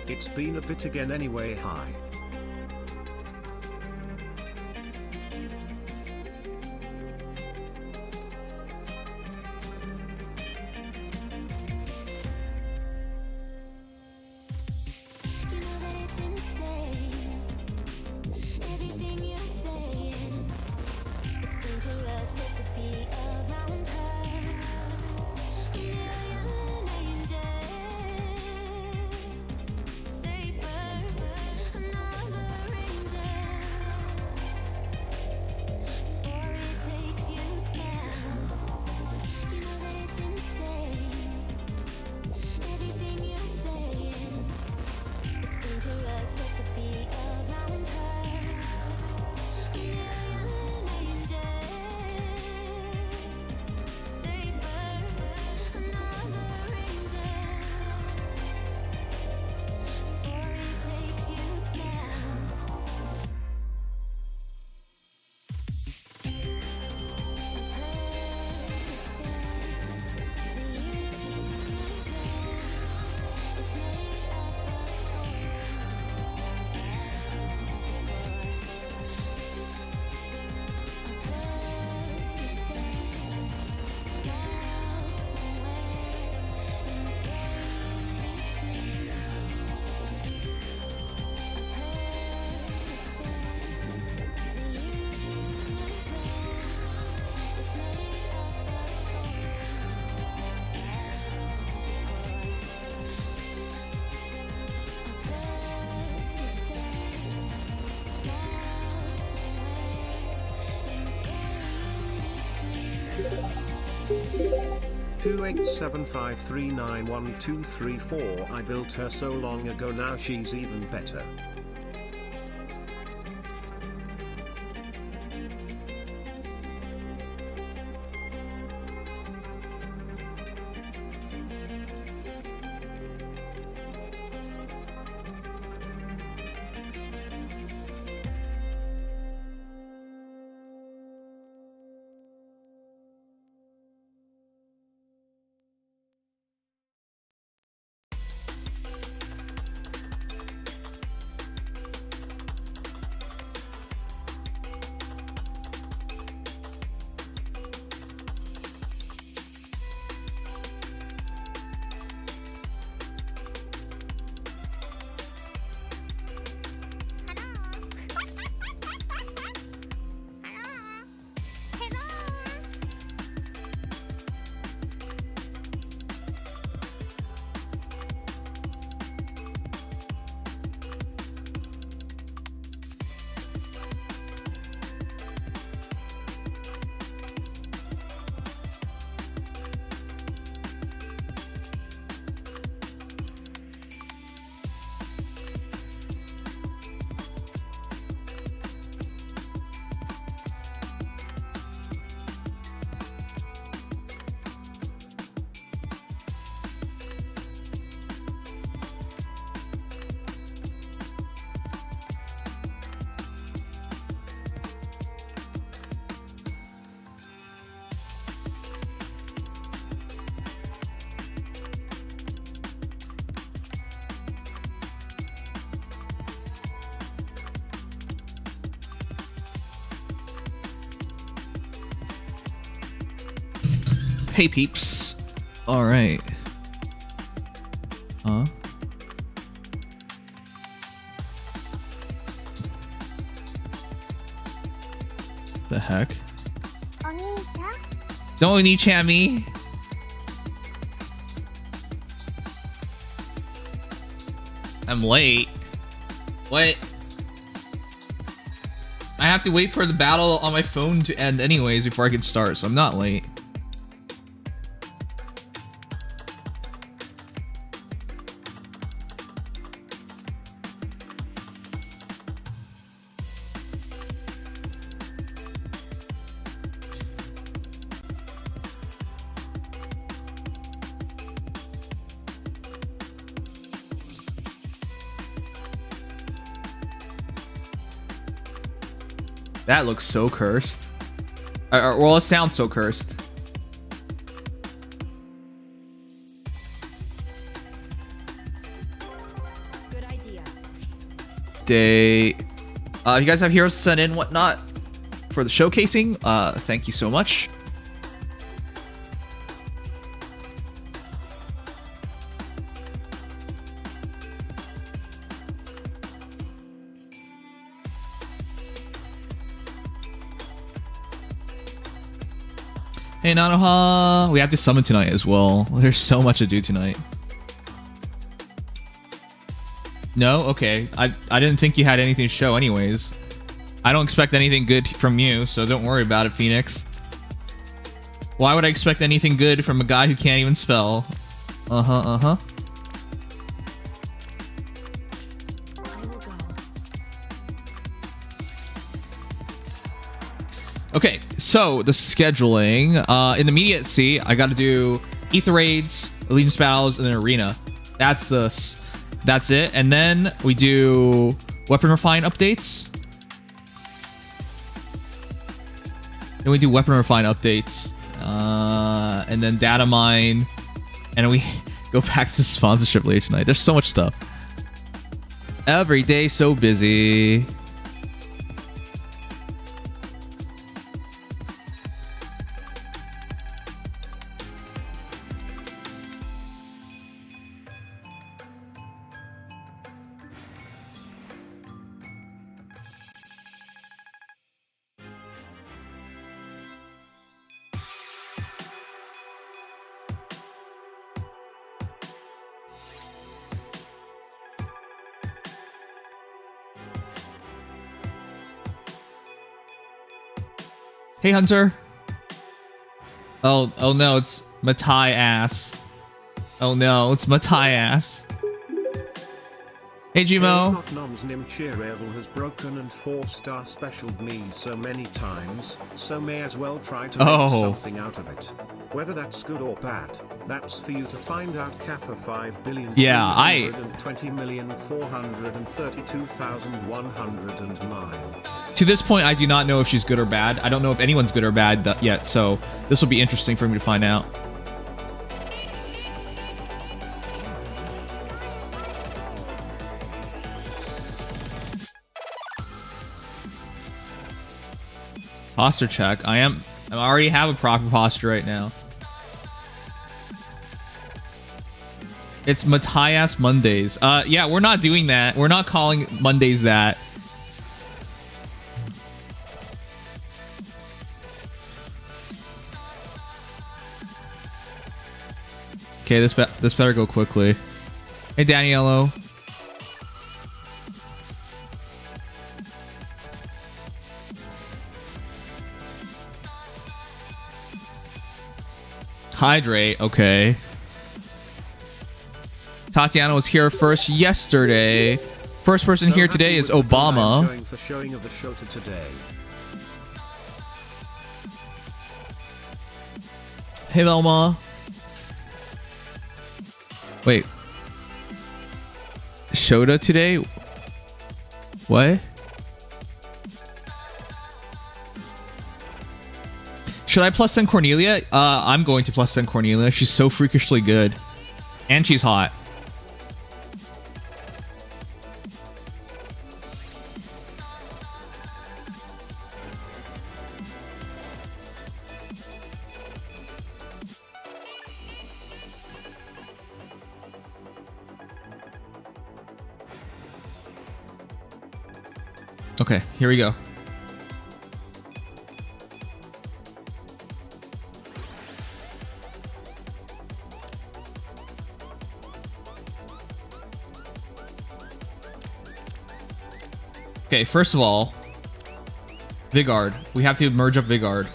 It's been a bit again anyway, hi. Two 8753912334. I built her so long ago, now she's even better. Hey peeps. Alright. Huh? The heck? Don't Oni-chan me. I'm late. What? I have to wait for the battle on my phone to end anyways before I can start, so I'm not late. That looks so cursed. Well, it sounds so cursed. update. You guys have heroes to send in, whatnot, for the showcasing. Thank you so much. Hey Nanoha, we have to summon tonight as well. There's so much to do tonight. No? Okay. I didn't think you had anything to show anyways. I don't expect anything good from you, so don't worry about it, Phoenix. Why would I expect anything good from a guy who can't even spell? Uh-huh. Okay, so the scheduling. In the immediacy, I got to do Aether raids, allegiance battles, and then arena. That's it. And then we do weapon refine updates. Then we do weapon refine updates, and then Datamine, and we go back to sponsorship later tonight. There's so much stuff. Every day so busy. Hey Hunter. Oh no, it's Matai ass. Oh no, it's Matai ass. Hey Gmo. Nom's Nimcherevel has broken and 4-star specialed me so many times, so may as well try to make something out of it. Whether that's good or bad, that's for you to find out. Kappa 5 billion. Yeah, 20,432,109. To this point, I do not know if she's good or bad. I don't know if anyone's good or bad yet, so this will be interesting for me to find out. Posture check. I already have a proper posture right now. It's Matthias Mondays. Yeah, we're not doing that. We're not calling Mondays that. Okay, this better go quickly. Hey, Daniello. Hydrate, okay. Tatiana was here first yesterday. First person here today is Obama. For showing of the show to today. Hey, Velma. Wait. Shota today? What? Should I plus 10 Cornelia? I'm going to plus 10 Cornelia. She's so freakishly good. And she's hot. Okay, here we go. Okay, first of all, Vigard. We have to merge up Vigard.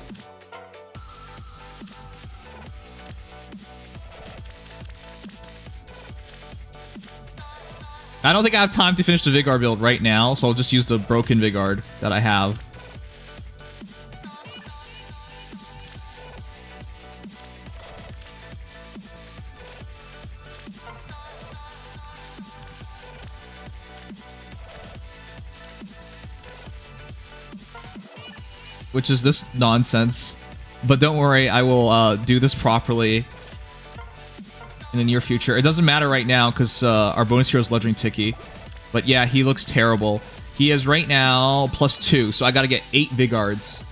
I don't think I have time to finish the Vigard build right now, so I'll just use the broken Vigard that I have. Which is this nonsense. But don't worry, I will do this properly in the near future. It doesn't matter right now because our bonus hero is Legendary Tiki. But yeah, he looks terrible. He is right now +2, so I gotta get 8 Vigards.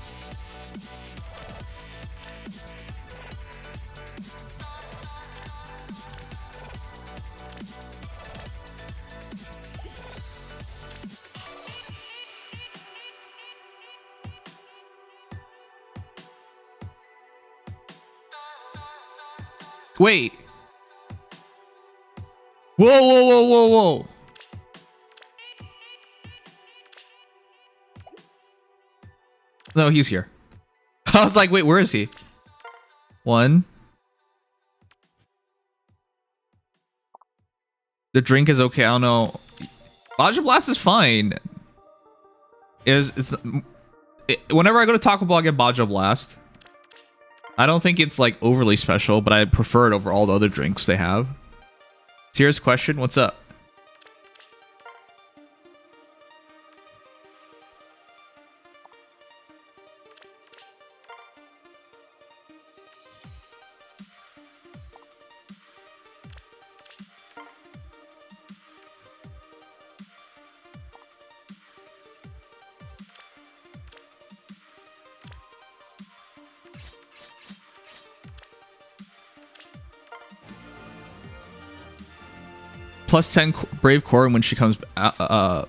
Wait. Whoa, whoa, whoa, whoa, whoa. No, he's here. I was like, wait, where is he? 1. The drink is okay. I don't know. Baja Blast is fine. Whenever I go to Taco Bell, I get Baja Blast. I don't think it's like overly special, but I prefer it over all the other drinks they have. Serious question, what's up? +10 Brave Core when she comes out,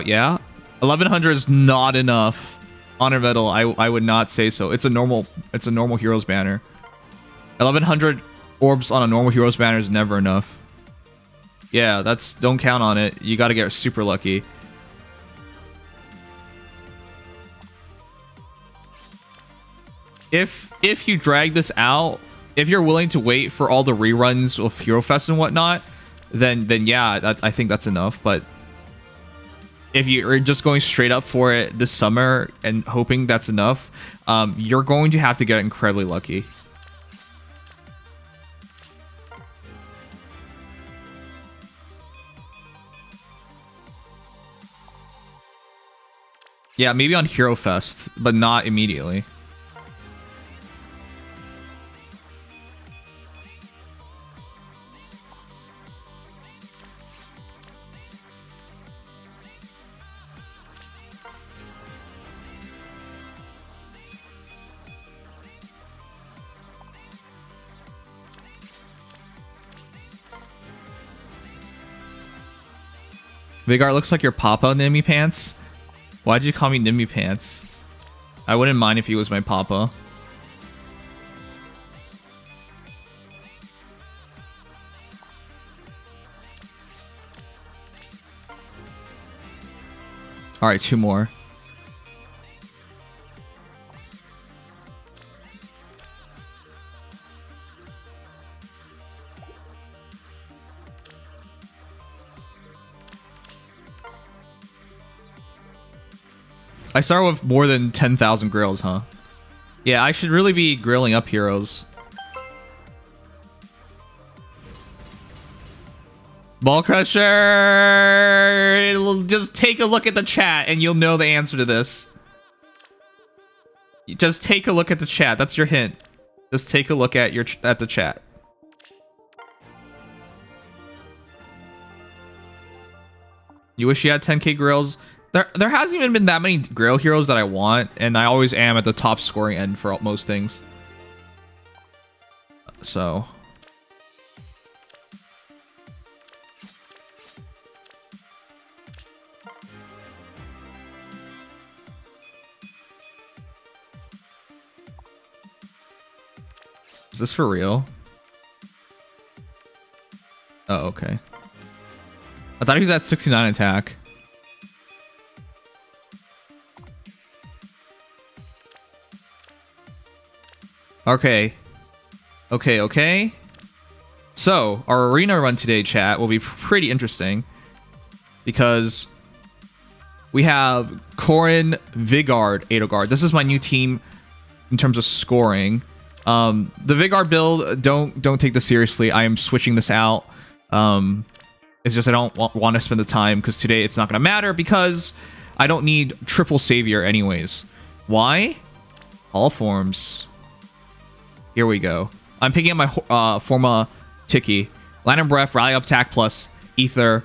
yeah. 1100 is not enough. Honor Medal, I would not say so. It's a normal heroes banner. 1100 orbs on a normal heroes banner is never enough. Yeah, don't count on it. You got to get super lucky. If you drag this out, if you're willing to wait for all the reruns of Hero Fest and whatnot, then yeah, I think that's enough. But if you're just going straight up for it this summer and hoping that's enough, you're going to have to get incredibly lucky. Yeah, maybe on Hero Fest, but not immediately. Vigard looks like your papa, Nimmy Pants. Why'd you call me Nimmy Pants? I wouldn't mind if he was my papa. Alright, 2 more. I start with more than 10,000 grills, huh? Yeah, I should really be grilling up heroes. Ball Crusher! Just take a look at the chat and you'll know the answer to this. Just take a look at the chat. That's your hint. Just take a look at the chat. You wish you had 10k grills? There hasn't even been that many Grail heroes that I want, and I always am at the top scoring end for most things. So. Is this for real? Oh, okay. I thought he was at 69 attack. Okay. Okay. So, our arena run today, chat, will be pretty interesting. Because we have Corrin, Vigard, Edelgard. This is my new team in terms of scoring. The Vigard build, don't take this seriously. I am switching this out. It's just I don't want to spend the time because today it's not going to matter because I don't need triple savior anyways. Why? All forms. Here we go. I'm picking up my Forma Tiki. Land and Breath, Rally Up Attack Plus, Aether,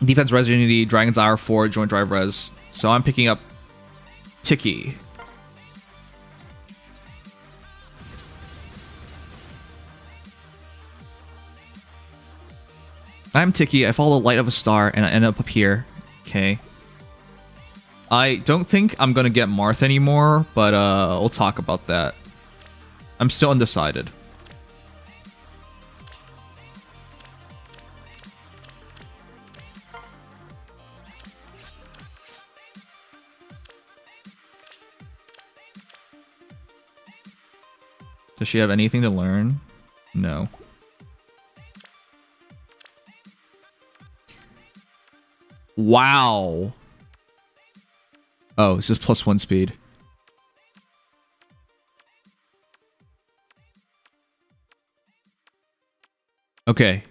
Defense res unity, Dragon's Hour 4, joint drive res. So I'm picking up Tiki. I'm Tiki. I follow the light of a star and I end up here. Okay. I don't think I'm gonna get Marth anymore, but we'll talk about that. I'm still undecided. Does she have anything to learn? No. Wow. Oh, it's just +1 speed. Okay.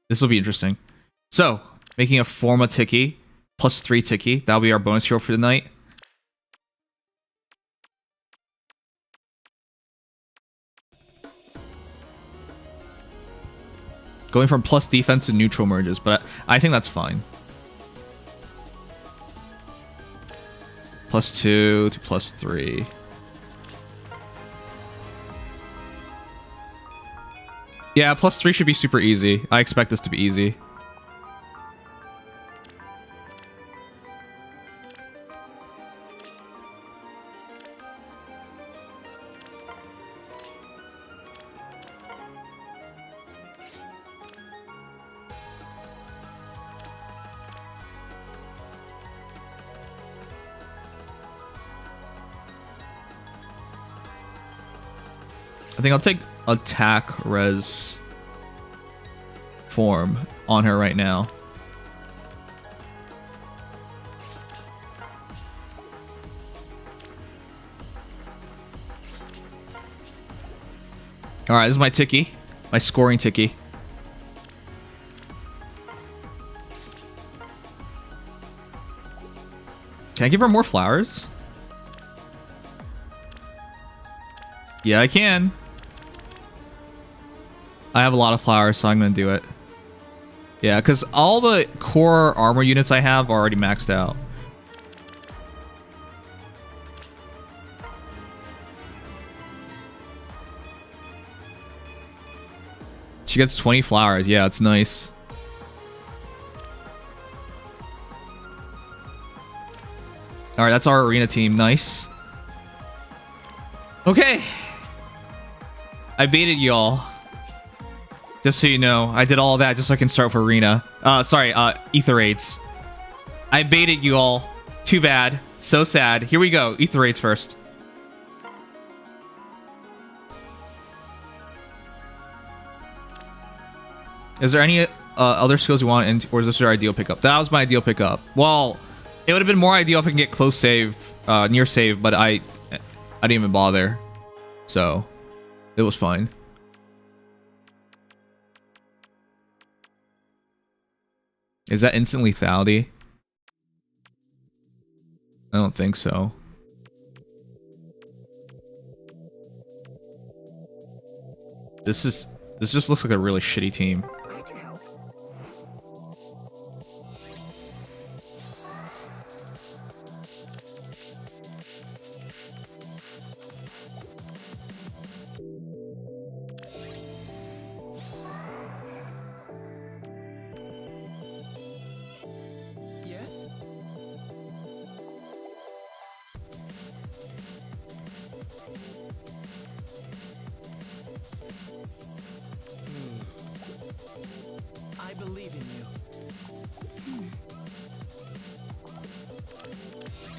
This will be interesting. So, making a Forma Tiki, +3 Tiki. That'll be our bonus hero for the night. Going from plus defense to neutral merges, but I think that's fine. +2 to +3. Yeah, +3 should be super easy. I expect this to be easy. I think I'll take attack res form on her right now. Alright, this is my Tiki. My scoring Tiki. Can I give her more flowers? Yeah, I can. I have a lot of flowers, so I'm gonna do it. Yeah, because all the core armor units I have are already maxed out. She gets 20 flowers. Yeah, it's nice. Alright, that's our arena team. Nice. Okay. I baited y'all. Just so you know, I did all of that just so I can start for arena. Sorry, Aetherates. I baited you all. Too bad. So sad. Here we go. Aetherates first. Is there any other skills you want, or is this your ideal pickup? That was my ideal pickup. Well, it would have been more ideal if I can get close save, near save, but I didn't even bother. So, it was fine. Is that instant lethality? I don't think so. This just looks like a really shitty team.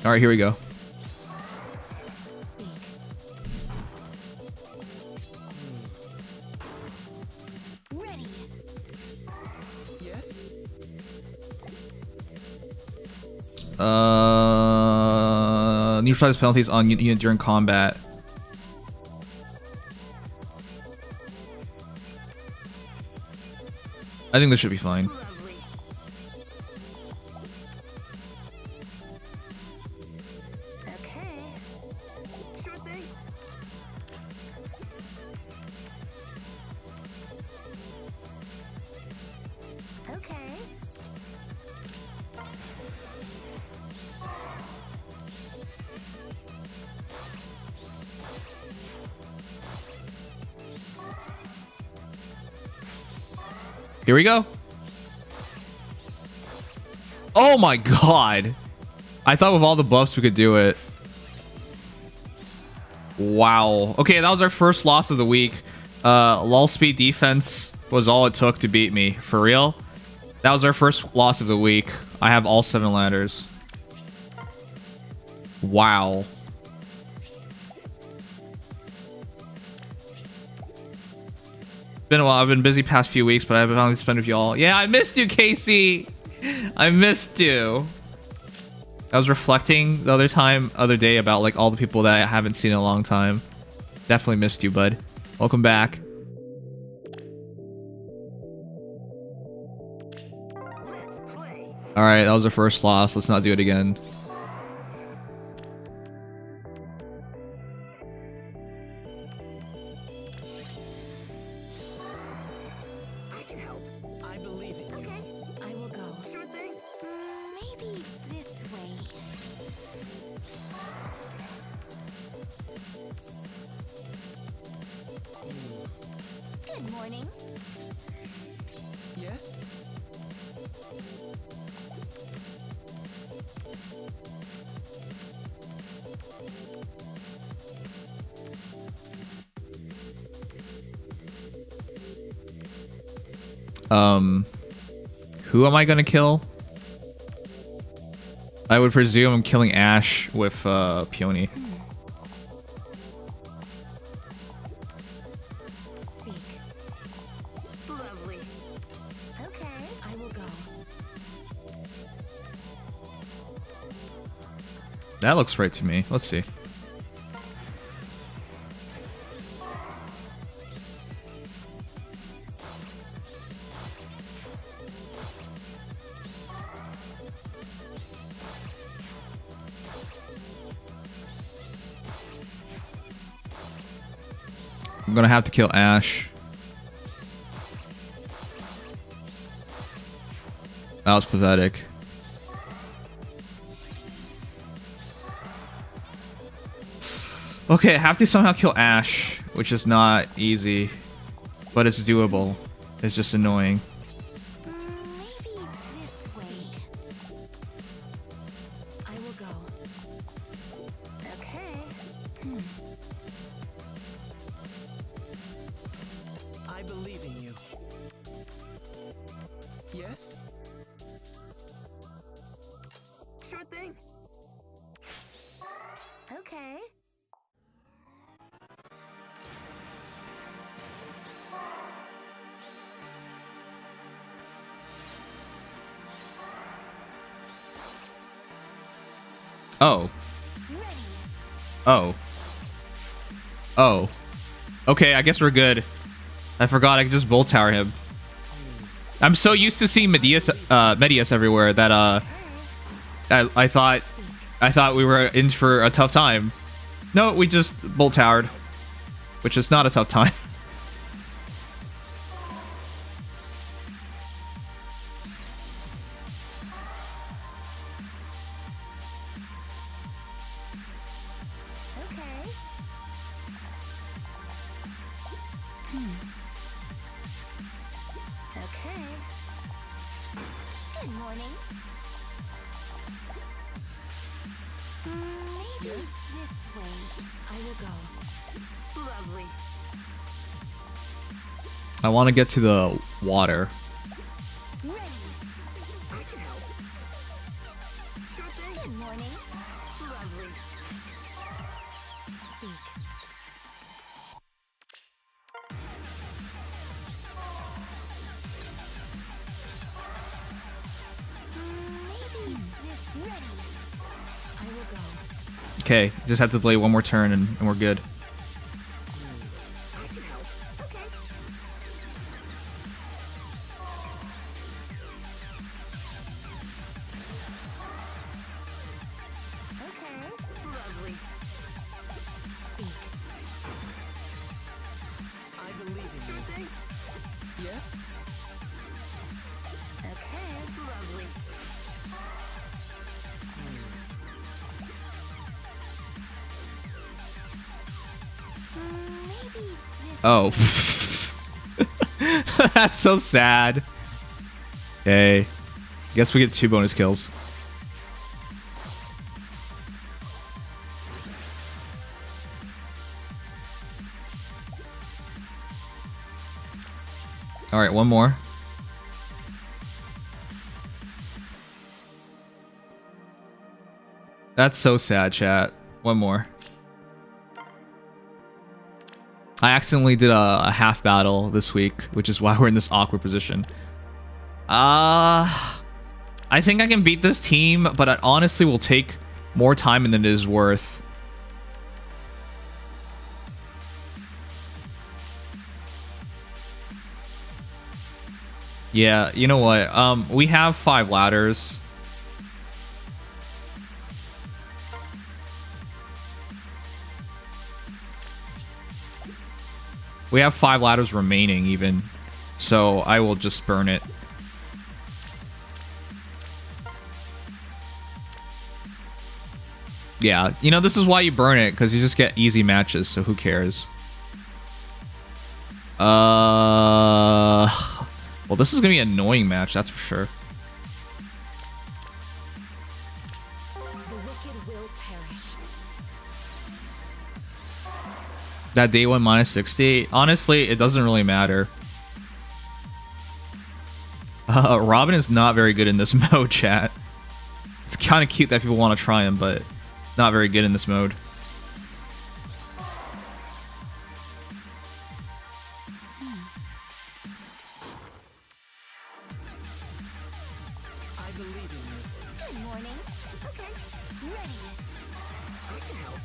All right, here we go. Ready. Yes. Neutralize penalties on unit during combat. I think this should be fine. Lovely. Okay. Sure thing. Okay. Here we go. Oh my god. I thought with all the buffs we could do it. Wow. Okay, that was our first loss of the week. Lull speed defense was all it took to beat me. For real? That was our first loss of the week. I have all 7 ladders. Wow. Been a while. I've been busy past few weeks, but I've finally spent with y'all. Yeah, I missed you, Casey. I missed you. I was reflecting the other day about like all the people that I haven't seen in a long time. Definitely missed you, bud. Welcome back. All right, that was our first loss. Let's not do it again. I can help. I believe in you. Okay, I will go. Sure thing. Maybe this way. Good morning. Yes? Who am I gonna kill? I would presume I'm killing Ash with Peony. Speak. Lovely. Okay, I will go. That looks right to me. Let's see. I'm gonna have to kill Ash. That was pathetic. Okay, I have to somehow kill Ash, which is not easy, but it's doable. It's just annoying. Maybe this way. I will go. Okay. I believe in you. Yes? Sure thing. Okay. Oh. Ready. Oh. Oh. Okay, I guess we're good. I forgot I could just bolt tower him. I'm so used to seeing Medius everywhere that I thought we were in for a tough time. No, we just bolt towered, which is not a tough time. Okay. Okay. Good morning. Maybe this way. I will go. Lovely. I want to get to the water. Ready. I can help. Sure thing. Good morning. Lovely. Speak. Maybe this ready. I will go. Okay, just have to delay one more turn and we're good. I can help. Okay. Okay. Lovely. Speak. I believe in sure thing. Yes. Okay. Lovely. Maybe this. Oh. That's so sad. Okay. Guess we get 2 bonus kills. Alright, one more. That's so sad, chat. One more. I accidentally did a half battle this week, which is why we're in this awkward position. I think I can beat this team, but it honestly will take more time than it is worth. Yeah, you know what? We have 5 ladders. We have 5 ladders remaining even, so I will just burn it. Yeah, you know, this is why you burn it, because you just get easy matches, so who cares? Well, this is gonna be an annoying match, that's for sure. The wicked will perish. That day 1 minus 60, honestly, it doesn't really matter. Robin is not very good in this mode, chat. It's kind of cute that people want to try him, but not very good in this mode. I believe in you. Good morning. Okay. Ready. I can help.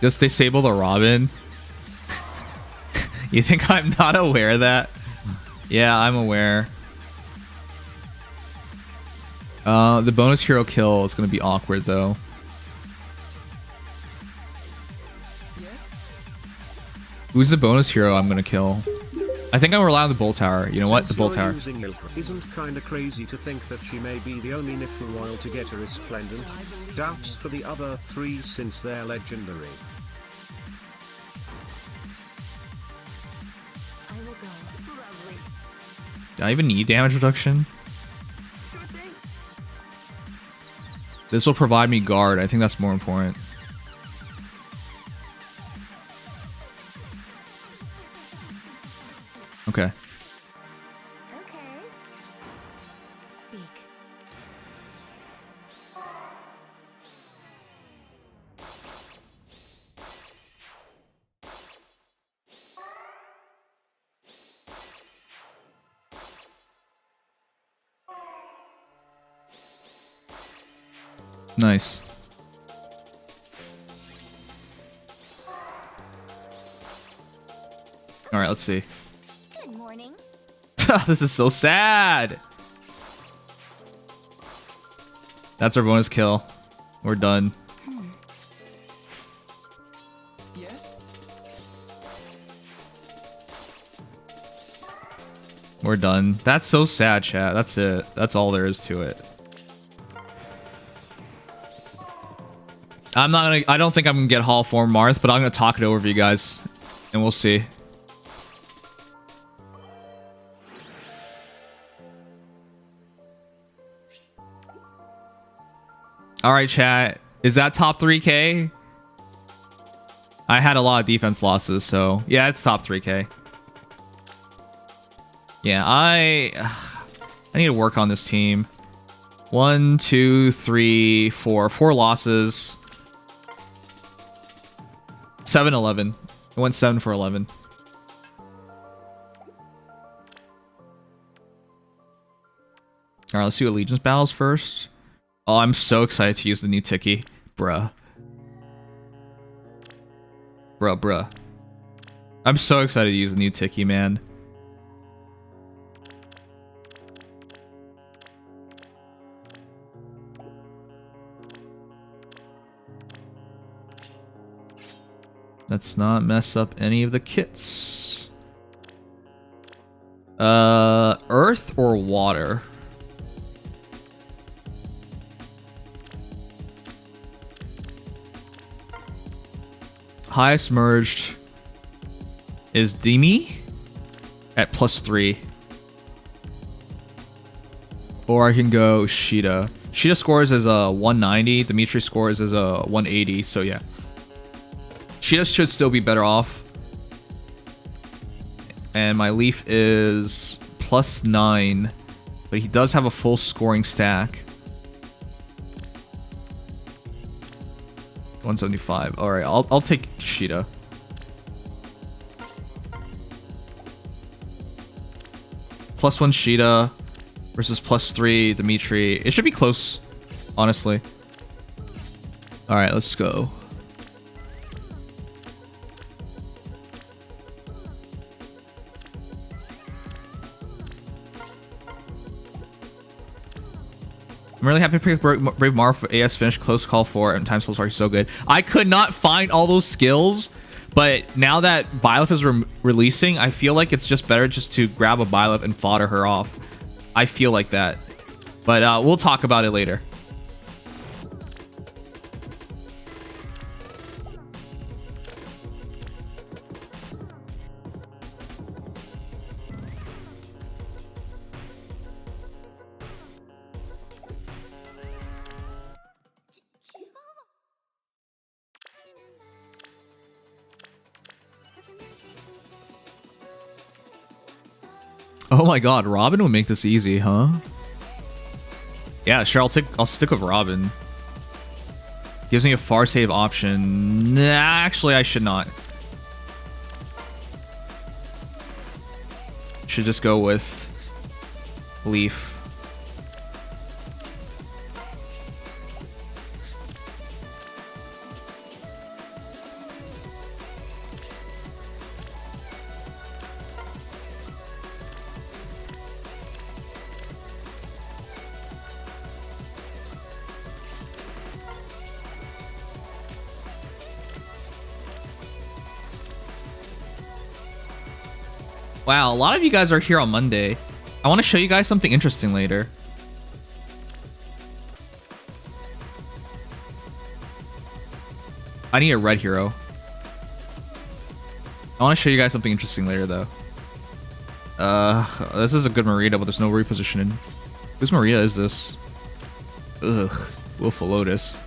Just disable the Robin. You think I'm not aware of that? Yeah, I'm aware. The bonus hero kill is going to be awkward, though. Yes. Who's the bonus hero I'm going to kill? I think I'm relying on the Bull Tower. You know what? The Bull Tower. Isn't kinda crazy to think that she may be the only Niffle royal to get a resplendent. Doubts for the other 3 since they're legendary. I will go. Lovely. Do I even need damage reduction? Sure thing. This will provide me guard. I think that's more important. Okay. Okay. Speak. Nice. All right, let's see. Good morning. This is so sad. That's our bonus kill. We're done. Yes. We're done. That's so sad, chat. That's it. That's all there is to it. I don't think I'm gonna get Hall Form Marth, but I'm gonna talk it over for you guys, and we'll see. All right, chat. Is that top 3K? I had a lot of defense losses, so yeah, it's top 3K. Yeah, I need to work on this team. 1, 2, 3, 4. 4 losses. 7, 11. I went 7 for 11. All right, let's do Allegiance battles first. Oh, I'm so excited to use the new Tiki. Bruh. Bruh. I'm so excited to use the new Tiki, man. Let's not mess up any of the kits. Earth or water? Highest merged is Demi at +3. Or I can go Sheeta. Sheeta scores as a 190. Dimitri scores as a 180. So yeah. Sheeta should still be better off. And my Leaf is +9. But he does have a full scoring stack. 175. Alright, I'll take Sheeta. +1 Sheeta versus +3 Dimitri. It should be close, honestly. Alright, let's go. I'm really happy to pick Brave Mar for AS finish, close call for, and time spells are so good. I could not find all those skills, but now that Byleth is releasing, I feel like it's just better just to grab a Byleth and fodder her off. I feel like that. But we'll talk about it later. Oh my god, Robin would make this easy, huh? Yeah, sure, I'll stick with Robin. Gives me a far save option. Nah, actually I should not. Should just go with Leaf. Wow, a lot of you guys are here on Monday. I want to show you guys something interesting later. I need a red hero. I want to show you guys something interesting later, though. This is a good Marita, but there's no repositioning. Whose Marita is this? Ugh, Willful Lotus.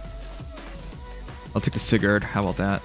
I'll take the Sigurd. How about that?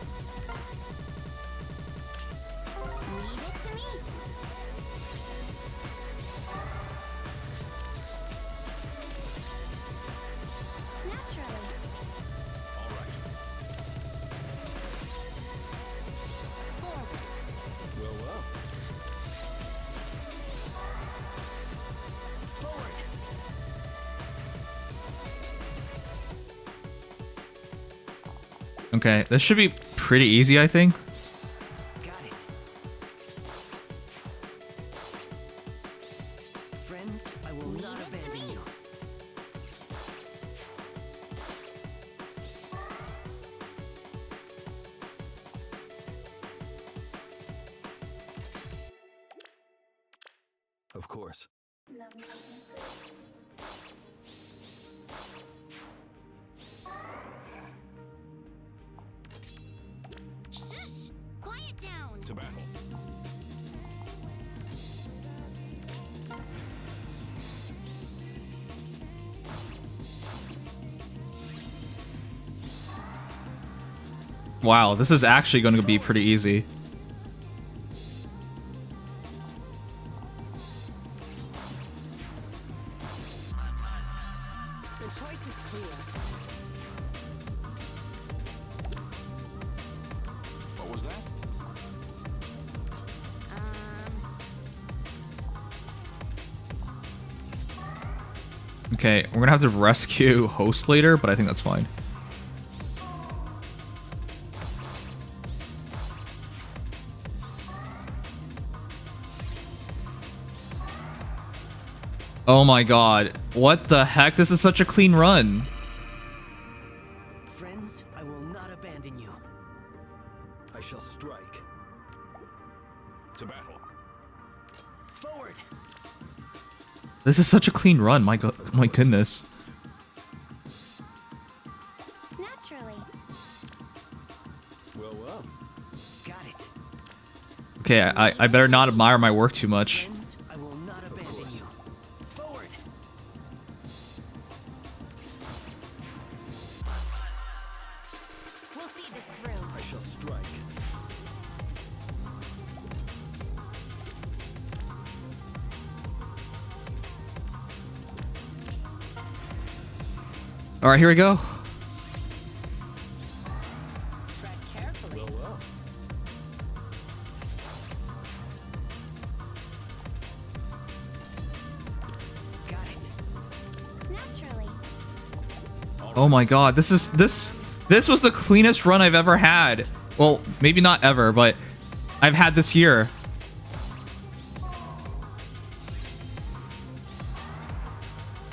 Okay, this should be pretty easy, I think. Got it. Friends, I will not abandon you. Of course. Shush! Quiet down! To battle. Wow, this is actually going to be pretty easy. The choice is clear. What was that? Okay, we're gonna have to rescue Host later, but I think that's fine. Oh my god. What the heck? This is such a clean run. Friends, I will not abandon you. I shall strike. To battle. Forward. This is such a clean run. My goodness. Naturally. Well, well. Okay, I better not admire my work too much. I will not abandon you. Forward. We'll see this through. I shall strike. All right, here we go. Tread carefully. Well. Got it. Naturally. Oh my god, this was the cleanest run I've ever had. Well, maybe not ever, but I've had this year.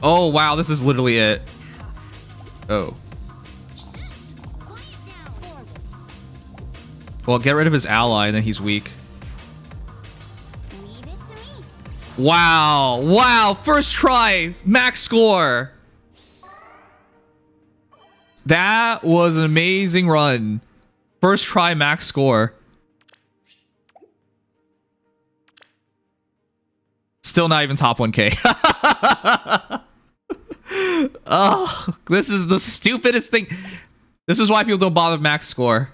Oh wow, this is literally it. Oh. Quiet down. Forward. Well, get rid of his ally, and then he's weak. Leave it to me. Wow. Wow. First try. Max score. That was an amazing run. First try max score. Still not even top 1K. Oh, this is the stupidest thing. This is why people don't bother with max score.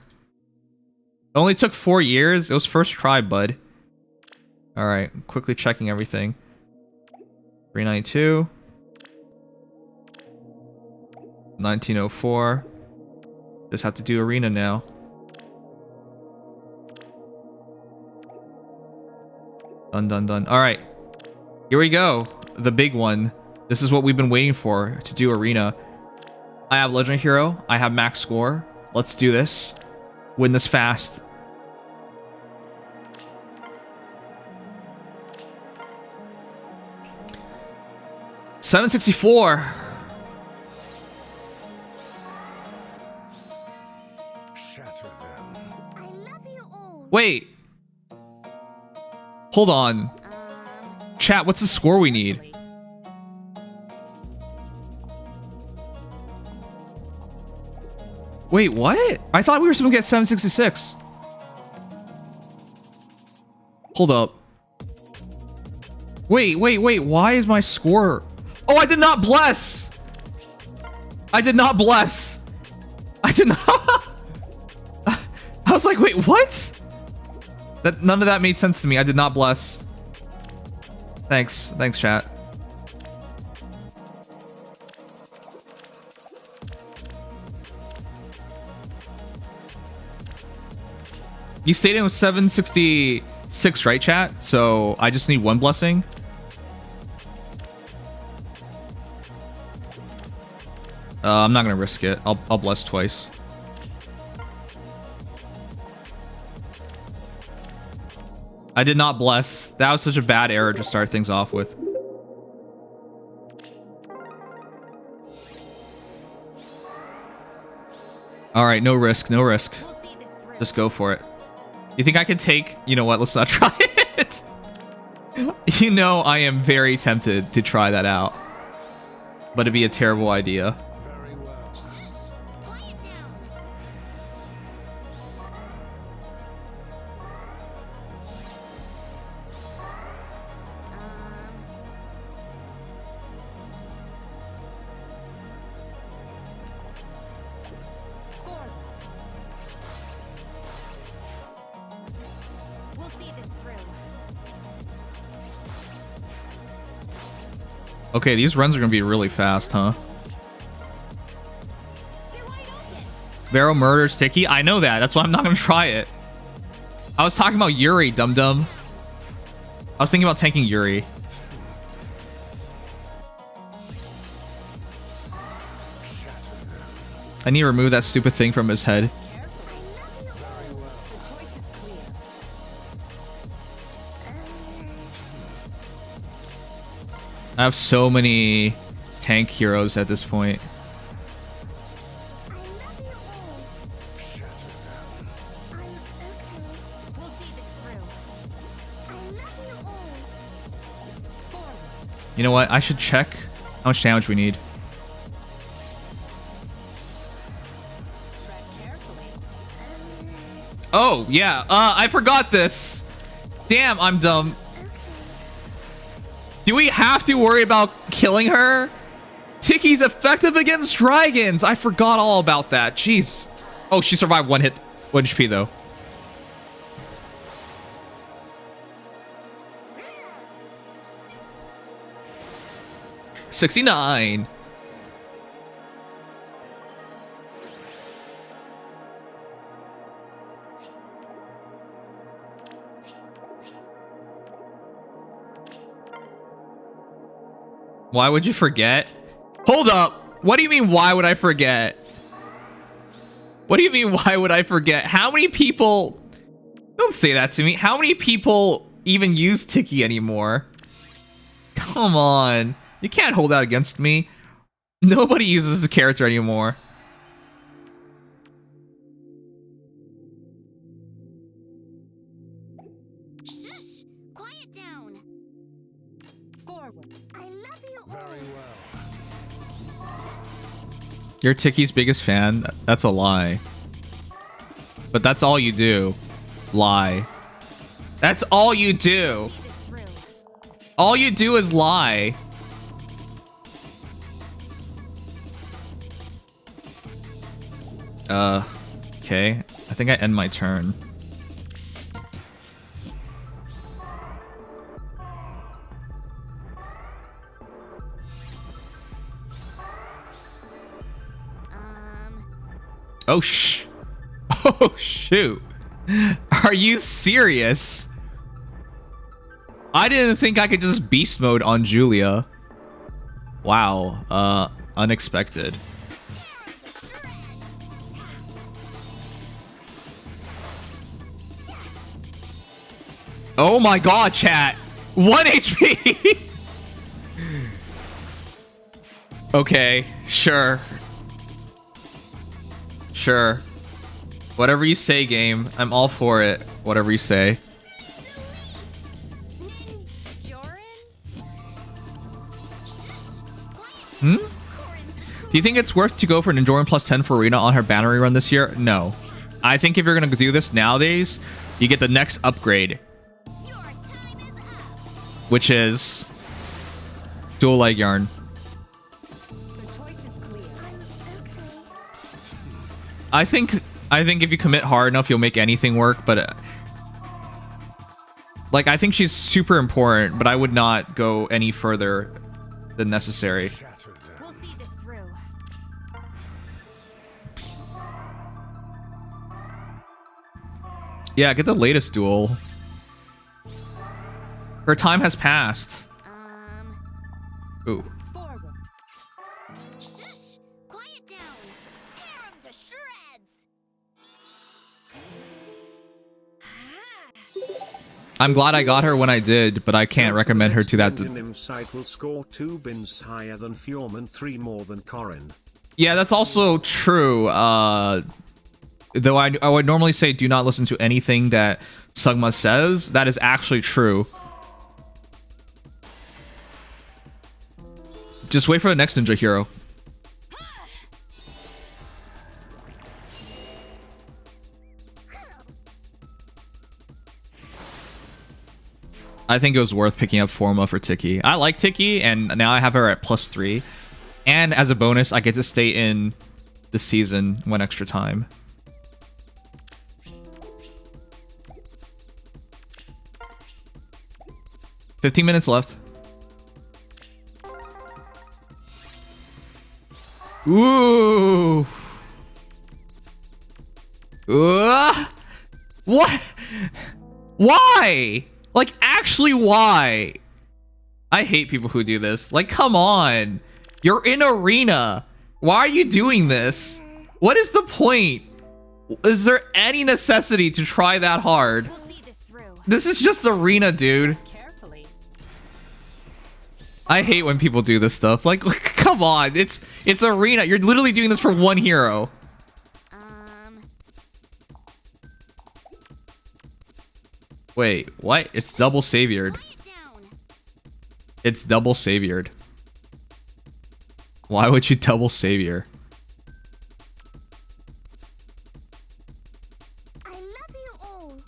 It only took 4 years. It was first try, bud. All right, quickly checking everything. 392. 1904. Just have to do arena now. Done, done, done. All right, here we go. The big one. This is what we've been waiting for to do arena. I have Legend Hero. I have max score. Let's do this. Win this fast. $764. Shatter them. I love you all. Wait. Hold on. Chat, what's the score we need? Wait, what? I thought we were supposed to get 766. Hold up. Wait. Why is my score... Oh, I did not bless! I did not bless! I did not... I was like, wait, what? None of that made sense to me. I did not bless. Thanks, chat. You stayed in with 766, right, chat? So I just need one blessing. I'm not gonna risk it. I'll bless twice. I did not bless. That was such a bad error to start things off with. All right, no risk, no risk. We'll see this through. Just go for it. You think I can take... You know what? Let's not try it. You know I am very tempted to try that out. But it'd be a terrible idea. Very well. Quiet down. Forward. We'll see this through. Okay, these runs are gonna be really fast, huh? They're wide open. Barrow murders Sticky. I know that. That's why I'm not gonna try it. I was talking about Yuri, dum-dum. I was thinking about tanking Yuri. I need to remove that stupid thing from his head. I have so many tank heroes at this point. We'll see this through. You know what? I should check how much damage we need. Tread carefully. Oh, yeah. I forgot this. Damn, I'm dumb. Do we have to worry about killing her? Tiki's effective against dragons. I forgot all about that. Jeez. Oh, she survived 1 hit, 1 HP though. $69. Why would you forget? Hold up. What do you mean, why would I forget? What do you mean, why would I forget? How many people... Don't say that to me. How many people even use Tiki anymore? Come on. You can't hold out against me. Nobody uses the character anymore. Shush! Quiet down. Forward. I love you all. Very well. You're Tiki's biggest fan? That's a lie. But that's all you do. Lie. That's all you do. All you do is lie. Okay. I think I end my turn. Oh oh shoot. Are you serious? I didn't think I could just beast mode on Julia. Wow. Unexpected. Oh my god, chat. 1 HP. Okay, sure. Sure. Whatever you say, game. I'm all for it. Whatever you say. Hmm? Do you think it's worth to go for an Enduring plus 10 for Arena on her bannery run this year? No. I think if you're going to do this nowadays, you get the next upgrade. Which is dual leg yarn. I think if you commit hard enough, you'll make anything work, but like I think she's super important, but I would not go any further than necessary. We'll see this through. Yeah, get the latest duel. Her time has passed. Ooh. Forward. Shush! Quiet down. Tear 'em to shreds. I'm glad I got her when I did, but I can't recommend her to that. Site will score 2 bins higher than Fjorm and 3 more than Corin. Yeah, that's also true. Though I would normally say do not listen to anything that Sugma says. That is actually true. Just wait for the next ninja hero. I think it was worth picking up Forma for Tiki. I like Tiki, and now I have her at +3. And as a bonus, I get to stay in the season 1 extra time. $15 minutes left. Ooh. What? Why? Like, actually, why? I hate people who do this. Like, come on. You're in arena. Why are you doing this? What is the point? Is there any necessity to try that hard? We'll see this through. This is just arena, dude. Carefully. I hate when people do this stuff. Like, come on. It's arena. You're literally doing this for 1 hero. Wait, what? It's double saviored. It's double saviored. Why would you double savior? I love you all.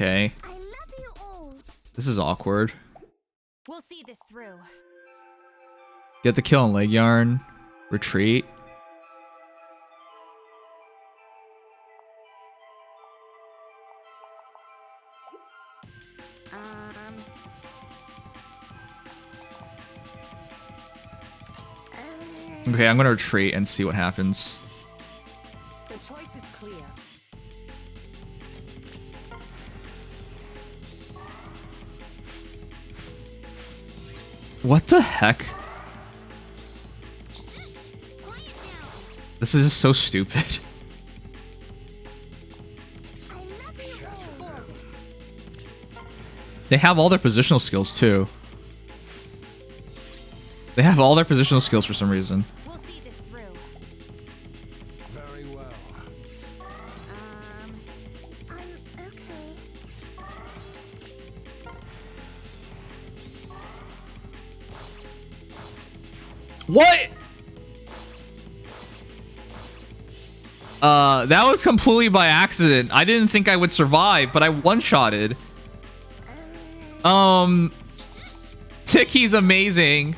Okay. I love you all. This is awkward. We'll see this through. Get the kill on leg yarn. Retreat. Okay, I'm gonna retreat and see what happens. The choice is clear. What the heck? This is just so stupid. They have all their positional skills too. They have all their positional skills for some reason. We'll see this through. Very well. I'm okay. What? That was completely by accident. I didn't think I would survive, but I one-shotted. Ticky's amazing.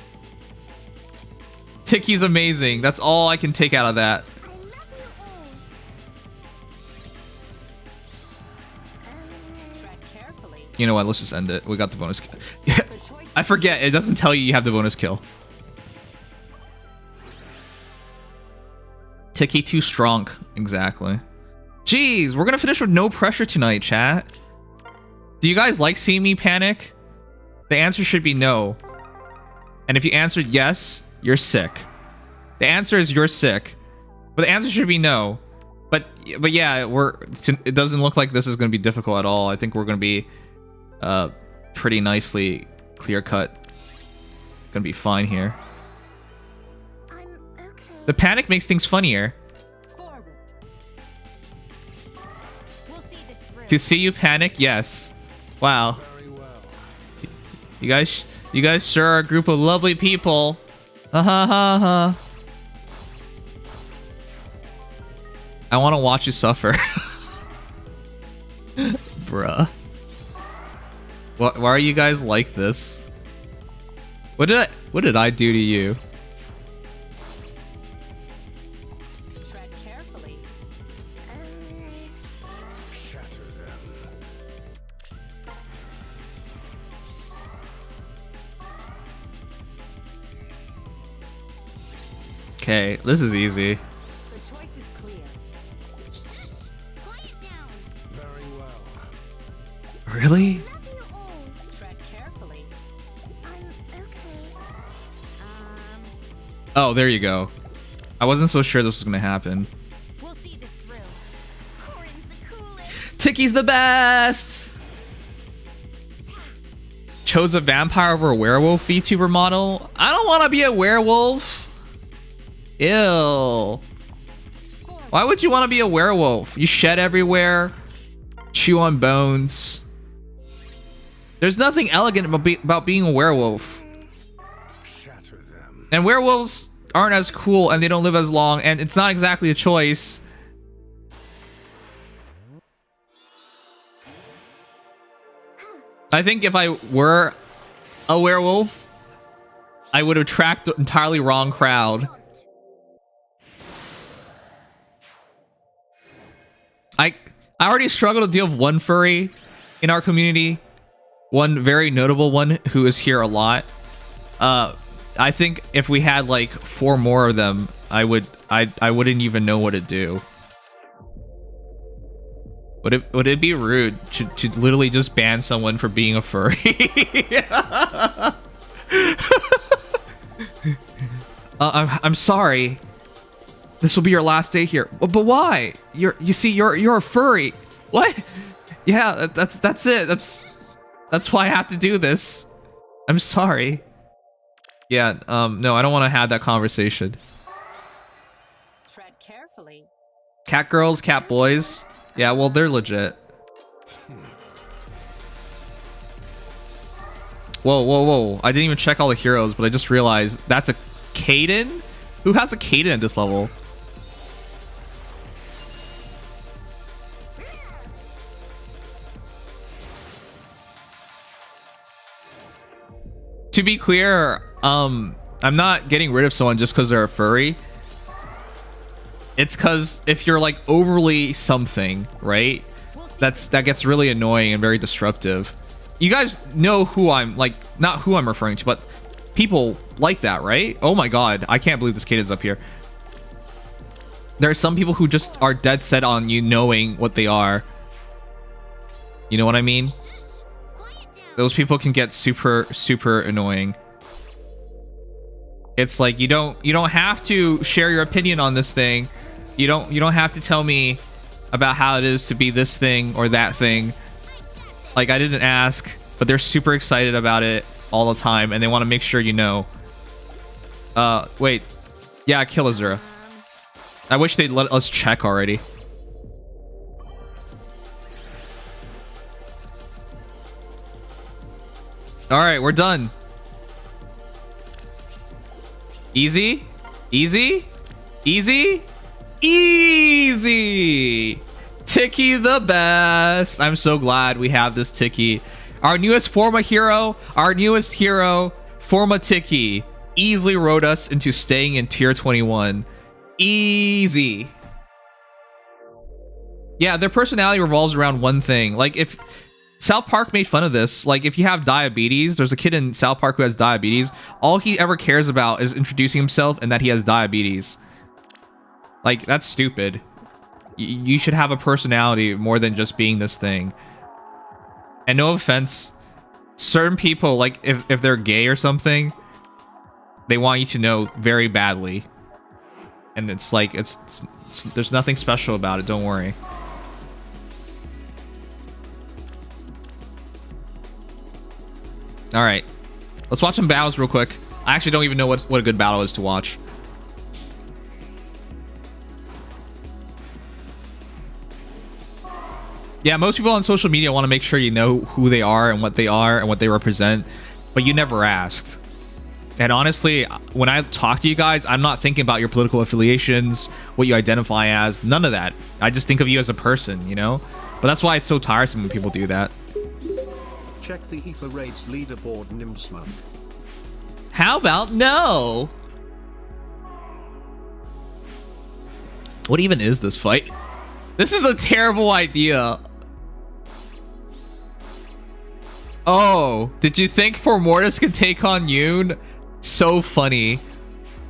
Ticky's amazing. That's all I can take out of that. You know what? Let's just end it. We got the bonus kill. I forget. It doesn't tell you have the bonus kill. Ticky too strong. Exactly. Jeez, we're gonna finish with no pressure tonight, chat. Do you guys like seeing me panic? The answer should be no. And if you answered yes, you're sick. The answer is you're sick. But the answer should be no. But yeah, it doesn't look like this is gonna be difficult at all. I think we're gonna be pretty nicely clear cut. Gonna be fine here. The panic makes things funnier. Forward. We'll see this through. To see you panic, yes. Wow. Very well. You guys sure are a group of lovely people. Ha ha ha. I want to watch you suffer. Bruh. Why are you guys like this? What did I do to you? Tread carefully. Shatter them. Okay, this is easy. The choice is clear. Shh. Quiet down. Very well. Really? Tread carefully. I'm okay. Oh, there you go. I wasn't so sure this was gonna happen. We'll see this through. Corin's the coolest. Ticky's the best! Chose a vampire over a werewolf VTuber model? I don't want to be a werewolf. Ew. Why would you want to be a werewolf? You shed everywhere. Chew on bones. There's nothing elegant about being a werewolf. Shatter them. And werewolves aren't as cool and they don't live as long and it's not exactly a choice. I think if I were a werewolf, I would attract the entirely wrong crowd. I already struggle to deal with one furry in our community. One very notable one who is here a lot. I think if we had like 4 more of them, I wouldn't even know what to do. Would it be rude to literally just ban someone for being a furry? I'm sorry. This will be your last day here. But why? You're a furry. What? Yeah, that's it. That's why I have to do this. I'm sorry. Yeah, no, I don't want to have that conversation. Tread carefully. Cat girls, cat boys. Yeah, well, they're legit. Whoa. I didn't even check all the heroes, but I just realized that's a Kaden? Who has a Kaden at this level? To be clear, I'm not getting rid of someone just because they're a furry. It's because if you're like overly something, right? That gets really annoying and very disruptive. You guys know who I'm like, not who I'm referring to, but people like that, right? Oh my god, I can't believe this kid is up here. There are some people who just are dead set on you knowing what they are. You know what I mean? Those people can get super annoying. It's like you don't have to share your opinion on this thing. You don't have to tell me about how it is to be this thing or that thing. Like, I didn't ask, but they're super excited about it all the time, and they want to make sure you know. Wait. Yeah, kill Azura. I wish they'd let us check already. Alright, we're done. Easy? Easy? Easy? Easy! Tiki the best. I'm so glad we have this Tiki. Our newest Forma hero, Forma Tiki, easily rode us into staying in tier 21. Easy. Yeah, their personality revolves around one thing. Like, if South Park made fun of this, like, if you have diabetes, there's a kid in South Park who has diabetes, all he ever cares about is introducing himself and that he has diabetes. Like, that's stupid. You should have a personality more than just being this thing. And no offense, certain people, like, if they're gay or something, they want you to know very badly. And it's like, there's nothing special about it, don't worry. Alright. Let's watch some battles real quick. I actually don't even know what a good battle is to watch. Yeah, most people on social media want to make sure you know who they are and what they represent, but you never asked. And honestly, when I talk to you guys, I'm not thinking about your political affiliations, what you identify as, none of that. I just think of you as a person, you know? But that's why it's so tiresome when people do that. Check the Aether Raids leaderboard, Nimsmo. How about no? What even is this fight? This is a terrible idea. Oh, did you think Formortis could take on Yoon? So funny.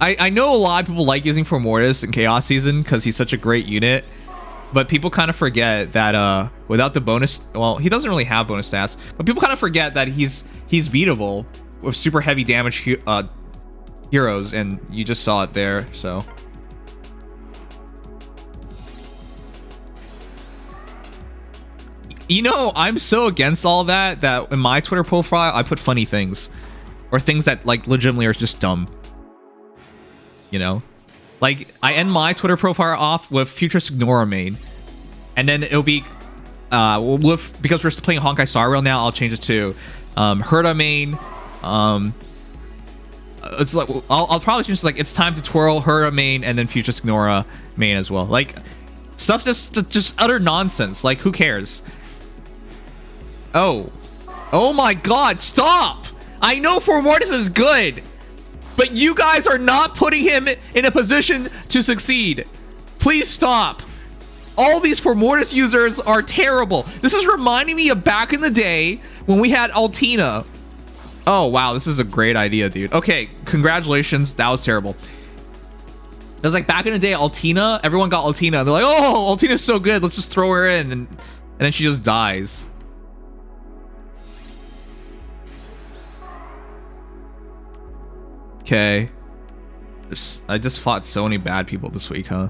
I know a lot of people like using Formortis in Chaos Season because he's such a great unit, but people kind of forget that without the bonus, well, he doesn't really have bonus stats, but people kind of forget that he's beatable with super heavy damage heroes, and you just saw it there, so. You know, I'm so against all that in my Twitter profile, I put funny things. Or things that, like, legitimately are just dumb. You know? Like, I end my Twitter profile off with Future Signora main. And then it'll be... because we're playing Honkai Star Rail now, I'll change it to Herda main. It's like... I'll probably change it, like, it's time to twirl Herda main and then Future Signora main as well. Like, stuff just utter nonsense. Like, who cares? Oh my god, stop! I know Formortis is good, but you guys are not putting him in a position to succeed. Please stop. All these Formortis users are terrible. This is reminding me of back in the day when we had Altina. Oh wow, this is a great idea, dude. Okay, congratulations, that was terrible. It was like back in the day, Altina, everyone got Altina. They're like, oh, Altina's so good, let's just throw her in, and then she just dies. Okay. I just fought so many bad people this week, huh?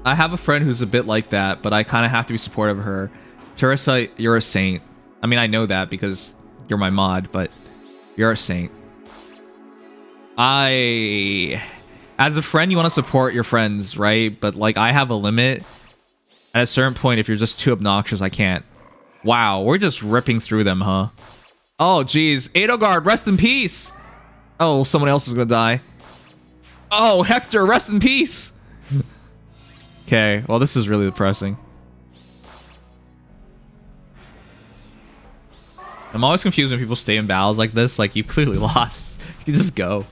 I have a friend who's a bit like that, but I kind of have to be supportive of her. Teresa, you're a saint. I mean, I know that because you're my mod, but you're a saint. As a friend, you want to support your friends, right? But like, I have a limit. At a certain point, if you're just too obnoxious, I can't. Wow, we're just ripping through them, huh? Oh, geez. Edelgard, rest in peace. Oh, someone else is gonna die. Oh, Hector, rest in peace. Okay, well, this is really depressing. I'm always confused when people stay in battles like this. Like, you clearly lost. You can just go.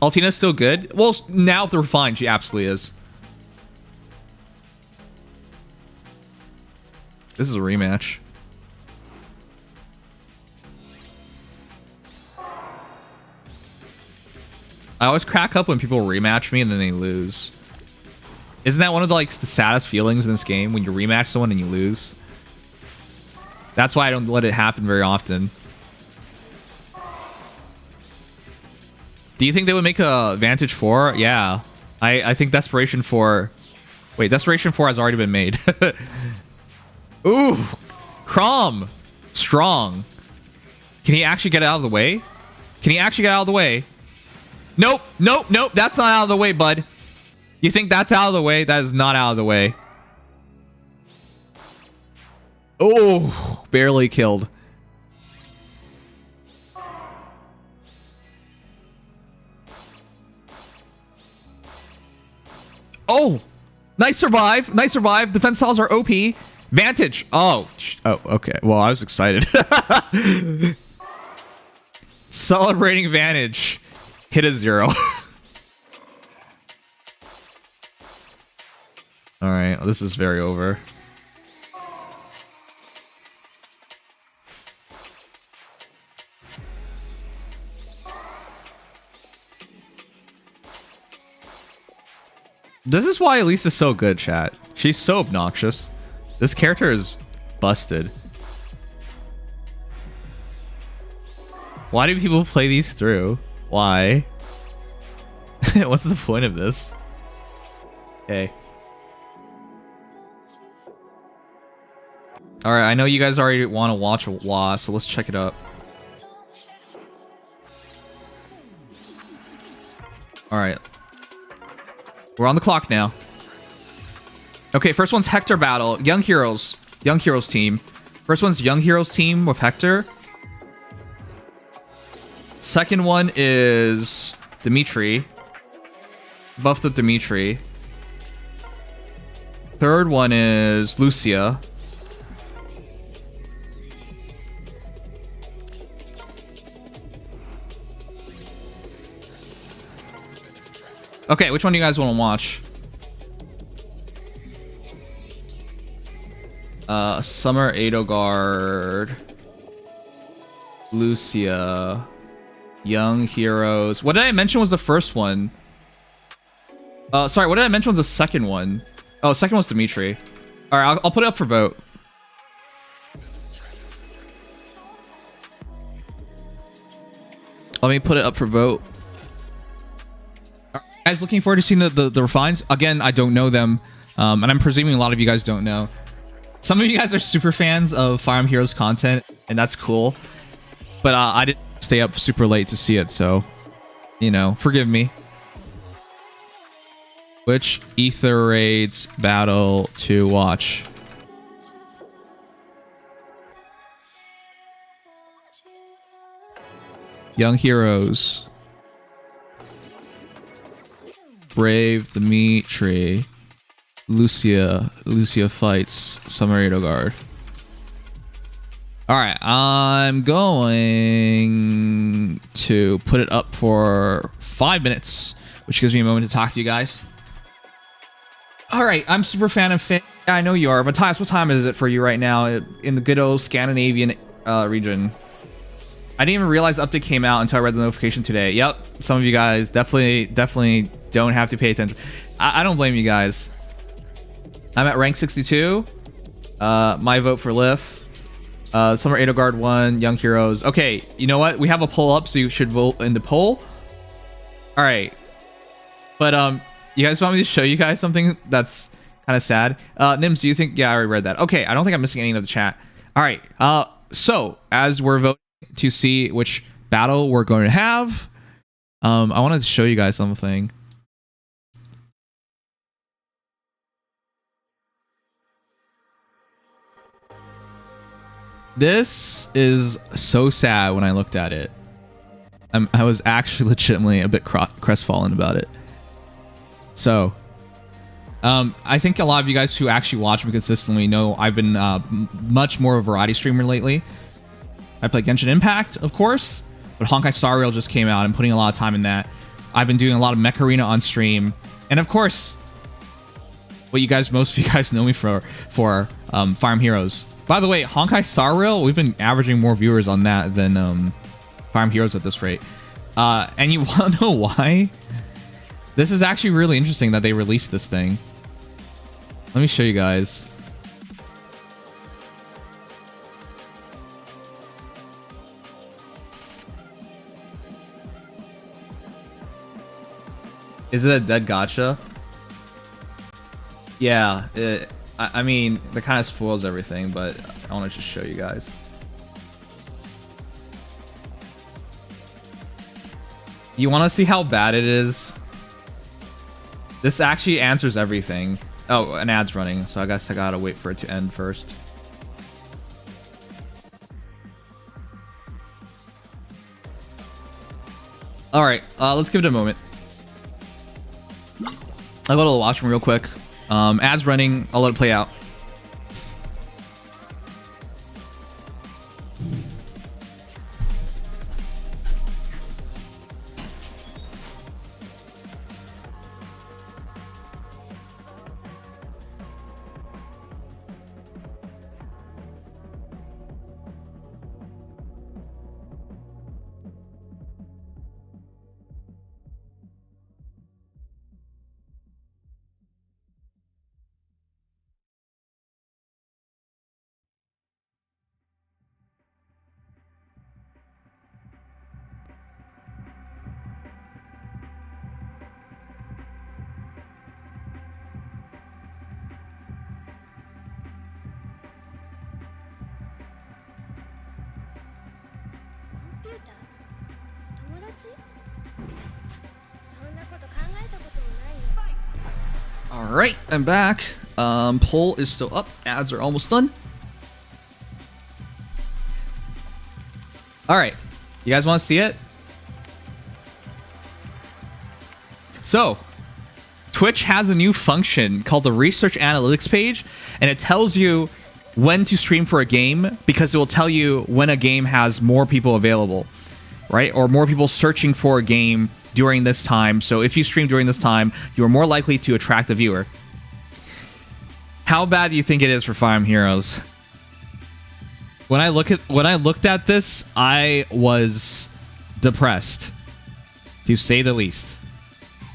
Altina's still good. Well, now if they're refined, she absolutely is. This is a rematch. I always crack up when people rematch me and then they lose. Isn't that one of the, like, the saddest feelings in this game when you rematch someone and you lose? That's why I don't let it happen very often. Do you think they would make a Vantage 4? Yeah. I think Desperation 4... Wait, Desperation 4 has already been made. Ooh! Crom! Strong. Can he actually get out of the way? Can he actually get out of the way? Nope! Nope! Nope! That's not out of the way, bud. You think that's out of the way? That is not out of the way. Oh! Barely killed. Oh! Nice survive. Nice survive. Defense styles are OP. Vantage. Oh. Oh, okay. Well, I was excited. Celebrating Vantage. Hit a 0. Alright. This is very over. This is why Elise is so good, chat. She's so obnoxious. This character is busted. Why do people play these through? Why? What's the point of this? Okay. Alright, I know you guys already want to watch Lost, so let's check it up. Alright. We're on the clock now. Okay, first one's Hector battle. Young Heroes. Young Heroes team. First one's Young Heroes team with Hector. Second one is Dimitri. Buff the Dimitri. Third one is Lucia. Okay, which one do you guys want to watch? Summer Edelgard. Lucia. Young Heroes. What did I mention was the first one? Sorry, what did I mention was the second one? Oh, second one's Dimitri. Alright, I'll put it up for vote. Let me put it up for vote. Guys, looking forward to seeing the refines. Again, I don't know them, and I'm presuming a lot of you guys don't know. Some of you guys are super fans of Fire Emblem Heroes content, and that's cool. But I didn't stay up super late to see it, so, you know, forgive me. Which Aether raids battle to watch? Young Heroes. Brave, Dimitri, Lucia fights Summer Edelgard. Alright, I'm going to put it up for 5 minutes, which gives me a moment to talk to you guys. Alright, I'm super fan of Finn. I know you are. Matthias, what time is it for you right now in the good old Scandinavian region? I didn't even realize the update came out until I read the notification today. Yep, some of you guys definitely don't have to pay attention. I don't blame you guys. I'm at rank 62. My vote for Lif. Summer Edelgard 1, Young Heroes. Okay, you know what? We have a poll up, so you should vote in the poll. All right. But you guys want me to show you guys something that's kind of sad? Nims, do you think? Yeah, I already read that. Okay, I don't think I'm missing any of the chat. All right. So as we're voting to see which battle we're going to have, I wanted to show you guys something. This is so sad when I looked at it. I was actually legitimately a bit crestfallen about it. So, I think a lot of you guys who actually watch me consistently know I've been much more of a variety streamer lately. I play Genshin Impact, of course, but Honkai Star Rail just came out. I'm putting a lot of time in that. I've been doing a lot of Mech Arena on stream, and of course, what most of you guys know me for Fire Emblem Heroes. By the way, Honkai Star Rail, we've been averaging more viewers on that than Fire Emblem Heroes at this rate. And you want to know why? This is actually really interesting that they released this thing. Let me show you guys. Is it a dead gacha? Yeah, I mean, that kind of spoils everything, but I want to just show you guys. You want to see how bad it is? This actually answers everything. Oh, an ad's running, so I guess I gotta wait for it to end first. Alright, let's give it a moment. I'll go to the washroom real quick. Ads running, I'll let it play out. Alright, I'm back. Poll is still up. Ads are almost done. Alright, you guys want to see it? So, Twitch has a new function called the Research Analytics page, and it tells you when to stream for a game because it will tell you when a game has more people available, right? Or more people searching for a game during this time. So if you stream during this time, you are more likely to attract a viewer. How bad do you think it is for Fire Emblem Heroes? When I looked at this, I was depressed, to say the least.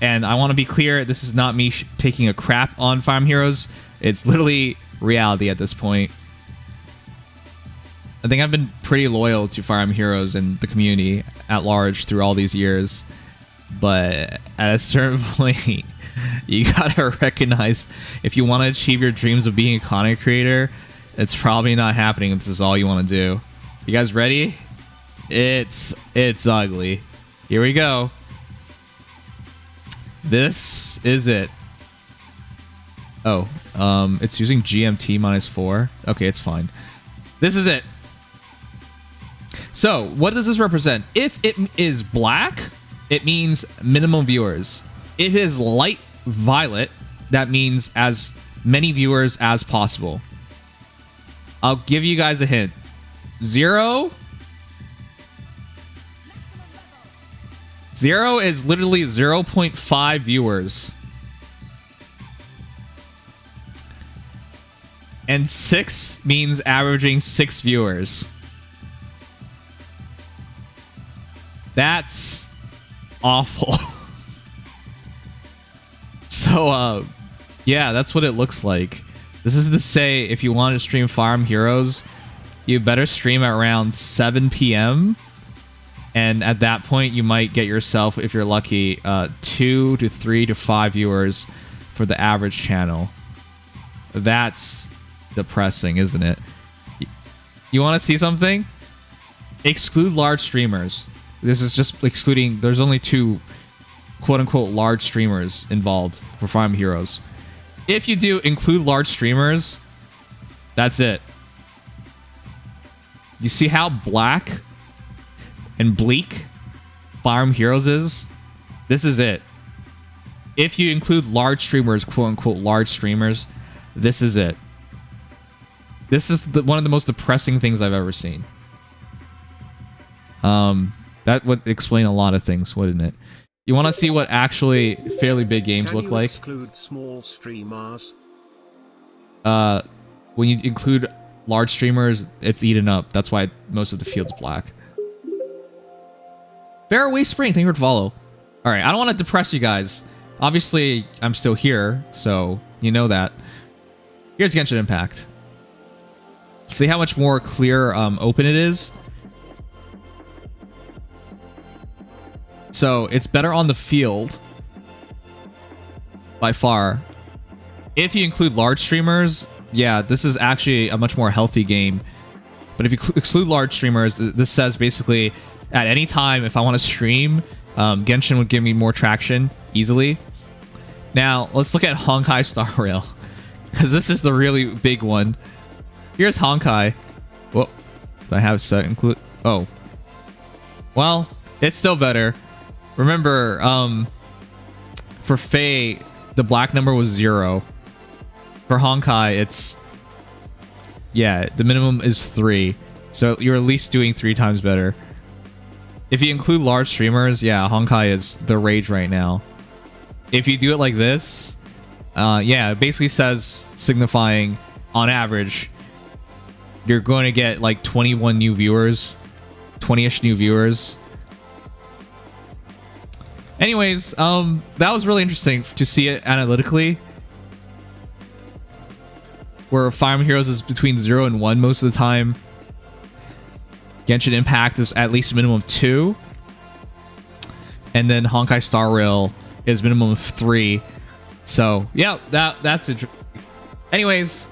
And I want to be clear, this is not me taking a crap on Fire Emblem Heroes. It's literally reality at this point. I think I've been pretty loyal to Fire Emblem Heroes and the community at large through all these years. But at a certain point, you gotta recognize if you want to achieve your dreams of being a content creator, it's probably not happening if this is all you want to do. You guys ready? It's ugly. Here we go. This is it. Oh, it's using GMT -4. Okay, it's fine. This is it. So, what does this represent? If it is black, it means minimum viewers. If it is light violet, that means as many viewers as possible. I'll give you guys a hint. 0. 0 is literally 0.5 viewers. And 6 means averaging 6 viewers. That's awful. So, yeah, that's what it looks like. This is to say, if you want to stream Fire Emblem Heroes, you better stream at around 7 p.m. And at that point, you might get yourself, if you're lucky, 2 to 3 to 5 viewers for the average channel. That's depressing, isn't it? You want to see something? Exclude large streamers. This is just excluding... There's only 2 quote-unquote large streamers involved for Fire Emblem Heroes. If you do include large streamers, that's it. You see how black and bleak Fire Emblem Heroes is? This is it. if you include large streamers, quote unquote large streamers, this is it. This is one of the most depressing things I've ever seen. That would explain a lot of things, wouldn't it? You want to see what actually fairly big games look like? Exclude small streamers? When you include large streamers, it's eaten up. That's why most of the field's black. Fairway Spring, thank you for follow. All right, I don't want to depress you guys. Obviously, I'm still here, so you know that. Here's Genshin Impact. See how much more clear open it is? So it's better on the field by far. If you include large streamers, yeah, this is actually a much more healthy game. But if you exclude large streamers, this says basically at any time if I want to stream, Genshin would give me more traction easily. Now, let's look at Honkai Star Rail, because this is the really big one. Here's Honkai. Whoa. Do I have set include? Oh. Well, it's still better. Remember, for Faye, the black number was 0. For Honkai, it's... yeah, the minimum is 3. So you're at least doing 3 times better. If you include large streamers, yeah, Honkai is the rage right now. If you do it like this, yeah, it basically says, signifying, on average, you're going to get like 21 new viewers, 20-ish new viewers. Anyways, that was really interesting to see it analytically. Where Fire Emblem Heroes is between 0 and 1 most of the time. Genshin Impact is at least a minimum of 2. And then Honkai Star Rail is minimum of 3. So, yeah, that's it. Anyways.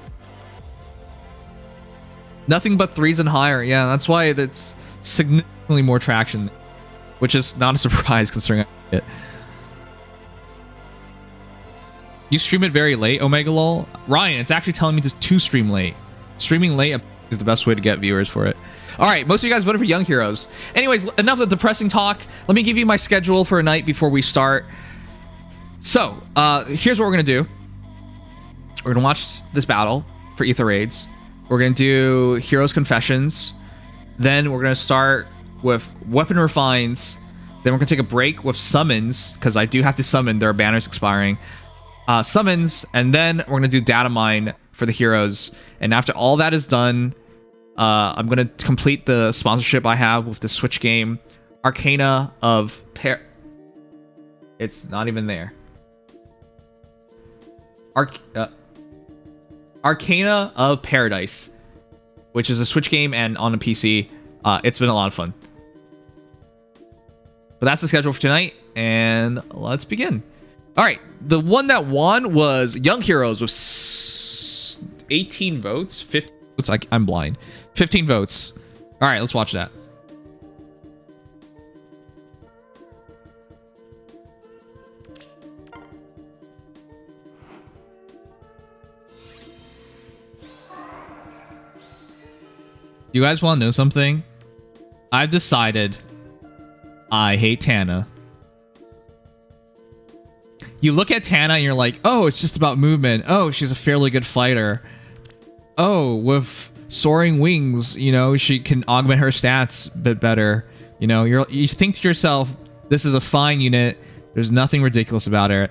Nothing but 3s and higher. Yeah, that's why it's significantly more traction. Which is not a surprise considering it. You stream it very late, Omega Lol? Ryan, it's actually telling me to stream late. Streaming late is the best way to get viewers for it. Alright, most of you guys voted for Young Heroes. Anyways, enough of the depressing talk. Let me give you my schedule for a night before we start. So, here's what we're going to do. We're going to watch this battle for Aether Raids. We're going to do Heroes Confessions. Then we're going to start with Weapon Refines. Then we're going to take a break with Summons, because I do have to summon. There are banners expiring. Summons, and then we're going to do Datamine for the heroes. And after all that is done, I'm going to complete the sponsorship I have with the Switch game, Arcana of It's not even there. Arcana of Paradise, which is a Switch game and on a PC. It's been a lot of fun. But that's the schedule for tonight, and let's begin. All right, the one that won was Young Heroes with 18 votes. 15 votes. I'm blind. 15 votes. All right, let's watch that. Do you guys want to know something? I've decided I hate Tana. You look at Tana and you're like, oh, it's just about movement. Oh, she's a fairly good fighter. Oh, with soaring wings, you know, she can augment her stats a bit better. You know, you think to yourself, this is a fine unit. There's nothing ridiculous about her.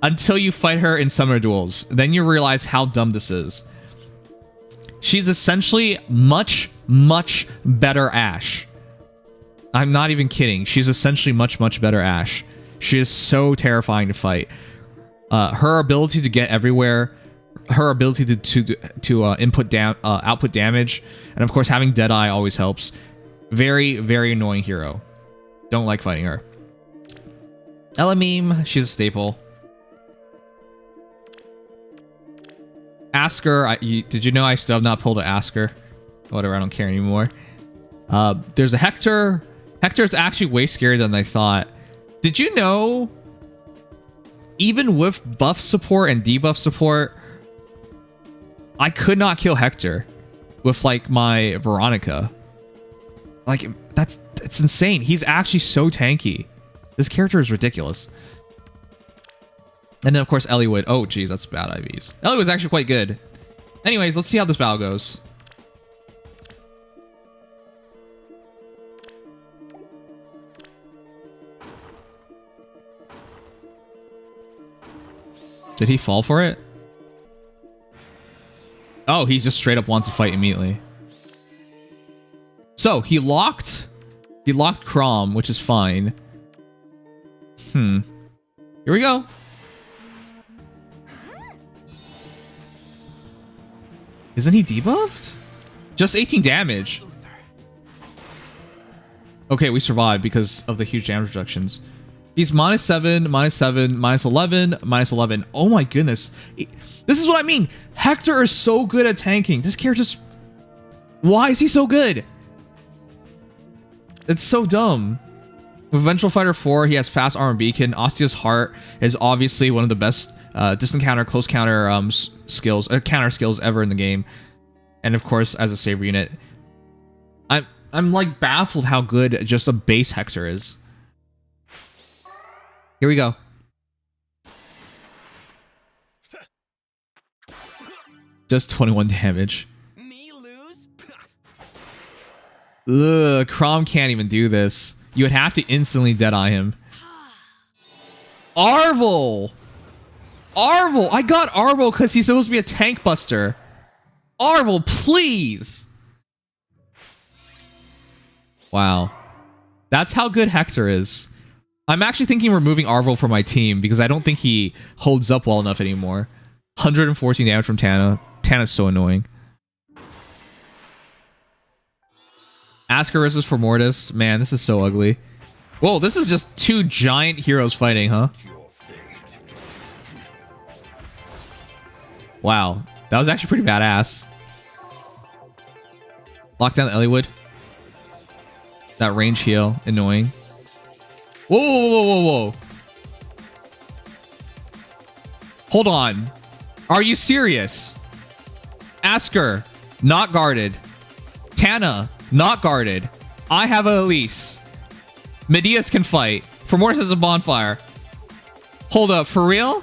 Until you fight her in summoner duels. Then you realize how dumb this is. She's essentially much, much better Ashe. I'm not even kidding. She's essentially much, much better Ashe. She is so terrifying to fight. Her ability to get everywhere, her ability to output damage, and of course having Deadeye always helps. Very, very annoying hero. Don't like fighting her. Elamime, she's a staple. Asker, did you know I still have not pulled an Asker? Whatever, I don't care anymore. There's a Hector. Hector's actually way scarier than I thought. Did you know, even with buff support and debuff support, I could not kill Hector with like my Veronica. Like it's insane. He's actually so tanky. This character is ridiculous. And then, of course, Eliwood. Oh, geez, that's bad IVs. Eliwood's actually quite good. Anyways, let's see how this battle goes. Did he fall for it? Oh, he just straight up wants to fight immediately. So, he locked Crom, which is fine. Here we go. Isn't he debuffed? Just 18 damage. Okay, we survived because of the huge damage reductions. He's -7, -7, -11, -11. Oh my goodness. This is what I mean. Hector is so good at tanking. This character's... Why is he so good? It's so dumb. With Vengeful Fighter 4, he has fast armor beacon. Osteo's Heart is obviously one of the best distant counter, close counter skills, counter skills ever in the game. And of course, as a saber unit, I'm like baffled how good just a base Hector is. Here we go. Just 21 damage. Me lose? Ugh, Crom can't even do this. You would have to instantly Deadeye him. Arvel! Arvel! I got Arvel because he's supposed to be a tank buster. Arvel, please! Wow. That's how good Hector is. I'm actually thinking removing Arvel from my team because I don't think he holds up well enough anymore. 114 damage from Tana. Tana's so annoying. Ascarissus for Mortis. Man, this is so ugly. Whoa, this is just two giant heroes fighting, huh? Wow. That was actually pretty badass. Lock down Eliwood. That range heal. Annoying. Whoa, whoa, whoa, whoa, whoa. Hold on. Are you serious? Asker, not guarded. Tana, not guarded. I have a Elise. Medeus can fight. Formortis has a bonfire. Hold up, for real?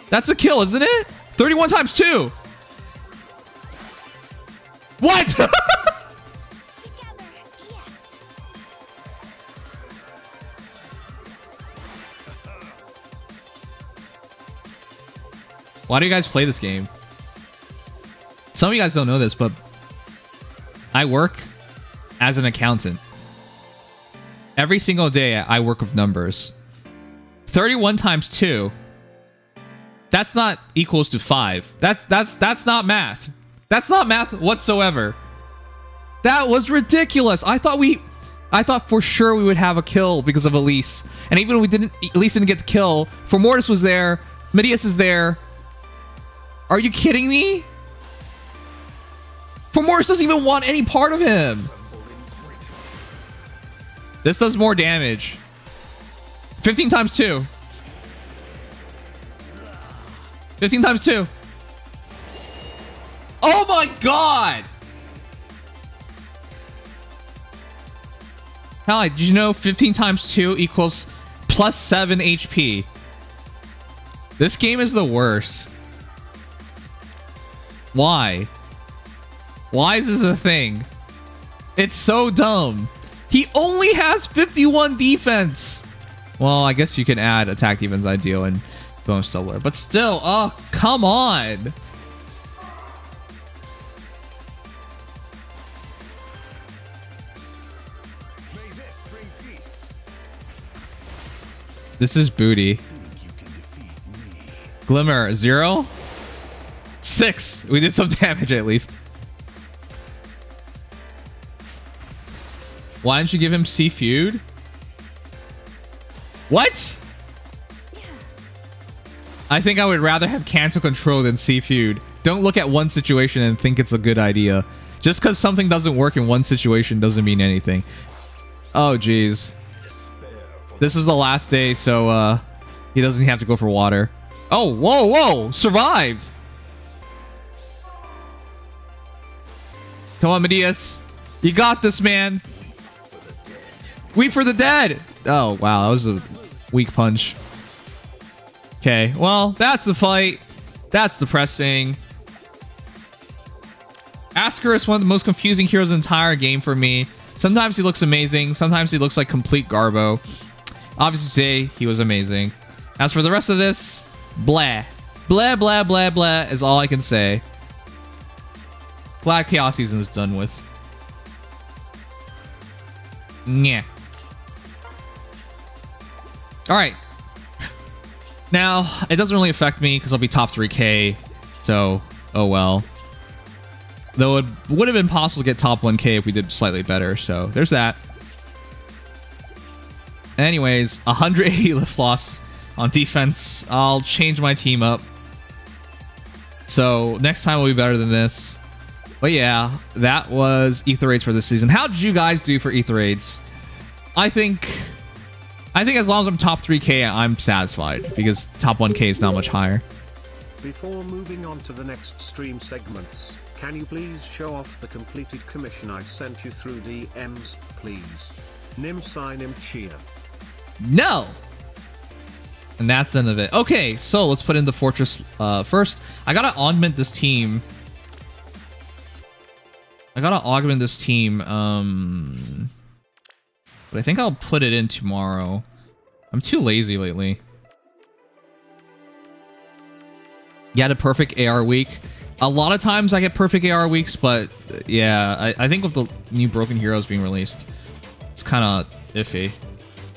That's a kill, isn't it? 31 times 2. What? Why do you guys play this game? Some of you guys don't know this, but I work as an accountant. Every single day I work with numbers. 31 times 2. That's not equals to 5. That's not math. That's not math whatsoever. That was ridiculous. I thought for sure we would have a kill because of Elise. And even when Elise didn't get the kill, Formortis was there, Medeus is there. Are you kidding me? Formortis doesn't even want any part of him. This does more damage. 15 times 2. 15 times 2. Oh my god! Hallie, did you know 15 times 2 equals plus 7 HP? This game is the worst. Why? Why is this a thing? It's so dumb. He only has 51 defense. Well, I guess you can add attack defense ideal and bonus doubler, but still, oh, come on. This is booty. Glimmer, 0? 6. We did some damage at least. Why didn't you give him C Feud? What? I think I would rather have cancel control than C Feud. Don't look at one situation and think it's a good idea. Just because something doesn't work in one situation doesn't mean anything. Oh, jeez. This is the last day, so he doesn't have to go for water. Oh, whoa, whoa! Survived! Come on, Medeus. You got this, man. Weep for the dead. Oh, wow. That was a Weak punch. Okay, well, that's the fight. That's depressing. Asker is one of the most confusing heroes in the entire game for me. Sometimes he looks amazing. Sometimes he looks like complete garbo. Obviously, today, he was amazing. As for the rest of this, blah. Blah, blah, blah, blah is all I can say. Glad Chaos Season is done with. Yeah. Alright. Now, it doesn't really affect me because I'll be top 3k. So, oh well. Though it would have been possible to get top 1k if we did slightly better. So, there's that. Anyways, 180 lift loss on defense. I'll change my team up. So, next time will be better than this. But yeah, that was Aether raids for this season. How did you guys do for Aether raids? I think as long as I'm top 3k, I'm satisfied because top 1k is not much higher. Before moving on to the next stream segments, can you please show off the completed commission I sent you through DMs, please? Nimdom. No! And that's the end of it. Okay, so let's put in the fortress first. I gotta augment this team. But I think I'll put it in tomorrow. I'm too lazy lately. You had a perfect AR week. A lot of times I get perfect AR weeks, but yeah, I think with the new Broken Heroes being released, it's kind of iffy.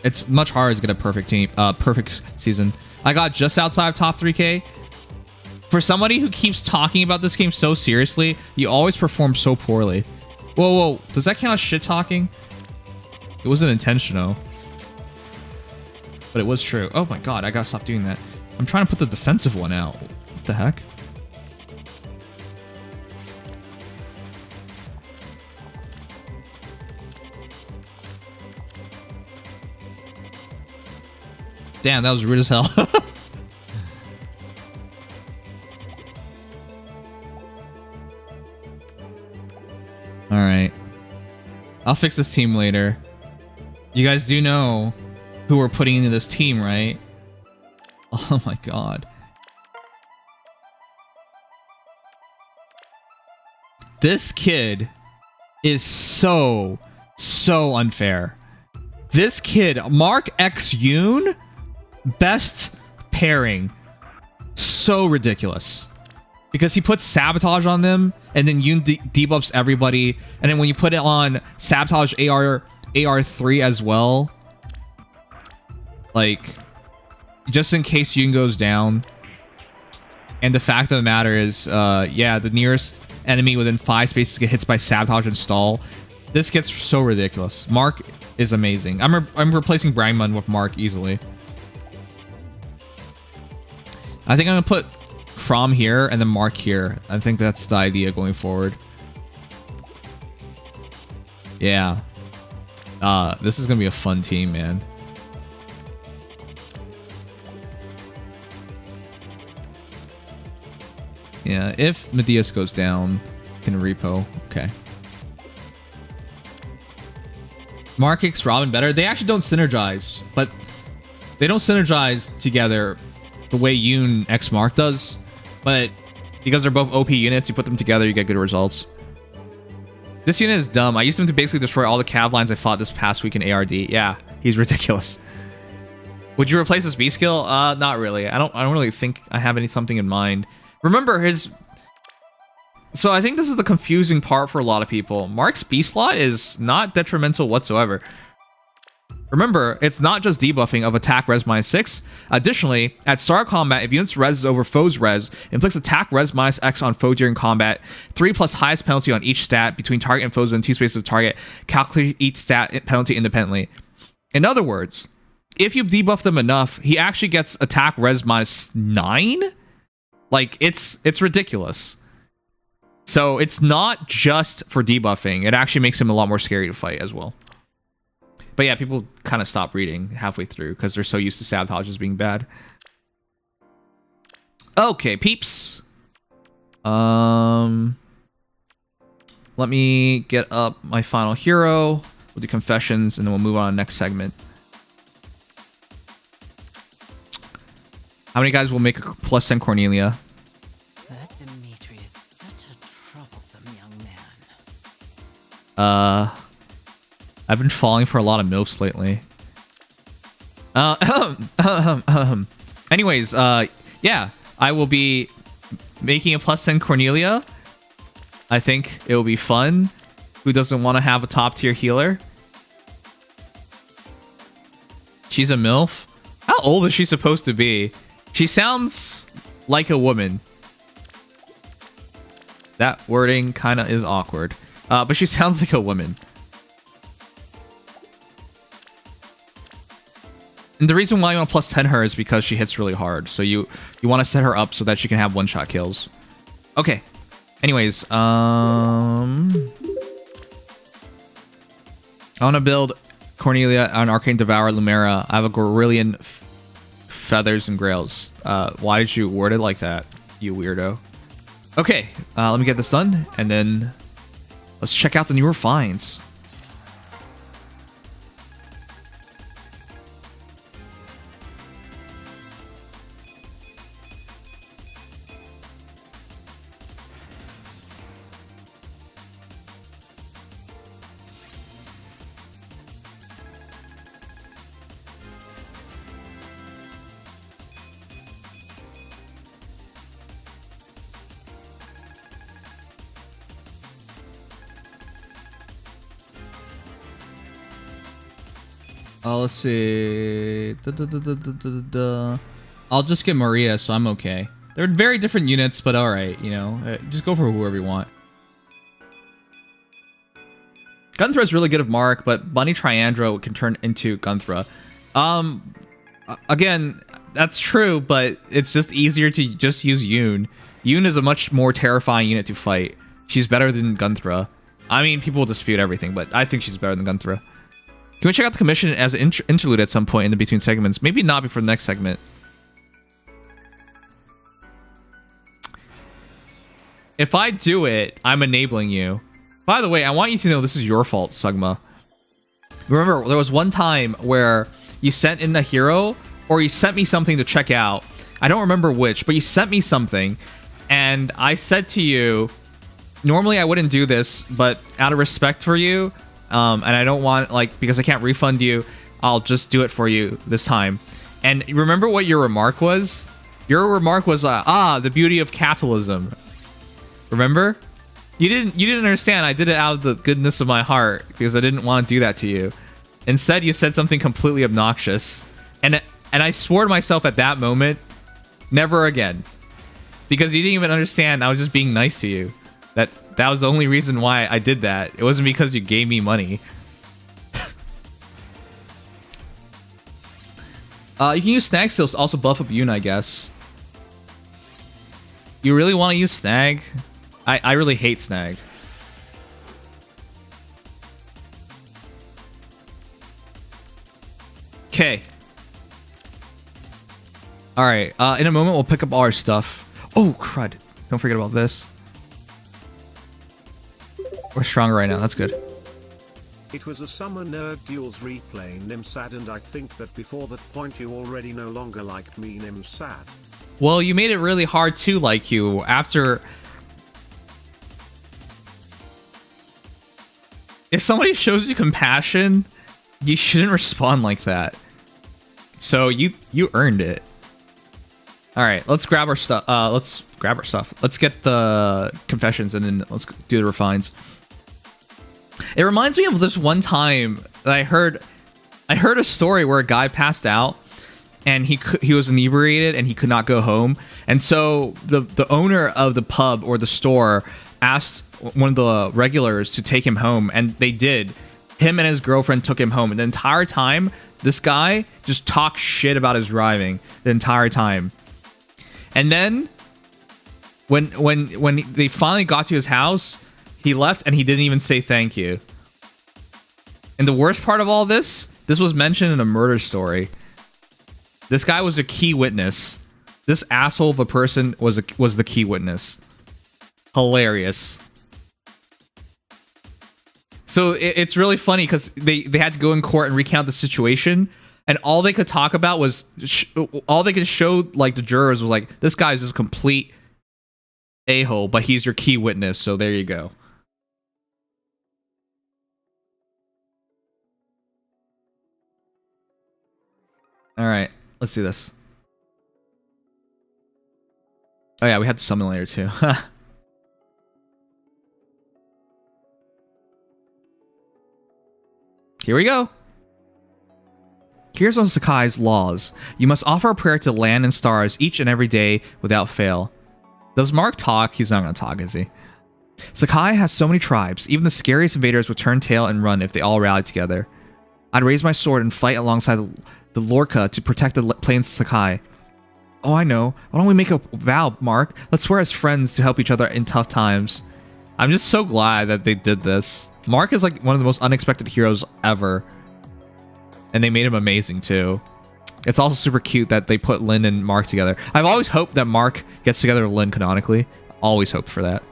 It's much harder to get a perfect team, perfect season. I got just outside of top 3k. For somebody who keeps talking about this game so seriously, you always perform so poorly. Whoa, does that count as shit talking? It wasn't intentional, but it was true. Oh my god, I gotta stop doing that. I'm trying to put the defensive one out. What the heck? Damn, that was rude as hell. Alright. I'll fix this team later. You guys do know who we're putting into this team, right? Oh my god. This kid is so unfair. This kid, Mark X Yoon, best pairing. So ridiculous. Because he puts sabotage on them, and then Yoon debuffs everybody, and then when you put it on sabotage AR3 as well, like, just in case Yoon goes down. And the fact of the matter is, yeah, the nearest enemy within 5 spaces get hit by sabotage and stall. This gets so ridiculous. Mark is amazing. I'm replacing Brangman with Mark easily. I think I'm gonna put From here and then Mark here. I think that's the idea going forward. Yeah. This is gonna be a fun team, man. Yeah, if Nimious goes down, can repo. Okay. Mark X Robin better. They actually don't synergize, but they don't synergize together the way Yoon X Mark does. But because they're both OP units, you put them together, you get good results. This unit is dumb. I used him to basically destroy all the cav lines I fought this past week in ARD. Yeah, he's ridiculous. Would you replace his B skill? Not really. I don't really think I have something in mind. Remember his... So I think this is the confusing part for a lot of people. Mark's B slot is not detrimental whatsoever. Remember, it's not just debuffing of attack res -6. Additionally, at start of combat, if unit's res is over foe's res, inflicts attack res -X on foe during combat, 3 plus highest penalty on each stat between target and foes within 2 spaces of target. Calculate each stat penalty independently. In other words, if you debuff them enough, he actually gets attack res -9? Like, it's ridiculous. So it's not just for debuffing. It actually makes him a lot more scary to fight as well. But yeah, people kind of stop reading halfway through because they're so used to sabotages being bad. Okay, peeps. Let me get up my final hero. We'll do confessions and then we'll move on to the next segment. How many guys will make a plus 10 Cornelia? That Dimitri is such a troublesome young man. I've been falling for a lot of MILFs lately. Anyways, yeah, I will be making a plus 10 Cornelia. I think it will be fun. Who doesn't want to have a top tier healer? She's a MILF. How old is she supposed to be? She sounds like a woman. That wording kind of is awkward. But she sounds like a woman. And the reason why you want to plus 10 her is because she hits really hard. So you want to set her up so that she can have one-shot kills. Okay. Anyways, I want to build Cornelia on Arcane Devour Lumera. I have a Gorillion Feathers and Grails. Why did you word it like that, you weirdo? Okay, let me get this done, and then let's check out the newer finds. Let's see. I'll just get Maria, so I'm okay. They're very different units, but alright, you know. Just go for whoever you want. Gunthra is really good of Mark, but Bunny Triandra can turn into Gunthra. Again, that's true, but it's just easier to just use Yoon. Yoon is a much more terrifying unit to fight. She's better than Gunthra. I mean, people will dispute everything, but I think she's better than Gunthra. Can we check out the commission as an interlude at some point in the between segments? Maybe not before the next segment. If I do it, I'm enabling you. By the way, I want you to know this is your fault, Sugma. Remember, there was one time where you sent in a hero, or you sent me something to check out. I don't remember which, but you sent me something, and I said to you, normally I wouldn't do this, but out of respect for you, and I don't want, like, because I can't refund you, I'll just do it for you this time. And remember what your remark was? Your remark was, the beauty of capitalism. Remember? You didn't understand. I did it out of the goodness of my heart because I didn't want to do that to you. Instead, you said something completely obnoxious. And I swore to myself at that moment, never again. Because you didn't even understand I was just being nice to you. That was the only reason why I did that. It wasn't because you gave me money. You can use Snag Steals to also buff up Yoon, I guess. You really want to use Snag? I really hate Snag. Okay. Alright, in a moment we'll pick up all our stuff. Oh, crud. Don't forget about this. We're stronger right now, that's good. It was a Summer Nerd Duels replay Nimsad, and I think that before that point you already no longer liked me, Nimsad. Well, you made it really hard to like you after... If somebody shows you compassion, you shouldn't respond like that. So you earned it. All right, let's grab our stuff. Let's get the confessions and then let's do the refines. It reminds me of this one time that I heard a story where a guy passed out and he was inebriated and he could not go home. And so the owner of the pub or the store asked one of the regulars to take him home, and they did. Him and his girlfriend took him home, and the entire time this guy just talked shit about his driving the entire time. And then when they finally got to his house, he left and he didn't even say thank you. And the worst part of all this was mentioned in a murder story. This guy was a key witness. This asshole of a person was the key witness. Hilarious. So it's really funny because they had to go in court and recount the situation, and all they could talk about was all they could show like the jurors was like, this guy's just complete a-hole, but he's your key witness, so there you go. All right, let's do this. Oh yeah, we had the summon later too. Here we go. Here's one of Sakai's laws. You must offer a prayer to land and stars each and every day without fail. Does Mark talk? He's not gonna talk, is he? Sakai has so many tribes. Even the scariest invaders would turn tail and run if they all rallied together. I'd raise my sword and fight alongside the Lorca to protect the plains of Sakai. Oh, I know. Why don't we make a vow, Mark? Let's swear as friends to help each other in tough times. I'm just so glad that they did this. Mark is like one of the most unexpected heroes ever. And they made him amazing too. It's also super cute that they put Lynn and Mark together. I've always hoped that Mark gets together with Lynn canonically. Always hoped for that.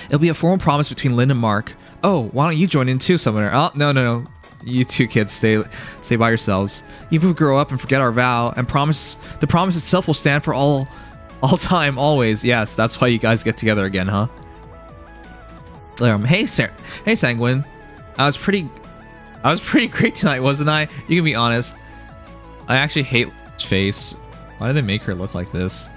It'll be a formal promise between Lynn and Mark. Oh, why don't you join in too, Summoner? Oh, no. You two kids stay by yourselves. Even if we grow up and forget our vow, and the promise itself will stand for all time, always. Yes, that's why you guys get together again, huh? Hey Sanguine. I was pretty great tonight, wasn't I? You can be honest. I actually hate Lynn's face. Why did they make her look like this?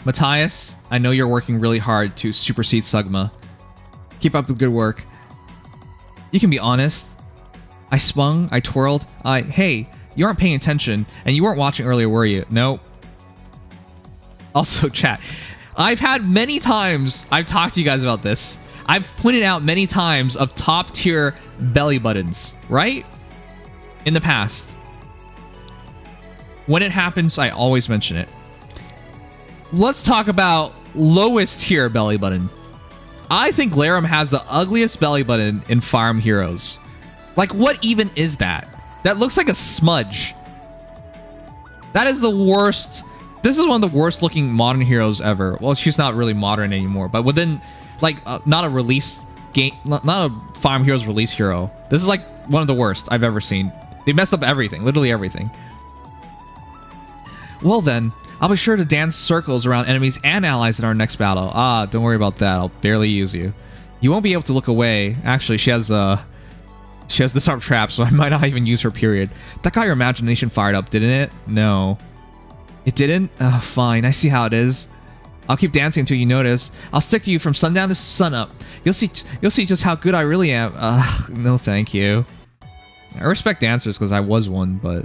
Matthias, I know you're working really hard to supersede Sugma. Keep up the good work. You can be honest. I swung, I twirled, hey, you aren't paying attention, and you weren't watching earlier, were you? Nope. Also, chat, I've had many times, I've talked to you guys about this. I've pointed out many times of top tier belly buttons, right? In the past. When it happens, I always mention it. Let's talk about lowest tier belly button. I think Laram has the ugliest belly button in Fire Emblem Heroes. Like, what even is that? That looks like a smudge. That is the worst. This is one of the worst looking modern heroes ever. Well, she's not really modern anymore, but within, like, not a release game, not a Fire Emblem Heroes release hero. This is like one of the worst I've ever seen. They messed up everything, literally everything. Well then, I'll be sure to dance circles around enemies and allies in our next battle. Ah, don't worry about that. I'll barely use you. You won't be able to look away. Actually, she has disarm trap, so I might not even use her, period. That got your imagination fired up, didn't it? No. It didn't? Fine. I see how it is. I'll keep dancing until you notice. I'll stick to you from sundown to sunup. You'll see just how good I really am. No thank you. I respect dancers because I was one, but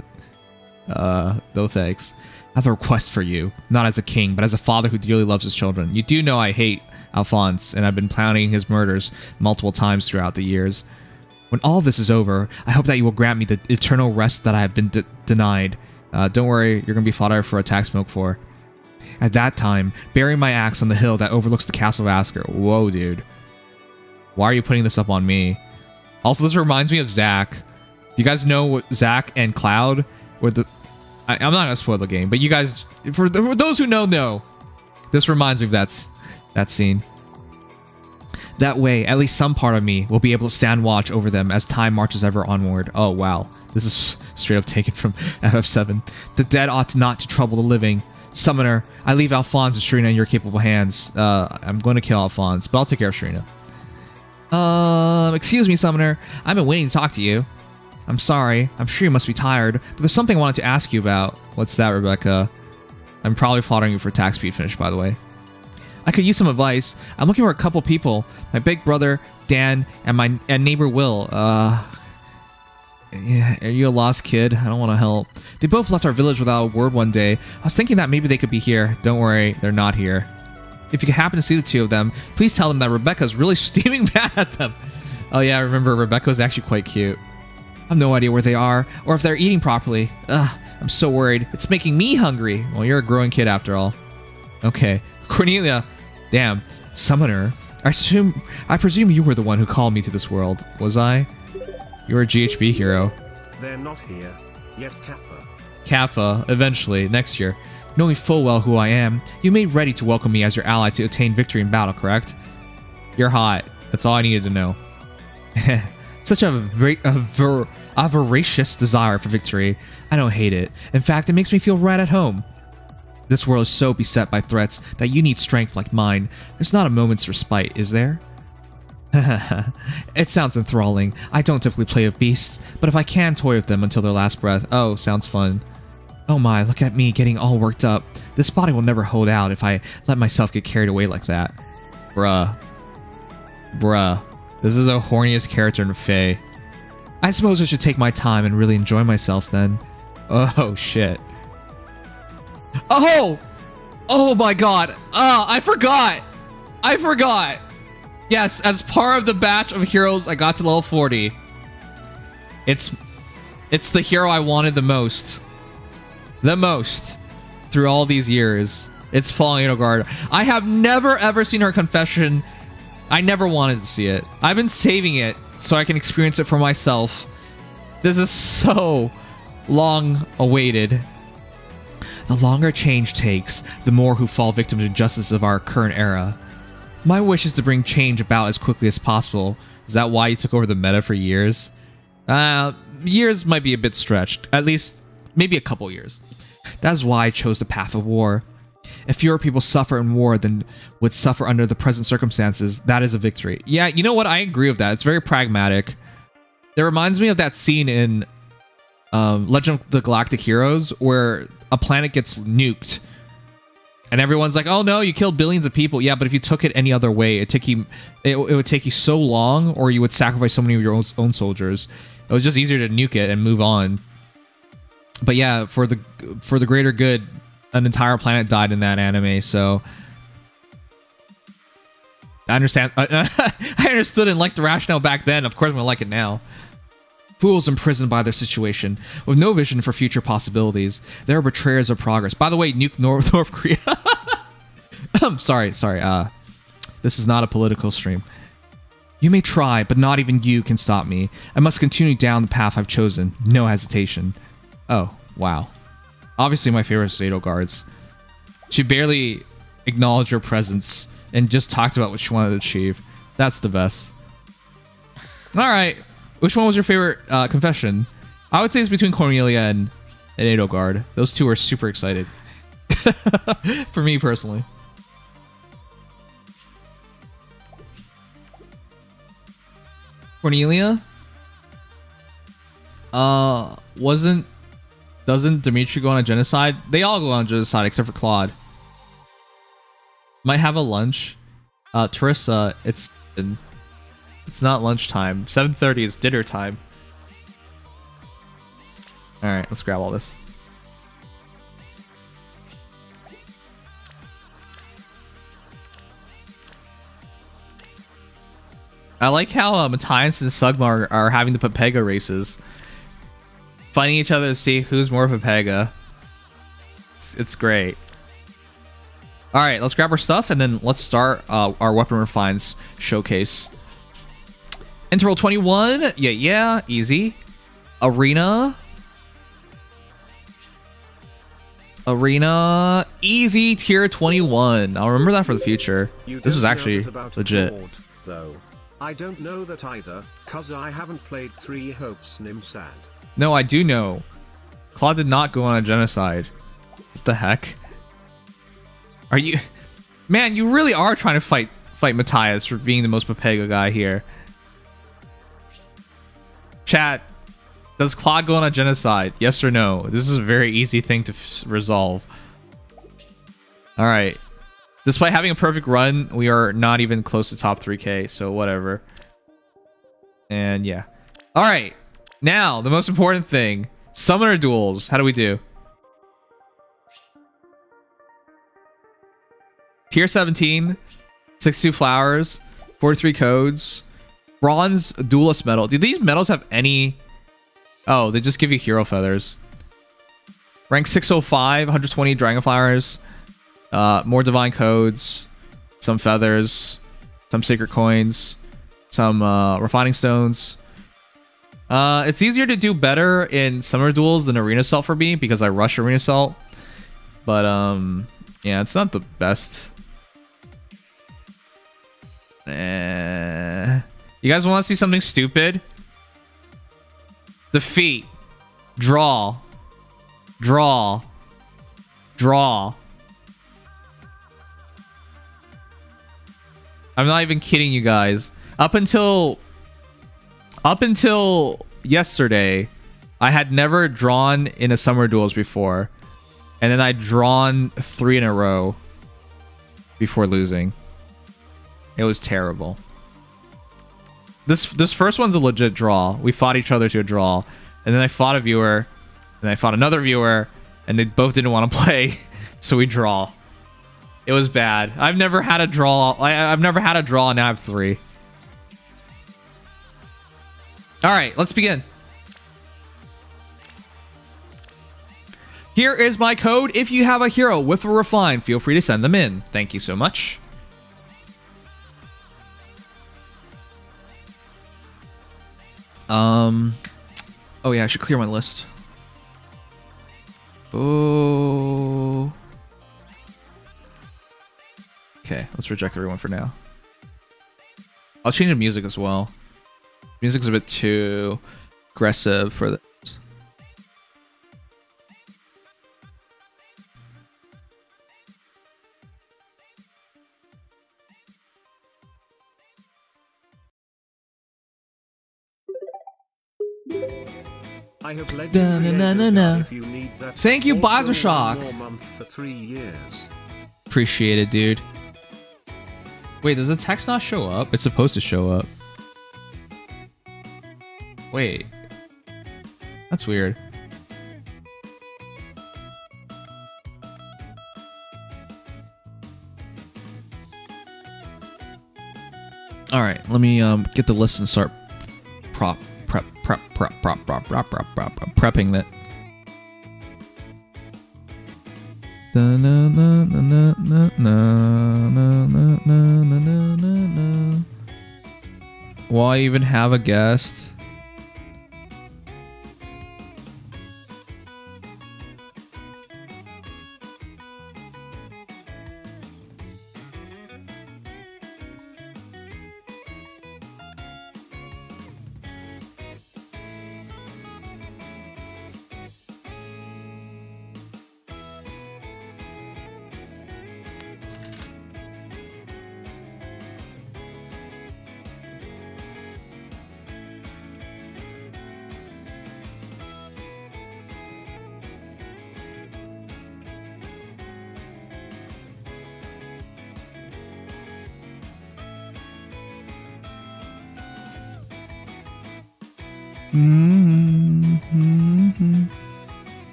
no thanks. I have a request for you, not as a king, but as a father who dearly loves his children. You do know I hate Alphonse, and I've been planning his murders multiple times throughout the years. When all this is over, I hope that you will grant me the eternal rest that I have been denied. Don't worry, you're going to be fodder for attack smoke for. At that time, bury my axe on the hill that overlooks the castle of Asker. Whoa, dude. Why are you putting this up on me? Also, this reminds me of Zack. Do you guys know what Zack and Cloud were the... I'm not going to spoil the game, but you guys, for those who know, this reminds me of that scene. That way, at least some part of me will be able to stand watch over them as time marches ever onward. Oh, wow. This is straight up taken from FF7. The dead ought not to trouble the living. Summoner, I leave Alphonse and Shrina in your capable hands. I'm going to kill Alphonse, but I'll take care of Shrina. Excuse me, Summoner. I've been waiting to talk to you. I'm sorry. I'm sure you must be tired, but there's something I wanted to ask you about. What's that, Rebecca? I'm probably following you for attack speed finish, by the way. I could use some advice. I'm looking for a couple people. My big brother, Dan, and neighbor Will. Yeah, are you a lost kid? I don't want to help. They both left our village without a word one day. I was thinking that maybe they could be here. Don't worry, they're not here. If you happen to see the two of them, please tell them that Rebecca's really steaming bad at them. Oh yeah, I remember Rebecca was actually quite cute. I have no idea where they are, or if they're eating properly. Ugh, I'm so worried. It's making me hungry. Well, you're a growing kid after all. Okay. Cornelia. Damn. Summoner. I presume you were the one who called me to this world. Was I? You were a GHB hero. They're not here. Yet Kappa. Kappa. Eventually. Next year. Knowing full well who I am, you made ready to welcome me as your ally to attain victory in battle, correct? You're hot. That's all I needed to know. Such a voracious desire for victory. I don't hate it. In fact, it makes me feel right at home. This world is so beset by threats that you need strength like mine. There's not a moment's respite, is there? It sounds enthralling. I don't typically play with beasts, but if I can toy with them until their last breath, oh, sounds fun. Oh my, look at me getting all worked up. This body will never hold out if I let myself get carried away like that. Bruh. This is the horniest character in Fae. I suppose I should take my time and really enjoy myself then. Oh, shit. Oh! Oh my god. I forgot. Yes, as part of the batch of heroes, I got to level 40. It's the hero I wanted the most. Through all these years. It's Falling Edelgard. I have never ever seen her confession. I never wanted to see it. I've been saving it so I can experience it for myself. This is so long awaited. The longer change takes, the more who fall victim to injustice of our current era. My wish is to bring change about as quickly as possible. Is that why you took over the meta for years? Years might be a bit stretched. At least, maybe a couple years. That's why I chose the path of war. If fewer people suffer in war than would suffer under the present circumstances, that is a victory. Yeah, you know what? I agree with that. It's very pragmatic. It reminds me of that scene in Legend of the Galactic Heroes where a planet gets nuked. And everyone's like, oh no, you killed billions of people. Yeah, but if you took it any other way, it would take you so long, or you would sacrifice so many of your own soldiers. It was just easier to nuke it and move on. But yeah, for the greater good, an entire planet died in that anime, so I understand. I understood and liked the rationale back then. Of course I'm gonna like it now. Fools imprisoned by their situation, with no vision for future possibilities. They are betrayers of progress. By the way, nuke North Korea. I'm sorry. This is not a political stream. You may try, but not even you can stop me. I must continue down the path I've chosen. No hesitation. Oh, wow. Obviously my favorite is Edelgard's. She barely acknowledged her presence and just talked about what she wanted to achieve. That's the best. Alright. Which one was your favorite confession? I would say it's between Cornelia and Edelgard. Those two are super excited. For me personally. Cornelia? Doesn't Dimitri go on a genocide? They all go on a genocide except for Claude. Might have a lunch. Teresa, it's not lunchtime. 7:30 is dinner time. Alright, let's grab all this. I like how Matthias and Sugmar are having the Pepega races. Fighting each other to see who's more Pepega. It's great. Alright, let's grab our stuff and then let's start our weapon refines showcase. Interval 21. Yeah, easy. Arena, easy tier 21. I'll remember that for the future. This is actually legit. Claude, though. I don't know that either, cause I haven't played 3 Hopes Nimsad. No, I do know. Claude did not go on a genocide. What the heck? Are you... Man, you really are trying to fight Matthias for being the most Pepega guy here. Chat, does Claude go on a genocide? Yes or no? This is a very easy thing to resolve. Alright. Despite having a perfect run, we are not even close to top 3k, so whatever. And yeah. Alright. Now, the most important thing. Summoner duels. How do we do? Tier 17. 62 flowers. 43 codes. Bronze duelist medal. Do these medals have any... Oh, they just give you hero feathers. Rank 605. 120 dragon flowers. More divine codes. Some feathers. Some sacred coins. Some refining stones. It's easier to do better in summer duels than arena assault for me because I rush arena assault. But yeah, it's not the best. You guys want to see something stupid? Defeat. Draw. Draw. Draw. I'm not even kidding you guys. Up until yesterday, I had never drawn in a summer duels before. And then I'd drawn 3 in a row before losing. It was terrible. This first one's a legit draw. We fought each other to a draw. And then I fought a viewer. And I fought another viewer. And they both didn't want to play. So we draw. It was bad. I've never had a draw. I've never had a draw, and now I have 3. Alright, let's begin. Here is my code. If you have a hero with a refine, feel free to send them in. Thank you so much. Oh yeah, I should clear my list. Oh. Okay, let's reject everyone for now. I'll change the music as well. Music's a bit too aggressive for this. I have if you need that. Thank you, Also Bioshock. 1 more month for 3 years. Appreciate it, dude. Wait, does the text not show up? It's supposed to show up. Wait. That's weird. All right, let me get the list and start prepping that. Will I even have a guest?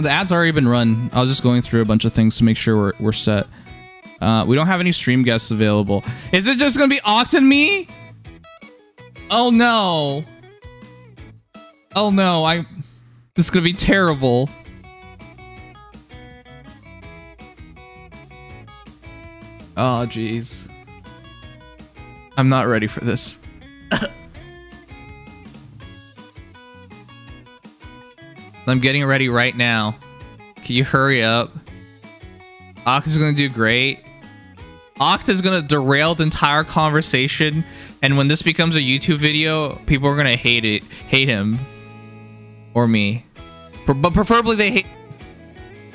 The ad's already been run. I was just going through a bunch of things to make sure we're set. We don't have any stream guests available. Is it just gonna be Oct and me? Oh no. Oh no, this is gonna be terrible. Oh jeez. I'm not ready for this. I'm getting ready right now. Can you hurry up? Oct is gonna do great. Oct is gonna derail the entire conversation, and when this becomes a YouTube video, people are gonna hate him. Or me. But preferably they hate...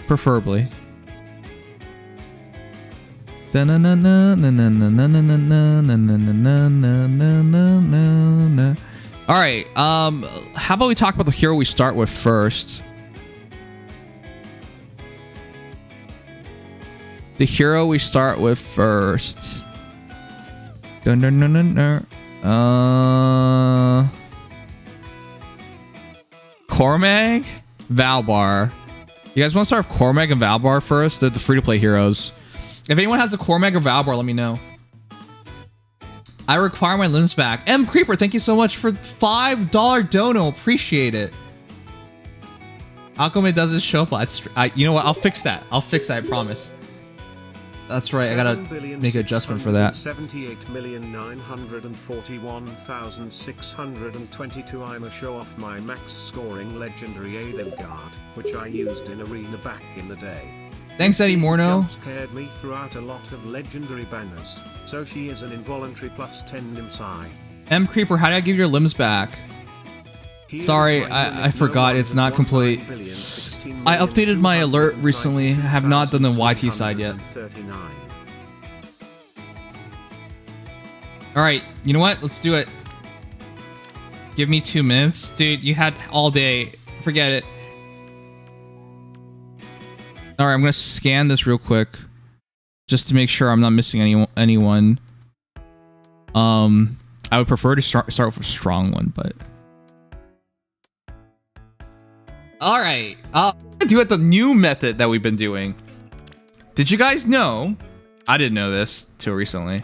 Preferably. Alright, how about we talk about the hero we start with first? The hero we start with first. Cormag? Valbar. You guys want to start with Cormag and Valbar first? They're the free-to-play heroes. If anyone has a Cormag or Valbar, let me know. I require my limbs back. M. Creeper, thank you so much for $5 dono. Appreciate it. How come it doesn't show up? You know what? I'll fix that. I promise. That's right. I gotta make an adjustment for that. 78,941,622. I'ma show off my max scoring legendary Aiden guard, which I used in arena back in the day. Thanks, Eddie Morno. Scared me throughout a lot of legendary banners, so she is an involuntary +10 Nimsai. M Creeper, how do I give your limbs back? Sorry, I forgot, it's not complete. I updated my alert recently, I have not done the YT side yet. Alright, you know what? Let's do it. Give me 2 minutes. Dude, you had all day. Forget it. Alright, I'm gonna scan this real quick. Just to make sure I'm not missing anyone. I would prefer to start with a strong one, but... Alright, I'll do it the new method that we've been doing. Did you guys know? I didn't know this till recently.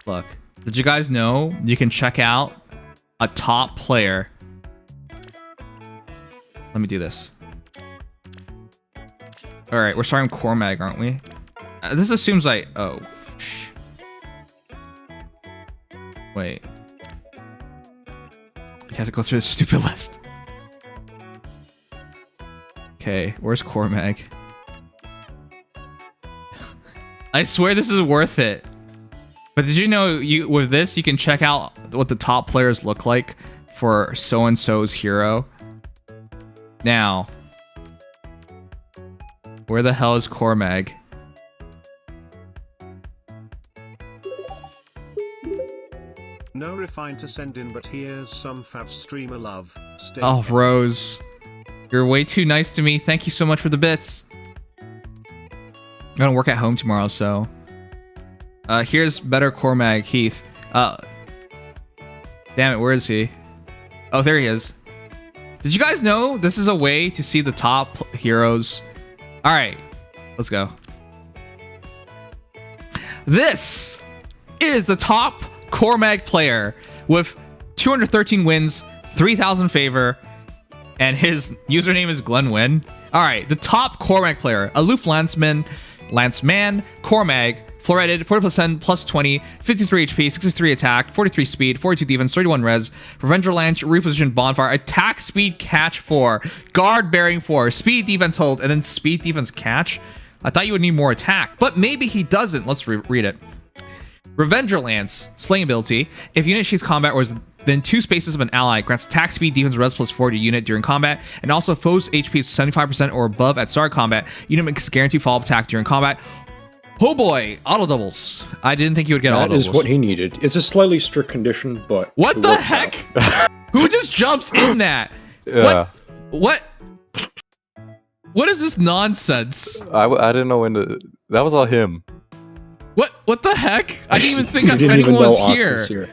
Look, did you guys know you can check out a top player? Let me do this. Alright, we're starting Cormag, aren't we? This assumes I... Oh, shh. Wait. You have to go through this stupid list. Okay, where's Cormag? I swear this is worth it. But did you know with this you can check out what the top players look like for so-and-so's hero? Now, where the hell is Cormag? No refine to send in, but here's some fav streamer love. Stay Oh, Rose. You're way too nice to me. Thank you so much for the bits. I'm gonna work at home tomorrow, so... here's better Cormag Heath. Damn it, where is he? Oh, there he is. Did you guys know this is a way to see the top heroes? Alright, let's go. This is the top Cormag player with 213 wins, 3,000 favor, and his username is Glenwyn. Alright, the top Cormag player. Aloof Lanceman, Cormag, Floreted, 40% plus 20, 53 HP, 63 attack, 43 speed, 42 defense, 31 res, Revenger Lance, reposition Bonfire, attack speed catch 4, guard bearing 4, speed defense hold, and then speed defense catch. I thought you would need more attack, but maybe he doesn't. Let's read it. Revenger Lance, slaying ability. If unit she's combat or is within 2 spaces of an ally, grants attack speed, defense, res plus 4 to unit during combat, and also foes HP is 75% or above at start combat. Unit makes guaranteed follow-up attack during combat. Oh boy, auto doubles. I didn't think you would get auto doubles. That is what he needed. It's a slightly strict condition, but what the heck? Who just jumps in that? Yeah. What is this nonsense? I didn't know when to... That was all him. What the heck? I didn't even think didn't anyone even know was Arknights here.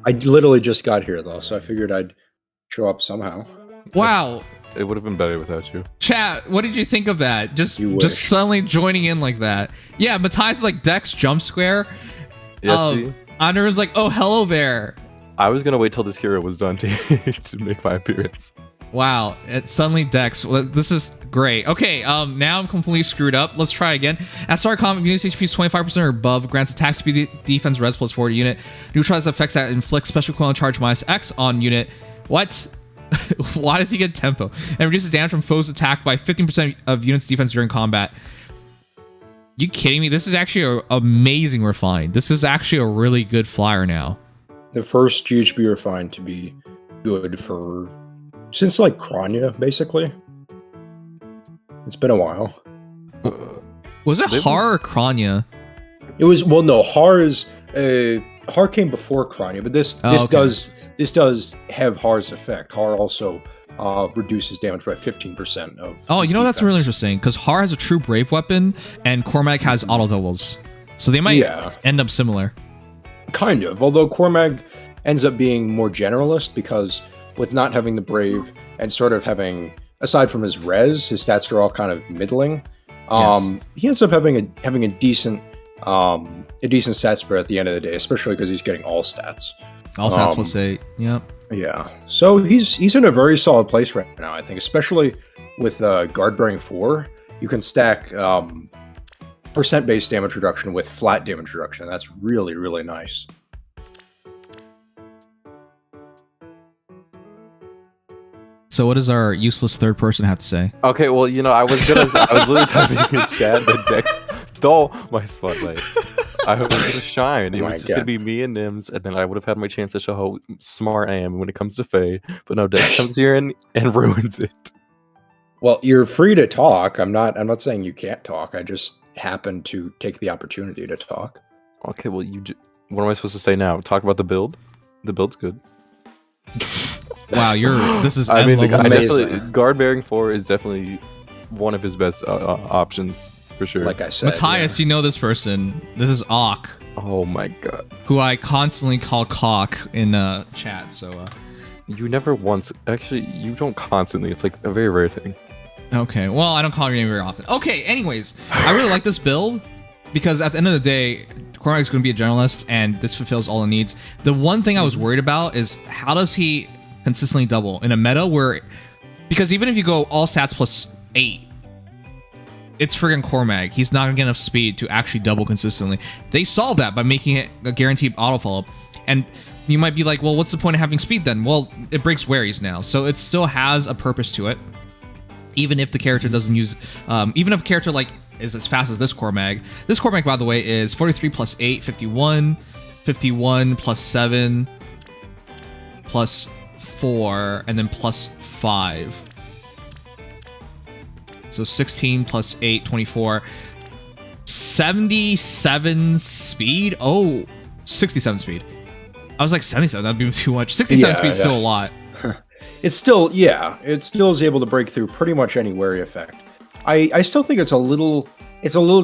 I literally just got here though, so I figured I'd show up somehow. Wow. It would have been better without you. Chat, what did you think of that? Just wish. suddenly joining in like that. Yeah, Matthias like Dex jump square. Yeah, see? Honor was like, oh, hello there. I was gonna wait till this hero was done to make my appearance. Wow, it's suddenly Dex. Well, this is great. Okay, now I'm completely screwed up. Let's try again. At start combat, unit HP is 25% or above, grants attack speed, defense, res plus 4 to unit. Neutralizes effects that inflict special equivalent charge minus X on unit. What? Why does he get tempo? And reduces damage from foes attack by 15% of units defense during combat. You kidding me? This is actually amazing refine. This is actually a really good flyer now. The first GHB refine to be good for... since like Kranya, basically. It's been a while. Was it Har or Kranya? It was, well, no, Har is Har came before Kranya, but this does have Har's effect. Har also reduces damage by 15% of. Oh, you know, that's really interesting because Har has a true brave weapon and Cormag has auto doubles, so they might end up similar. Kind of, although Cormag ends up being more generalist because with not having the brave and sort of having, aside from his res, his stats are all kind of middling. He ends up having a decent stat spread at the end of the day, especially because he's getting all stats. All stats will say, yep. Yeah, so he's in a very solid place right now, I think, especially with guard bearing 4. You can stack percent base damage reduction with flat damage reduction. That's really, really nice. So what does our useless third person have to say? Okay, well, I was literally typing in chat that Dex stole my spotlight. I was gonna shine. It was just gonna be me and Nims, and then I would have had my chance to show how smart I am when it comes to Faye. But no, Dex comes here and ruins it. Well, you're free to talk. I'm not saying you can't talk. I just happen to take the opportunity to talk. Okay, well, what am I supposed to say now? Talk about the build? The build's good. Wow, this is I mean, Amazing. Guard Bearing 4 is definitely one of his best options, for sure. Like I said. Matthias, you know this person. This is Auk, Oh my god. who I constantly call Cock in chat, so... You never once... Actually, you don't constantly. It's like a very rare thing. Okay, well, I don't call your name very often. Okay, anyways, I really like this build because at the end of the day, Cormac's going to be a generalist and this fulfills all the needs. The one thing I was worried about is how does he consistently double in a meta where... Because even if you go all stats plus 8, it's friggin' Cormac. He's not going to get enough speed to actually double consistently. They solved that by making it a guaranteed auto follow. And you might be like, well, what's the point of having speed then? Well, it breaks worries now, so it still has a purpose to it. Even if the character doesn't use, even if a character like is as fast as this Cormag. This Cormag, by the way, is 43 plus 8, 51, 51 plus 7, plus 4, and then plus 5. So 16 plus 8, 24. 77 speed? Oh, 67 speed. I was like 77, that'd be too much. 67 speed is still a lot. It still is able to break through pretty much any wary effect. I still think it's a little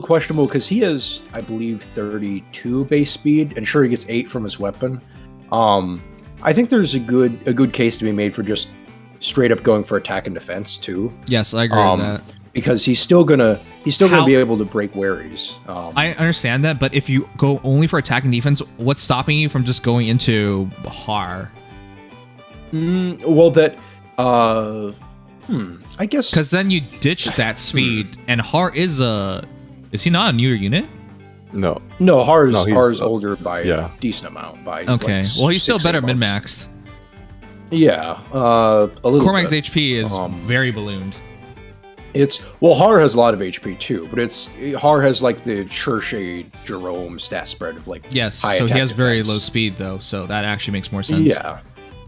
questionable because he has, I believe, 32 base speed, and sure, he gets 8 from his weapon. I think there's a good case to be made for just straight up going for attack and defense too. Yes, I agree with that. Because he's still gonna be able to break worries. I understand that, but if you go only for attack and defense, what's stopping you from just going into Har? Well, that I guess because then you ditch that speed, and Har is he not a newer unit? No. Har's older by a decent amount. Okay, like well, he's still 6-8 better months. min-maxed. Yeah, a little. Cormac's bit. HP is very ballooned. Har has a lot of HP too, but Har has like the Cherche Jerome stat spread of like high so he attack has very defense. low speed though, so that actually makes more sense. Yeah,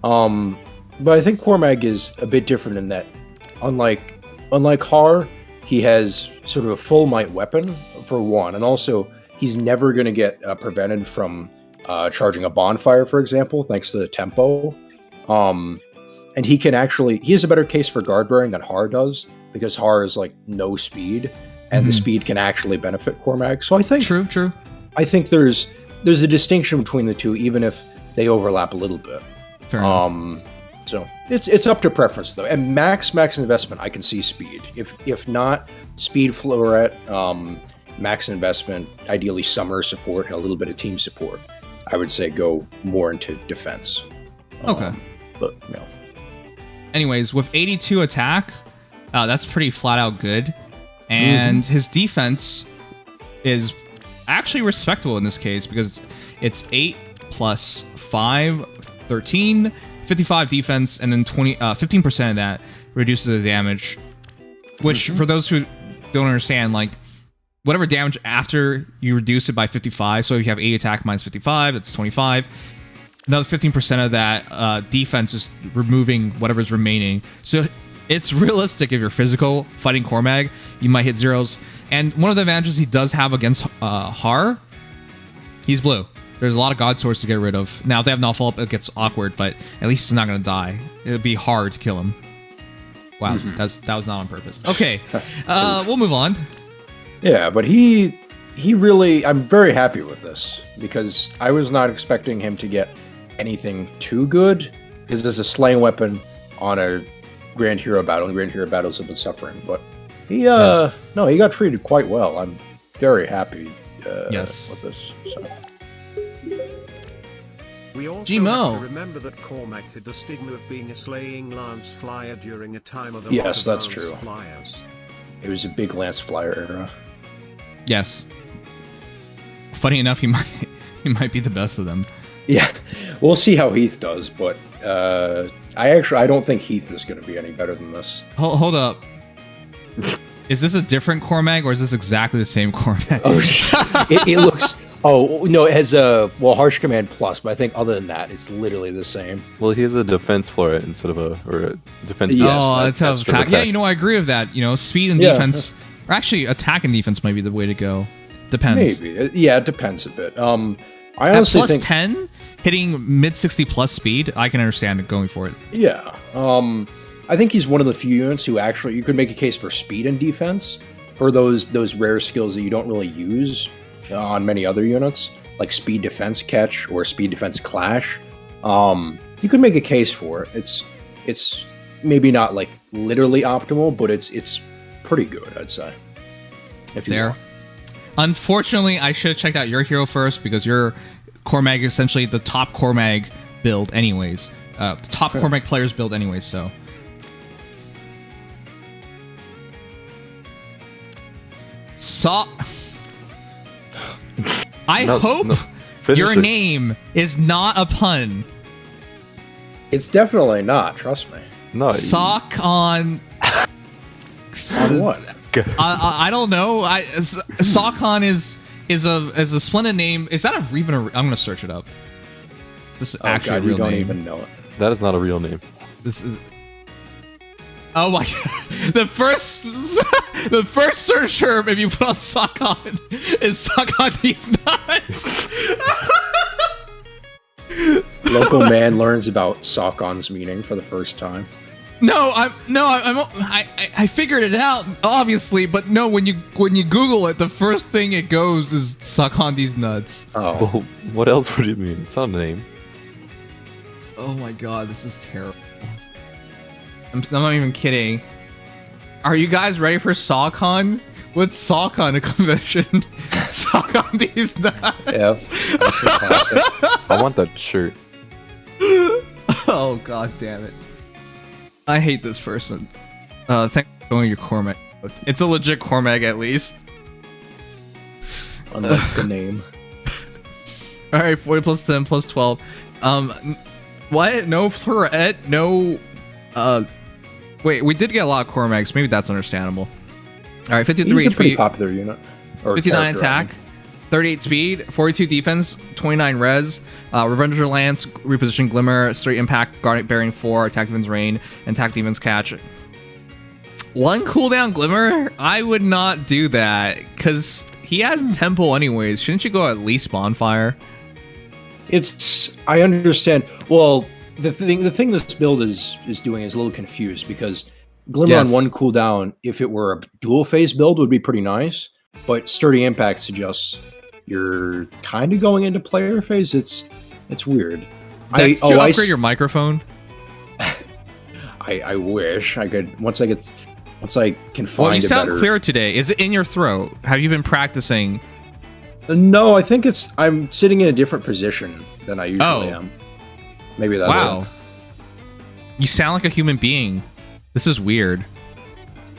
but I think Cormag is a bit different in that, unlike Har, he has sort of a full might weapon for one, and also he's never going to get prevented from charging a bonfire, for example, thanks to the tempo. And he has a better case for guard bearing than Har does, because Har is like no speed, and the speed can actually benefit Cormag. So I think true. I think there's a distinction between the two, even if they overlap a little bit. Fair enough. So it's up to preference though. And max investment, I can see speed. If not speed floret, max investment, ideally summer support and a little bit of team support, I would say go more into defense. Okay. But no. Anyways, with 82 attack, that's pretty flat out good. And his defense is actually respectable in this case because it's 8 plus 5, 13, 55 defense, and then 15% of that reduces the damage. Which, for those who don't understand, like, whatever damage after you reduce it by 55, so if you have 8 attack minus 55, that's 25. Another 15% of that defense is removing whatever's remaining. So it's realistic if you're physical fighting Cormag, you might hit zeros. And one of the advantages he does have against Har, he's blue. There's a lot of God Swords to get rid of. Now, if they have no follow-up, it gets awkward, but at least he's not going to die. It would be hard to kill him. Wow, that was not on purpose. Okay, we'll move on. Yeah, but he really, I'm very happy with this, because I was not expecting him to get anything too good, because there's a slaying weapon on a Grand Hero battle, and Grand Hero battles have been suffering, but he got treated quite well. I'm very happy with this. So. We also Gmo. have to remember that Cormac had the stigma of being a slaying lance flyer during a time of the Yes, lot of that's lance true. flyers. It was a big Lance Flyer era. Yes. Funny enough, he might be the best of them. Yeah, we'll see how Heath does, but I don't think Heath is going to be any better than this. Hold up. Is this a different Cormag or is this exactly the same Cormag? Oh, it looks. Oh no, it has a harsh command plus, but I think other than that, it's literally the same. Well, he has a defense for it instead of a defense. Yes, that's how attack. Yeah, you know, I agree with that. You know, speed and defense, or actually attack and defense might be the way to go. Depends. Maybe. Yeah, it depends a bit. I honestly plus think 10, hitting mid 60 plus speed, I can understand going for it. Yeah. I think he's one of the few units who actually you could make a case for speed and defense for those rare skills that you don't really use on many other units, like speed defense catch or speed defense clash. You could make a case for it. It's maybe not like literally optimal, but it's pretty good, I'd say. If you there. want. Unfortunately, I should have checked out your hero first because your Cormag is essentially the top Cormag build anyways. The top Cormag players build anyways, so. I hope your it. name is not a pun. It's definitely not, trust me. No. Sock on. On what? I don't know. Sockon is a splendid name. Is that even a? I'm gonna search it up. This is actually a real you don't name. even know it. That is not a real name. This is. Oh my god! The first search term if you put on Sockon is suck on these nuts. Local man learns about Sockon's meaning for the first time. I figured it out obviously, but no. When you Google it, the first thing it goes is suck on these nuts. Oh, Well, what else would it mean? It's not a name. Oh my god, this is terrible. I'm not even kidding. Are you guys ready for SawCon? What's SawCon a convention? Suck on these nuts. yeah, that's a classic. I want that shirt. Oh god damn it. I hate this person. Thanks for showing your Cormag. It's a legit Cormag at least. Unlike the name. Alright, 40 plus 10 plus 12. What? No Florette? No. Wait, we did get a lot of Cormags. Maybe that's understandable. Alright, 53 He's a pretty HP. popular unit. Or 59 character, attack, 38 speed, 42 defense, 29 res, Revenger Lance, reposition Glimmer, straight impact, Garnet Bearing 4, attack defense rain, and attack defense catch. One cooldown Glimmer? I would not do that, because he has Temple anyways. Shouldn't you go at least Bonfire? I understand. Well, the thing this build is doing is a little confused because Glimmer on one cooldown, if it were a dual phase build, would be pretty nice. But Sturdy Impact suggests you're kind of going into player phase. It's weird. Did you upgrade your microphone? I wish I could. Once I can find. Well, you a sound better... clear today. Is it in your throat? Have you been practicing? No, I think I'm sitting in a different position than I usually am. Maybe that's it. You sound like a human being. This is weird.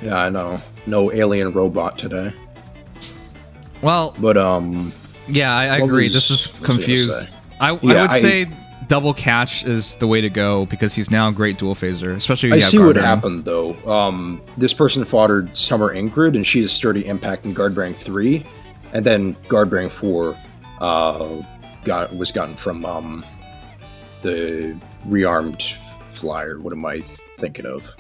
Yeah, I know. No alien robot today. Well, but yeah, I agree. This is confused. I would say double catch is the way to go because he's now a great dual phaser, especially. I see what happened though. This person foddered Summer Ingrid, and she is Sturdy Impact and Guard Bearing 3, and then Guard Bearing 4 was gotten from the rearmed flyer. What am I thinking of?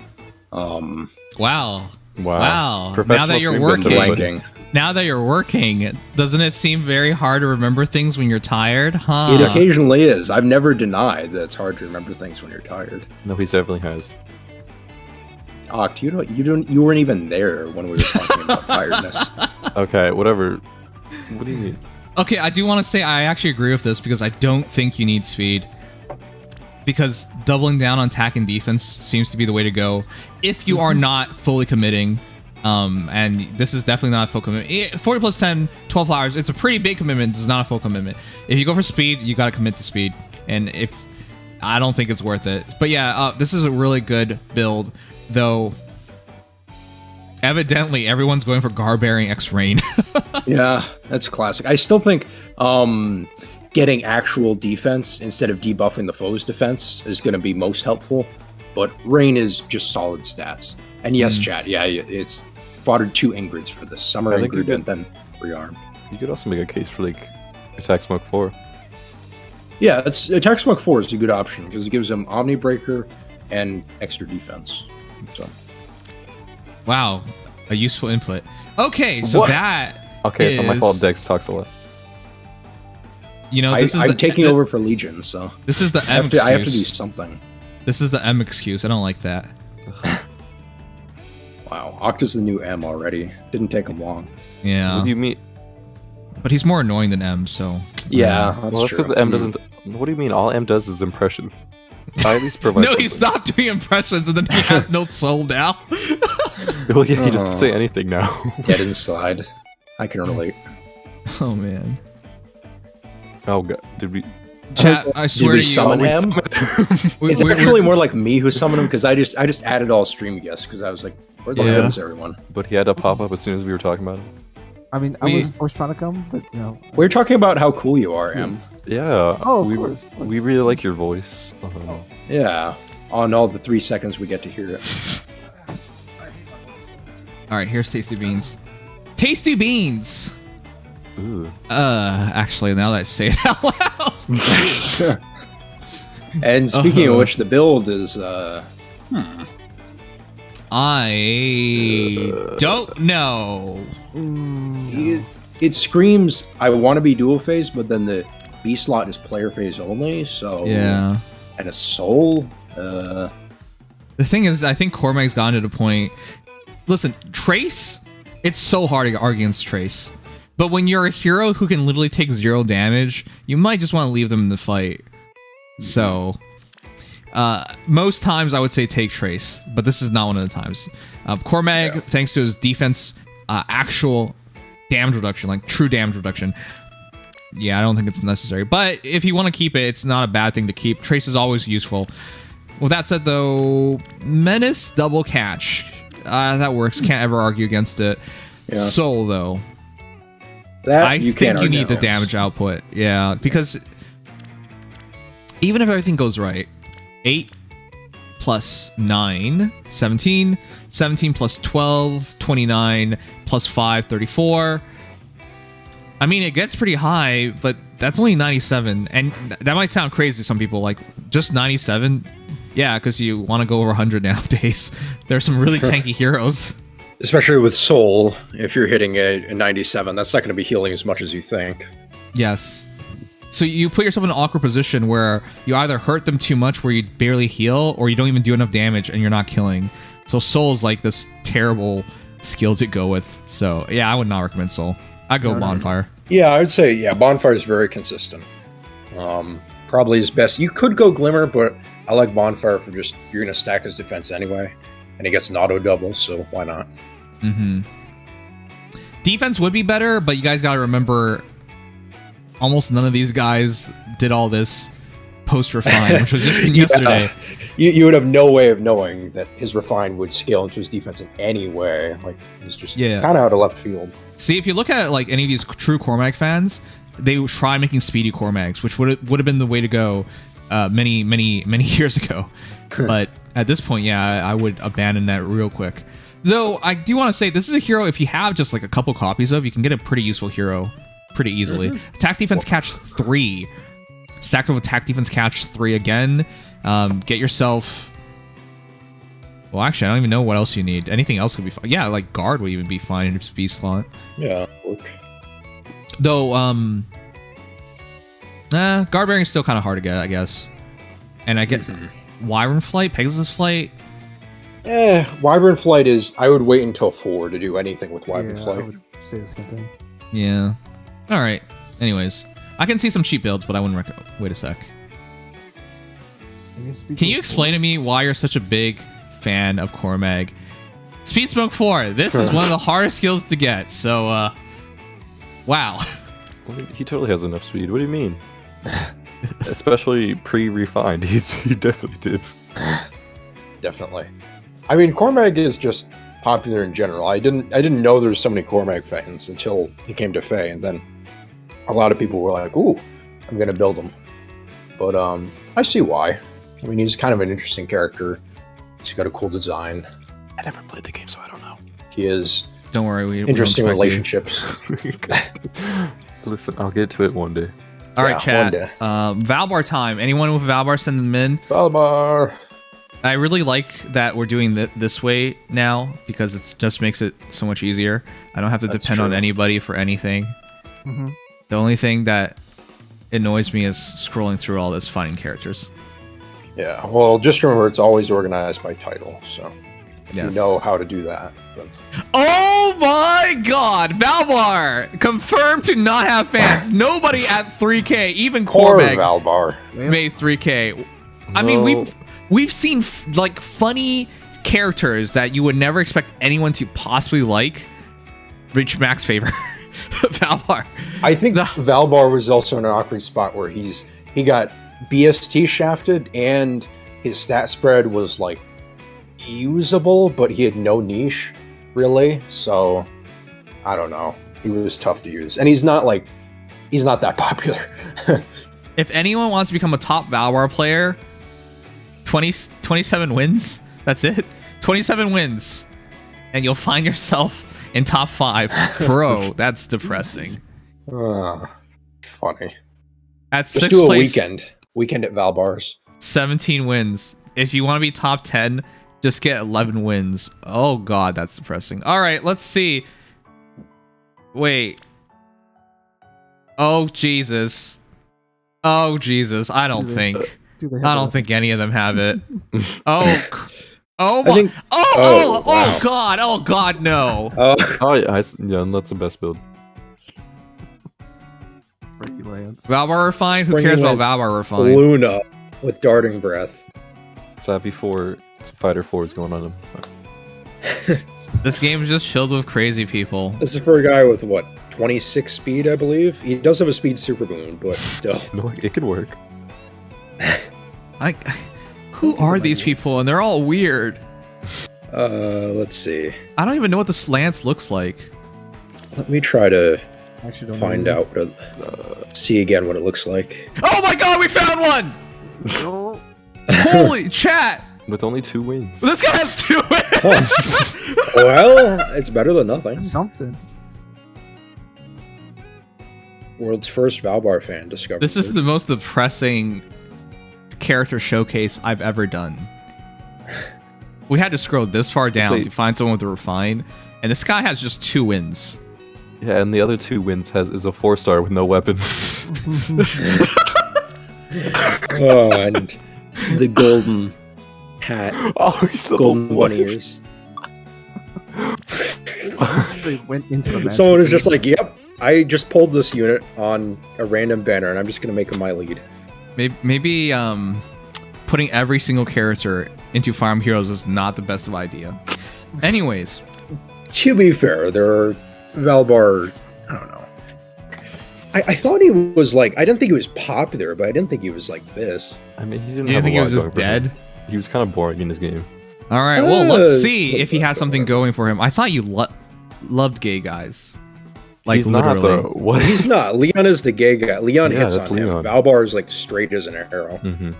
Wow. Now that you're working, doesn't it seem very hard to remember things when you're tired? Huh? It occasionally is. I've never denied that it's hard to remember things when you're tired. No, he definitely has. Oct, you weren't even there when we were talking about tiredness. Okay, whatever. What do you mean? Okay, I do want to say I actually agree with this because I don't think you need speed. Because doubling down on attack and defense seems to be the way to go if you are not fully committing. And this is definitely not a full commitment. 40 plus 10, 12 hours. It's a pretty big commitment. It's not a full commitment. If you go for speed, you got to commit to speed. And I don't think it's worth it. But yeah, this is a really good build, though. Evidently, everyone's going for Garbearing X Rain. Yeah, that's classic. I still think getting actual defense instead of debuffing the foe's defense is going to be most helpful. but Rain is just solid stats. And yes, Mhm. chat, yeah, it's foddered 2 Ingrids for this. Summer I think you Ingrid and then rearmed. You could also make a case for like Attack Smoke 4. Yeah, it's Attack Smoke 4 is a good option because it gives them Omni Breaker and extra defense. So Wow, a useful input. Okay, so What? that Okay, it's not my is- fault. Dex talks a lot. You know, this is I'm the, taking over for Legion, so This is the I M have, to, I have to do excuse. something. This is the M excuse. I don't like that. Wow, Octa's the new M already. Didn't take him long. Yeah, What do you mean? but he's more annoying than M. So Yeah, that's Well, that's true. because M doesn't. What do you mean? All M does is impressions. I at least provide. no, he something. stopped doing impressions, and then he has no soul now. Well, yeah, he doesn't say anything now. Yeah, it didn't slide. I can relate. Oh man, Oh god, did we? chat! I Did swear we to you, summon him? It's we're- actually more like me who summoned him because I just added all stream guests because I was like, where the Yeah. hell is everyone? But he had to pop up as soon as we were talking about him. I mean, I We- was first trying to come, but you know. We're talking about how cool you are, Em. Yeah. Oh, of we course. we really like your voice. Yeah, on all the 3 seconds we get to hear it. All right, here's Tasty Beans. Tasty Beans. Ooh. Actually, now that I say it out loud, And speaking Uh-huh. of which, the build is I don't know. it screams I want to be dual phase, but then the B slot is player phase only. So Yeah. and a soul. The thing is, I think Cormac's gotten to the point. Listen, Trace, it's so hard to argue against Trace. But when you're a hero who can literally take 0 damage, you might just want to leave them in the fight. So, most times I would say take Trace, but this is not one of the times. Cormac, thanks to his defense, actual damage reduction, like true damage reduction. Yeah, I don't think it's necessary. But if you want to keep it, it's not a bad thing to keep. Trace is always useful. With that said, though, Menace double catch. That works. Can't ever argue against it. Yeah. Soul, though. That I think can't you argue need the against. damage output. Yeah, because even if everything goes right, 8 plus 9, 17. 17 plus 12, 29 plus 5, 34. I mean, it gets pretty high, but that's only 97. And that might sound crazy to some people, like, just 97? Yeah, because you want to go over 100 nowadays. There's some really tanky heroes. Especially with soul, if you're hitting a 97, that's not going to be healing as much as you think. Yes. So you put yourself in an awkward position where you either hurt them too much where you barely heal, or you don't even do enough damage and you're not killing. So Soul is like this terrible skill to go with. So yeah, I would not recommend Soul. I'd go Bonfire. Yeah, I would say, yeah, Bonfire is very consistent. Probably his best. You could go Glimmer, but I like Bonfire for just, you're going to stack his defense anyway. And he gets an auto double, so why not? Mm-hmm. Defense would be better, but you guys got to remember, almost none of these guys did all this post-refine, which was just yesterday. You would have no way of knowing that his refine would scale into his defense in any way. Like, it's just kind of out of left field. See, if you look at like any of these true Cormac fans, they would try making speedy Cormacs, which would have been the way to go many years ago. But at this point, yeah, I would abandon that real quick. Though I do want to say, this is a hero, if you have just like a couple copies of, you can get a pretty useful hero pretty easily. Attack defense catch 3. Stacked with attack defense catch 3 again. Get yourself... Well, actually, I don't even know what else you need. Anything else could be fine. Yeah, like guard would even be fine in its B slot. Yeah, work. Though, guard bearing is still kind of hard to get, I guess. And I get Wyvern Flight, Pegasus Flight. Wyvern Flight is... I would wait until 4 to do anything with Wyvern I Flight. would say the same thing. Yeah. All right. Anyways, I can see some cheap builds, but I wouldn't recommend. Wait a sec. Can you explain to me why you're such a big fan of Cormag? Speed Smoke 4. This is one of the hardest skills to get. So, wow. Well, he totally has enough speed. What do you mean? Especially pre-refined, he definitely did. Definitely. I mean, Cormag is just popular in general. I didn't know there was so many Cormag fans until he came to Fae, and then a lot of people were like, "Ooh, I'm gonna build him." But I see why. I mean, he's kind of an interesting character. He's got a cool design. I never played the game, so I don't know. He is Don't worry, we interesting don't expect you. relationships. Listen, I'll get to it one day. All right, Yeah, chat. one day. Valbar time. Anyone with Valbar, send them in. Valbar. I really like that we're doing this way now because it just makes it so much easier. I don't have to That's depend on true. anybody for anything. Mhm. The only thing that annoys me is scrolling through all this, finding characters. Yeah, well, just remember it's always organized by title, so if you Yes. know how to do that, then Oh my god! Valbar! Confirmed to not have fans. Nobody at 3K, even poor Cormeg Valbar. made 3K. I mean, we've seen like funny characters that you would never expect anyone to possibly like reach max favor. Valbar. I think Valbar was also in an awkward spot where he got BST shafted and his stat spread was like usable, but he had no niche really. So I don't know. He was tough to use, and he's not that popular. If anyone wants to become a top Valbar player, 27 wins. That's it. 27 wins, and you'll find yourself in top 5. Bro, that's depressing. Funny. At Just 6th do a place, weekend at Valbar's. 17 wins. If you want to be top 10, just get 11 wins. Oh god, that's depressing. All right, let's see. Wait. Oh Jesus. Oh Jesus. I don't think. I don't think any of them have it. Oh my. think- Oh wow. god. Oh god, no. Oh yeah, yeah, that's the best build. Pretty Lance. Valbar refined? Who Springy cares about Lance Valbar refined? Luna with darting breath. Savvy 4, Fighter 4 is going on him. This game is just filled with crazy people. This is for a guy with what, 26 speed, I believe. He does have a speed super boon, but still. No, it could work. Who are these people? And they're all weird. Let's see. I don't even know what this lance looks like. Let me try to Actually, don't find know. out. See again what it looks like. Oh my god, we found one! Oh, Holy chat! With only 2 wins. This guy has 2 wins! Well, it's better than nothing. something. World's first Valbar fan discovered. This is the most depressing character showcase I've ever done. We had to scroll this far down Wait. to find someone with a refine, and this guy has just 2 wins. Yeah, and the other 2 wins is a 4-star with no weapon. And the golden hat, Oh, he's the golden one. bunny ears. They went into the match. Someone is just like, "Yep, I just pulled this unit on a random banner, and I'm just gonna make him my lead." Maybe putting every single character into Farm Heroes is not the best of idea. Anyways, To be fair, there are Valbar. I don't know. I thought he was like. I didn't think he was popular, but I didn't think he was like this. I mean, he didn't do you have think a he lot was just going for him. dead? He was kind of boring in his game. All right, well, let's see Uh, if he has something going for him. I thought you loved gay guys. Like, He's not, literally. though. What? He's not. Leon is the gay guy. Leon Yeah, hits that's on Leon. him. Valbar is like straight as an arrow. Mm-hmm.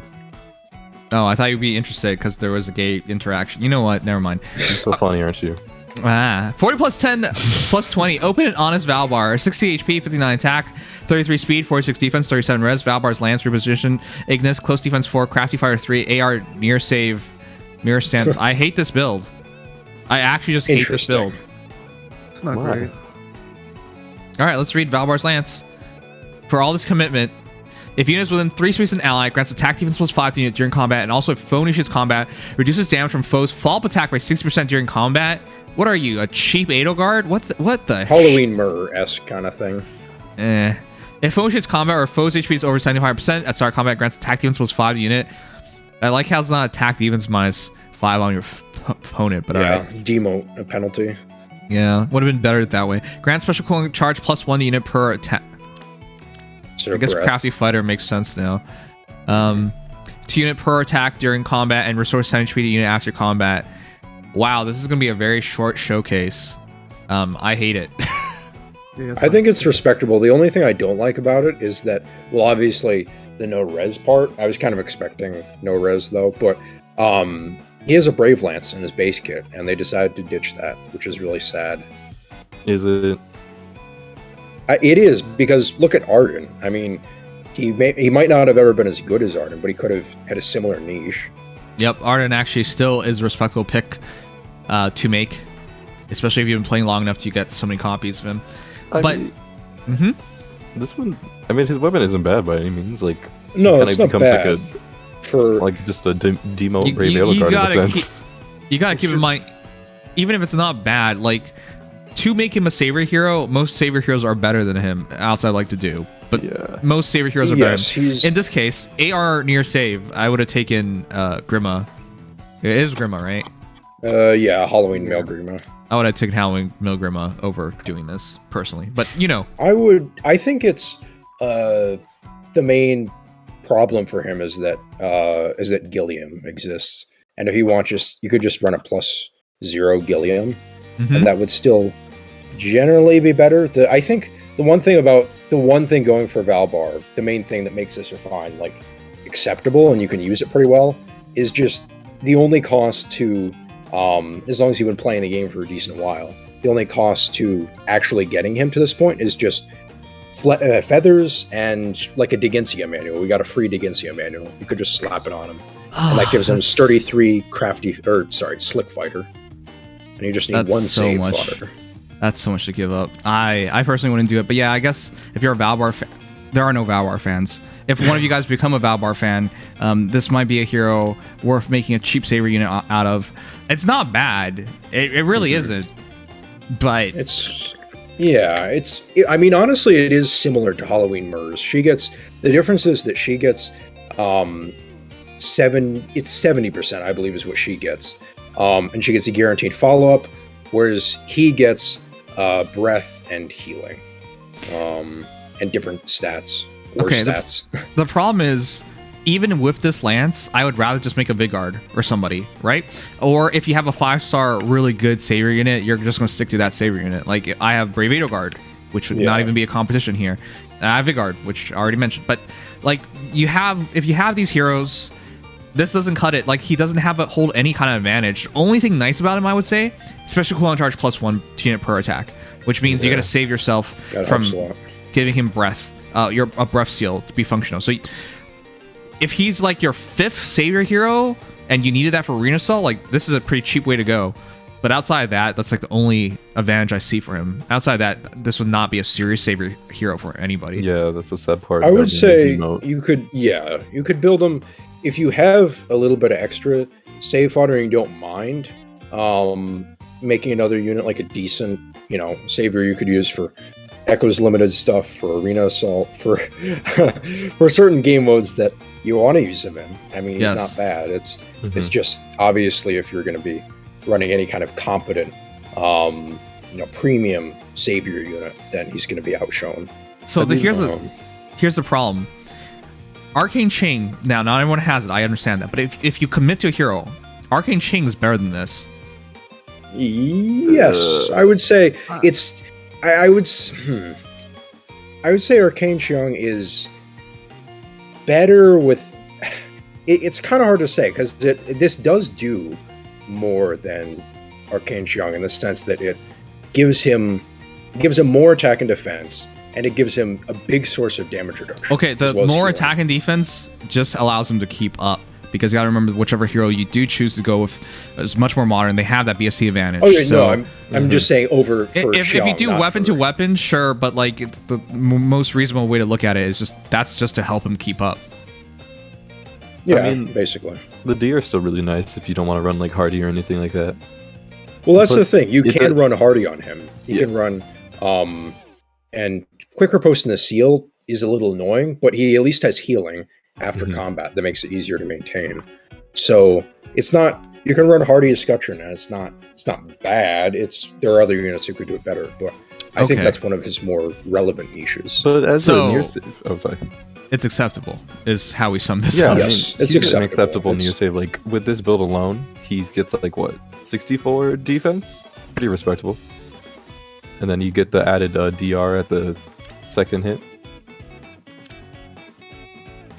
Oh, I thought you'd be interested because there was a gay interaction. You know what? Never mind. You're so funny, aren't you? 40 plus 10 plus 20. Open and honest Valbar. 60 HP, 59 attack, 33 speed, 46 defense, 37 res. Valbar's lance reposition. Ignis, close defense 4, crafty fighter 3, AR near save, mirror stance. I hate this build. I actually just hate this Interesting. build. It's not Why? great. All right, let's read Valbar's lance. For all this commitment, if units within 3 spaces an ally, grants attack defense plus 5 to unit during combat, and also if foe initiates combat, reduces damage from foes' follow-up attack by 60% during combat. What are you, a cheap Edelgard? What the Halloween mirror-esque kind of thing. If foe initiates combat or foe's HP is over 75% at start combat, grants attack defense plus 5 to unit. I like how it's not attack defense minus 5 on your opponent, but Yeah, alright. demote a penalty. Yeah, would have been better that way. Grant special cooling charge plus 1 to unit per attack. Sort I of guess breath. crafty fighter makes sense now. 2 unit per attack during combat and restore sanity to unit after combat. Wow, this is gonna be a very short showcase. I hate it. Yeah, I think it's respectable. The only thing I don't like about it is that, well, obviously the no res part. I was kind of expecting no res though, but He has a Brave Lance in his base kit, and they decided to ditch that, which is really sad. Is it? It is, because look at Arden. I mean, he might not have ever been as good as Arden, but he could have had a similar niche. Yep, Arden actually still is a respectable pick to make, especially if you've been playing long enough to get so many copies of him. This one, I mean, his weapon isn't bad by any means. Like, No, it it's not becomes bad. like just a demo Brave Yellow card in a sense. You gotta keep in mind, even if it's not bad, like, to make him a savior hero, most savior heroes are better than him outside like to do. But most savior heroes are better. In this case, AR near save, I would have taken Grima. It is Grima, right? Yeah, Halloween Male Grima. I would have taken Halloween Male Grima over doing this personally. But you know, I think it's the main problem for him is that Gilliam exists, and if you want, you could just run a +0 Gilliam, and that would still generally be better. I think the one thing going for Valbar, the main thing that makes this fine, like acceptable, and you can use it pretty well, is just the only cost to, as long as you've been playing the game for a decent while, the only cost to actually getting him to this point is just feathers and like a Digensia manual. We got a free Digensia manual. You could just slap it on him, and that gives him sturdy 3 slick fighter, and you just need one save fodder. That's so much to give up. I personally wouldn't do it, but yeah, I guess if you're a Valbar fan, there are no Valbar fans. If one of you guys become a Valbar fan, this might be a hero worth making a cheap saver unit out of. It's not bad. It really isn't. But I mean, honestly, it is similar to Halloween Mers. The difference is that she gets 70%, I believe, is what she gets. And she gets a guaranteed follow-up, whereas he gets breath and healing, and different stats. The problem is, even with this lance, I would rather just make a Vigard or somebody, right? Or if you have a 5-star really good savior unit, you're just going to stick to that savior unit. Like, I have Brave Guard, which would not even be a competition here. I have Vigard, which I already mentioned. But like, if you have these heroes, this doesn't cut it. Like, he doesn't hold any kind of advantage. The only thing nice about him, I would say, special cooldown charge +1 unit per attack, which means you're going to save yourself from giving him breath, a breath seal to be functional. So if he's like your 5th savior hero and you needed that for Arena Assault, like, this is a pretty cheap way to go. But outside of that, that's like the only advantage I see for him. Outside of that, this would not be a serious savior hero for anybody. Yeah, that's a sad part. I would say you could build him if you have a little bit of extra save fodder and you don't mind making another unit like a decent, savior you could use for Echo's limited stuff, for Arena Assault, for certain game modes that you want to use him in. I mean, he's not bad. It's just, obviously, if you're going to be running any kind of competent, premium savior unit, then he's going to be outshone. So here's the problem. Arcane Chain, now not everyone has it, I understand that, but if you commit to a hero, Arcane Chain is better than this. Yes, I would say it's. I would say Arcane Xiong is better with. It's kind of hard to say because this does do more than Arcane Xiong in the sense that it gives him more attack and defense, and it gives him a big source of damage reduction. Okay, the more attack and defense just allows him to keep up. Because you gotta remember, whichever hero you do choose to go with is much more modern. They have that BSC advantage. Oh, yeah, no, I'm just saying over for if you do weapon to weapon, sure, but like the most reasonable way to look at it is that's just to help him keep up. Yeah, I mean, basically. The D are still really nice if you don't want to run like Hardy or anything like that. Well, that's the thing. You can run Hardy on him. You can run, and quicker post in the seal is a little annoying, but he at least has healing after combat that makes it easier to maintain. So it's not, you can run Hardy as Scutcheon, and it's not bad. There are other units who could do it better, but I think that's one of his more relevant niches. But as a near save, it's acceptable is how we sum this up. up. Yes, it's acceptable near save. Like with this build alone, he gets like what, 64 defense, pretty respectable. And then you get the added DR at the second hit.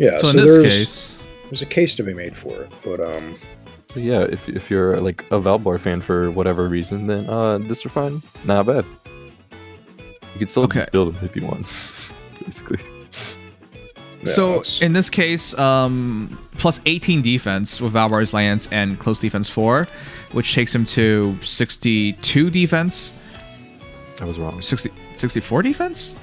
Yeah, so in this case, there's a case to be made for it, but honestly, yeah, if you're like a Valbar fan for whatever reason, then this are fine. Not bad. You can still build them if you want, basically. So in this case, plus 18 defense with Valbar's Lance and close defense 4, which takes him to 62 defense. I was wrong. 64 defense?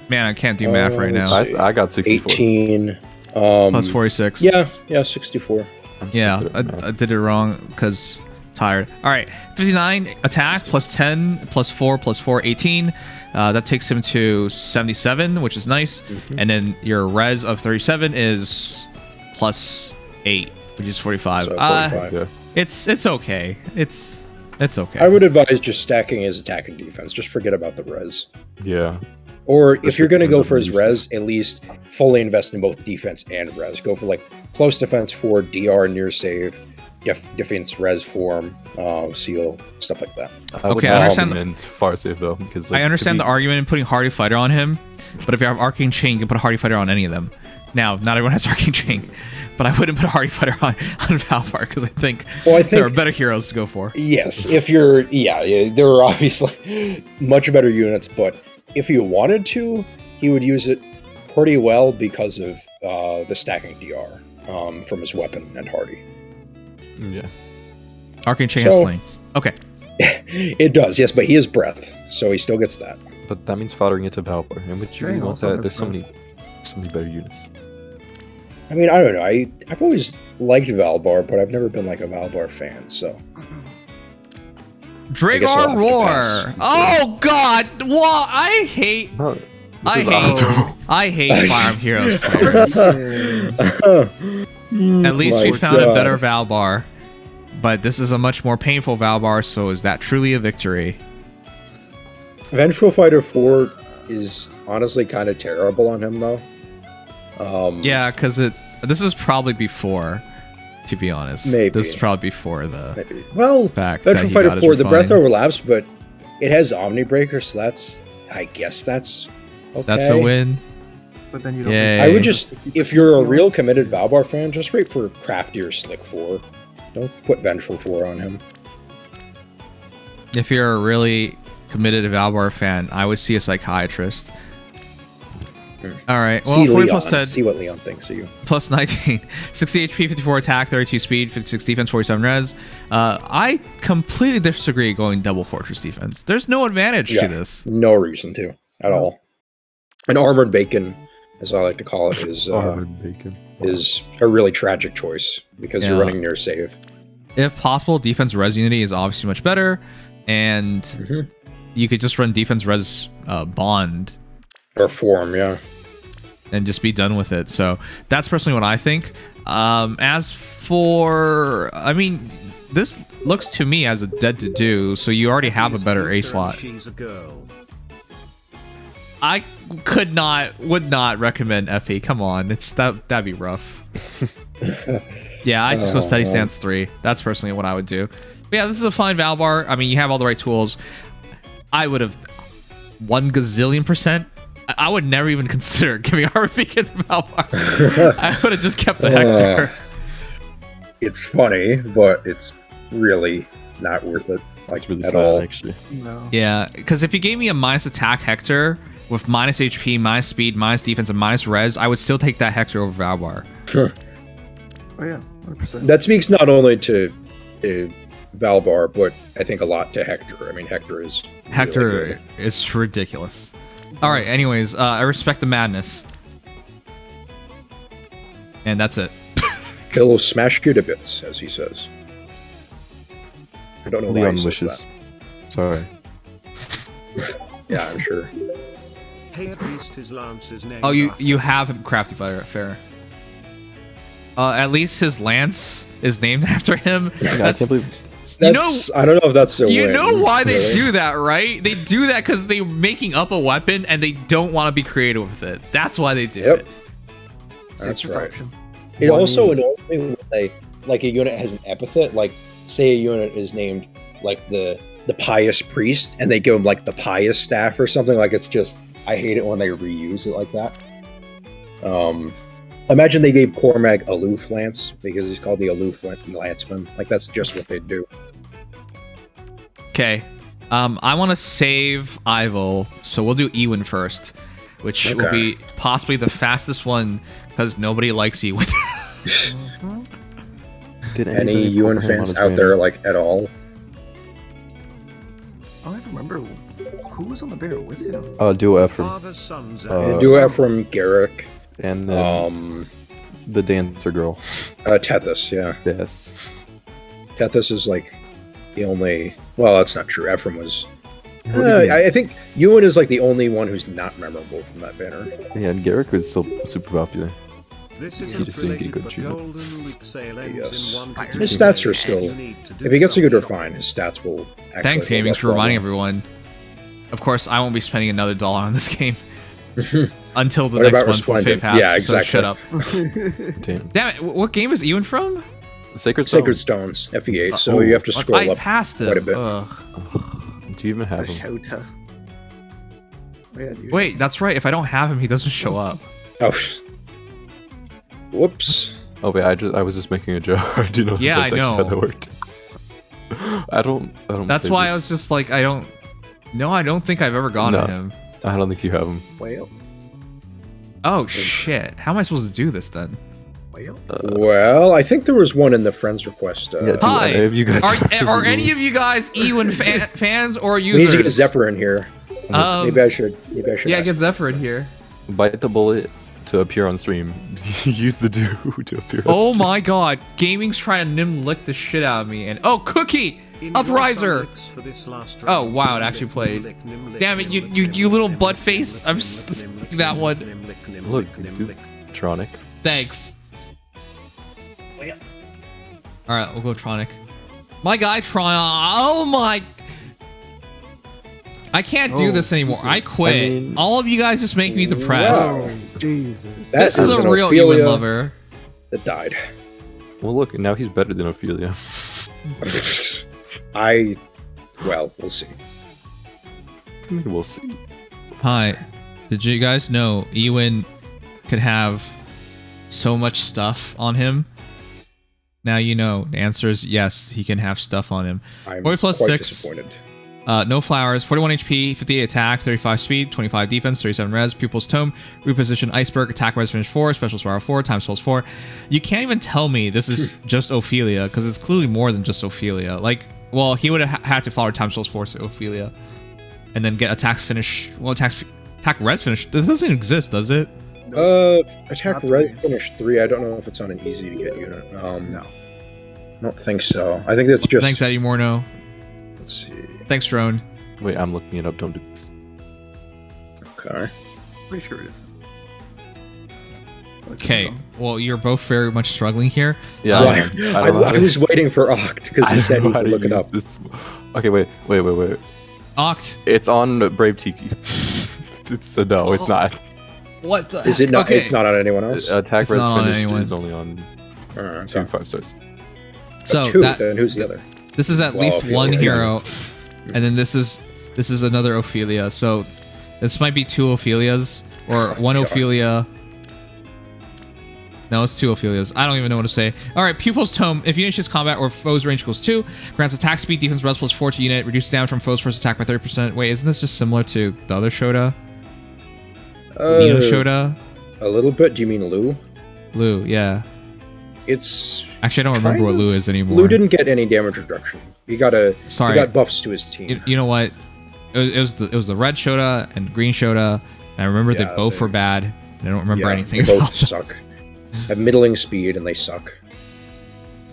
Man, I can't do math right now. I got 64. 18. Plus 46. Yeah, 64. Yeah, I did it wrong because tired. All right, 59 attack, plus 10, plus 4, plus 4, 18. That takes him to 77, which is nice. And then your res of 37 is plus 8, which is 45. So 45. Yeah. It's okay. It's okay. I would advise just stacking his attack and defense. Just forget about the res. Yeah. Or if you're going to go for his res, at least fully invest in both defense and res. Go for like close defense 4, DR near save, defense res form, seal, stuff like that. I would recommend far save though, because like, I understand the argument in putting Hardy Fighter on him, but if you have Arcane Chain, you can put a Hardy Fighter on any of them. Now, not everyone has Arcane Chain, but I wouldn't put a Hardy Fighter on Valvar because I think there are better heroes to go for. Yes, if you're, there are obviously much better units, but if you wanted to, he would use it pretty well because of the stacking DR from his weapon and Hardy. Yeah. Arcane Chain has Sling. Okay. It does, yes, but he has Breath, so he still gets that. But that means foddering it to Valvar, and would you really want that? There's so many better units. I mean, I don't know. I've always liked Valbar, but I've never been like a Valbar fan, so. Dragar Roar! Oh god! Well, I hate Fire Heroes players. At least we found a better Valbar. But this is a much more painful Valbar, so is that truly a victory? Vengeful Fighter 4 is honestly kind of terrible on him, though. Yeah, because this is probably before, to be honest. Maybe. This is probably before the fact Vengeful that Fighter 4, the breath overlaps, but it has Omni Breaker, so I guess that's okay. That's a win. But then you don't. Yay. I would just, if you're a real committed Valbar fan, just wait for Crafty or Slick 4. Don't put Vengeful 4 on him. If you're a really committed Valbar fan, I would see a psychiatrist. All right. Well, 40 plus said. See what Leon thinks of you. Plus 19, 60 HP, 54 attack, 32 speed, 56 defense, 47 res. I completely disagree going double fortress defense. There's no advantage to this. No reason to at all. An armored bacon, as I like to call it, is a really tragic choice because you're running near save. If possible, defense res unity is obviously much better, and you could just run defense res bond. Or form, and just be done with it. So that's personally what I think. As for, I mean, this looks to me as a dead to do, so you already have a better A slot. She's a girl. I would not recommend FE. Come on, that'd be rough. Yeah, I just go steady stance 3. That's personally what I would do. But yeah, this is a fine Valbar. I mean, you have all the right tools. I would have 1 gazillion %. I would never even consider giving RP to Valvar. I would have just kept the Hector. It's funny, but it's really not worth it. Like, really at all. Actually. No. Yeah, because if you gave me a minus attack Hector with minus HP, minus speed, minus defense, and minus res, I would still take that Hector over Valvar. Oh yeah, 100%. That speaks not only to Valbar, but I think a lot to Hector. I mean, Hector is ridiculous. All right. Anyways, I respect the madness, and that's it. He'll smash you to bits, as he says. I don't know why Leon he wishes. says Sorry. that. Yeah, I'm sure. Hey, at least his lance is named. Oh, you have him crafty fighter. Fair. At least his lance is named after him. I can't believe. I don't know if that's a win. You know why they really. do that, right? They do that because they're making up a weapon and they don't want to be creative with it. That's why they do it. That's right. It also annoys me when a unit has an epithet. Like, say a unit is named like the pious priest, and they give him like the pious staff or something. Like, it's just, I hate it when they reuse it like that. Imagine they gave Cormag Aloof Lance because he's called the Aloof Lanceman. Like that's just what they'd do. Okay. I want to save Ivo, so we'll do Ewan first, which will be possibly the fastest one because nobody likes Ewan. Did Any Ewan fans out there like at all? Oh, I remember who was on the banner with him. Duo Ephraim. Father, sons, Duo Ephraim, Garrick, And then the dancer girl. Tethys, yeah. Yes. Tethys is like the only. Well, that's not true. Ephraim was. I think Ewan is like the only one who's not memorable from that banner. Yeah, and Garrick was still super popular. This He isn't just didn't get related, good but treatment. golden Luke sale ends Yes. in 1 to 2 His stats are days. still. You need to do If he gets a good something. refine, his stats will. Actually Thanks, hold Gamings, up for reminding well. everyone. Of course, I won't be spending another $1 on this game until the What next about one for Fate Resplendent? Pass. Yeah, So exactly. shut up. Damn. Damn it! What game is Ewan from? Sacred Stone. Sacred Stones, FE8. So you have to scroll I up passed quite a it. bit. Do you even have The him? Shota. Oh, yeah, dude. Wait, that's right. If I don't have him, he doesn't show up. Oh. Whoops. Oh wait, I was just making a joke. I do know. Yeah, that's I actually know. how that worked. I don't. That's play why this. I was just like, I don't. No, I don't think I've ever gone to No. him. I don't think you have him. Whale. Oh shit! How am I supposed to do this then? Whale. Well, I think there was one in the friends request. Yeah, do Hi. any of you guys Are any of you guys Ewan fans or we users? need to get Zephyr in here. Maybe I should. Yeah, ask get him. Zephyr in here. bite the bullet to appear on stream? Use the do to appear. On Oh stream. my god, gaming's trying to nim lick the shit out of me. And oh, Cookie, Enjoy Upriser. some licks for this last Oh round. wow, it Nim actually lick, played. nim lick, nim lick, Damn it, nim you lick, you nim you lick, little nim butt lick, face. nim I'm lick, s- nim lick, that nim one. lick, nim lick, nim Look, lick, nim lick. Tronic. Thanks. All right, we'll go Tronic. My guy Tronic. Oh my. I can't do Oh, this anymore. I quit. I mean- All of you guys just make me depressed. Wow. Oh, Jesus. That This is an a real Ophelia Ewan lover. that died. Well, look, now he's better than Ophelia. Well, we'll see. We'll see. Hi. Did you guys know Ewan could have so much stuff on him? Now you know. The answer is yes, he can have stuff on him. I'm 40 plus quite 6. disappointed. No flowers, 41 HP, 58 attack, 35 speed, 25 defense, 37 res, pupil's tome, reposition iceberg, attack res finish 4, special spiral 4, time spells 4. You can't even tell me this is just Ophelia, because it's clearly more than just Ophelia. Like, well, he would have had to follow time spells 4 to Ophelia. And then get attack finish, well, attack res finish. This doesn't exist, does it? Attack Not red three. finish 3. I don't know if it's on an easy to get unit. No. I don't think so. I think that's just. Thanks, Eddie Morno. Let's see. Thanks, Drone. Wait, I'm looking it up. Don't do this. Okay. Pretty sure it is. Okay, well, you're both very much struggling here. Yeah, Um, I am. I don't know how I to- was waiting for Oct because I he don't said he know how could to look it use up. this. Okay, wait. Oct. It's on Brave Tiki. It's no, it's not. What the Is it not? Okay. It's not on anyone else. Attack It's res not on finished anyone. is only on Okay. 2 5 stars. So Two. that, Then who's the other? this is at Well, least Ophelia, one yeah. hero, and then this is another Ophelia. So this might be 2 Ophelias or one God. Ophelia. No, it's 2 Ophelias. I don't even know what to say. All right, Pupil's Tome. If unit shoots combat or foes range equals 2, grants attack speed, defense, res plus 4 to unit, reduces damage from foes first attack by 30%. Wait, isn't this just similar to the other Shota? Nino Shota? A little bit. Do you mean Lou? Lou, yeah. It's Actually, I don't remember what Kind of. Lou is anymore. Lou didn't get any damage reduction. He got Sorry. He got buffs to his team. You know what? It was the red Shota and green Shota, and I remember they Yeah, both they- were bad. And I don't remember Yeah, anything they about both them. suck. Have middling speed and they suck.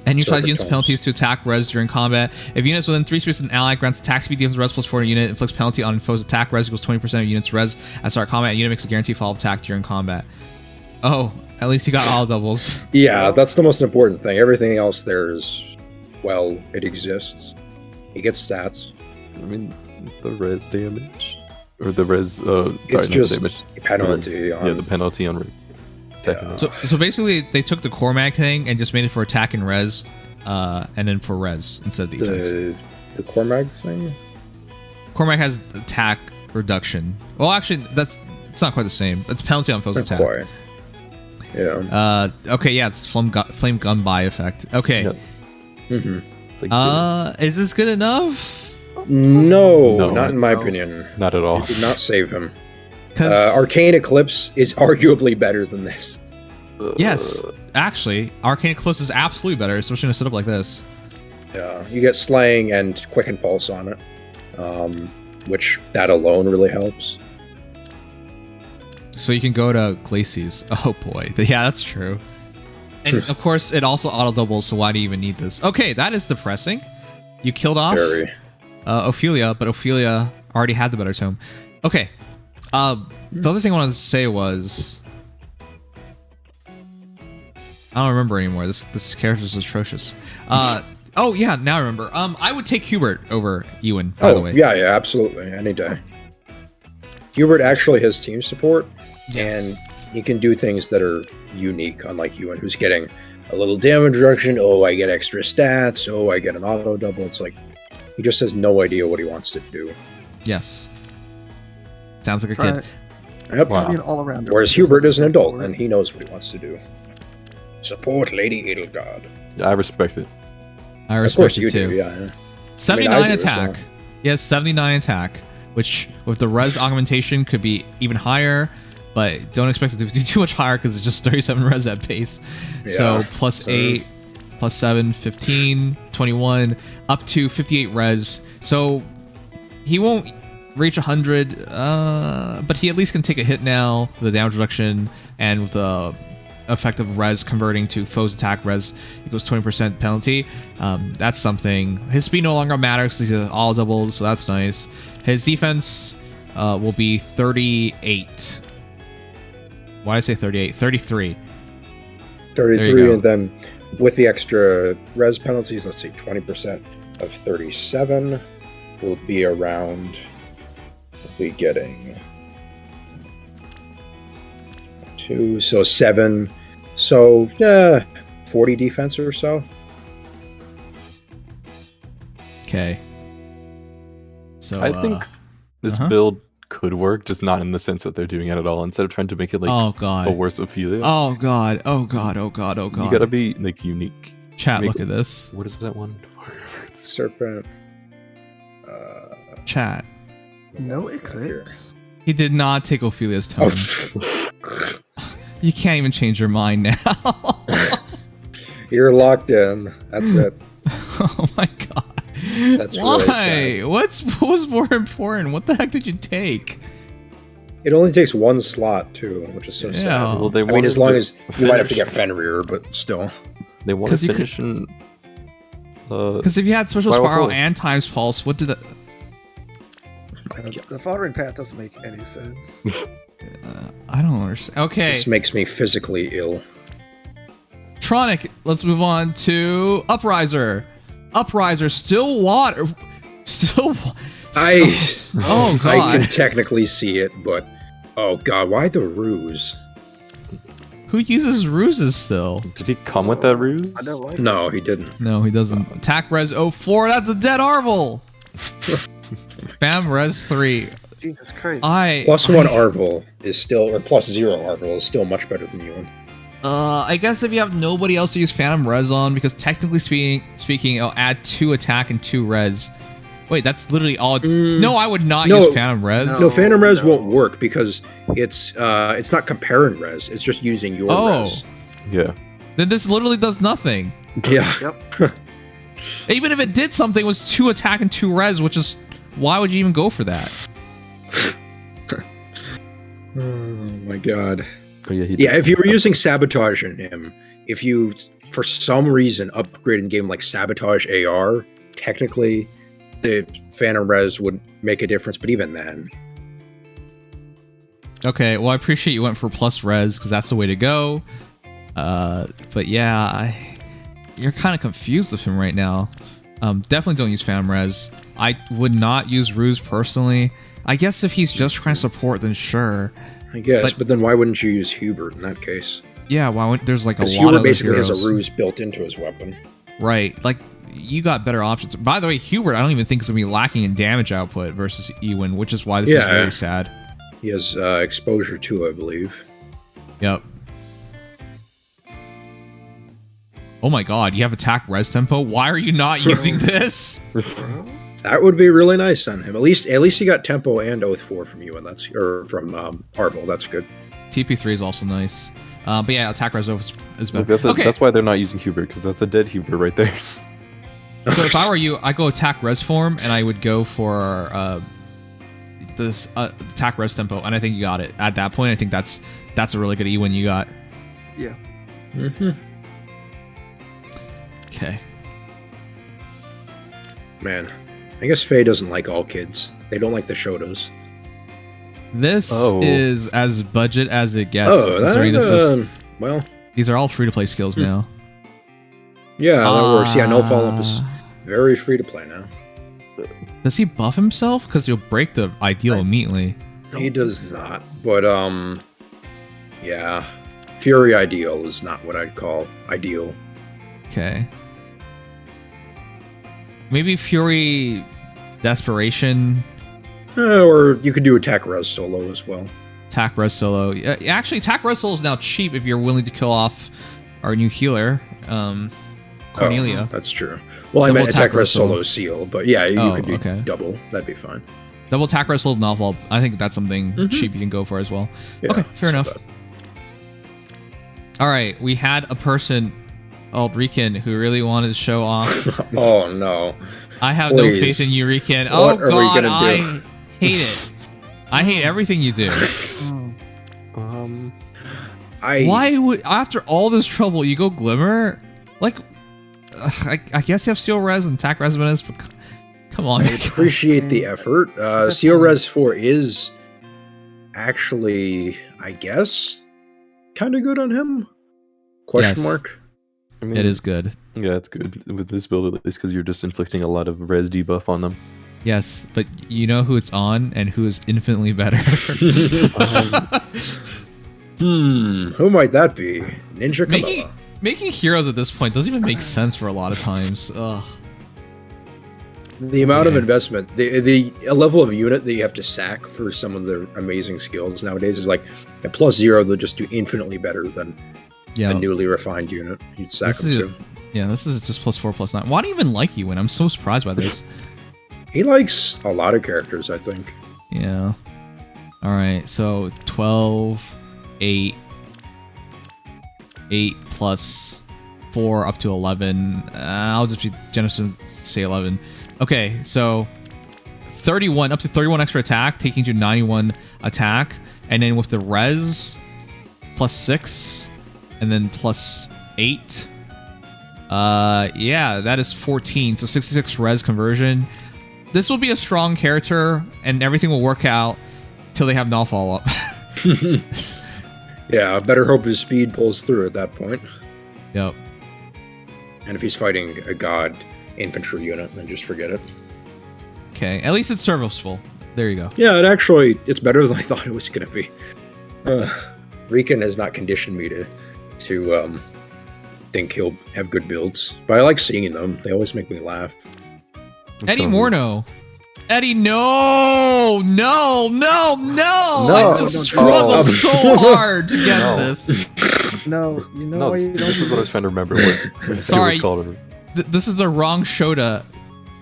And utilize Silver units' tones. penalties to attack res during combat. If units within 3 spaces of an ally grants attack speed, defense, res plus 4 to unit, inflicts penalty on foe's attack res equals 20% of units res at start combat. Unit makes a guaranteed follow-up attack during combat. Oh, at least he got all doubles. Yeah, that's the most important thing. Everything else there is, well, it exists. He gets stats. I mean, the res damage or the res. It's Sorry, not just the damage. a penalty The res. on- Yeah, the penalty on. Technically. So basically, they took the Cormac thing and just made it for attack and res, and then for res instead of defense. The Cormag thing? Cormac has attack reduction. Well, actually, it's not quite the same. It's penalty on foe's Not attack. quite. Yeah. Okay, yeah, it's flame gun by effect. Okay. Yep. Mm-hmm. It's like, Is this good enough? No, not in my opinion. not at all. It did not save him. 'Cause- Arcane Eclipse is arguably better than this. Yes, actually, Arcane Eclipse is absolutely better, especially in a setup like this. Yeah, you get Slaying and Quicken Pulse on it, which that alone really helps. So you can go to Glacies. Oh boy, yeah, that's true. And of course, it also auto doubles. So why do you even need this? Okay, that is depressing. You killed off Very. Ophelia, but Ophelia already had the better tome. Okay. The other thing I wanted to say was, I don't remember anymore. This character is atrocious. Oh yeah, now I remember. I would take Hubert over Ewan. By the way. Yeah, absolutely, any day. Hubert actually has team support, Yes. and he can do things that are unique, unlike Ewan, who's getting a little damage reduction. Oh, I get extra stats. Oh, I get an auto double. It's like he just has no idea what he wants to do. Yes. Sounds like a Try kid. Yep. Wow. Being all around. Whereas Hubert is an adult, and he knows what he wants to do. Support Lady Edelgard. I respect it. I Of respect course it you too. do, yeah. 79 I do as attack. well. He has 79 attack, which with the res augmentation could be even higher, but don't expect it to do too much higher because it's just 37 res at base. So Yeah, plus so- 8, plus 7, 15, 21, up to 58 res. So he won't reach 100, but he at least can take a hit now with the damage reduction and with the effective res converting to foe's attack res equals 20% penalty. That's something. His speed no longer matters because he's all doubles, so that's nice. His defense will be 38. Why did I say 38? 33. 33, go. and then with the extra res penalties, let's see, 20% of 37 will be around, we'll be getting 2, so 7, so 40 defense or so. Okay. So I think this build could work, just not in the sense that they're doing it at all. Instead of trying to make it like oh god. a worse Ophelia, Oh god. Oh god. Oh god. Oh god. you gotta be like unique. Chat, make look it- at this. What is that one? Serpent. Chat. No eclipse. He did not take Ophelia's tone. You can't even change your mind now. You're locked in. That's it. Oh my god. That's Why? really sad. What was more important? What the heck did you take? It only takes one slot too, which is so Yeah. sad. Well, they I mean, as long as you might have to finish- get Fenrir, but still. They want 'Cause to you could- finish in. Because if you had Special Spiral Spiral Forward. and Times Pulse, what did that? The following path doesn't make any sense. I don't understand. Okay, This makes me physically ill. Tronic. Let's move on to Upriser. Upriser, still water. Still. Oh god. I can technically see it, but oh god, why the ruse? Who uses ruses still? Did he come with that ruse? I don't like No, he didn't. No, he doesn't. Attack res 04. That's a dead Arvel. Bam res 3. it. Jesus Christ. Plus 1 Arvel is still, or plus 0 Arvel is still much better than you. I guess if you have nobody else to use Phantom Res on, because technically speaking, it'll add 2 attack and 2 res. Wait, that's literally all. No, I would not use Phantom Res. No, Phantom Res won't work because it's not comparing res. It's just using your res. Yeah. Then this literally does nothing. Yeah. Yep. Even if it did something, it was 2 attack and 2 res, which is why would you even go for that? Oh my god. Oh, yeah, he Yeah, did if you were stuff. using Sabotage in him, if you, for some reason, upgrade in game like Sabotage AR, technically, the Phantom Res would make a difference, but even then. Okay, well, I appreciate you went for plus res, because that's the way to go. But yeah, you're kind of confused with him right now. Definitely don't use Phantom Res. I would not use Ruse personally. I guess if he's just trying to support, then sure. I guess, but then why wouldn't you use Hubert in that case? Yeah, why would there's like a lot Because of Hubert other basically heroes. has a ruse built into his weapon. Right, like you got better options. By the way, Hubert, I don't even think is gonna be lacking in damage output versus Ewan, which is why this is very sad. He has exposure too, I believe. Yep. Oh my god, you have attack res tempo? Why are you not using this? That would be really nice on him. At least he got tempo and Oath 4 from you, and that's from Arvel. That's good. TP3 is also nice. But yeah, attack res is better. That's why they're not using Hubert, because that's a dead Hubert right there. So if I were you, I go attack res form, and I would go for this attack res tempo, and I think you got it. At that point, I think that's a really good E-win you got. Yeah. Okay. Man, I guess Faye doesn't like all kids. They don't like the Shotos. This is as budget as it gets. Well, these are all free-to-play skills now. Yeah, that works. Yeah, no follow-up is very free to play now. Does he buff himself? Because he'll break the ideal immediately. He does not. But, yeah. Fury ideal is not what I'd call ideal. Okay. Maybe Fury Desperation. Or you could do attack res solo as well. Attack res solo. Actually, attack res solo is now cheap if you're willing to kill off our new healer, Cornelia. Oh, that's true. Well, I meant attack res solo seal, but yeah, you could do okay. double. That'd be fine. Double attack res solo novel. I think that's something cheap you can go for as well. Yeah, okay, fair enough. All right, we had a person, Riken, who really wanted to show off. Oh no! I have no faith in you, Riken. Oh god, I hate it. I hate everything you do. Why would, after all this trouble, you go Glimmer? Like, I guess you have Seal Res and Attack Res Menace, but come on. I appreciate the effort. Seal Res 4 is actually, I guess, kind of good on him? Question mark? I mean, it is good. Yeah, it's good with this build, at least because you're just inflicting a lot of res debuff on them. Yes, but you know who it's on and who is infinitely better. Who might that be? Ninja Kamala. Making heroes at this point doesn't even make sense for a lot of times. Ugh. The amount of investment, the level of unit that you have to sack for some of the amazing skills nowadays is like at +0, they'll just do infinitely better than a newly refined unit. You'd sack them to. Yeah, this is just +4, +9. Why do you even like you? And I'm so surprised by this. He likes a lot of characters, I think. Yeah. All right, so 12, 8 plus 4 up to 11. I'll just be generous and say 11. Okay, so 31, up to 31 extra attack, taking you to 91 attack. And then with the res, +6, and then +8. Yeah, that is 14. So 66 res conversion. This will be a strong character, and everything will work out till they have null follow-up. Yeah, better hope his speed pulls through at that point. Yep. And if he's fighting a god infantry unit, then just forget it. Okay, at least it's serviceable. There you go. Yeah, it's better than I thought it was going to be. Riken has not conditioned me to think he'll have good builds, but I like seeing them. They always make me laugh. Eddie Morno. Eddie, no! I just struggled so hard to get this. No, you know why you don't. This is what I was trying to remember. What Sorry, called. This is the wrong Shota.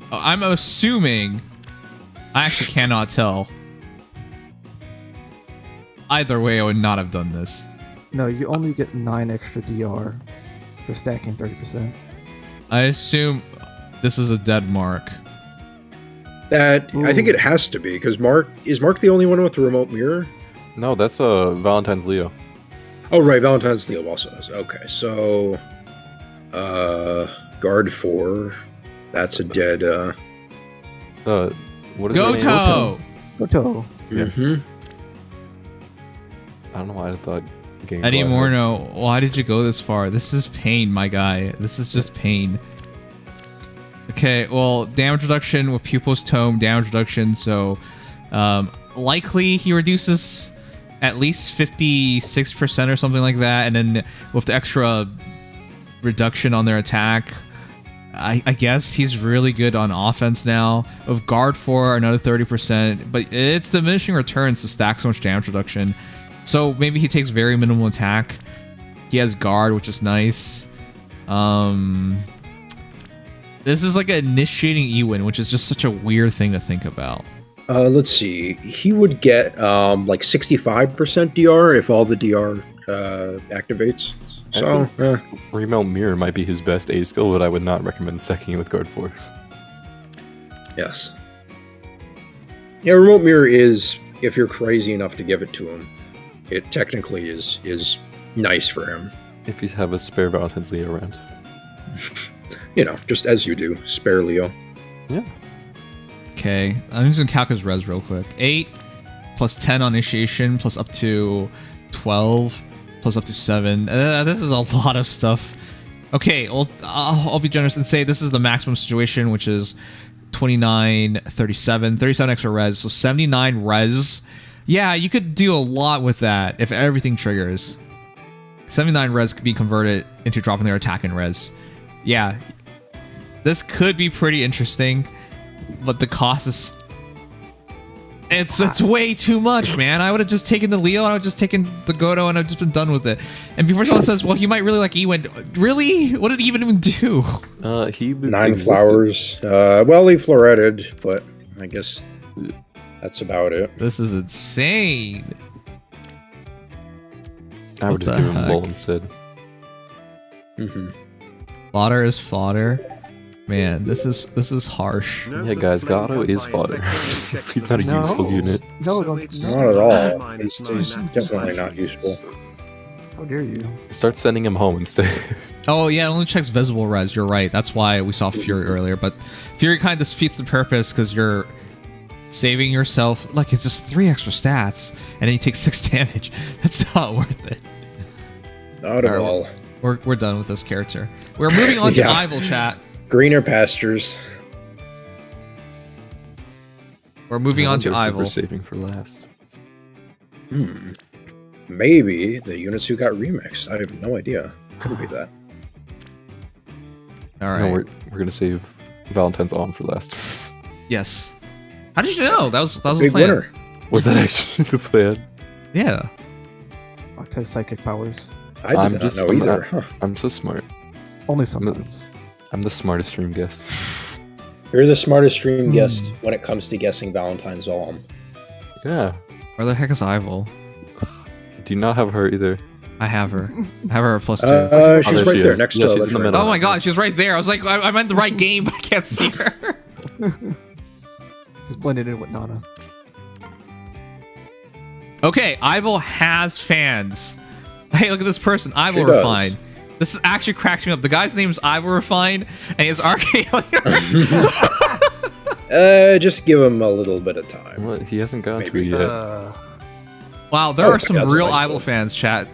I'm assuming. I actually cannot tell. Either way, I would not have done this. No, you only get 9 extra DR for stacking 30%. I assume this is a dead Mark. I think it has to be, because is Mark the only one with the remote mirror? No, that's Valentine's Leo. Oh right, Valentine's Leo also has. Okay, so guard 4. That's a dead what is Goto! Goto. Yeah. Mm-hmm. I don't know why I thought Eddie Morno, why did you go this far? This is pain, my guy. This is just pain. Okay, well, damage reduction with Pupil's Tome, damage reduction, so likely he reduces at least 56% or something like that, and then with the extra reduction on their attack, I guess he's really good on offense now. With Guard 4, another 30%, but it's diminishing returns to stack so much damage reduction. So maybe he takes very minimal attack. He has Guard, which is nice. This is like initiating Ewin, which is just such a weird thing to think about. Let's see. He would get like 65% DR if all the DR activates. So, Remelt Mirror might be his best A skill, but I would not recommend secking it with Guard 4. yes. Yeah, Remote Mirror is, if you're crazy enough to give it to him, it technically is nice for him. If you have a spare Valentine's Leo around. You know, just as you do, spare Leo. Yeah. Okay, I'm just gonna calc his res real quick. 8 plus 10 on initiation, plus up to 12, plus up to 7. This is a lot of stuff. Okay, well, I'll be generous and say this is the maximum situation, which is 29, 37 extra res, so 79 res. Yeah, you could do a lot with that if everything triggers. 79 res could be converted into dropping their attack and res. Yeah, this could be pretty interesting, but the cost is... It's way too much, man. I would have just taken the Leo, and I would have just taken the Godo, and I've just been done with it. And before someone says, well, he might really like Ewan. Really? What did he even do? He 9 existed. flowers. Well, he floretted, but I guess that's about it. This is insane. I would just give him Bull instead. Mm-hmm. Fodder is fodder. Man, this is harsh. Yeah, guys, Gato is fodder. He's not a No. useful unit. No, don't. Not at all. He's definitely not useful. How dare you? Start sending him home instead. Oh yeah, it only checks visible res. You're right. That's why we saw Fury earlier. But Fury kind of defeats the purpose because you're saving yourself. Like, it's just 3 extra stats, and then you take 6 damage. That's not worth it. Not at all. We're done with this character. We're moving on to Yeah. Evil chat. Greener pastures. We're moving on to We're Evil. saving for last. Maybe the units who got remixed. I have no idea. Could be that. All right. No, we're gonna save Valentine's on for last. Yes. How did you know? That was the Big plan. winner. Was that actually the plan? Yeah. Octa has psychic powers. I did not know either. Huh. I'm so smart. Only sometimes. I'm the smartest stream guest. You're the smartest stream guest when it comes to guessing Valentine's Alm. Yeah. Where the heck is Evil? Do you not have her either? I have her. I have her at +2. She's there right she there is. next Yeah, to she's in the Electra. middle. Oh my god, she's right there. I was like, I'm in the right game, but I can't see her. He's blended in with Nana. Okay, Evil has fans. Hey, look at this person. Evil She does. Refined. This is actually cracks me up. The guy's name is Evil Refined, and he has Arcane. Just give him a little bit of time. What? He hasn't gotten to Maybe. it yet. Wow, there Oh are my some God, real that's Evil fans, chat.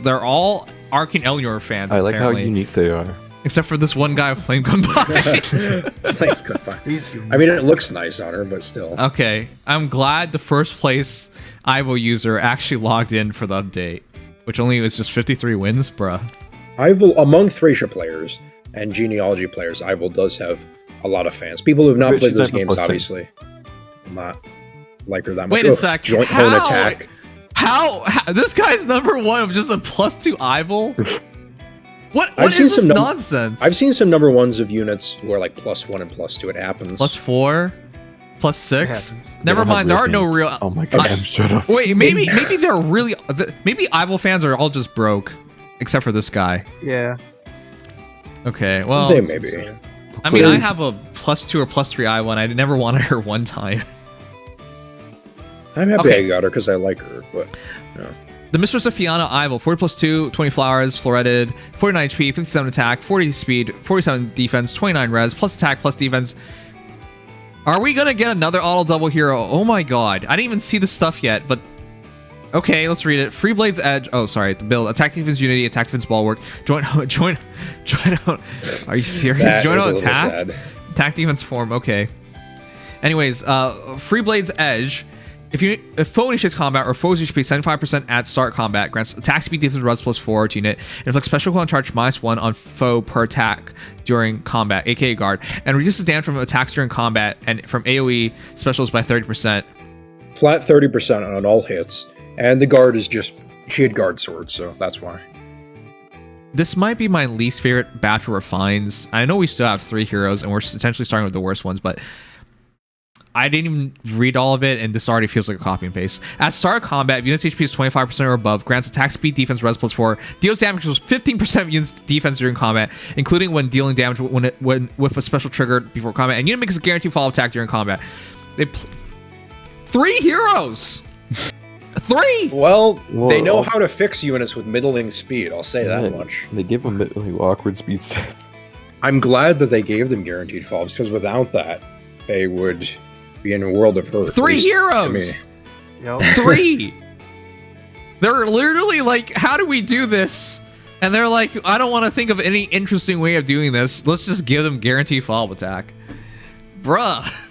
They're all Arcane Elnor fans, I like how apparently. unique they are. Except for this one guy with Flame Goodbye. Like, goodbye. He's I mean, it looks nice on her, but still. Okay, I'm glad the first place Evil user actually logged in for the update, which only was just 53 wins, bruh. Ivil, among Thracia players and Genealogy players, Ivil does have a lot of fans. People who have not Wait, played she's those at the games, +10. obviously, not like her that much. Wait a Oh, sec. Joint How? Hone Attack. How this guy's number one of just a +2 Evil? What I've is seen this some nonsense? I've seen some number ones of units who are like +1 and +2. It happens. +4, +6. happens. Never They don't mind. There have are no fans. real. Oh my god, shut up. Wait, maybe they're really. Maybe Evil fans are all just broke, except for this guy. Yeah. Okay, well, They may be. I mean, I have a +2 or +3 Evil, and I never wanted her one time. I'm happy Okay. I got her because I like her, but no. The Mistress of Fianna Evil, 40+2, 20 flowers, floretted, 49 HP, 57 attack, 40 speed, 47 defense, 29 res, plus attack, plus defense. Are we gonna get another auto double hero? Oh my god. I didn't even see the stuff yet, but okay, let's read it. Free Blade's Edge. Oh, sorry. The build. Attack defense unity, attack defense bulwark. Join out. Are you serious? That Join is a out little attack? sad. Attack defense form. Okay. Anyways, Free Blade's Edge. If foe initiates combat or foes HP 75% at start combat, grants attack speed defense res +4 to unit, and inflicts special cooldown charge -1 on foe per attack during combat, aka guard, and reduces damage from attacks during combat and from AoE specials by 30%. Flat 30% on all hits, and the guard is just she had guard swords, so that's why. This might be my least favorite batch of refines. I know we still have 3 heroes, and we're essentially starting with the worst ones, but I didn't even read all of it, and this already feels like a copy and paste. At start of combat, if unit's HP is 25% or above, grants attack speed, defense, res +4, deals damage equals 15% of unit's defense during combat, including when dealing damage when with a special trigger before combat, and unit makes a guaranteed follow attack during combat. 3 heroes! 3! Well, they know Well, how to fix units with middling speed. I'll say that much. They give them like, awkward speed stats. I'm glad that they gave them guaranteed follows, because without that, they would be in a world of hurt. 3 At least to me. heroes! Yep. 3! They're literally like, how do we do this? And they're like, I don't want to think of any interesting way of doing this. Let's just give them guaranteed follow attack. Bruh.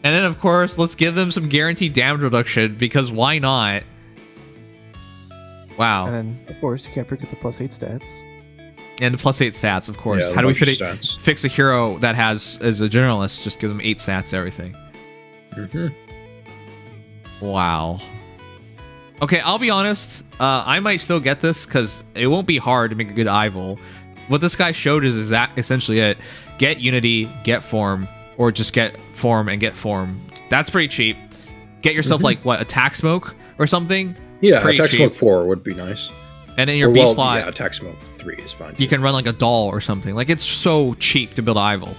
And then, of course, let's give them some guaranteed damage reduction, because why not? Wow. And then, of course, you can't forget the +8 stats. And the +8 stats, of course. Yeah, How do we bunch of stats. fix a hero that has, as a generalist, just give them 8 stats to everything? Wow. Okay, I'll be honest. I might still get this, because it won't be hard to make a good Ivol. What this guy showed is that essentially it. Get Unity, get Form, or just get Form and get Form. That's pretty cheap. Get yourself, like, what, Attack Smoke or something? Yeah, Pretty Attack cheap. Smoke 4 would be nice. And then your Or, B well, slot, yeah, Attack Smoke 3 is fine. you can run, like, a doll or something. Like, it's so cheap to build Ivol.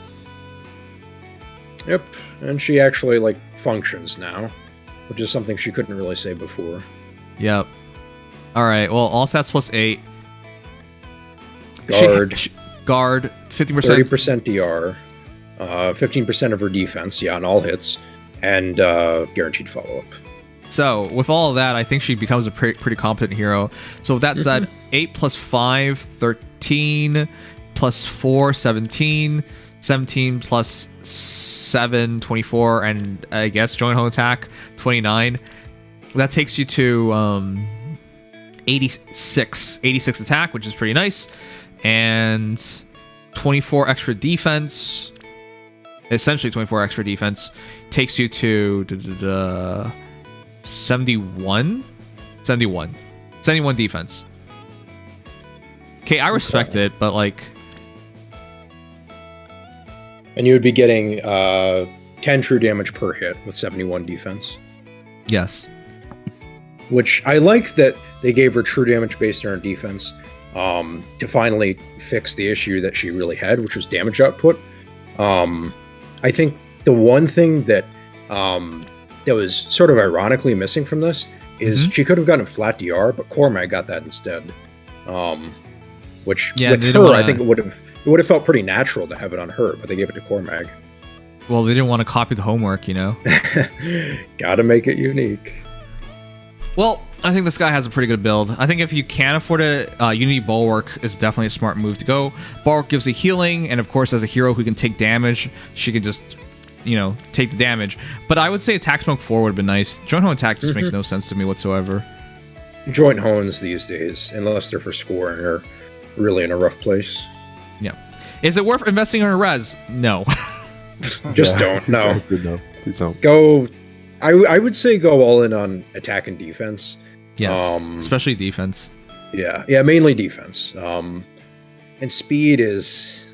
Yep, and she actually, like, functions now, which is something she couldn't really say before. Yep. Alright, well, all stats +8. Guard, Guard, 50%. 30% DR, 15% of her defense, yeah, on all hits, and guaranteed follow-up. So, with all of that, I think she becomes a pretty competent hero. So, with that said, 8 + 5, 13, + 4, 17, 17 + 7, 24, and I guess joint home attack, 29. That takes you to 86 attack, which is pretty nice, and 24 extra defense. Essentially 24 extra defense takes you to 71 defense. Okay, I respect it, but like, And you would be getting 10 true damage per hit with 71 defense. yes. Which I like that they gave her true damage based on her defense to finally fix the issue that she really had, which was damage output. I think the one thing that that was sort of ironically missing from this is she could have gotten a flat DR, but Cormac got that instead. Which Yeah, with they her, don't I think it would have felt pretty natural to have it on her, but they gave it to Cormac. Well, they didn't want to copy the homework, you know? Gotta make it unique. Well, I think this guy has a pretty good build. I think if you can afford it, Unity Bulwark is definitely a smart move to go. Bulwark gives a healing, and of course, as a hero who can take damage, she can just, you know, take the damage. But I would say Attack Smoke 4 would have been nice. Joint Home Attack just makes no sense to me whatsoever. Joint hones these days, unless they're for scoring, are really in a rough place. Yeah. Is it worth investing in a res? No. Just don't. No. Sounds good, no. Please don't. Go. I would say go all in on attack and defense. Yes. Especially defense. Yeah, mainly defense. And speed is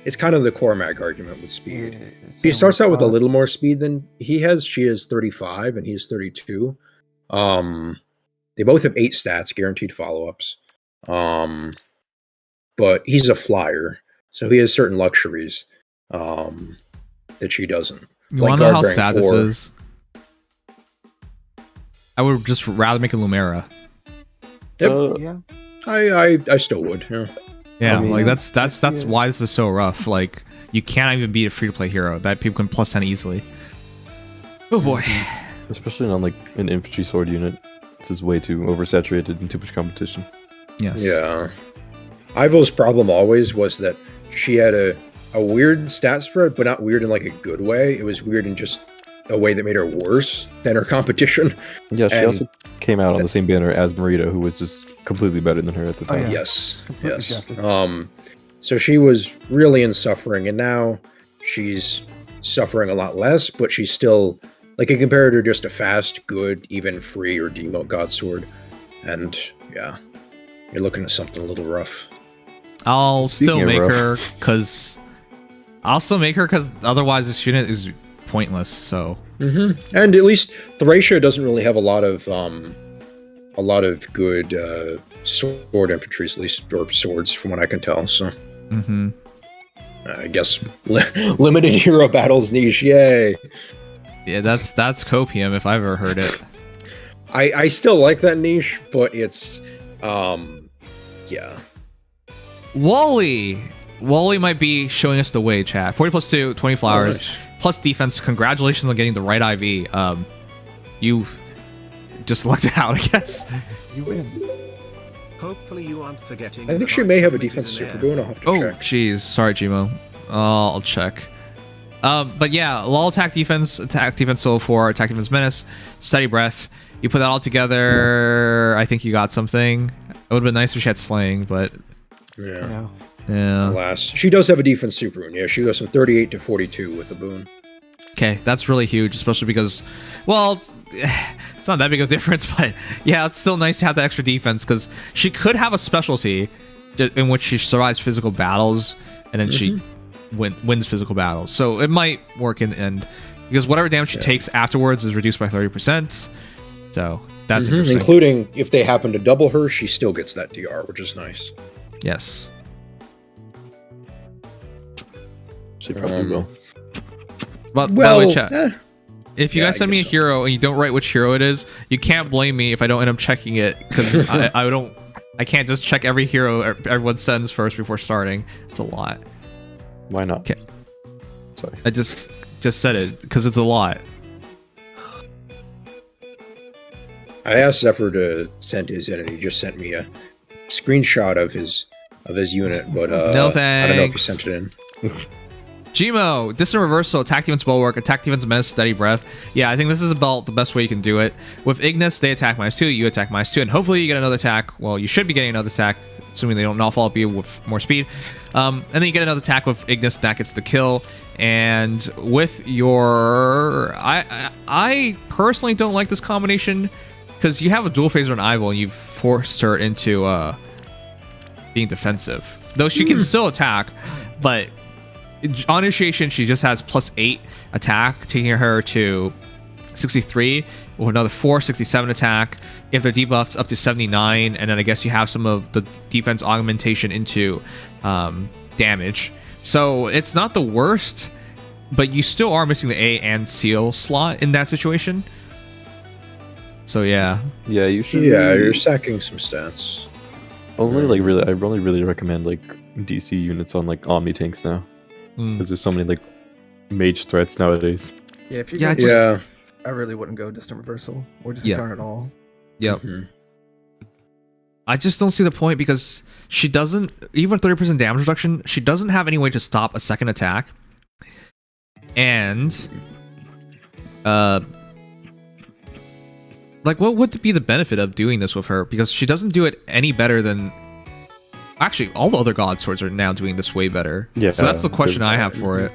it's kind of the Cormac argument with speed. She starts out with a little more speed than he has. She is 35 and he's 32. They both have 8 stats, guaranteed follow-ups. But he's a flyer, so he has certain luxuries that she doesn't. You Like want to know how Guard sad rank this 4. is? I would just rather make a Lumera. Yep. Yeah. I still would. Yeah. Yeah, I mean, like that's yeah. why this is so rough. Like, you can't even beat a free-to-play hero that people can plus 10 easily. Oh boy. Especially on like an infantry sword unit. This is way too oversaturated and too much competition. Yes. Yeah. Ivo's problem always was that she had a weird stat spread, but not weird in like a good way. It was weird in just a way that made her worse than her competition. Yeah, she And also came out on the same banner as Marita, who was just completely better than her at the Oh, time. yeah. Yes. Completely Yes. shafted. So she was really in suffering, and now she's suffering a lot less, but she's still like, I compared her just a fast, good, even free or demote god sword. And yeah. You're looking at something a little rough. I'll Speaking still of make rough. her because otherwise this unit is pointless. So Mm-hmm. And at least Thracia doesn't really have a lot of good sword infantry, at least, or swords, from what I can tell. So I guess limited hero battles niche, yay! yeah, that's copium if I've ever heard it. I still like that niche, but it's yeah. Wally might be showing us the way, chat. 40 plus 2, 20 flowers, nice. plus defense. Congratulations on getting the right IV. You just lucked out, I guess. You win. Hopefully you aren't forgetting. I think that she may have a submitted defense an super air boon. I'll have to Oh, check. jeez. Sorry, Gmo. I'll check. But yeah, law attack defense solo 4, attack defense menace, steady breath. You put that all together, I think you got something. It would have been nice if she had slaying, but Yeah. yeah. Alas, she does have a defense super boon. Yeah, she goes from 38 to 42 with a boon. Okay, that's really huge, especially because, well, it's not that big of a difference, but yeah, it's still nice to have the extra defense because she could have a specialty in which she survives physical battles and then she wins physical battles. So it might work in the end because whatever damage she takes afterwards is reduced by 30%. So that's interesting. Including if they happen to double her, she still gets that DR, which is nice. Yes. She probably will. But by the way, Well, chat, if you yeah, guys I send me a guess so. hero and you don't write which hero it is, you can't blame me if I don't end up checking it because I can't just check every hero everyone sends first before starting. It's a lot. Why not? Okay. Sorry. I just said it because it's a lot. I asked Zephyr to send his in, and he just sent me a screenshot of his unit, but No I don't know if he thanks. sent it in. Gmo, distant reversal, attack defense bulwark, attack defense menace, steady breath. Yeah, I think this is about the best way you can do it. With Ignis, they attack -2, you attack -2, and hopefully you get another attack. Well, you should be getting another attack, assuming they don't not follow up you with more speed. And then you get another attack with Ignis, that gets the kill. And with your... I personally don't like this combination because you have a dual phaser on Ivo and you've forced her into being defensive. Though she can still attack, but... on initiation, she just has +8 attack, taking her to 63 with another 67 attack. If they're debuffed up to 79, and then I guess you have some of the defense augmentation into damage. So it's not the worst, but you still are missing the A and seal slot in that situation. So yeah. Yeah, you should. Yeah, really- you're sacking some stats. Only like really, I only really recommend like DC units on like Omni tanks now because there's so many like mage threats nowadays. Yeah, if you Yeah, go, Yeah. I really wouldn't go distant reversal or just Yeah. Incarnate at all. Yep. Mhm. I just don't see the point because she doesn't, even 30% damage reduction, she doesn't have any way to stop a second attack. And, like, what would be the benefit of doing this with her? Because she doesn't do it any better than... Actually, all the other god swords are now doing this way better. Yeah, So that's the question I have for it.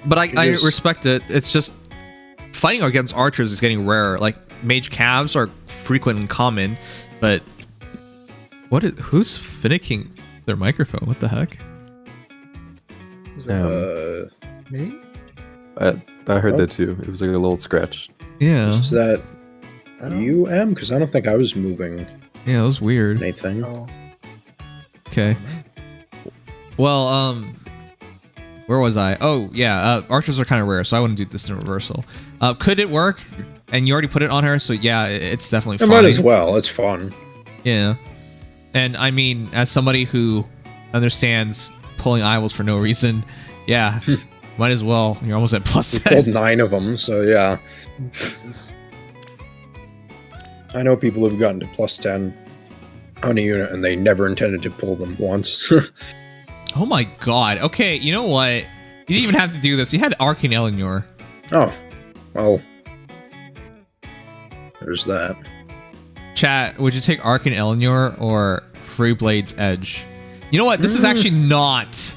But I is- respect it. It's just fighting against archers is getting rarer. Like mage calves are frequent and common, but who's finicking their microphone? What the heck? Was it me? I heard Oh. that too. It was like a little scratch. Yeah, Is that I don't you, Em? Because I don't think I was moving yeah, it was weird. anything. know. Okay. Well, where was I? Oh, yeah, archers are kind of rare, so I wouldn't do this in reversal. Could it work? And you already put it on her, so yeah, it's definitely I fine. might as well. It's fun. Yeah. And I mean, as somebody who understands pulling eyeballs for no reason, yeah, might as well. You're almost at We +10. pulled 9 of them, so yeah. Jesus. I know people who've gotten to +10 on a unit and they never intended to pull them once. Oh my god. Okay, you know what? You didn't even have to do this. You had Arcane Eleanor. Oh, well, there's that. Chat, would you take Arcane Eleanor or Freeblade's Edge? You know what? This is actually not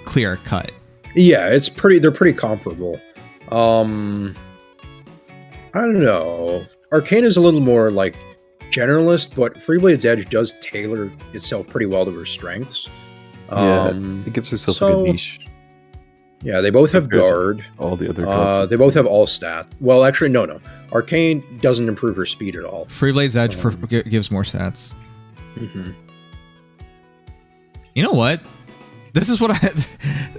clear cut. Yeah, it's pretty. They're pretty comparable. I don't know. Arcana is a little more like generalist, but Freeblade's Edge does tailor itself pretty well to her strengths. It gives herself a good niche. Yeah, they both have Compared to guard. All the other cards. They both have all stats. Well, actually, no. Arcane doesn't improve her speed at all. Freeblade's Edge gives more stats. Mm-hmm. You know what? This is what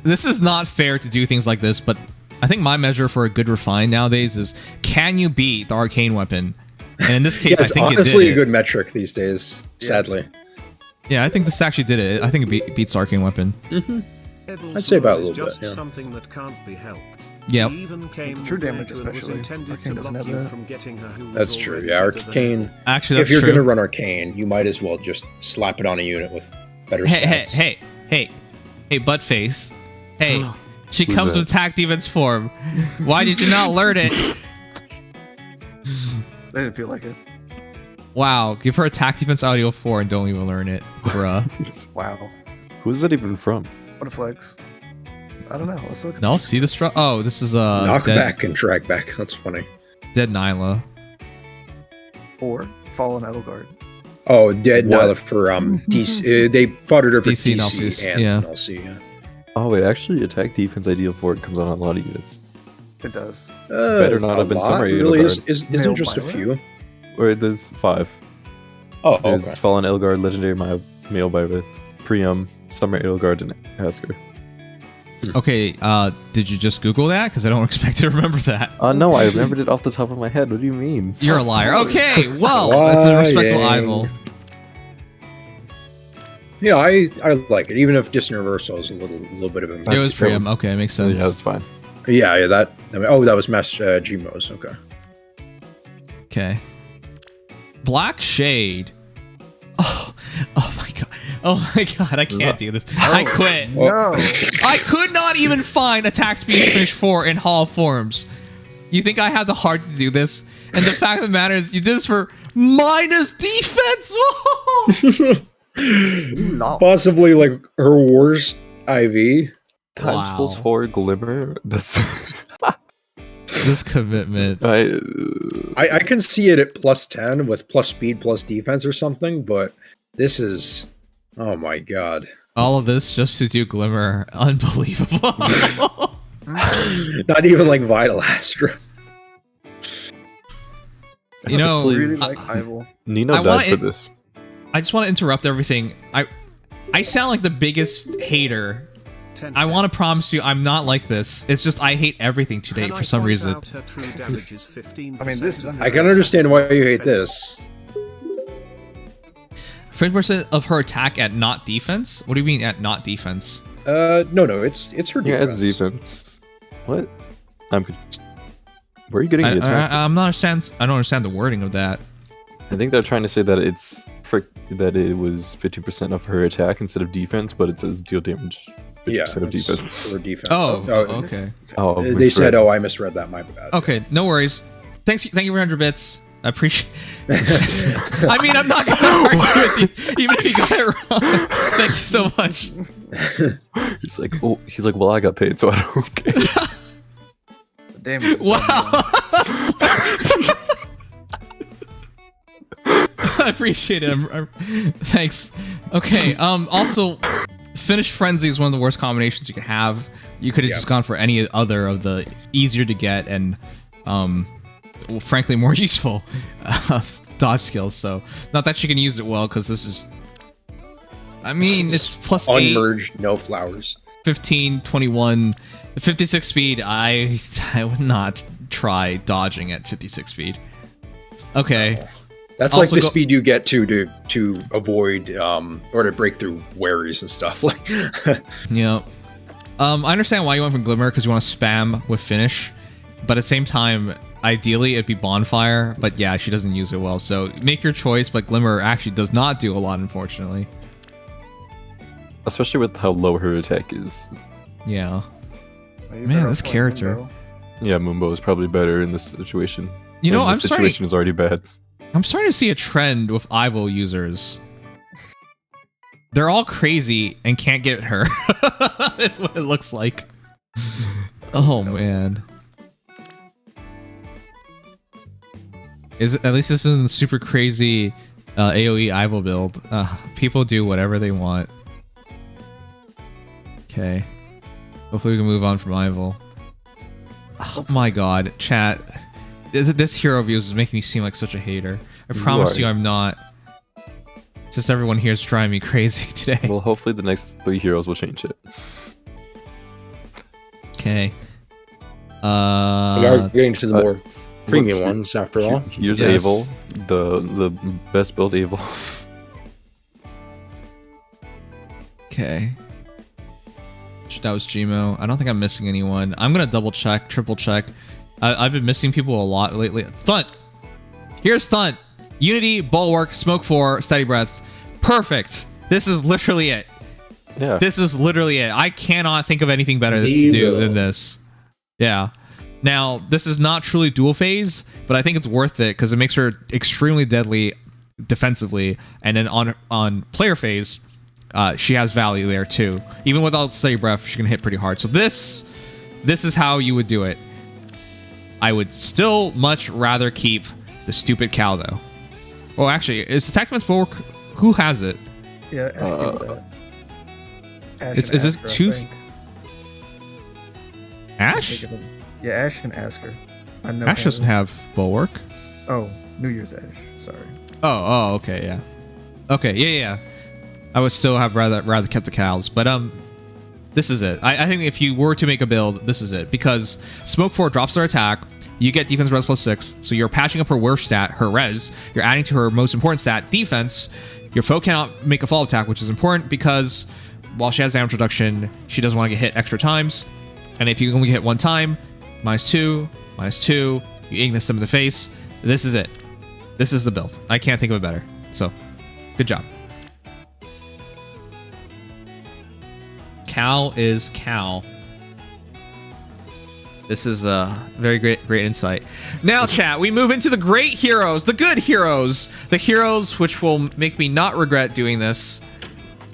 this is not fair to do things like this, but I think my measure for a good refine nowadays is, can you beat the arcane weapon? And in this case, Yeah, I think it's honestly it did a good metric these days, sadly. Yeah, I think this actually did it. I think it beats arcane weapon. Mm-hmm. I'd say about a little just bit, yeah. something that can't be helped. Yep. He even came True damage, prepared and was especially. intended Arcane to doesn't block have you that. from getting her who was That's true. already Yeah, better than Arcane. her. Actually, that's If you're true. gonna run Arcane, you might as well just slap it on a unit with better stats. Hey, buttface. Hey, she Who's comes that? with attack defense form. Why did you not learn it? I didn't feel like it. Wow, give her attack defense audio 4 and don't even learn it, bruh. Wow. Who's that even from? What a flex. I don't know. Let's look. No, see the oh, this is Knock dead, back and drag back. That's funny. dead Nyla. Or Fallen Edelgard. Oh, dead What? Nyla for DC. They fought her for DC DC and LCs, and yeah. LC. Yeah. Oh, wait, actually, attack defense ideal for it comes on a lot of units. It does. Better not have been Summary Really, Edelgard. isn't Male just a pilot? few. Or there's 5. Oh, There's okay. Fallen Edelgard, Legendary Male Bywith, Priam, Summer Edelgard, and Asker. Okay, did you just Google that? Because I don't expect you to remember that. No, I remembered it off the top of my head. What do you mean? You're a liar. Okay, well, that's a respectable Lying. Ival. Yeah, I like it, even if Disuniversal is a little bit of a. It was Priam. Okay, makes sense. Yeah, that's fine. Yeah, that. That was Mass Gmos. Okay. Okay. Black Shade. Oh my god. Oh my god, I can't do this. I quit. No. I could not even find attack speed finish 4 in Hall of Forms. You think I have the heart to do this? And the fact of the matter is, you did this for minus defense. Possibly like her worst IV. Times equals 4 Glimmer. That's. This commitment. I can see it at +10 with plus speed plus defense or something, but this is, oh my god. All of this just to do Glimmer. Unbelievable. Not even like Vital Astra. You know, I really like Ival. Nino I died wanna- for this. I just want to interrupt everything. I sound like the biggest hater. I want to promise you I'm not like this. It's just I hate everything today for some reason. I mean, this is I can understand why you hate this. 50% of her attack at not defense? What do you mean at not defense? No, it's her defense. Yeah, it's defense. What? I'm confused. Where are you getting the attack? I don't understand the wording of that. I think they're trying to say that that it was 50% of her attack instead of defense, but it says deal damage 50% of it's defense. her defense. Oh, okay. Oh, They misread. said, I misread that. My bad. Okay, no worries. Thank you for 100 bits. I appreciate. I mean, I'm not gonna argue with you, even if you got it wrong. Thank you so much. He's like, well, I got paid, so I don't care. Damn. Wow. I appreciate it. Thanks. Okay. Also, Finish Frenzy is one of the worst combinations you can have. You could have just gone for any other of the easier to get and, well, frankly, more useful dodge skills. So, not that you can use it well, because this is. I mean, it's plus 8, Unmerged, no flowers. 15, 21, 56 speed. I would not try dodging at 56 speed. Okay. That's Also like the speed you get to avoid or to break through worries and stuff. Like, Yeah. I understand why you went from Glimmer, because you want to spam with Finish, but at the same time, ideally it'd be Bonfire, but yeah, she doesn't use it well, so make your choice, but Glimmer actually does not do a lot, unfortunately. Especially with how low her attack is. Yeah. You Man, better this play character. Mundo. Yeah, Mumbo is probably better in this situation. You know, And I'm the starting, situation is already bad. I'm starting to see a trend with Ivo users. They're all crazy and can't get her. That's what it looks like. Oh, man. At least this isn't super crazy AoE Ival build. People do whatever they want. Okay. Hopefully we can move on from Ival. Oh my god, chat. This hero views is making me seem like such a hater. I promise you I'm not. Just everyone here is driving me crazy today. Well, hopefully the next 3 heroes will change it. Okay. We are getting to the more premium ones after all. Here's Aval, the best build Aval. Okay. That was Gmo. I don't think I'm missing anyone. I'm gonna double check, triple check. I've been missing people a lot lately. Thunt! Here's Thunt! Unity, Bulwark, Smoke 4, Steady Breath. Perfect! This is literally it. Yeah. This is literally it. I cannot think of anything better to do than this. Yeah. Now, this is not truly dual phase, but I think it's worth it because it makes her extremely deadly defensively. And then on player phase, she has value there too. Even without Steady Breath, she can hit pretty hard. So this is how you would do it. I would still much rather keep the stupid cow though. Oh, actually, is Attack Defense Bulwark? Who has it? Yeah, Ash Is this two? Ash? Yeah, Ash and Asker. I know Ash doesn't have Bulwark. Oh, New Year's Ash. Sorry. Oh, okay, yeah. Okay, yeah. I would still have rather kept the cows, but this is it. I think if you were to make a build, this is it because Smoke 4 drops their attack. You get defense res +6, so you're patching up her worst stat, her res. You're adding to her most important stat, defense. Your foe cannot make a fall attack, which is important because while she has damage reduction, she doesn't want to get hit extra times. And if you only get hit one time, -2, -2, you Ignis them in the face. This is it. This is the build. I can't think of it better. So, good job. Cow is cow. This is a very great insight. Now, chat, we move into the great heroes, the good heroes, the heroes which will make me not regret doing this.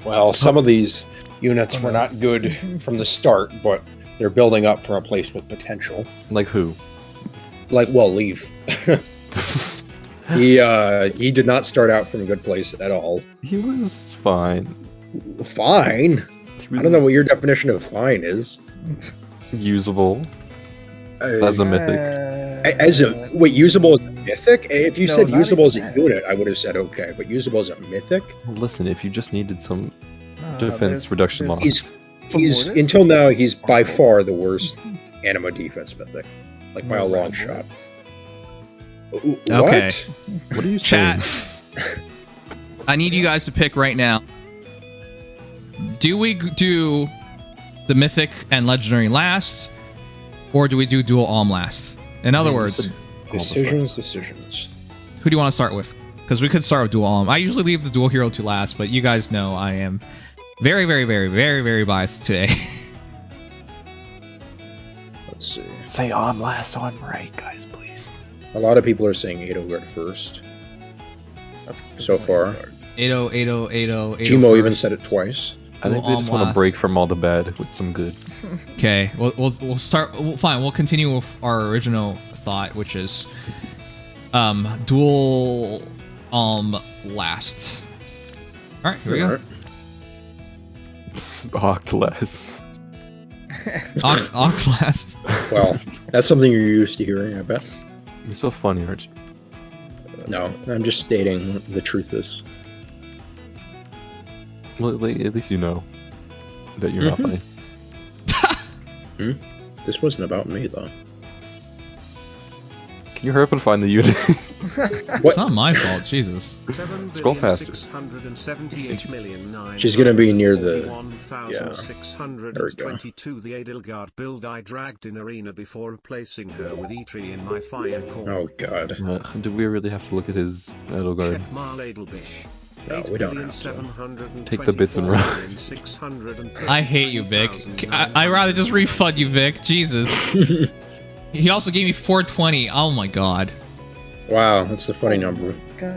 Well, some of these units were not good from the start, but they're building up for a place with potential. Like who? Like, well, Leaf. He did not start out from a good place at all. He was fine. Fine? I don't know what your definition of fine is. Usable. As a mythic. Wait, usable as a mythic? If you said usable as a unit, I would have said okay, but usable as a mythic? Well, listen, if you just needed some defense reduction loss. He's until now, he's by far the worst anima defense mythic. Like, by a long shot. What? Okay. What are you saying? Chat. I need you guys to pick right now. Do we do the mythic and legendary last, or do we do dual alm last? In other words, decisions. Who do you want to start with? Because we could start with dual alm. I usually leave the dual hero to last, but you guys know I am very, very, very, very, very biased today. Let's see. Say alm last so I'm right, guys, please. A lot of people are saying Edelgard first. That's so far. 80. Gmo even said it twice. I think they just want to break from all the bad with some good. Okay, we'll start. Fine, we'll continue with our original thought, which is dual last. All right, here we go. Octlast. Octlast. Well, that's something you're used to hearing, I bet. You're so funny, aren't you? No, I'm just stating the truth is. Well, at least you know that you're not funny. This wasn't about me, though. Can you hurry up and find the unit? It's not my fault, Jesus. Scroll faster. She's gonna be near the... Yeah. There we go. The Edelgard build I dragged in arena before replacing her with Eitri in my fire core. Oh, God. Do we really have to look at his Edelgard? No, we don't have to. Take the bits and run. I hate you, Vic. I'd rather just refund you, Vic. Jesus. He also gave me 420. Oh my god. Wow, that's the funny number.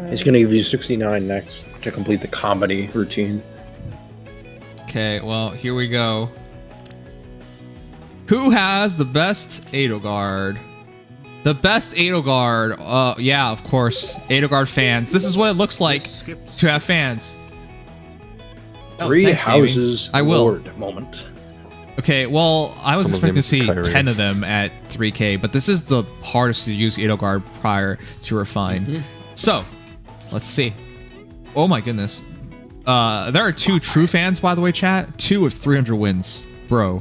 He's gonna give you 69 next to complete the comedy routine. Okay, well, here we go. Who has the best Edelgard? The best Edelgard. Yeah, of course. Edelgard fans. This is what it looks like to have fans. Three thanks, houses. I will. Lord moment. Okay, well, I was Someone's expecting to name is see Kyrie. 10 of them at 3K, but this is the hardest to use Edelgard prior to refine. So, let's see. Oh my goodness. There are 2 true fans, by the way, chat. 2 with 300 wins. Bro.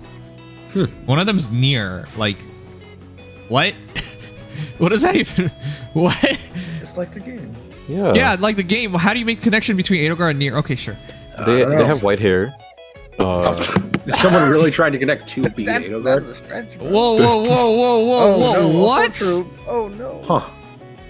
One of them's near. Like, what? What is that even? What? It's like the game. Yeah. Yeah, like the game. How do you make the connection between Edelgard and near? Okay, sure. They don't know. have white hair. Is someone really trying to connect 2 B That's Edelgard? the strategy. Whoa, whoa, whoa, whoa, whoa, Oh, whoa. no, What? also true. Oh no. Huh.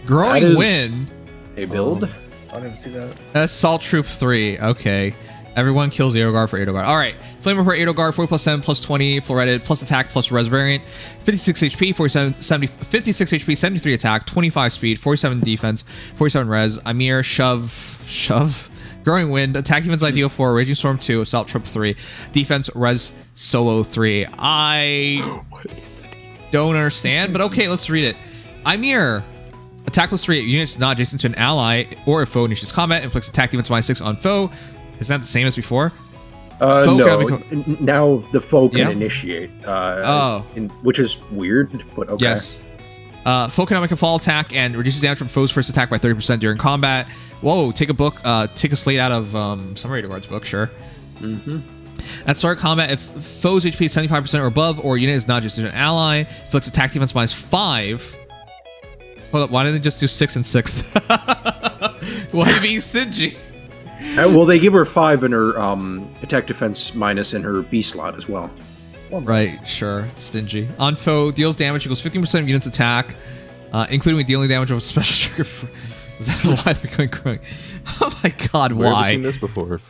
Growing That is- Wind. A build? I don't even see that. Assault Troop 3. Okay. Everyone kills Edelgard for Edelgard. Alright. Flame Report Edelgard, 40 plus 7 plus 20, floreted, plus attack plus res variant. 56 HP, 56 HP, 73 attack, 25 speed, 47 defense, 47 res. Amir, shove. Growing Wind, attack defense ideal for Raging Storm 2, Assault Troop 3, defense res solo 3. I don't understand, but okay, let's read it. Amir. Attack plus 3 units not adjacent to an ally or a foe initiates combat. Inflicts attack defense -6 on foe. Is that the same as before? Foe No. can become- Now the foe can Yeah? initiate. Oh. Which is weird, but okay. Yes. Foe can make a fall attack and reduces damage from foe's first attack by 30% during combat. Whoa, take a slate out of Summary Edelgard's book, sure. At start combat, if foe's HP is 75% or above, or unit is not adjacent to an ally, inflicts attack defense -5. Hold up, why didn't they just do 6 and 6? Why are you being stingy? Well, they give her 5 in her attack defense minus in her B slot as well. Right, sure. Stingy. On foe, deals damage equals 15% of unit's attack, including with dealing damage of a special trigger. Is that why they're going growing? Oh my god, Where have why? you seen this before?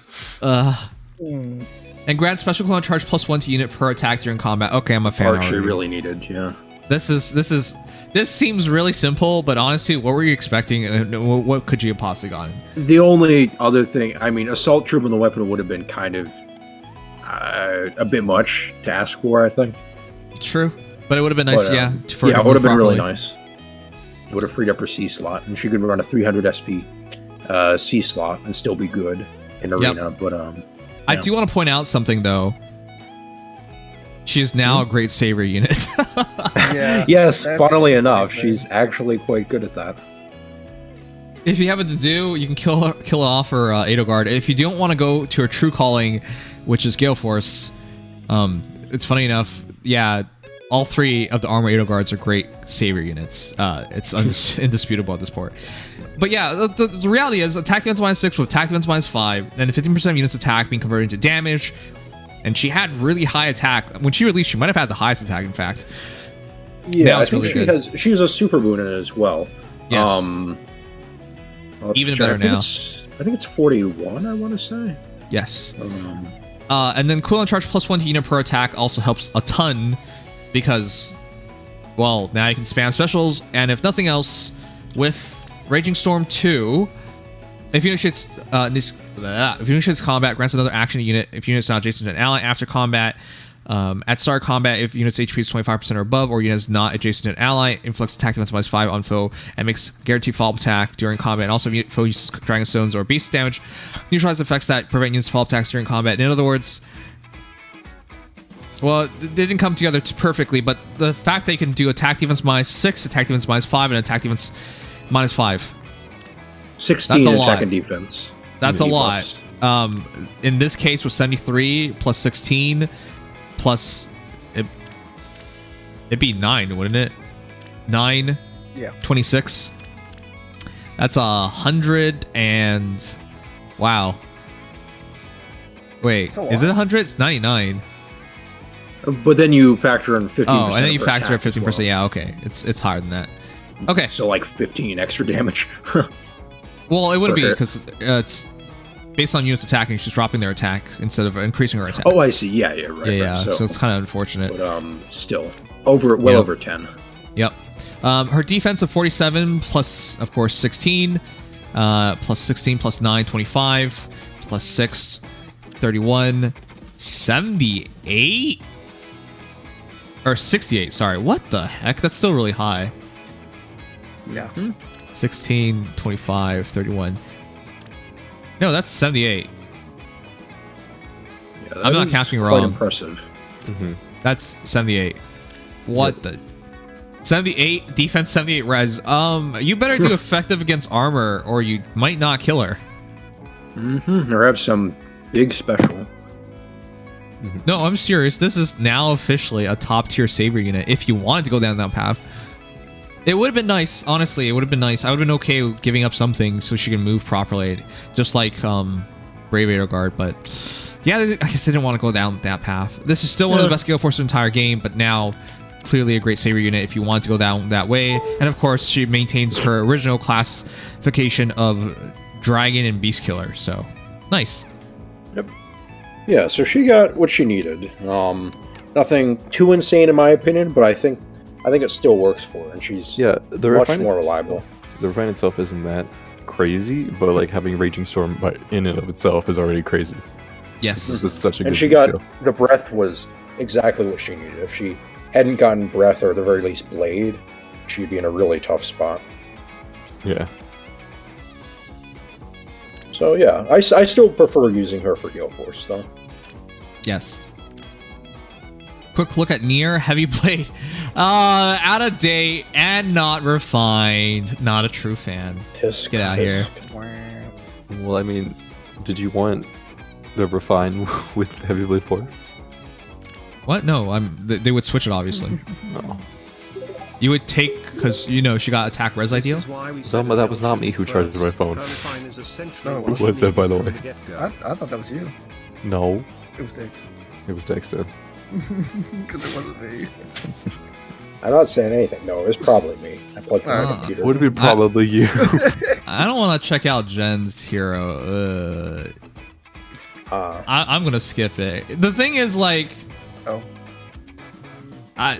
And grant special clone charge +1 to unit per attack during combat. Okay, I'm a fan. Archery already. really needed, yeah. This seems really simple, but honestly, what were you expecting? And what could you have possibly gotten? The only other thing, I mean, Assault Troop and the weapon would have been kind of a bit much to ask for, I think. True, but it would have been nice, But, yeah. For yeah, her it would have to been move really properly. nice. It would have freed up her C slot, and she could run a 300 SP C slot and still be good in arena. But I do want to point out something though. She is now a great saver unit. Yeah. yes, that's funnily a enough, big thing. she's actually quite good at that. If you have it to do, you can kill off her Edelgard. If you don't want to go to her true calling, which is Gale Force, it's funny enough. Yeah, all 3 of the armor Edelgards are great saver units. It's indisputable at this point. But yeah, the reality is attack defense -6 with attack defense -5, and 15% of units attack being converted into damage. And she had really high attack. When she released, she might have had the highest attack, in fact. Yeah, Now I it's think really she good. she's a super boon in it as well. Yes. I'll have to Even check. better now. I think it's 41, I want to say. Yes. And then cooldown charge +1 to unit per attack also helps a ton because, well, now you can spam specials, and if nothing else, with Raging Storm 2, if unit initiates combat, grants another action to unit if unit's not adjacent to an ally after combat. At start combat, if unit's HP is 25% or above, or unit is not adjacent to an ally, inflicts attack defense -5 on foe, and makes guaranteed follow-up attack during combat. And also, if foe uses Dragon Stones or Beast damage, neutralize effects that prevent units follow-up attacks during combat. In other words, well, they didn't come together perfectly, but the fact that you can do attack defense -6, attack defense -5, and attack defense -5. 16 That's a attack lot. and defense. That's a Mini lot. buffs. In this case, with 73 plus 16 plus it'd be 9, wouldn't it? 9, Yeah. 26. That's 100 and wow. Wait, It's a is it lot. 100? It's 99. But then you factor in 15%. Oh, and then you for factor attack at 15%. as well. Yeah, okay. It's higher than that. Okay. So like 15 extra damage. Well, it wouldn't be Okay. because it's based on units attacking. She's dropping their attack instead of increasing her attack. Oh, I see. Yeah, right. yeah. right. So it's kind of unfortunate. But still well Yep. over 10. Yep. Her defense of 47 plus, of course, 16, plus 16 plus 9, 25, plus 6, 31, 78? Or 68, sorry. What the heck? That's still really high. Yeah. 16, 25, 31. No, that's 78. Yeah, that I'm not is counting quite wrong. Impressive. That's 78. What the? 78 defense, 78 res. You better do effective against armor, or you might not kill her. Or have some big special. No, I'm serious. This is now officially a top tier saber unit. If you wanted to go down that path, it would have been nice. Honestly, it would have been nice. I would have been okay giving up something so she can move properly, just like Brave Vader Guard. But yeah, I guess I didn't want to go down that path. This is still one of the best gale forces in the entire game, but now clearly a great saber unit if you want to go down that way. And of course, she maintains her original classification of dragon and beast killer. So nice. Yep. Yeah, so she got what she needed. Nothing too insane in my opinion, but I think it still works for her, and she's the much refine more reliable. The refine itself isn't that crazy, but like having Raging Storm in and of itself is already crazy. Yes. This is such a good And she got skill. the breath was exactly what she needed. If she hadn't gotten breath, or at the very least blade, she'd be in a really tough spot. Yeah. So yeah, I still prefer using her for Gale Force though. Yes. Quick look at Nier Heavy Blade. Out of date and not refined. Not a true fan. Tisk, Get out of here. Well, I mean, did you want the refine with Heavy Blade 4? What? No, they would switch it obviously. No. You would take, because you know she got attack res ideal. That was not me who charged my phone. No, What's that, by the way? I thought that was you. No. It was Dex. It was Dexter. Because it wasn't me. I'm not saying anything. No, it was probably me. I plugged in my computer. Would it be probably you? I don't want to check out Jen's hero. I'm gonna skip it. The thing is, like, I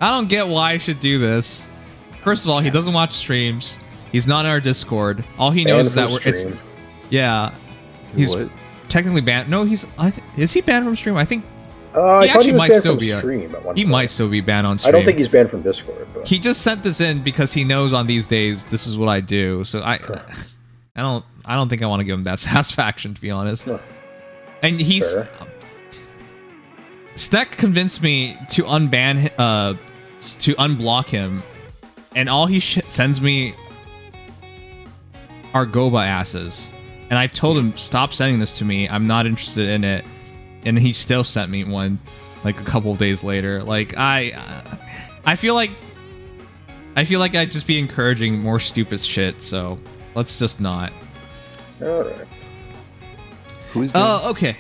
don't get why I should do this. First of all, he doesn't watch streams. He's not in our Discord. All he knows is that he's What? technically banned. No, is he banned from stream? I think I he thought actually he was might banned still from be. stream at one He point. might still be banned on stream. I don't think he's banned from Discord. But He just sent this in because he knows on these days this is what I do. So I don't think I want to give him that satisfaction, to be honest. No. And he's Fair. Sneck convinced me to to unblock him, and all he sends me are Goba asses. And I've told him, stop sending this to me. I'm not interested in it. And he still sent me one, like a couple of days later. Like I feel like I'd just be encouraging more stupid shit. So let's just not. all right. Who's Okay.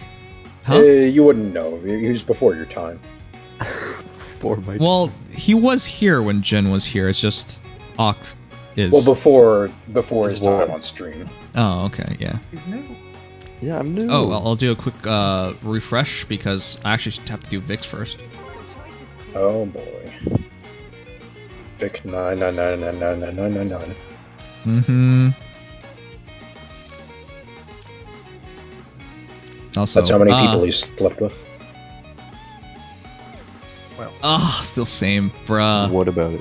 Huh? You wouldn't know. He was before your time. for my Well, he was here when Jen was here. It's just Ox is. Well, before his what? time on stream. Oh, okay, yeah. He's new. Yeah, I'm new. Oh, I'll do a quick refresh because I actually have to do Vix first. Oh boy. Vic 999999999. Mm-hmm. Also, That's how many people he's slept with. Still same, bruh. What about it?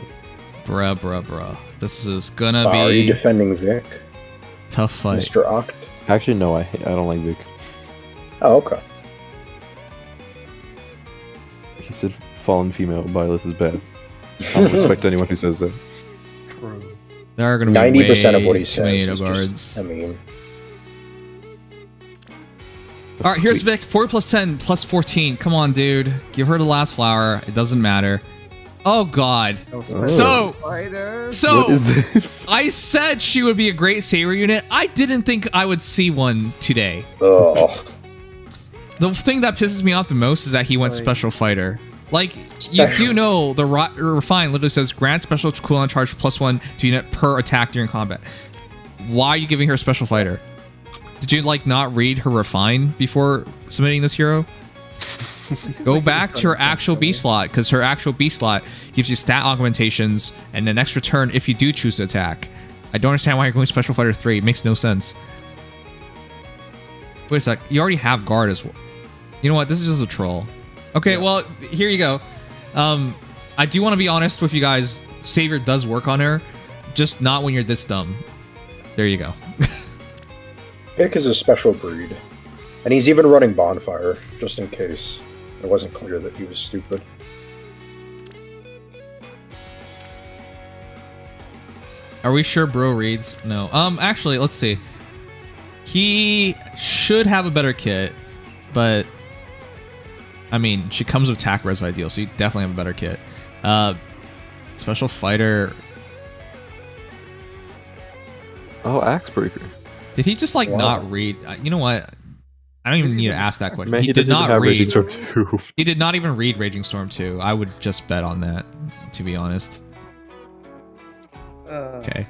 Bruh. This is gonna Are you be defending Vic, tough fight. Mr. Oct? Actually, no. I don't like Vic. Oh, okay. He said fallen female Violet is bad. I don't respect anyone who says that. True. There are gonna be 90% of what he too many says is guards. just, I mean, All right, here's Vic. 40 plus 10 plus 14. Come on, dude. Give her the last flower. It doesn't matter. Oh God. So What is this? I said she would be a great saber unit. I didn't think I would see one today. ugh. The thing that pisses me off the most is that he went special fighter. Like, you do know the refine literally says grant special cooldown charge +1 to unit per attack during combat. Why are you giving her a special fighter? Did you like not read her refine before submitting this hero? Go back to her actual B slot, because her actual B slot gives you stat augmentations and an extra turn if you do choose to attack. I don't understand why you're going special fighter 3. It makes no sense. Wait a sec. You already have guard as well. You know what? This is just a troll. Okay, well, here you go. I do want to be honest with you guys. Savior does work on her, just not when you're this dumb. There you go. Vic is a special breed. And he's even running Bonfire, just in case it wasn't clear that he was stupid. Are we sure bro reads? No. Actually, let's see. He should have a better kit, but I mean, she comes with attack res ideal, so you definitely have a better kit. Special fighter. Oh, Axebreaker. Did he just like not read? You know what? I don't even need to ask that question. Man, he did not have read. Raging Storm 2. He did not even read Raging Storm 2. I would just bet on that, to be honest. Okay.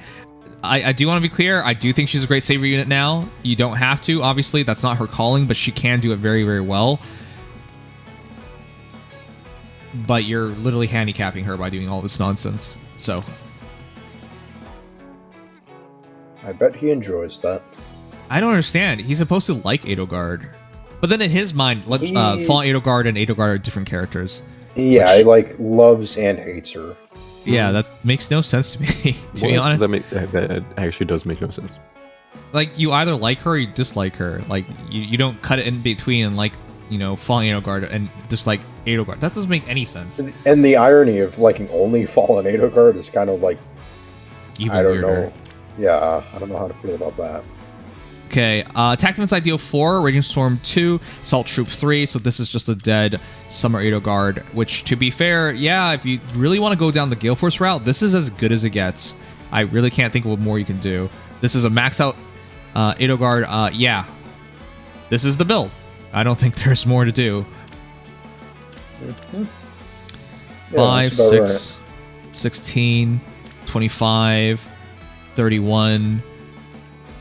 I do want to be clear. I do think she's a great Saber unit now. You don't have to, obviously. That's not her calling, but she can do it very, very well. But you're literally handicapping her by doing all this nonsense. So. I bet he enjoys that. I don't understand. He's supposed to like Edelgard. But then in his mind, Fallen Edelgard and Edelgard are different characters. Yeah, he like loves and hates her. Yeah, that makes no sense to me, to be honest. That actually does make no sense. Like, you either like her or you dislike her. Like, you don't cut it in between and like, you know, Fallen Edelgard and dislike Edelgard. That doesn't make any sense. And the irony of liking only Fallen Edelgard is kind of like... Even I don't weirder. know. Yeah, I don't know how to feel about that. Okay, Attack Defense Ideal 4, Raging Storm 2, Salt Troop 3, so this is just a dead Summer Edelgard, which, to be fair, yeah, if you really want to go down the Gale Force route, this is as good as it gets. I really can't think of what more you can do. This is a maxed out Edelgard, yeah. This is the build. I don't think there's more to do. Mm-hmm. 5, 6, 16, 25, 31...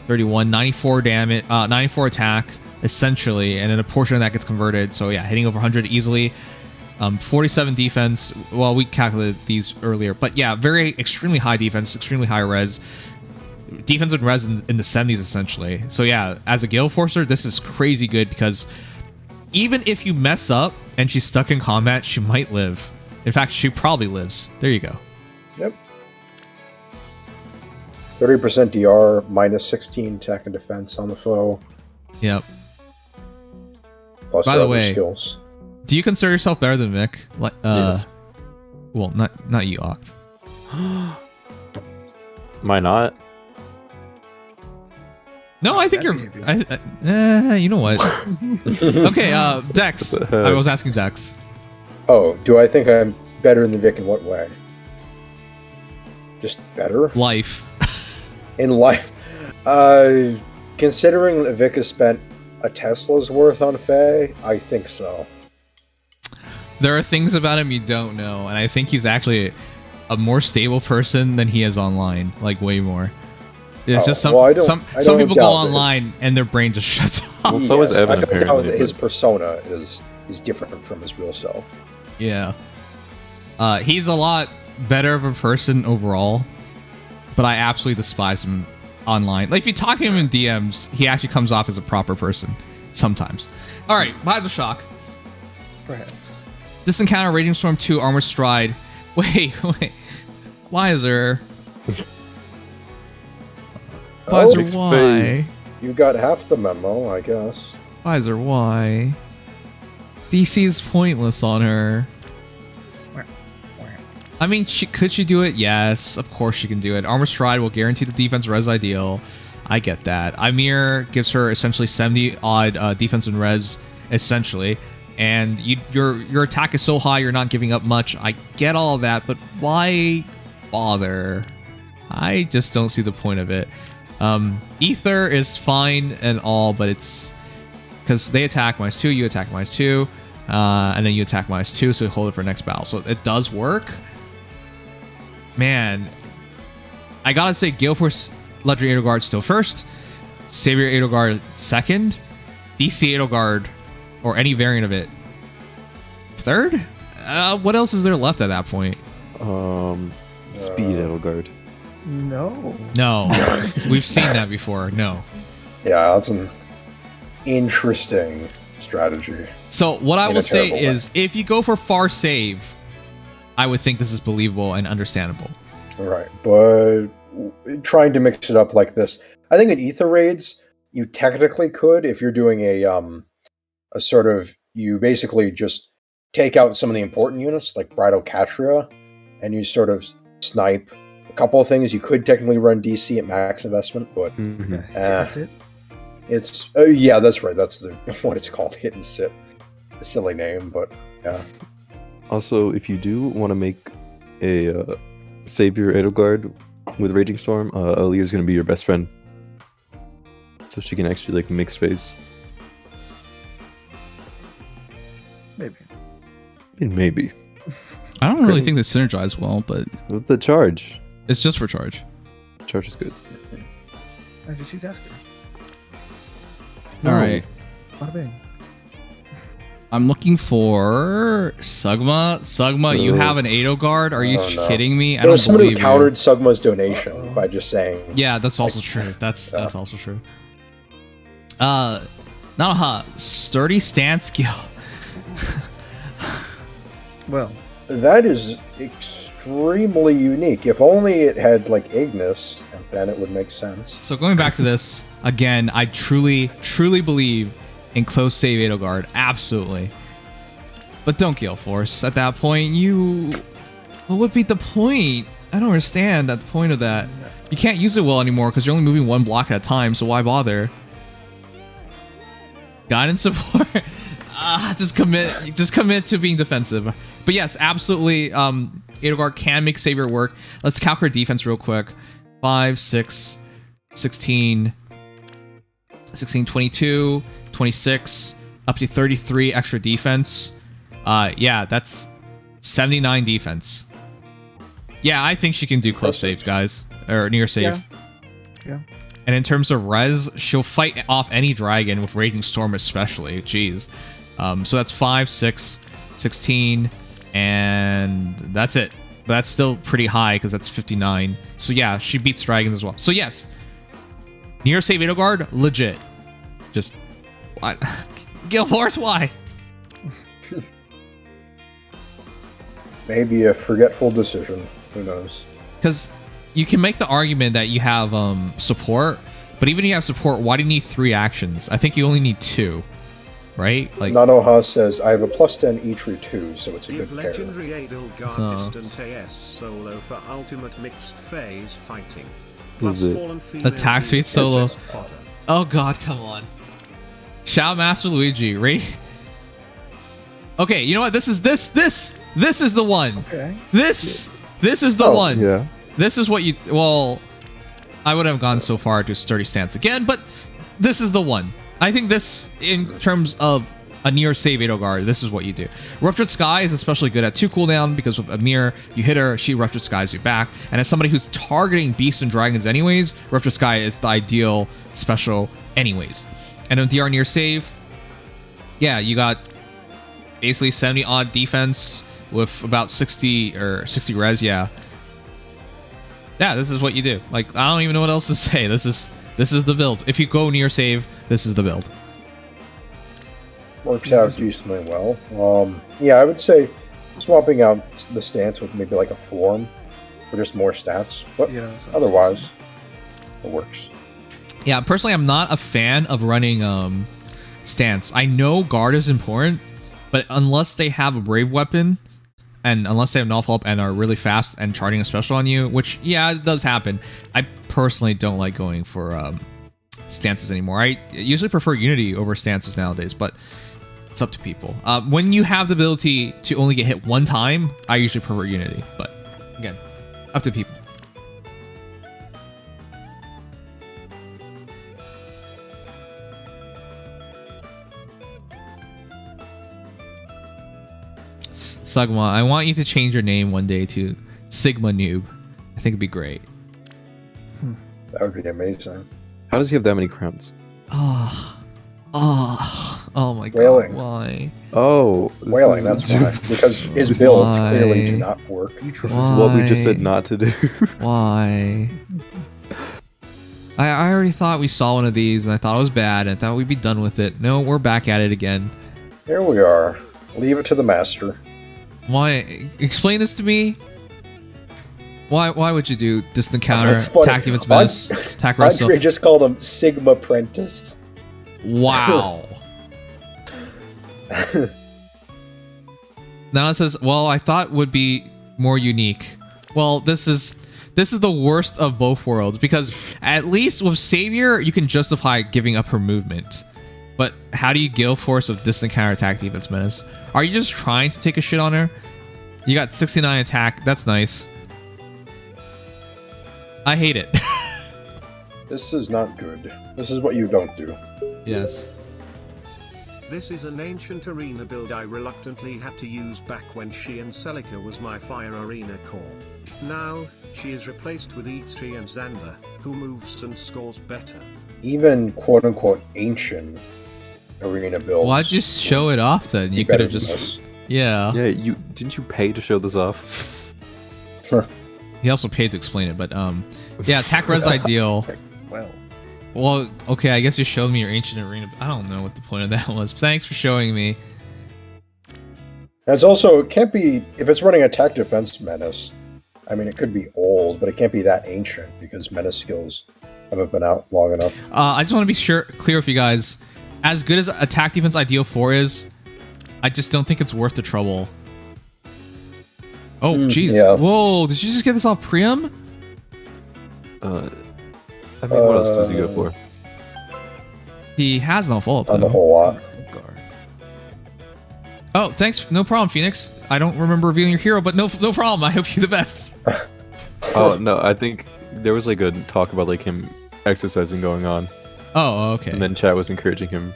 31, 94 damage, 94 attack, essentially, and then a portion of that gets converted. So yeah, hitting over 100 easily. 47 defense. Well, we calculated these earlier, but yeah, very extremely high defense, extremely high res. Defense and res in the 70s essentially. So yeah, as a Gale Forcer, this is crazy good because even if you mess up and she's stuck in combat, she might live. In fact, she probably lives. There you go. Yep. 30% DR, minus 16 attack and defense on the foe. Yep. Plus by the way, skills. Do you consider yourself better than Mick? Like, yes. Well, not you, Oct. Am I not? No, I think you're. You know what? Okay, Dex. I was asking Dex. Oh, do I think I'm better than Vic in what way? Just better? Life. In life. Considering that Vic has spent a Tesla's worth on Faye, I think so. There are things about him you don't know, and I think he's actually a more stable person than he is online, like way more. It's just some people go online and their brain just shuts off. Well, so is Evan, apparently. His persona is different from his real self. Yeah. He's a lot better of a person overall, but I absolutely despise him online. Like, if you talk to him in DMs, he actually comes off as a proper person sometimes. All right, Visor Shock. Perhaps. This encounter, Raging Storm 2, Armored Stride. Wait. Visor. Visor, why? Face. You got half the memo, I guess. Visor, why? DC is pointless on her. I mean, could she do it? Yes, of course she can do it. Armor Stride will guarantee the defense res ideal. I get that. Ymir gives her essentially 70 odd defense and res, essentially. And your attack is so high, you're not giving up much. I get all of that, but why bother? I just don't see the point of it. Aether is fine and all, but it's because they attack -2, you attack -2, and then you attack -2, so you hold it for next battle. So it does work. Man, I gotta say, Gale Force Legendary Edelgard still first, Savior Edelgard second, DC Edelgard, or any variant of it, third? What else is there left at that point? Speed Edelgard. No. No, we've seen that before. No. Yeah, that's an interesting strategy. So what I will say terrible is, if you go for far save, I would think this is believable and understandable. Right, but trying to mix it up like this, I think in Aether raids you technically could if you're doing a sort of, you basically just take out some of the important units like Bridal Catria, and you sort of snipe a couple of things. You could technically run DC at max investment, but That's it. it's yeah, that's right. That's what it's called, hit and sit. A silly name, but yeah. Also, if you do want to make a Savior Edelgard with Raging Storm, Aaliyah is going to be your best friend. So she can actually like mix phase. Maybe. I mean, maybe. I don't really think they synergize well, but With the charge. it's just for charge. Charge is good. I just use Esker. All right. Bada bing. I'm looking for Sugma. Sugma, you have an Edelgard? Are you kidding me? I There don't was someone who believe countered Sugma's donation by just saying, Yeah, that's also true. That's also true. Nanaha, sturdy stance skill. Well, that is extremely unique. If only it had like Ignis, then it would make sense. So going back to this again, I truly believe in close save Edelgard, absolutely. But don't Gale Force. At that point, what would be the point? I don't understand the point of that. You can't use it well anymore because you're only moving one block at a time, so why bother? Guidance support. Just commit to being defensive. But yes, absolutely. Edelgard can make Savior work. Let's calculate defense real quick. 5, 6, 16, 22, 26, up to 33 extra defense. Yeah, that's 79 defense. Yeah, I think she can do close save, guys. Or near save. yeah. And in terms of res, she'll fight off any dragon with Raging Storm especially. Jeez. So that's 5, 6, 16, and that's it. But that's still pretty high because that's 59. So yeah, she beats dragons as well. So yes, near save Edelgard, legit. Just what? Gale Force, why? Maybe a forgetful decision. Who knows? Because you can make the argument that you have support, but even if you have support, why do you need 3 actions? I think you only need 2. Right? Like Nanoha says, I have a +10 E3 2, so it's a Give good pair. legendary Edelgard distant AS solo for ultimate mixed phase fighting. Is it? attack speed solo. Oh god, come on. Shout Master Luigi, right? Okay, you know what? This is the one. Okay. This is the one. Yeah. This is what you I would have gone so far to sturdy stance again, but this is the one. I think this, in terms of a near save Edelgard, this is what you do. Ruptured Sky is especially good at 2 cooldown because with Amir, you hit her, she Ruptured Skies you back. And as somebody who's targeting beasts and dragons anyways, Ruptured Sky is the ideal special anyways. And on DR near save, yeah, you got basically 70 odd defense with about 60 res, yeah. Yeah, this is what you do. Like, I don't even know what else to say. This is the build. If you go near save, this is the build. Works out decently well. Yeah, I would say swapping out the stance with maybe like a form for just more stats. But otherwise, it works. Yeah, personally, I'm not a fan of running stance. I know guard is important, but unless they have a brave weapon, and unless they have null up and are really fast and charging a special on you, which, yeah, it does happen, I personally don't like going for stances anymore. I usually prefer Unity over stances nowadays, but it's up to people. When you have the ability to only get hit one time, I usually prefer Unity, but again, up to people. Sugma, I want you to change your name one day to Sigma Noob. I think it'd be great. That would be amazing. How does he have that many crowns? Oh my Wailing. god, why? Oh, Wailing, that's why. Because his builds clearly do not work. This is what we just said not to do. Why? I already thought we saw one of these and I thought it was bad and I thought we'd be done with it. No, we're back at it again. Here we are. Leave it to the master. Why? Explain this to me. Why would you do distant counter, That's funny. attack defense menace, attack rest? Andre just called him Sigma Prentice. Wow. Now it says, well, I thought would be more unique. Well, this is the worst of both worlds, because at least with Savior, you can justify giving up her movement. But how do you gale force of distant counter attack defense menace? Are you just trying to take a shit on her? You got 69 attack. That's nice. I hate it. This is not good. This is what you don't do. Yes. This is an ancient arena build I reluctantly had to use back when she and Celica was my fire arena core. Now, she is replaced with E3 and Xander, who moves and scores better. Even quote-unquote ancient arena builds. Why'd you show it off then? You could have just... Yeah. Yeah, didn't you pay to show this off? He also paid to explain it, but yeah, attack res ideal. Well, okay, I guess you showed me your ancient arena. I don't know what the point of that was. Thanks for showing me. And it's also, it can't be, if it's running attack defense menace, I mean, it could be old, but it can't be that ancient because menace skills haven't been out long enough. I just want to be clear with you guys. As good as attack defense ideal 4 is, I just don't think it's worth the trouble. Oh, jeez. Yeah. Whoa, did you just get this off Priam? I mean, what else does he go for? He has no follow-up, On though. the whole lot. Oh, thanks. No problem, Phoenix. I don't remember revealing your hero, but no problem. I hope you the best. Oh, no, I think there was like a talk about like him exercising going on. Oh, okay. And then chat was encouraging him.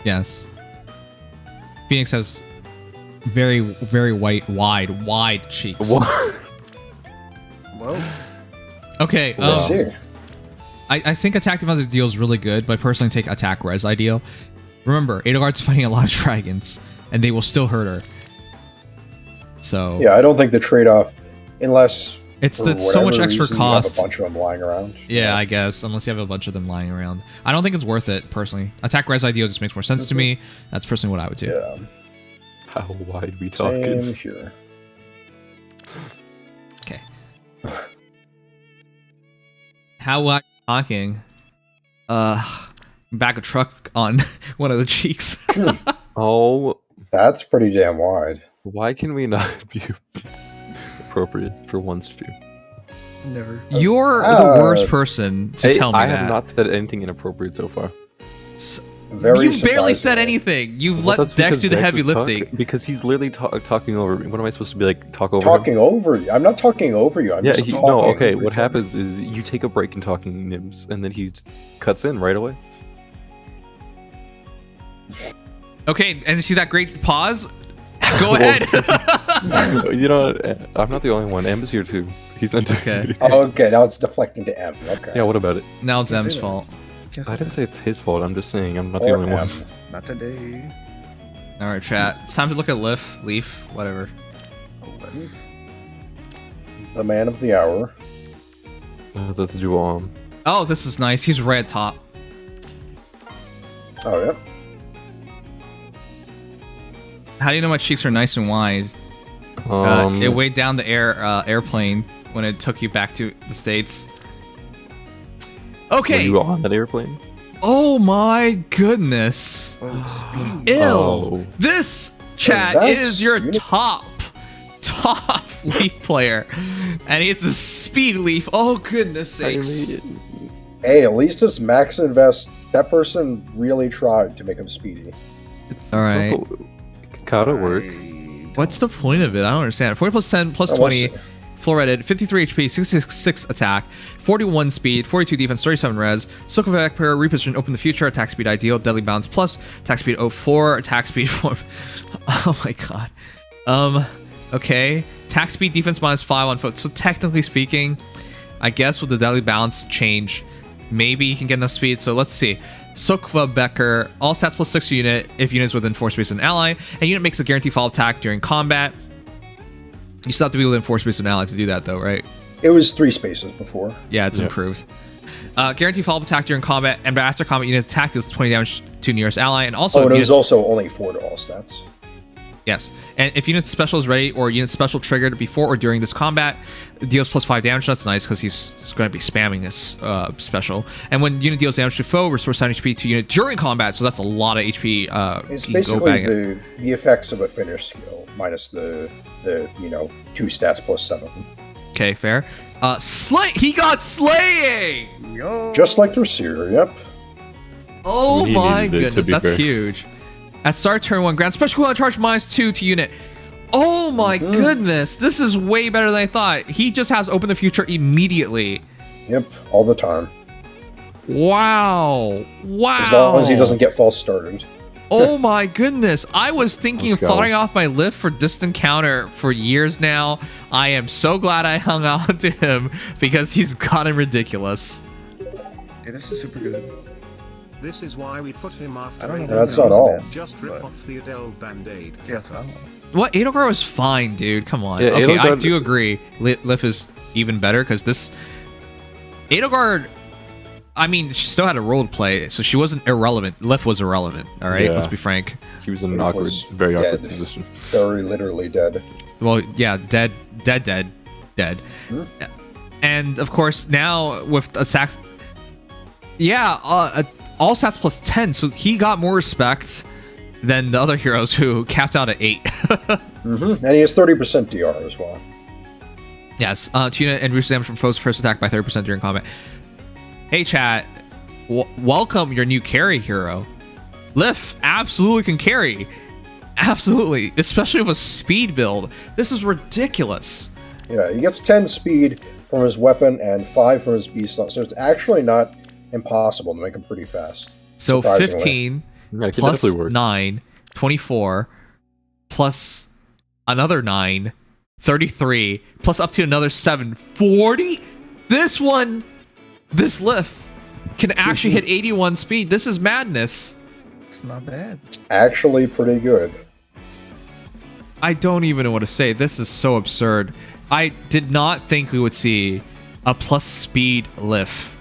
Yes. Phoenix has very, very wide cheeks. What? Whoa. Okay. Let's see. I think attack defense ideal is really good, but I personally take attack res ideal. Remember, Edelgard's fighting a lot of dragons, and they will still hurt her. So Yeah, I don't think the trade-off, unless it's for so much whatever extra reason cost. You have a bunch of them lying around. Yeah, I guess, unless you have a bunch of them lying around. I don't think it's worth it, personally. Attack res ideal just makes more sense to me. That's personally what I would do. Yeah. How wide we talking? Same here. Okay. How wide talking? Back a truck on one of the cheeks. Oh, That's pretty damn wide. why can we not be appropriate for one stream? Never. You're the worst person to tell me I that. have not said anything inappropriate so far. Very You've barely said surprisingly. anything. You've Well, let that's Dex because do the Dex heavy is lifting. because he's literally talking over me. What am I supposed to be like? Talk over Talking him? over you. I'm not talking over you. I'm Yeah, just talking. no, okay. over What each other. happens is you take a break in talking Nims, and then he just cuts in right away. Okay, and you see that great pause? Go ahead. You know, I'm not the only one. Em is here too. He's entered. Okay. Okay, now it's deflecting to M. Okay. Yeah, what about it? Now it's Can't M's say that. fault. Can't I say didn't say it's his fault. I'm just saying I'm not the Or only one. M. that. Not today. All right, chat. It's time to look at Leaf, whatever. The man of the hour. Let's do Oh, this is nice. He's red top. Oh yeah. How do you know my cheeks are nice and wide? It weighed down the airplane when it took you back to the States. Were Okay. you on that airplane? Oh my goodness. Oh, speed. Ill. Oh. This chat that's is your beautiful. top Leaf player, and it's a speed Leaf. Oh goodness sakes! Hey, at least this max invest. That person really tried to make him speedy. All right. Gotta work. What's the point of it? I don't understand. 40 plus 10 plus Oh, 20. what's- Floreted, 53 HP, 66 attack, 41 speed, 42 defense, 37 res. Silk of Aether, reposition, open the future, attack speed ideal, deadly bounce plus, attack speed 04, attack speed 4. Oh my god. Okay. Attack speed defense minus 5 on foot. So technically speaking, I guess with the deadly bounce change, maybe you can get enough speed. So let's see. Sokva Becker, all stats plus 6 unit if unit is within 4 space of an ally, and unit makes a guaranteed fall attack during combat. You still have to be within 4 space of an ally to do that though, right? It was 3 spaces before. Yeah, it's improved. Guaranteed follow-up attack during combat, and after combat units attack deals 20 damage to nearest ally, and also Oh, and it units, was also only 4 to all stats. Yes, and if unit special is ready or unit special triggered before or during this combat, deals +5 damage. That's nice because he's going to be spamming this special. And when unit deals damage to foe, restores 7 HP to unit during combat. So that's a lot of HP. It's basically the effects of a finish skill minus the 2 stats +7. Okay, fair. Slay. He got slaying. Yo. Just like Dragalia, yep. Oh He my needed it, to goodness, be that's fair. huge. At start turn 1, grant special cooldown charge -2 to unit. Oh my goodness, this is way better than I thought. He just has open the future immediately. Yep, all the time. Wow. As long as he doesn't get false started. Oh my goodness. I was thinking Let's of go. firing off my lift for distant counter for years now. I am so glad I hung on to him because he's gotten ridiculous. Yeah, this is super good. This is why we put him after. I don't know. Adel. That's not all. Just rip But- off the Adele band-aid. Yeah, it's not. What? Edelgard was fine, dude. Come on. Yeah, Okay, I Edelgard- do agree. Lif is even better because this... Edelgard... I mean, she still had a role to play, so she wasn't irrelevant. Lif was irrelevant, all right? Yeah. Let's be frank. He was in an He awkward, was very awkward dead. position. Very literally dead. Well, yeah, dead. Hmm? And, of course, now with a sax... Yeah, all stats +10, so he got more respect than the other heroes who capped out at 8. And he has 30% DR as well. Yes, Tuna and reduce damage from foes' first attack by 30% during combat. Hey chat, welcome your new carry hero. Lif absolutely can carry. Absolutely, especially with a speed build. This is ridiculous. Yeah, he gets 10 speed from his weapon and 5 from his beast, so it's actually not impossible to make him pretty fast. So surprisingly. 15 Yeah, it could plus definitely work. 9, 24, plus another 9, 33, plus up to another 7, 40? This Lif can actually hit 81 speed. This is madness. It's not bad. Actually pretty good. I don't even know what to say. This is so absurd. I did not think we would see a plus speed Lif.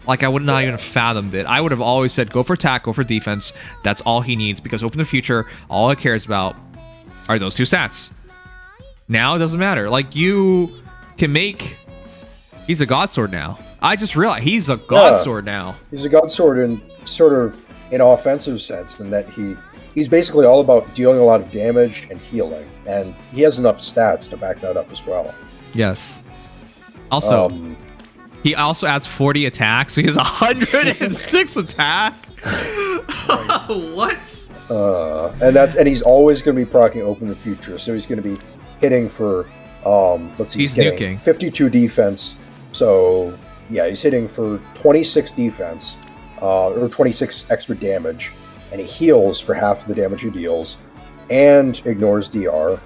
Like, I would not even have fathomed it. I would have always said, go for attack, go for defense. That's all he needs, because open the future, all it cares about are those 2 stats. Now it doesn't matter. Like, you can make... He's a god sword now. I just realized he's a god sword now. He's a god sword in sort of an offensive sense, in that he's basically all about dealing a lot of damage and healing, and he has enough stats to back that up as well. Yes. Also, he also adds 40 attack, so he has 106 attack. What? And he's always going to be proccing open the future, so he's going to be hitting for let's see, He's getting nuking. 52 defense. So yeah, he's hitting for 26 defense, or 26 extra damage, and he heals for half the damage he deals, and ignores DR.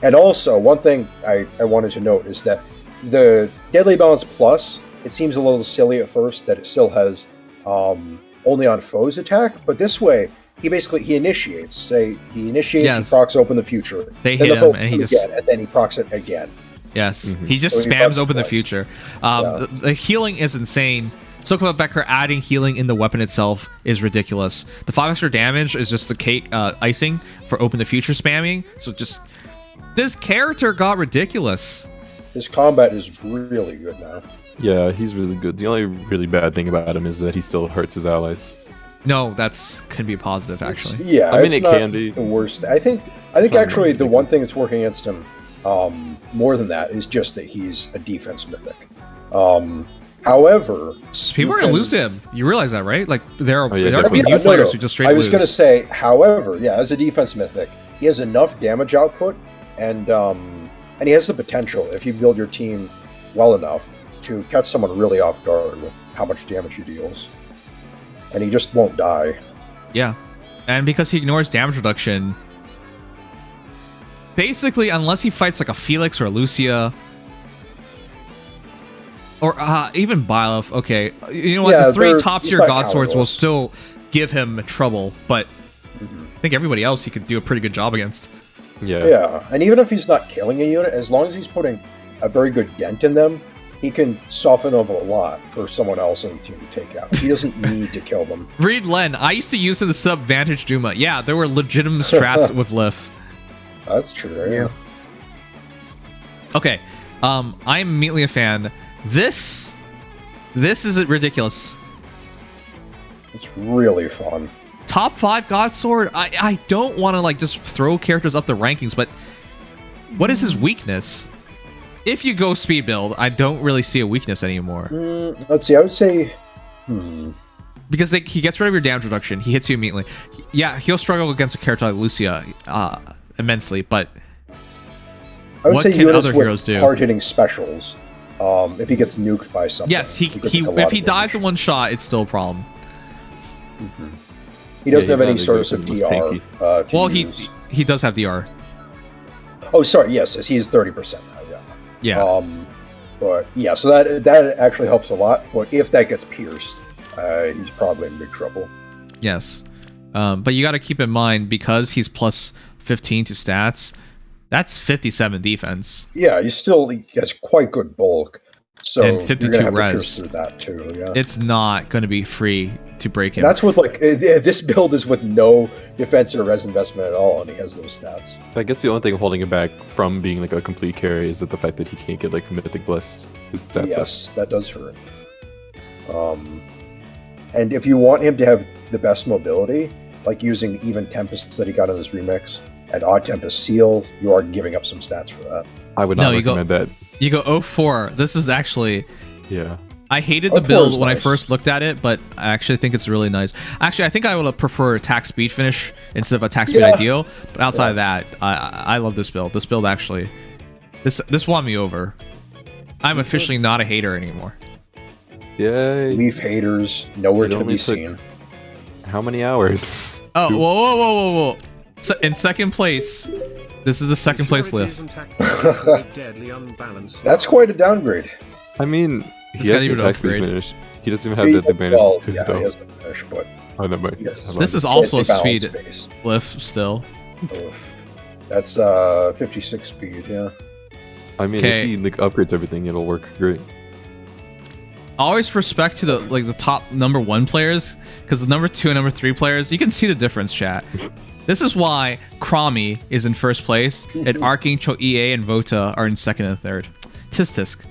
And also, one thing I wanted to note is that the Deadly Balance Plus, it seems a little silly at first that it still has only on foes attack, but this way, he initiates. Say, he initiates, Yes. he procs open the future. They then hit the foe him, and he comes just- again, and then he procs it again. Yes. He just So he spams procs open the twice. future. Yeah. The healing is insane. Sokova Becker adding healing in the weapon itself is ridiculous. The 5 extra damage is just the cake icing for open the future spamming. So just... This character got ridiculous. His combat is really good now. Yeah, he's really good. The only really bad thing about him is that he still hurts his allies. No, can be a positive, actually. Yeah, I mean, it's it not can be. the worst. I think actually the one thing that's working against him more than that is just that he's a defense mythic. However, People are going to lose him. You realize that, right? Like, there are definitely. new players who just straight I was lose. going to say, however, yeah, as a defense mythic, he has enough damage output, and he has the potential, if you build your team well enough, to catch someone really off guard with how much damage he deals. And he just won't die. Yeah. And because he ignores damage reduction, basically, unless he fights like a Felix or a Lucia, or even Byleth, okay. You know what? Yeah, the 3 he's top-tier not god swords will powerless. still give him trouble, but I think everybody else he could do a pretty good job against. Yeah. Yeah, and even if he's not killing a unit, as long as he's putting a very good dent in them, he can soften up a lot for someone else on the team to take out. He doesn't need to kill them. Reed Len, I used to use the sub Vantage Duma. Yeah, there were legitimate strats with Lif. That's true. Yeah. Okay, I'm immediately a fan. This is ridiculous. It's really fun. Top 5 God Sword. I don't want to like just throw characters up the rankings, but what is his weakness? If you go speed build, I don't really see a weakness anymore. Let's see. I would say, because he gets rid of your damage reduction. He hits you immediately. Yeah, he'll struggle against a character like Lucia immensely, but I would what say can units other heroes do? Hard hitting specials. If he gets nuked by something. Yes, if he dies in one shot, it's still a problem. He doesn't have any sort of DR. Well, he does have DR. Oh, sorry. Yes, he is 30% now. Yeah. But yeah, so that actually helps a lot. But if that gets pierced, he's probably in big trouble. Yes. But you got to keep in mind, because he's plus 15 to stats, that's 57 defense. Yeah, he has quite good bulk. So and 52 you're gonna have to res. pierce through that too. Yeah. It's not going to be free to break him. That's with this build is with no defense or res investment at all, and he has those stats. I guess the only thing holding him back from being like a complete carry is that the fact that he can't get like Mythic Bliss. His stats yes, that does hurt. And if you want him to have the best mobility, like using the Even Tempest that he got in his remix and Odd Tempest Seal, you are giving up some stats for that. I would not recommend that. You go 04. This is actually... Yeah. I hated the build when I first looked at it, but I actually think it's really nice. Actually, I think I would prefer attack speed finish instead of attack speed ideal. But outside of that, I love this build. This build actually... This won me over. I'm officially not a hater anymore. Yay. Leaf haters, nowhere to be seen. How many hours? Oh, whoa. So in second place, this is the second place lift. That's quite a downgrade. I mean, he has the attack speed finish. He doesn't even have the bonus. Well, yeah, he has the finish, but... Oh, no, but this is also a speed lift still. Oof. That's 56 speed, yeah. I mean, if he like upgrades everything, it'll work great. Always respect to the top number 1 players, because the number 2 and number 3 players, you can see the difference, chat. This is why Cromie is in first place, and Archangel EA and Vota are in second and third. Tisk.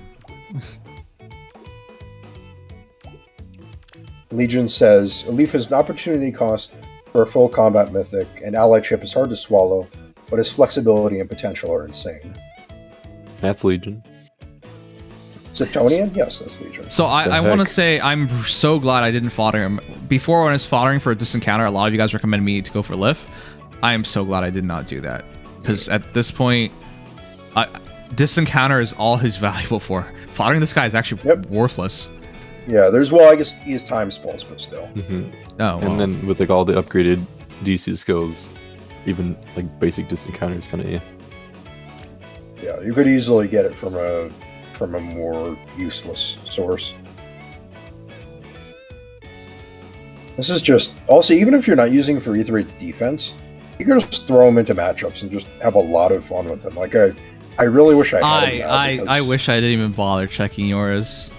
Legion says, a leaf is an opportunity cost for a full combat mythic, and ally chip is hard to swallow, but its flexibility and potential are insane. That's Legion. Zeptonian? Yes, that's Legion. So I want to say I'm so glad I didn't fodder him. Before, when I was foddering for a distant counter, a lot of you guys recommended me to go for Lift. I am so glad I did not do that. Because at this point, distant counter is all he's valuable for. Foddering this guy is actually worthless. Yeah, I guess he has time spells, but still. Oh, and then with like all the upgraded DC skills, even like basic distant counter is kind of Yeah, you could easily get it from a more useless source. This is just also, even if you're not using for Aether's defense, you can just throw him into matchups and just have a lot of fun with him. Like I really wish I had him now I wish I didn't even bother checking yours.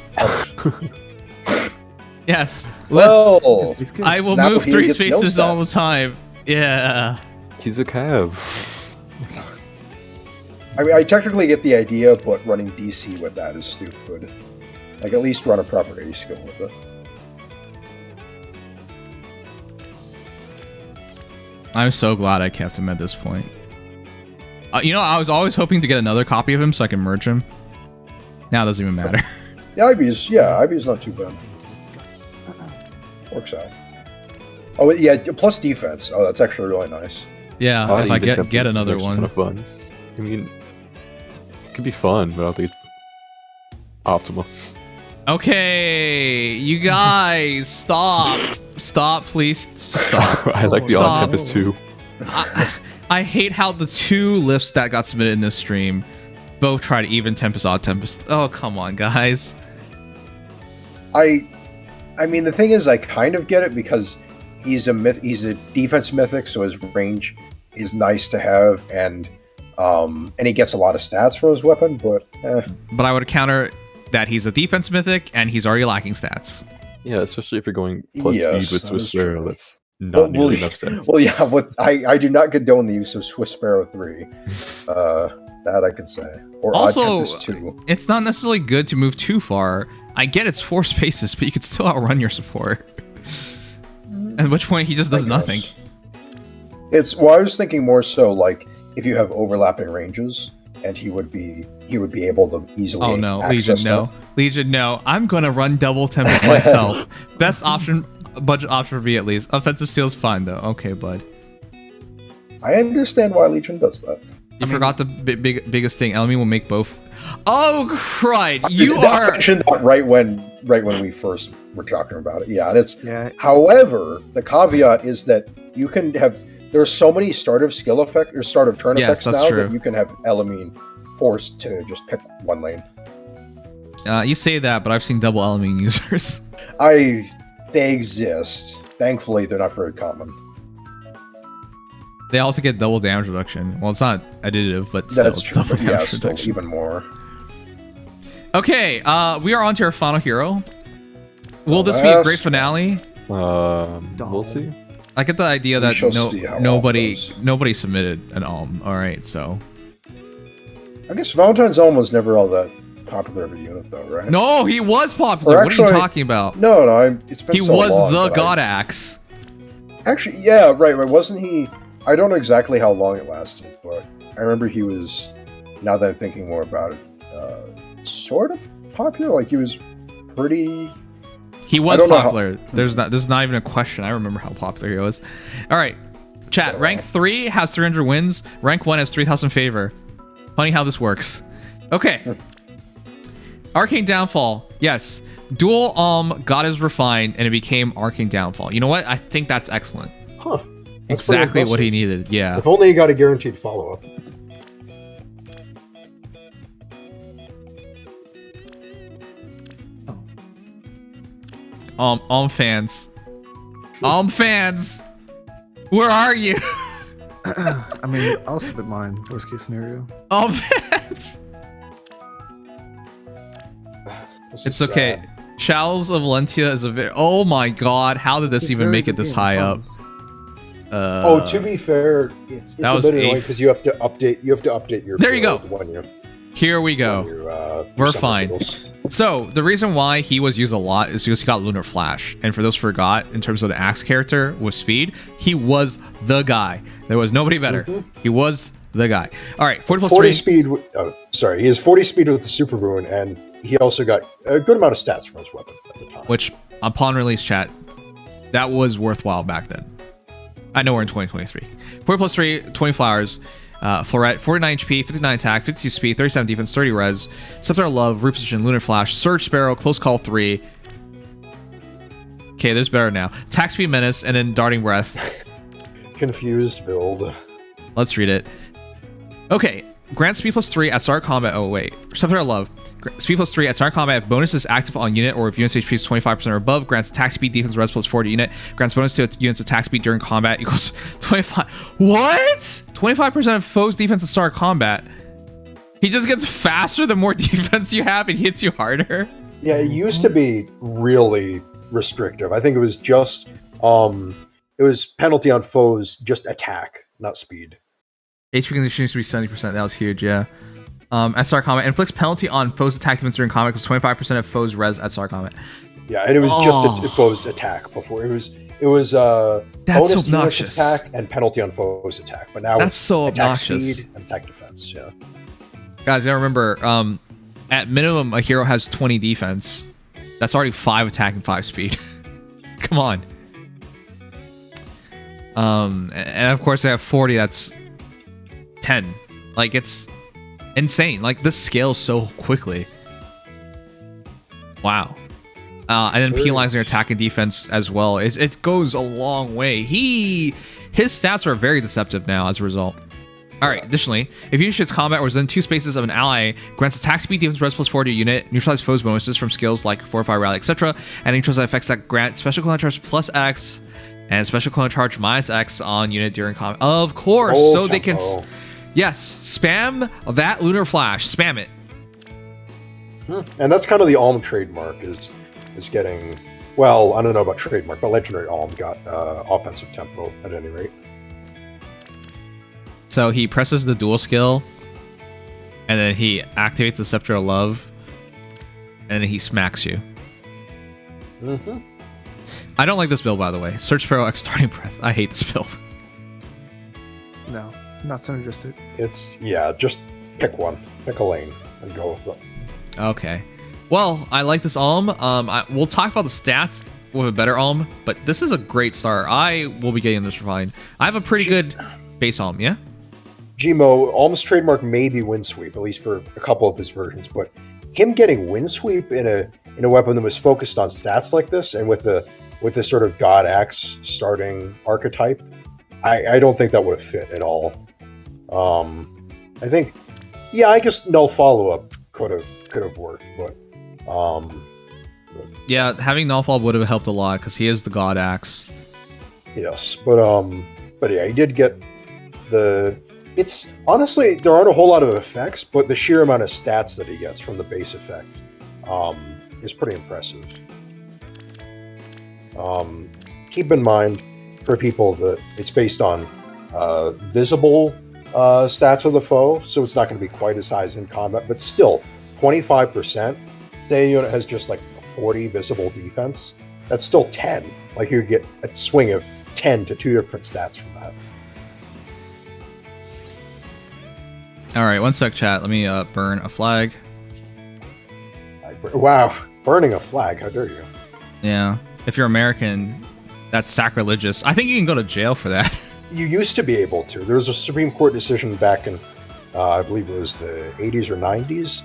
Yes. Well, I will move 3 spaces all the time. Yeah. He's a cab. I mean, I technically get the idea, but running DC with that is stupid. Like, at least run a proper A skill with it. I'm so glad I kept him at this point. You know, I was always hoping to get another copy of him so I can merge him. Now it doesn't even matter. Ivy's not too bad. Works out. Oh, yeah, plus defense. Oh, that's actually really nice. Yeah, if I get another one. Kind of fun. I mean, it could be fun, but I don't think it's optimal. Okay, you guys, stop. Stop, please. Stop. I like the Odd Tempest too. I hate how the 2 lifts that got submitted in this stream both try to Even Tempest, Odd Tempest. Oh, come on, guys. I mean, the thing is, I kind of get it because he's a defense mythic, so his range is nice to have, and he gets a lot of stats for his weapon, but But I would counter that he's a defense mythic and he's already lacking stats. Yeah, especially if you're going plus Yes, speed with that Swiss is true. Sparrow. That's not nearly enough stats. Well, yeah, I do not condone the use of Swiss Sparrow 3. That I could say. Or Also, Odd Tempest 2. it's not necessarily good to move too far. I get it's 4 spaces, but you could still outrun your support. At which point he just does nothing. Well, I was thinking more so like if you have overlapping ranges, and he would be able to easily. Oh no, access Legion, no. stuff. Legion, no. I'm gonna run double Tempest myself. Best option, budget option for me at least. Offensive steal's fine though. Okay, bud. I understand why Legion does that. I forgot the biggest thing. Elmi will make both. Oh, crud! You I are. mentioned that right when we first were talking about it. Yeah, and it's. Yeah. However, the caveat is that you can have. There's so many start of skill effect or start of turn effects that's now true. that you can have Elamine forced to just pick one lane. You say that, but I've seen double Elamine users. They exist. Thankfully, they're not very common. They also get double damage reduction. Well, it's not additive, but still, That's it's true. double But yeah, damage still reduction. even more. Okay, we are on to our final hero. Will this be a great finale? We'll see. I get the idea that shall see how nobody submitted an alm. All right, so I guess Valentine's Elm was never all that popular of a unit, though, right? no, he was popular. Or What are you actually- talking about? No, it's been He so was long the that God Axe. Actually, yeah, right. Wasn't he? I don't know exactly how long it lasted, but I remember he was. Now that I'm thinking more about it, sort of popular. Like he was pretty. He was popular. There's not even a question. I remember how popular he was. All right, chat. Rank 3 has 300 wins. Rank 1 has 3,000 favor. Funny how this works. Okay. Arcane Downfall. Yes. Dual got his refined and it became Arcane Downfall. You know what? I think that's excellent. Huh. That's Exactly what he needed. Yeah. If only he got a guaranteed follow-up. Fans. Fans. Where are you? I mean, I'll submit mine. Worst case scenario. Fans. It's okay. Charles of Valentia is a very. Oh my god! How did this even make it this high up? To be fair, it's a bit annoying because you have to update your. There you go. When you're, Here we go. We're fine. So the reason why he was used a lot is because he got Lunar Flash, and for those who forgot, in terms of the Axe character with speed, he was the guy. There was nobody better. He was the guy. All right, 40 plus 40 3. speed. He has 40 speed with the Super Rune, and he also got a good amount of stats from his weapon at the time. Which, upon release, chat, that was worthwhile back then. I know we're in 2023. 40 plus 3, 20 flowers. Floret, 49 HP, 59 attack, 52 speed, 37 defense, 30 res. Scepter of Love, Root Position, Lunar Flash, Surge Sparrow, Close Call 3. Okay, there's better now. Attack Speed Menace, and then Darting Breath. Confused build. Let's read it. Okay, grant speed plus 3 at start combat. Oh, wait. Scepter of Love. Speed plus 3 at start combat. Bonus is active on unit, or if unit's HP is 25% or above. Grants attack speed, defense, res plus 4 to unit. Grants bonus to unit's attack speed during combat equals 25. What? 25% of foes' defense at start combat. He just gets faster the more defense you have and hits you harder. Yeah, it used to be really restrictive. I think it was just it was penalty on foes, just attack, not speed. HP condition used to be 70%. That was huge, yeah. At start combat, inflicts penalty on foes' attack defense during combat because 25% of foes res at start combat. Yeah, and it was just a foes attack before. It was that's bonus obnoxious. Attack and penalty on foes attack. But now that's it's so attack obnoxious. Speed and attack defense. Yeah. Guys, you gotta remember, at minimum, a hero has 20 defense. That's already 5 attack and 5 speed. Come on. And of course, they have 40. That's 10. Like, it's insane. Like, this scales so quickly. Wow. And then penalizing your attack and defense as well. It goes a long way. His stats are very deceptive now as a result. All right, additionally, if you shits combat or within 2 spaces of an ally, grants attack speed, defense, res plus 4 to your unit, neutralize foes bonuses from skills like Fortify, Rally, etc., and neutralize effects that grant special clone charge plus X and special clone charge minus X on unit during combat. Of course, so they can... Yes, spam that Lunar Flash. Spam it. And that's kind of the Alm trademark is getting, well, I don't know about trademark, but Legendary Alm got offensive tempo at any rate. So he presses the dual skill, and then he activates the Scepter of Love, and then he smacks you. I don't like this build, by the way. Search Sparrow X Starting Breath. I hate this build. No, not synergistic. It's, yeah, just pick one. Pick a lane and go with it. Okay. Well, I like this Alm. We'll talk about the stats with a better Alm, but this is a great start. I will be getting this refined. I have a pretty good base Alm, yeah? Gmo, Alm's trademark may be Windsweep, at least for a couple of his versions, but him getting Windsweep in a weapon that was focused on stats like this, and with the sort of God Axe starting archetype, I don't think that would have fit at all. I think, yeah, I guess Null Follow-Up could have worked, but yeah, having Nullfall would have helped a lot because he is the God Axe. Yes, but yeah, he did get the. It's honestly, there aren't a whole lot of effects, but the sheer amount of stats that he gets from the base effect is pretty impressive. Keep in mind, for people, that it's based on visible stats of the foe, so it's not going to be quite as high as in combat, but still, 25%. Say a unit has just like a 40 visible defense, that's still 10. Like you get a swing of 10 to 2 different stats from that. All right, one sec, chat. Let me burn a flag. Wow, burning a flag! How dare you? Yeah, if you're American, that's sacrilegious. I think you can go to jail for that. You used to be able to. There was a Supreme Court decision back in, I believe it was the 80s or 90s,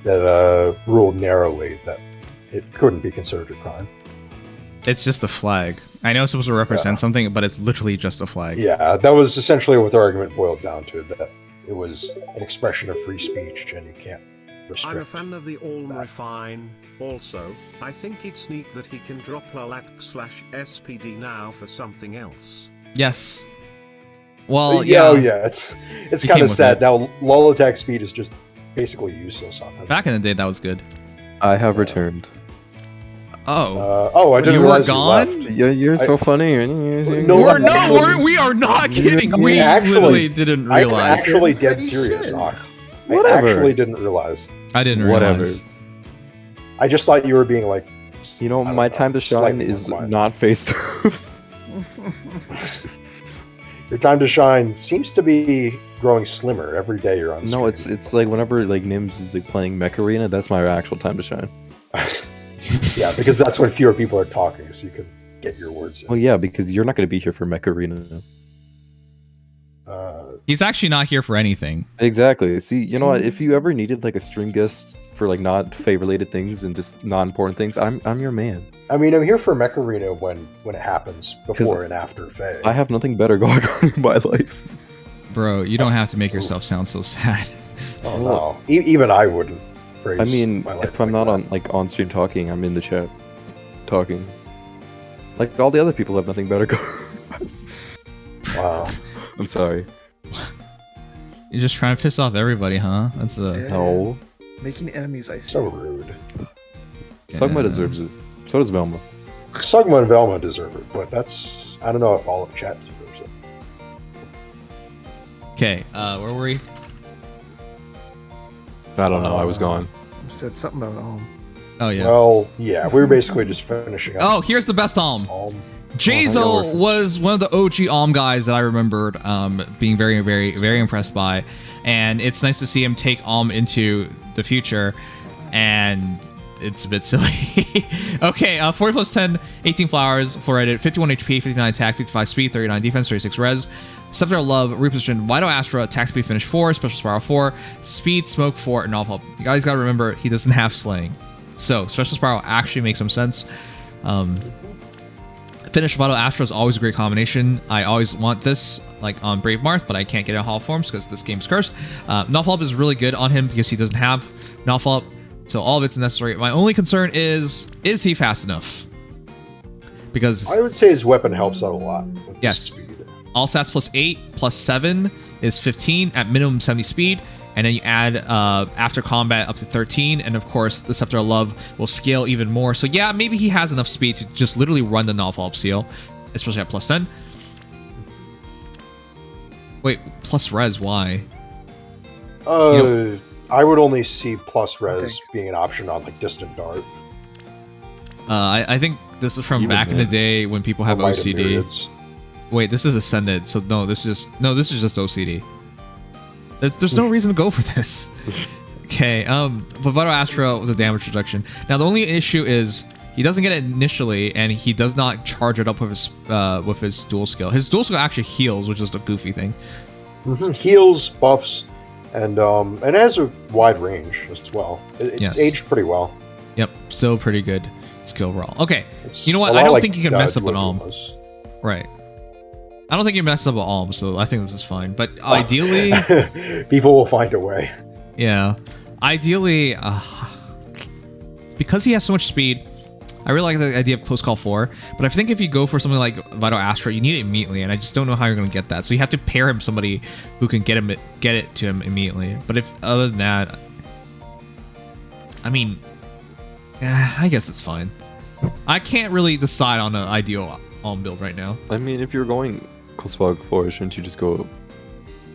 that ruled narrowly that it couldn't be considered a crime. It's just a flag. I know it's supposed to represent something, but it's literally just a flag. Yeah, that was essentially what the argument boiled down to, that it was an expression of free speech and you can't restrict. I'm a fan of the Alm Refine. Also, I think it's neat that he can drop Lolac/SPD now for something else. Yes. Well, yeah. yeah. Oh, yeah. It's kind of sad. Now, Lol attack speed is just basically useless on him. Back in the day, that was good. I have returned. I didn't realize you were gone. You're so funny. We are not kidding. We literally didn't realize. I'm actually dead serious, Ock. I actually didn't realize. I didn't realize. I just thought you were being like, my time to shine is not faced. Your time to shine seems to be growing slimmer every day you're on stream. No, it's like whenever like Nims is like playing Mech Arena, that's my actual time to shine. Yeah, because that's when fewer people are talking, so you can get your words in. Well, yeah, because you're not going to be here for Mech Arena. He's actually not here for anything. Exactly. See, you know what? If you ever needed like a stream guest for like not Fae-related things and just non-important things, I'm your man. I mean, I'm here for Mech Arena when it happens, before and after Fae. I have nothing better going on in my life. Bro, you don't have to make yourself sound so sad. Oh no, even I wouldn't. I mean, if I'm not on stream talking, I'm in the chat talking. Like all the other people have nothing better going on. Wow. I'm sorry. You're just trying to piss off everybody, huh? That's no. Making enemies, I see. So rude. Sugma deserves it. So does Velma. Sugma and Velma deserve it, but that's, I don't know if all of chat deserves it. Okay, where were we? I don't know. I was gone. You said something about Alm. Oh yeah. Well, yeah, we were basically just finishing up. Oh, here's the best Alm. Jazel was one of the OG Alm guys that I remembered being very, very, very impressed by, and it's nice to see him take Alm into the future, and it's a bit silly. Okay, 40 plus 10, 18 flowers, fluoridated, 51 HP, 59 attack, 55 speed, 39 defense, 36 res. Scepter of Love, reposition Vital Astra, attack speed finish 4, special spiral 4, speed smoke 4, and all. You guys gotta remember, he doesn't have slaying. So, special spiral actually makes some sense. Finish Vital Astra is always a great combination. I always want this, like on Brave Marth, but I can't get it in Hall forms because this game's cursed. Nullfall is really good on him because he doesn't have Nullfall, so all of it's necessary. My only concern is he fast enough? Because I would say his weapon helps out a lot with yes. speed. All stats plus 8 plus 7 is 15 at minimum 70 speed, and then you add after combat up to 13, and of course the Scepter of Love will scale even more. So yeah, maybe he has enough speed to just literally run the non-follow-up seal, especially at plus 10. Wait, plus res, why? I would only see plus res being an option on like Distant Dart. I think this is from back in the day when people have OCD. Wait, this is Ascended, so no, this is just OCD. There's no reason to go for this. Okay, but Vital Astra with the damage reduction. Now the only issue is he doesn't get it initially, and he does not charge it up with his dual skill. His dual skill actually heals, which is the goofy thing. Heals, buffs, and it has a wide range as well. It's aged pretty well. Yep, still pretty good skill overall. Okay, you know what? I don't think you can mess up an Alm. Right. I don't think you messed up an Alm, so I think this is fine. But ideally, people will find a way. Yeah, ideally, because he has so much speed, I really like the idea of Close Call 4. But I think if you go for something like Vital Astra, you need it immediately, and I just don't know how you're going to get that. So you have to pair him somebody who can get it to him immediately. But if other than that, I mean, I guess it's fine. I can't really decide on an ideal Alm build right now. I mean, if you're going Close Call 4, shouldn't you just go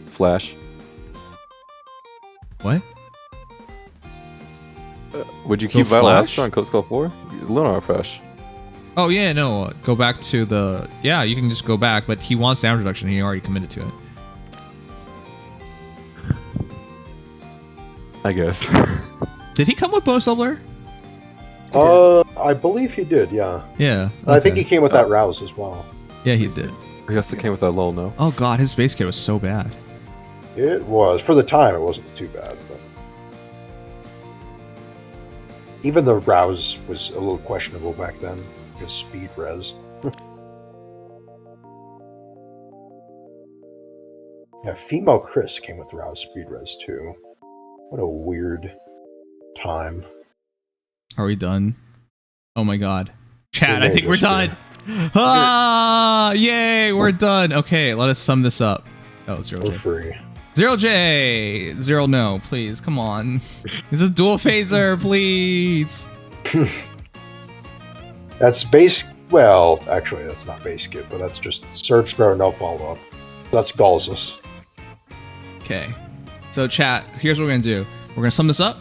Flash? What? Would you keep Vital Astra on Close Call 4? Lunar Fresh. Oh yeah, no. Go back to the... Yeah, you can just go back, but he wants damage reduction and he already committed to it. I guess. Did he come with bonus doubler? I believe he did, yeah. Yeah. Okay. I think he came with that Rouse as well. Yeah, he did. He also came with that lull, no? Oh god, his base kit was so bad. It was. For the time, it wasn't too bad. But even the Rouse was a little questionable back then. Because speed res. Yeah, female Chris came with Rouse speed res too. What a weird time. Are we done? Oh my god. Chat, I think we're done. Yay, we're done. Okay, let us sum this up. Oh, 0J. We're free. 0J! Zero, no, please, come on. This is dual phaser, please. That's base. Well, actually, that's not base kit, but that's just Surge Sparrow, no follow up. That's Galzus. Okay. So, chat, here's what we're gonna do. We're gonna sum this up,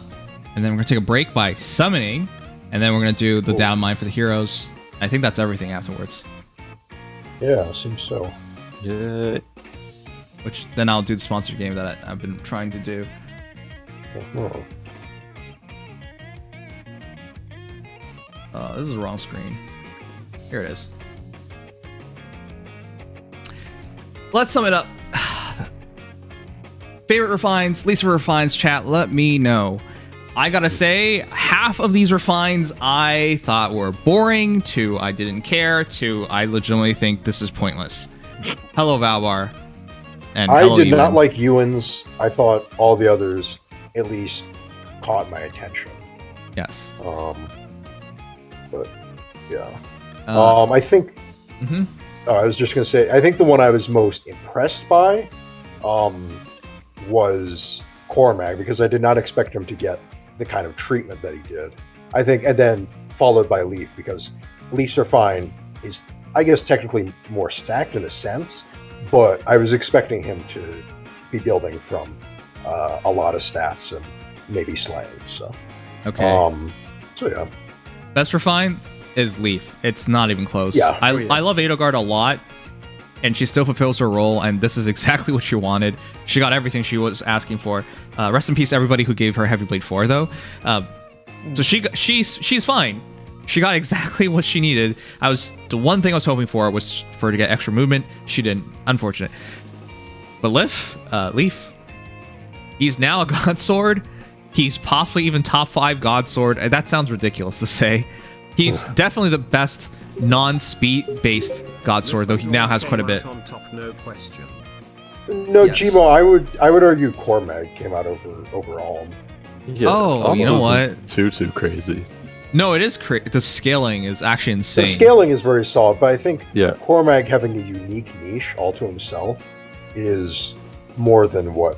and then we're gonna take a break by summoning, and then we're gonna do the Datamine for the heroes. I think that's everything afterwards. Yeah, seems so. Yeah. Which then I'll do the sponsored game that I've been trying to do. This is the wrong screen. Here it is. Let's sum it up. Favorite refines, least refines, chat, let me know. I gotta say, half of these refines I thought were boring, to I didn't care, to I legitimately think this is pointless. Hello, Valbar. And I hello, did Ewan. not like Ewan's. I thought all the others at least caught my attention. Yes. But yeah. I think. I was just gonna say. I think the one I was most impressed by, was Cormag, because I did not expect him to get the kind of treatment that he did. I think, and then followed by Leaf, because Leaf's are fine. Is, I guess, technically more stacked in a sense, but I was expecting him to be building from a lot of stats and maybe slaying. So okay. So yeah. Best refine is Leaf. It's not even close. Yeah. I love Edelgard a lot, and she still fulfills her role, and this is exactly what she wanted. She got everything she was asking for. Rest in peace, everybody who gave her Heavy Blade 4, though. So she's fine. She got exactly what she needed. The one thing I was hoping for was for her to get extra movement. She didn't. Unfortunate. But Leaf, he's now a God Sword. He's possibly even top 5 God Sword. That sounds ridiculous to say. He's definitely the best non-speed based God Sword, though he now has quite a bit. On top, no question. No, Yes. Gmo, I would argue Cormag came out overall. Yeah, Oh, you know what? Too crazy. No, it is the scaling is actually insane. The scaling is very solid, but I think Yeah. Cormag having a unique niche all to himself is more than what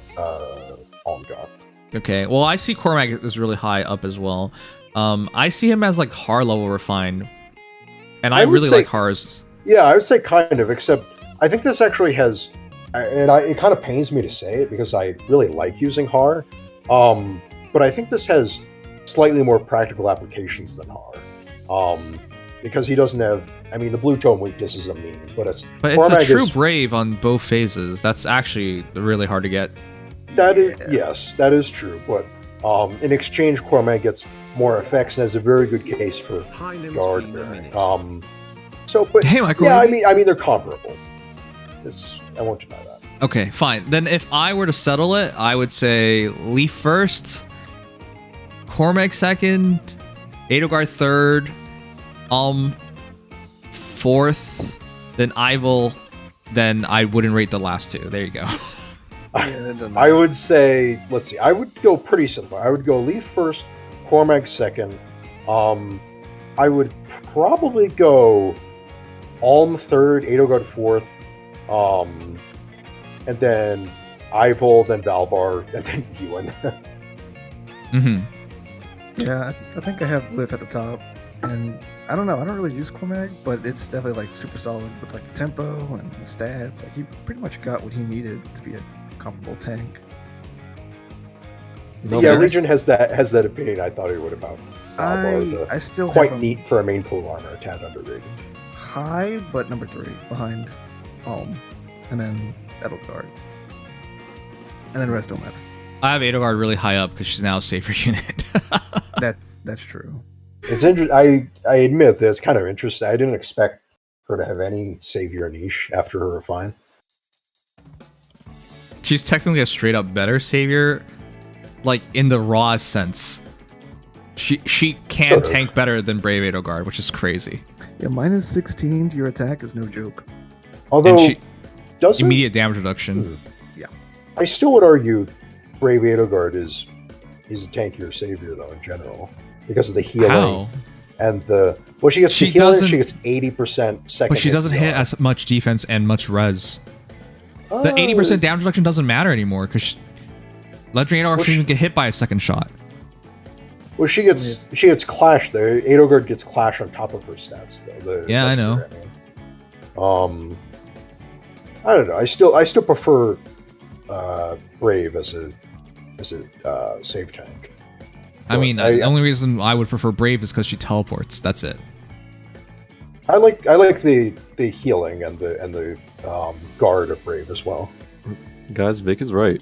Alm got. Okay, well, I see Cormac is really high up as well. I see him as like Har level refined, and I really like Har's. Yeah, I would say kind of, except I think this actually has, it kind of pains me to say it because I really like using Har, but I think this has slightly more practical applications than Har, because he doesn't have, I mean, the blue tone weakness is a meme, but it's a true brave on both phases. That's actually really hard to get. That is, yes, that is true, but in exchange, Cormac gets more effects and has a very good case for guard bearing. So, but hey, Michael, yeah, I mean, they're comparable. I won't deny that. Okay, fine. Then if I were to settle it, I would say Leaf first, Cormac second, Edelgard third, fourth, then Ival, then I wouldn't rate the last two. There you go. I would say, let's see, I would go pretty similar. I would go Leaf first, Cormac second. I would probably go Alm third, Edelgard fourth, and then Ival, then Valbar, and then Ewan. Yeah, I think I have Liv at the top, and I don't know. I don't really use Cormac, but it's definitely like super solid with like the tempo and the stats. Like he pretty much got what he needed to be a comparable tank. Yeah, Legion has that opinion. I thought he would about. I still quite have neat for a main pool armor, a tad underrated. High, but number 3 behind Alm, and then Edelgard, and then the rest don't matter. I have Edelgard really high up because she's now a safer unit. That's true. It's interesting. I admit that it's kind of interesting. I didn't expect her to have any savior niche after her refine. She's technically a straight up better savior, like in the raw sense. She can sort of tank better than Brave Edelgard, which is crazy. Yeah, minus 16 to your attack is no joke. Although, immediate damage reduction. Yeah, I still would argue Brave Edelgard is a tankier savior though in general because of the healing and the she gets the healing. She gets 80% second, but she doesn't hit as much defense and much res. The 80% damage reduction doesn't matter anymore because Legendary Edelgard shouldn't even get hit by a second shot. Well, she gets clash though. Edelgard gets clash on top of her stats though. Yeah, I know. I don't know. I still prefer Brave as a save tank. I mean, the only reason I would prefer Brave is because she teleports. That's it. I like the healing and the guard of Brave as well. Guys, Vic is right.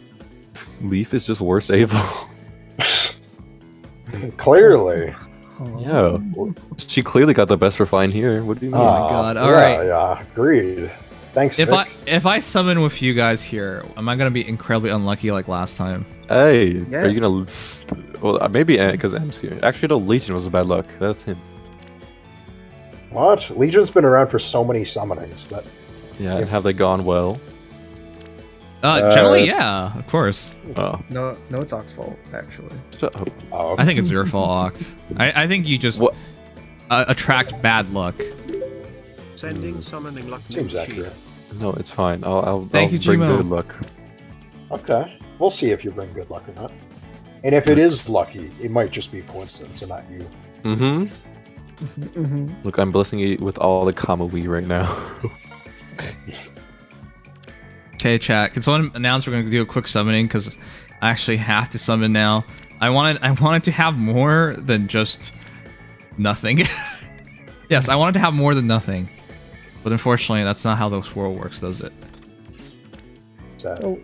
Leaf is just worse Aval. Clearly. Yeah. She clearly got the best refine here. What do you mean? Oh my god. All right. Yeah, agreed. Thanks, If Vic. if I summon with you guys here, am I gonna be incredibly unlucky like last time? Hey, are you gonna? Well, maybe because M's here. Actually, no, Legion was a bad luck. That's him. What? Legion's been around for so many summonings that. Yeah, and have they gone well? Generally, yeah, of course. Oh. No, it's Ox's fault actually. Shut up. Oh. I think it's your fault, Ox. I think you just attract bad luck. Sending summoning luck. Seems accurate. No, it's fine. I'll Thank you, bring Gmo. good luck. Okay, we'll see if you bring good luck or not. And if it is lucky, it might just be a coincidence and not you. Look, I'm blessing you with all the Kama Wii right now. Okay, chat. Can someone announce we're going to do a quick summoning because I actually have to summon now. I wanted to have more than just nothing. Yes, I wanted to have more than nothing, but unfortunately, that's not how this world works, does it? So,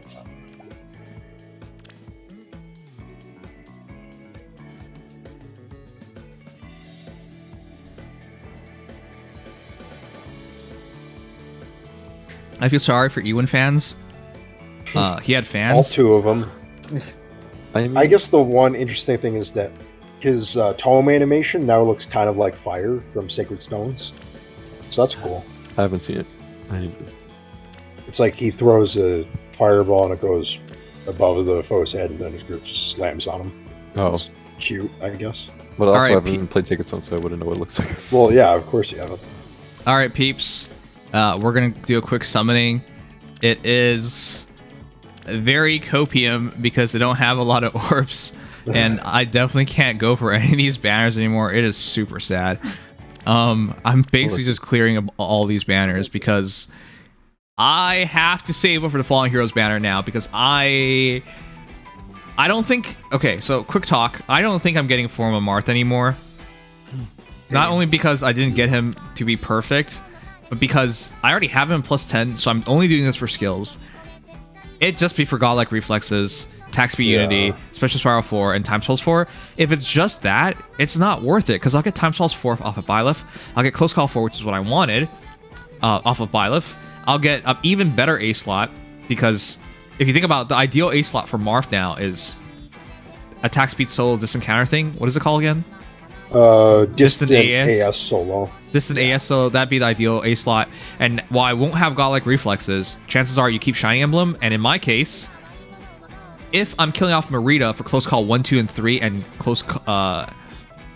I feel sorry for Ewan fans. He had fans. all 2 of them. I guess the one interesting thing is that his tome animation now looks kind of like fire from Sacred Stones. So that's cool. I haven't seen it. It's like he throws a fireball and it goes above the foe's head and then his group just slams on him. Oh. It's cute, I guess. But also, right, I haven't played Sacred Stone, so I wouldn't know what it looks like. Well, yeah, of course you haven't. All right, peeps. We're going to do a quick summoning. It is very copium because they don't have a lot of orbs, and I definitely can't go for any of these banners anymore. It is super sad. I'm basically just clearing up all these banners because I have to save up for the Fallen Heroes banner now because I don't think... Okay, so quick talk. I don't think I'm getting Form of Marth anymore. Not only because I didn't get him to be perfect, but because I already have him plus 10, so I'm only doing this for skills. It'd just be for Godlike Reflexes, Attack Speed Unity, Special Spiral 4, and Time Spells 4. If it's just that, it's not worth it, because I'll get Time Spells 4 off of Byleth. I'll get Close Call 4, which is what I wanted, off of Byleth. I'll get an even better A slot, because if you think about it, the ideal A slot for Marth now is Attack Speed Solo Distant Counter thing. What is it called again? Distant AS Solo. Distant AS Solo, that'd be the ideal A slot. And while I won't have Godlike Reflexes, chances are you keep Shining Emblem, and in my case, if I'm killing off Merida for Close Call 1, 2, and 3, and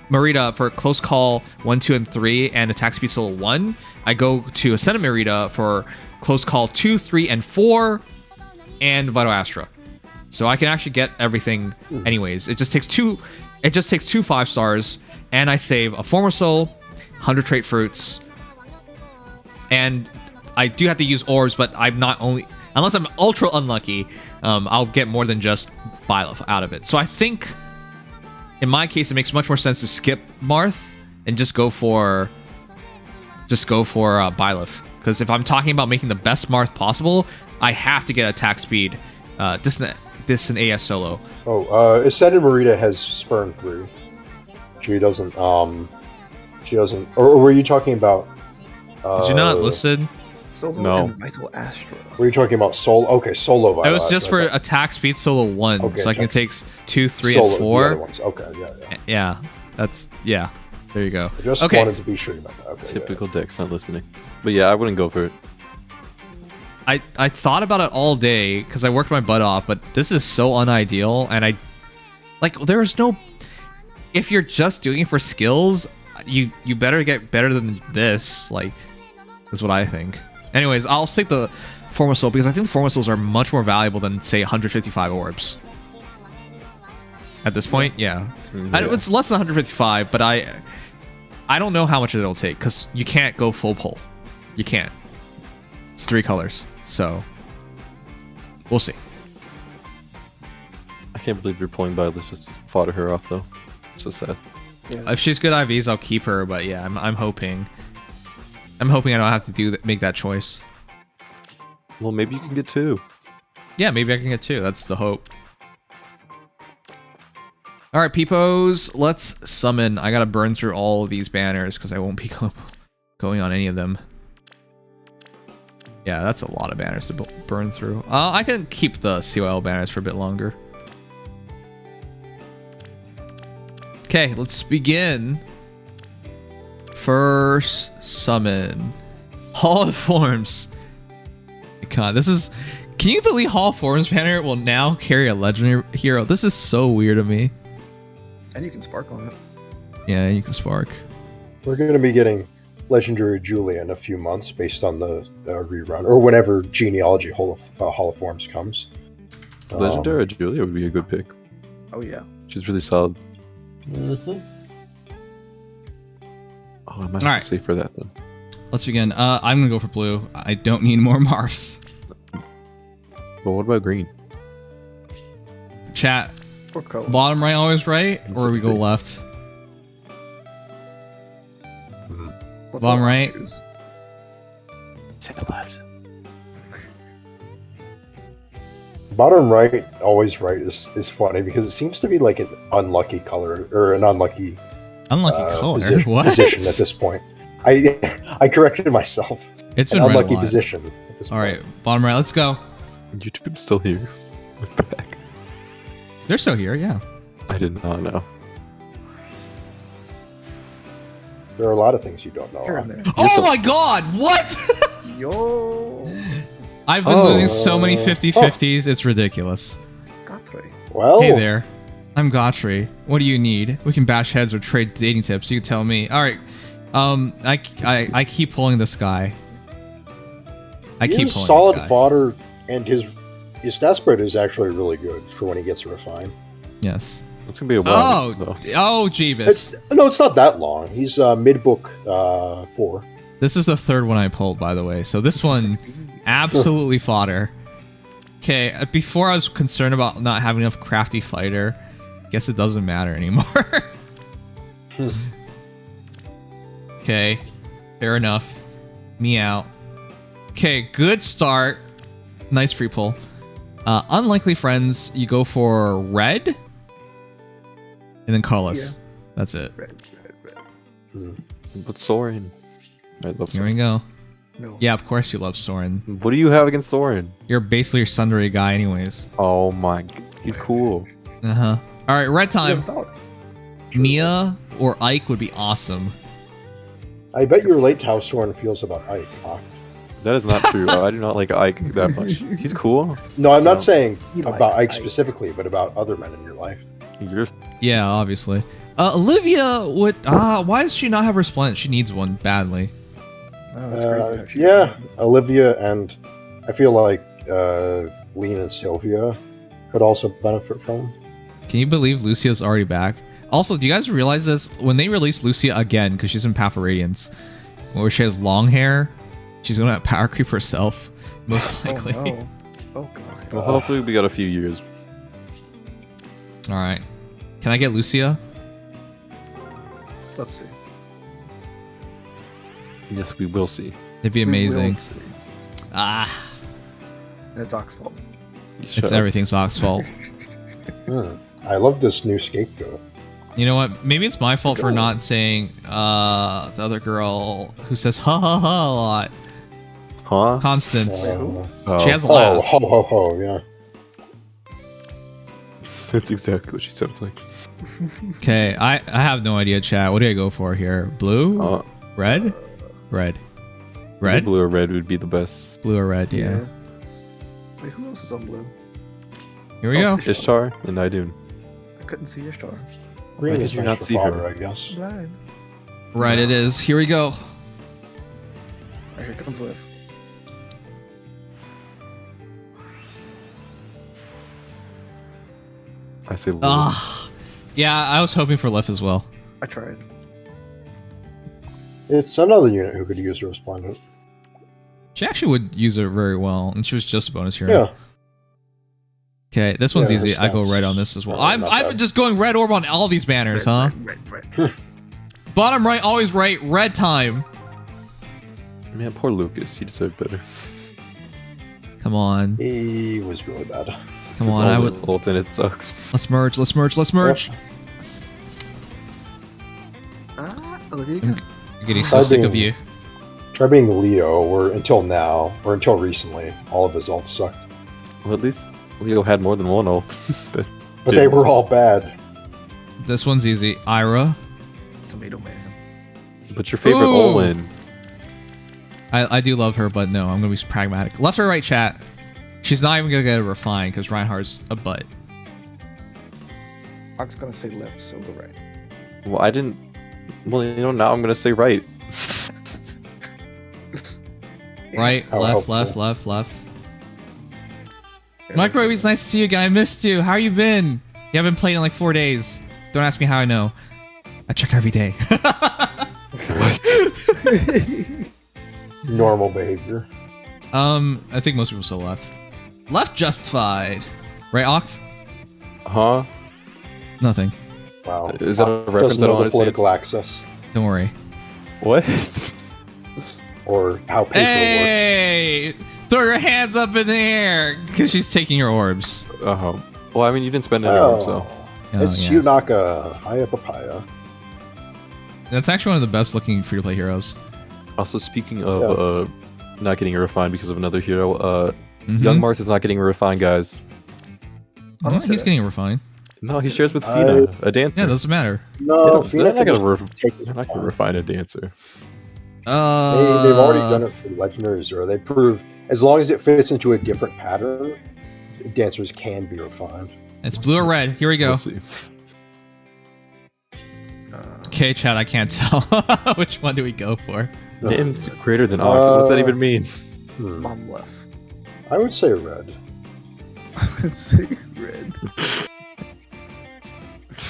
Merida for Close Call 1, 2, and 3, and Attack Speed Solo 1, I go to Ascendant Merida for Close Call 2, 3, and 4, and Vital Astra. So I can actually get everything anyways. It just takes two 5-stars, and I save a Former Soul, 100 Trait Fruits, and I do have to use orbs, but I'm not only... Unless I'm ultra unlucky, I'll get more than just Byleth out of it. So I think, in my case, it makes much more sense to skip Marth and just go for Byleth. Because if I'm talking about making the best Marth possible, I have to get attack speed, Distant AS Solo. Ascended Merida has Spurn 3. She doesn't, or were you talking about... Did you not listen? Solo No. and Vital Astra. Were you talking about Solo? Okay, Solo Vital It was just Astra. for attack speed Solo 1, Okay, so I can take 2, 3, Solo, and the 4. other ones. Okay, yeah. Yeah, there you go. I just Okay. wanted to be sure about that. Okay, Typical Dex not listening. But yeah, I wouldn't go for it. I thought about it all day because I worked my butt off, but this is so unideal, and there's no... If you're just doing it for skills, you better get better than this, is what I think. Anyways, I'll take the Formal Soul because I think the Formal Souls are much more valuable than, say, 155 orbs. At this point, yeah. It's less than 155, but I don't know how much it'll take because you can't go full pull. You can't. It's 3 colors, so we'll see. I can't believe you're pulling Byleth just to fodder her off, though. So sad. Yeah. If she's good IVs, I'll keep her, but yeah, I'm hoping. I'm hoping I don't have to make that choice. Well, maybe you can get 2. Yeah, maybe I can get 2. That's the hope. All right, peepos, let's summon. I gotta burn through all of these banners because I won't be going on any of them. Yeah, that's a lot of banners to burn through. I can keep the COL banners for a bit longer. Okay, let's begin. First summon. Hall of Forms. God, this is... Can you believe Hall of Forms banner will now carry a legendary hero? This is so weird to me. And you can spark on it. Yeah, you can spark. We're going to be getting Legendary Julia in a few months based on the rerun, or whenever Genealogy Hall of Forms comes. Legendary Julia would be a good pick. Oh, yeah. She's really solid. Mm-hmm. Oh, I might have to save for that then. Let's begin. I'm gonna go for blue. I don't need more Marths. But what about green? Chat. Or color. Bottom right always right, or we go left? Bottom right. Say the left. Bottom right, always right is funny because it seems to be like an unlucky color or an unlucky color. Position at this point. I corrected myself. It's an been unlucky position at this point. All right, bottom right. Let's go. YouTube's still here. With the back. They're still here. Yeah. I did not know. There are a lot of things you don't know. Oh my God! What? Yo. I've been losing so many 50-50s. It's ridiculous. Gatre. Well, hey there. I'm Gotri. What do you need? We can bash heads or trade dating tips. You tell me. All right. I keep pulling this guy. He is solid fodder, and his his stat spread is actually really good for when he gets refined. Yes. It's gonna be a while. Oh, Jeebus. It's not that long. He's mid-book 4. This is the third one I pulled, by the way. So this one, absolutely fodder. Okay, before I was concerned about not having enough crafty fighter. Guess it doesn't matter anymore. Okay, fair enough. Me out. Okay, good start. Nice free pull. Unlikely friends, you go for red. And then Carlos. Yeah. That's it. Red. But Soren. I love Here Soren. we go. No. Yeah, of course you love Soren. What do you have against Soren? You're basically your Sundere guy anyways. Oh my, he's cool. Uh-huh. Alright, red time. Sure. Mia or Ike would be awesome. I bet you relate to how Soren feels about Ike. Huh? That is not true. I do not like Ike that much. He's cool. No, I'm not saying He about likes Ike Ike. specifically, but about other men in your life. You're Yeah, obviously. Olivia would... why does she not have Resplendent? She needs one badly. Oh, that's crazy how she Yeah, Olivia and I feel like Lean and Sylvia could also benefit from. Can you believe Lucia's already back? Also, do you guys realize this? When they release Lucia again, because she's in Path of Radiance, where she has long hair, she's going to power creep herself, most likely. Oh, no. Oh, God. well, hopefully we got a few years. Alright. Can I get Lucia? Let's see. Yes, we will see. It'd be We will amazing. see. Ah, That's Ox's fault. it's everything's Ox's fault. I love this new scapegoat. You know what? Maybe it's my fault for not saying the other girl who says ha ha ha a lot. Huh? Constance. Oh. She has a Oh, laugh. ho ho ho, yeah. That's exactly what she sounds like. Okay, I have no idea, chat. What do I go for here? Blue? Red? Red. Red? Blue or red would be the best. Blue or red, yeah. Wait, who else is on blue? Here we go. Ishtar and Idun. I couldn't see Ishtar. Green did is you nice not for see her? fodder, I guess. Blind. Right, it is. Here we go. Right, here comes Liv. I say blue. Ah, yeah, I was hoping for Left as well. I tried. It's another unit who could use a Resplendent. She actually would use it very well, and she was just a bonus hero. Yeah. Okay, this one's Yeah, easy. her I go stats red on this as well. are I'm not I've bad. been just going red orb on all these banners, huh? Red. Bottom right, always right. Red time. Man, poor Lucas. He deserved better. Come on, He was really bad. come on. I would. Ult and it sucks. Let's merge. Let's merge. Let's merge. Olivia. I'm getting so sick of you. Try being Leo, or until now, or until recently, all of his ults sucked. Well, at least Leo had more than one ult. But they were all bad. This one's easy. Ira. Tomato Man. But your favorite Ooh. Olin. I do love her, but no, I'm gonna be pragmatic. Left or right, chat. She's not even gonna get a refine because Reinhardt's a butt. Ox gonna say left, so go right. Well, I didn't. Well, you know, now I'm gonna say right. Right, How left, helpful. left, left. Microwave, it's nice to see you, guy. I missed you. How you been? You haven't played in like 4 days. Don't ask me how I know. I check every day. Normal behavior. I think most people still left. Left justified. Right, Ox? Huh? Nothing. Wow. Is that a Doesn't reference I know don't the understand? political access Don't worry. What? or how paper Hey! Throw your hands up in the air because she's taking your orbs. Well, I mean, you didn't spend works. any orb, so. Oh, It's yeah. Yunaka, Haya Papaya. That's actually one of the best looking free-to-play heroes. Also, speaking of not getting a refine because of another hero, Mhm. Young Marth is not getting a refine, guys. Oh, don't say he's that. getting a refine. No, he shares with Fina, a dancer. Yeah, doesn't matter. No, They're Fina not can gonna just take they're not gonna refine a dancer. They've already done it for Legendary Azur. They prove as long as it fits into a different pattern, dancers can be refined. It's blue or red. Here we go. We'll see. Okay, chat, I can't tell. Which one do we go for? Name's greater than Ox. What does that even mean? Hmm. Mom left. I would say red. Let's see. Red.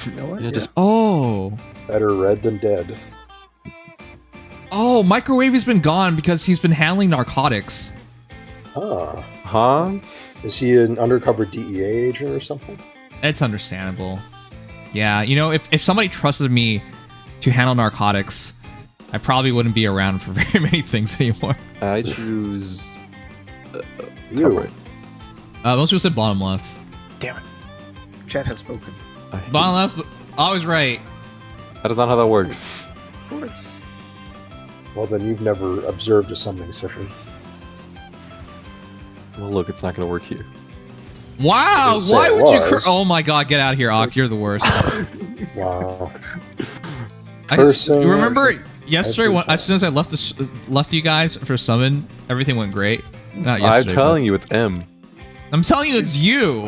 You know what? Yeah, just Oh. Better red than dead. Oh, Microwave has been gone because he's been handling narcotics. Huh? Is he an undercover DEA agent or something? It's understandable. Yeah, you know, if somebody trusted me to handle narcotics, I probably wouldn't be around for very many things anymore. I choose. You. Top right. Most people said bottom left. Damn it. Chat has spoken. Bottom left, but always right. That is not how that works. Of course. Well, then you've never observed a summoning session. Well, look, it's not going to work here. Wow, Didn't say why it would you? was. Oh my God, get out of here, Ox! You're the worst. Wow. You remember yesterday when, as soon as I left you guys for summon, everything went great. Not yesterday. I'm telling you, it's M. I'm telling you, it's you.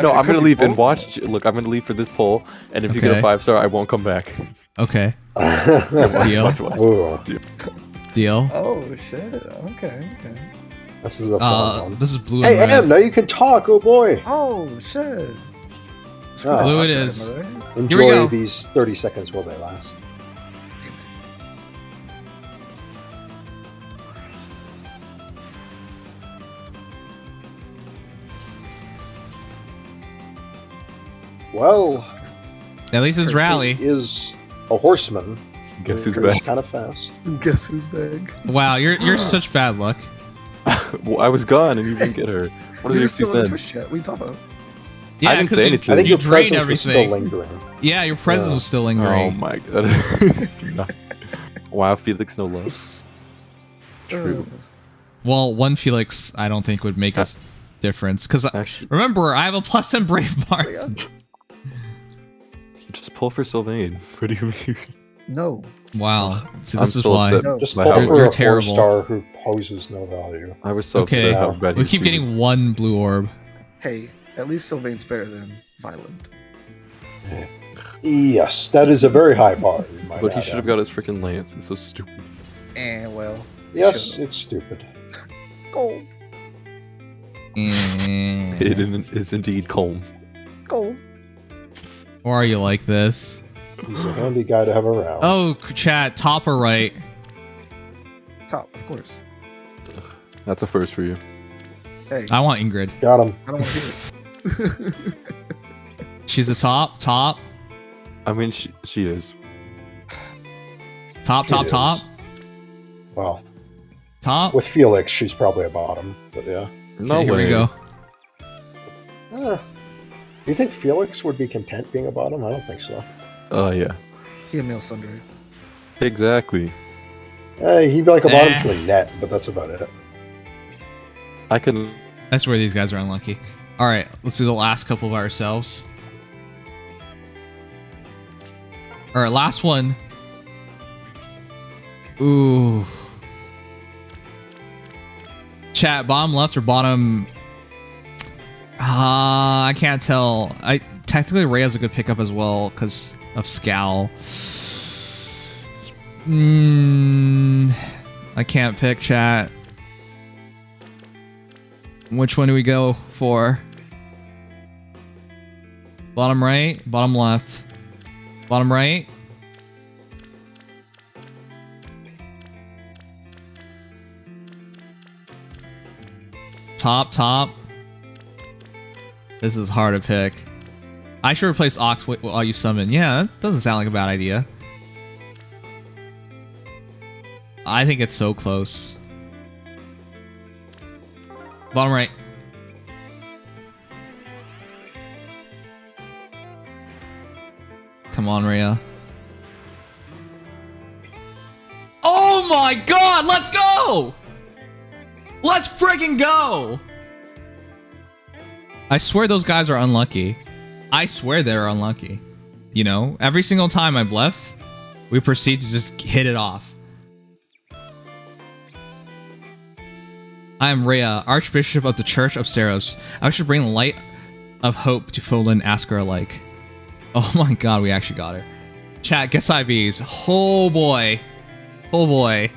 No, I'm going to leave and watch. Look, I'm going to leave for this poll, and if you get a 5-star, I won't come back. Okay. Deal. Watch. Ooh. Deal. Oh shit. Okay. This is a fun one. This is blue Hey, and red. Em, now you can talk. Oh boy. Oh shit. Ah, Blue it is. Am I right? Here we Enjoy go. these 30 seconds while they last. Well, At least it's rally. he is a horseman. Guess who's He's back? kind of fast. Guess who's back? Wow, you're such bad luck. Well, I was gone, and you didn't get her. What You're did you still in the then? Twitch chat. What are you talking about? Yeah, I didn't 'cause say you- anything. I think you your drained presence was still everything. lingering. Yeah, your presence Yeah. was still Oh lingering. my god. It's not- Wow, Felix, no love. True. Well, one Felix, I don't think would make us difference because Actually, remember I have a plus 10 brave mark. just pull for Sylvain. What do you mean? No. Wow. See, I'm this is so why. upset. No. Just My pull house- for You're a terrible. 4-star who poses no value. I was so Okay, upset how bad we he keep treated getting one blue orb. Hey, at least Sylvain's better than Violent. Yes, that is a very high bar. you might But he add, should have Em. got his freaking lance. It's so stupid. Well. Yes, should've. it's stupid. Gold. It is indeed calm. Gold. Or are you like this? He's a handy guy to have around. Oh, chat, top or right? Top, of course. That's a first for you. Hey, I want Ingrid. Got him. I don't want to hear it. She's a top. I mean, she is. Top. She is. Well, Top. with Felix, she's probably a bottom. But yeah. No Okay, here way. we go. Do you think Felix would be content being a bottom? I don't think so. Oh, yeah. He a male sundry. Exactly. He'd be like a bottom to a net, but that's about it. I can. That's where these guys are unlucky. All right, let's do the last couple by ourselves. All right, last one. Ooh. Chat, bottom left or bottom? I can't tell. Technically Ray has a good pickup as well because of Scowl. I can't pick, chat. Which one do we go for? Bottom right, bottom left, bottom right. Top. This is hard to pick. I should replace Ox while you summon. Yeah, that doesn't sound like a bad idea. I think it's so close. Bottom right. Come on, Rhea. Oh my god, let's go! Let's friggin' go! I swear those guys are unlucky. I swear they're unlucky. You know, every single time I've left, we proceed to just hit it off. I am Rhea, Archbishop of the Church of Seros. I should bring the light of hope to Fola and ask her alike. Oh my god, we actually got her. Chat, guess IVs. Oh boy. Oh boy.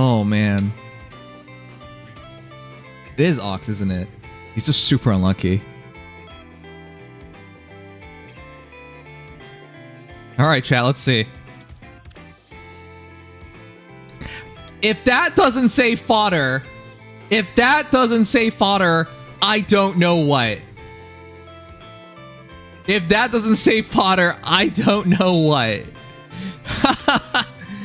Oh, man. It is Ox, isn't it? He's just super unlucky. Alright, chat, let's see. If that doesn't say fodder, I don't know what. If that doesn't say fodder, I don't know what.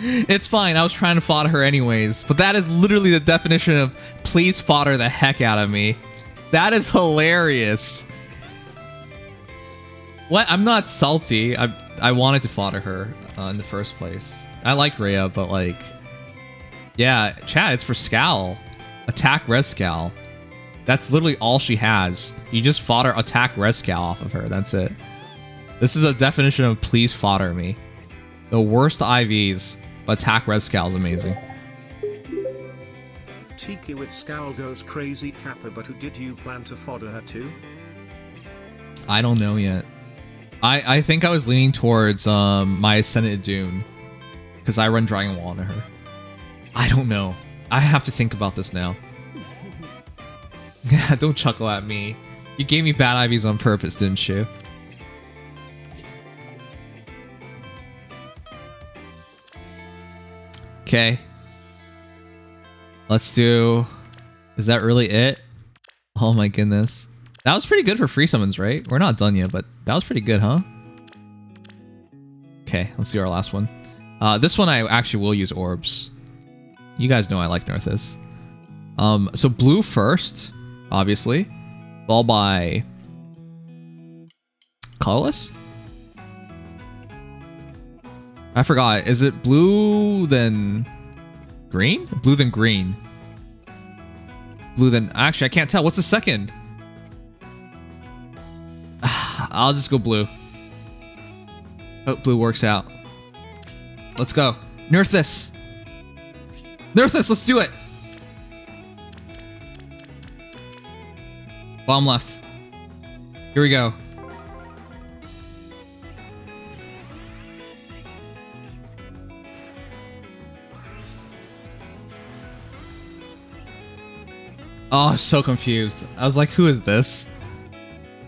It's fine, I was trying to fodder her anyways. But that is literally the definition of please fodder the heck out of me. That is hilarious. What? I'm not salty. I wanted to fodder her in the first place. I like Rhea, but like... Yeah, chat, it's for Scowl. Attack Res Scowl. That's literally all she has. You just fodder attack Res Scowl off of her. That's it. This is a definition of please fodder me. The worst IVs, but attack Res Scowl is amazing. Tiki with Scowl goes crazy Kappa, but who did you plan to fodder her to? I don't know yet. I think I was leaning towards my Ascended Dune. Because I run Dragon Wall into her. I don't know. I have to think about this now. Don't chuckle at me. You gave me bad IVs on purpose, didn't you? Okay. Let's do... Is that really it? Oh my goodness. That was pretty good for free summons, right? We're not done yet, but that was pretty good, huh? Okay, let's do our last one. This one I actually will use orbs. You guys know I like Nerthus. So blue first, obviously. Followed by... Colorless? I forgot. Is it blue then green? Blue then green. Blue then... Actually, I can't tell. What's the second? I'll just go blue. Hope blue works out. Let's go. Nerthus! Nerthus, let's do it! Bomb left. Here we go. Oh, I'm so confused. I was like, who is this?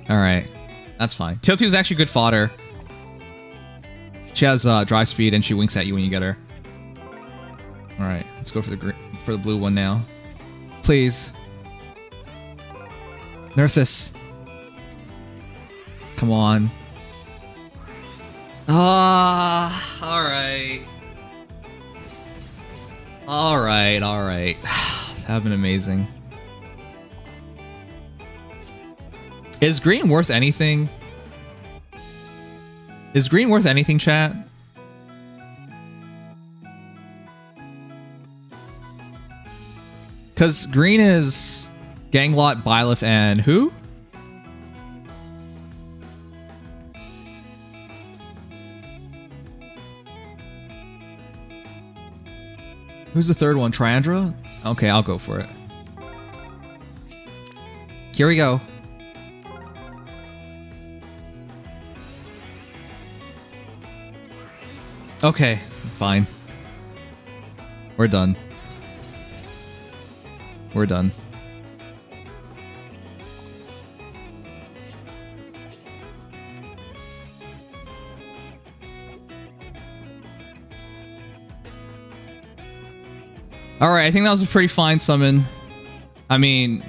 Alright. That's fine. Tail 2 is actually good fodder. She has drive speed and she winks at you when you get her. Alright, let's go for the blue one now. Please. Nerthus. Come on. Ah, alright. Alright. That would have been amazing. Is green worth anything? Is green worth anything, chat? Because green is Ganglot, Byleth, and who? Who's the third one? Triandra? Okay, I'll go for it. Here we go. Okay, fine. We're done. We're done. Alright, I think that was a pretty fine summon. I mean,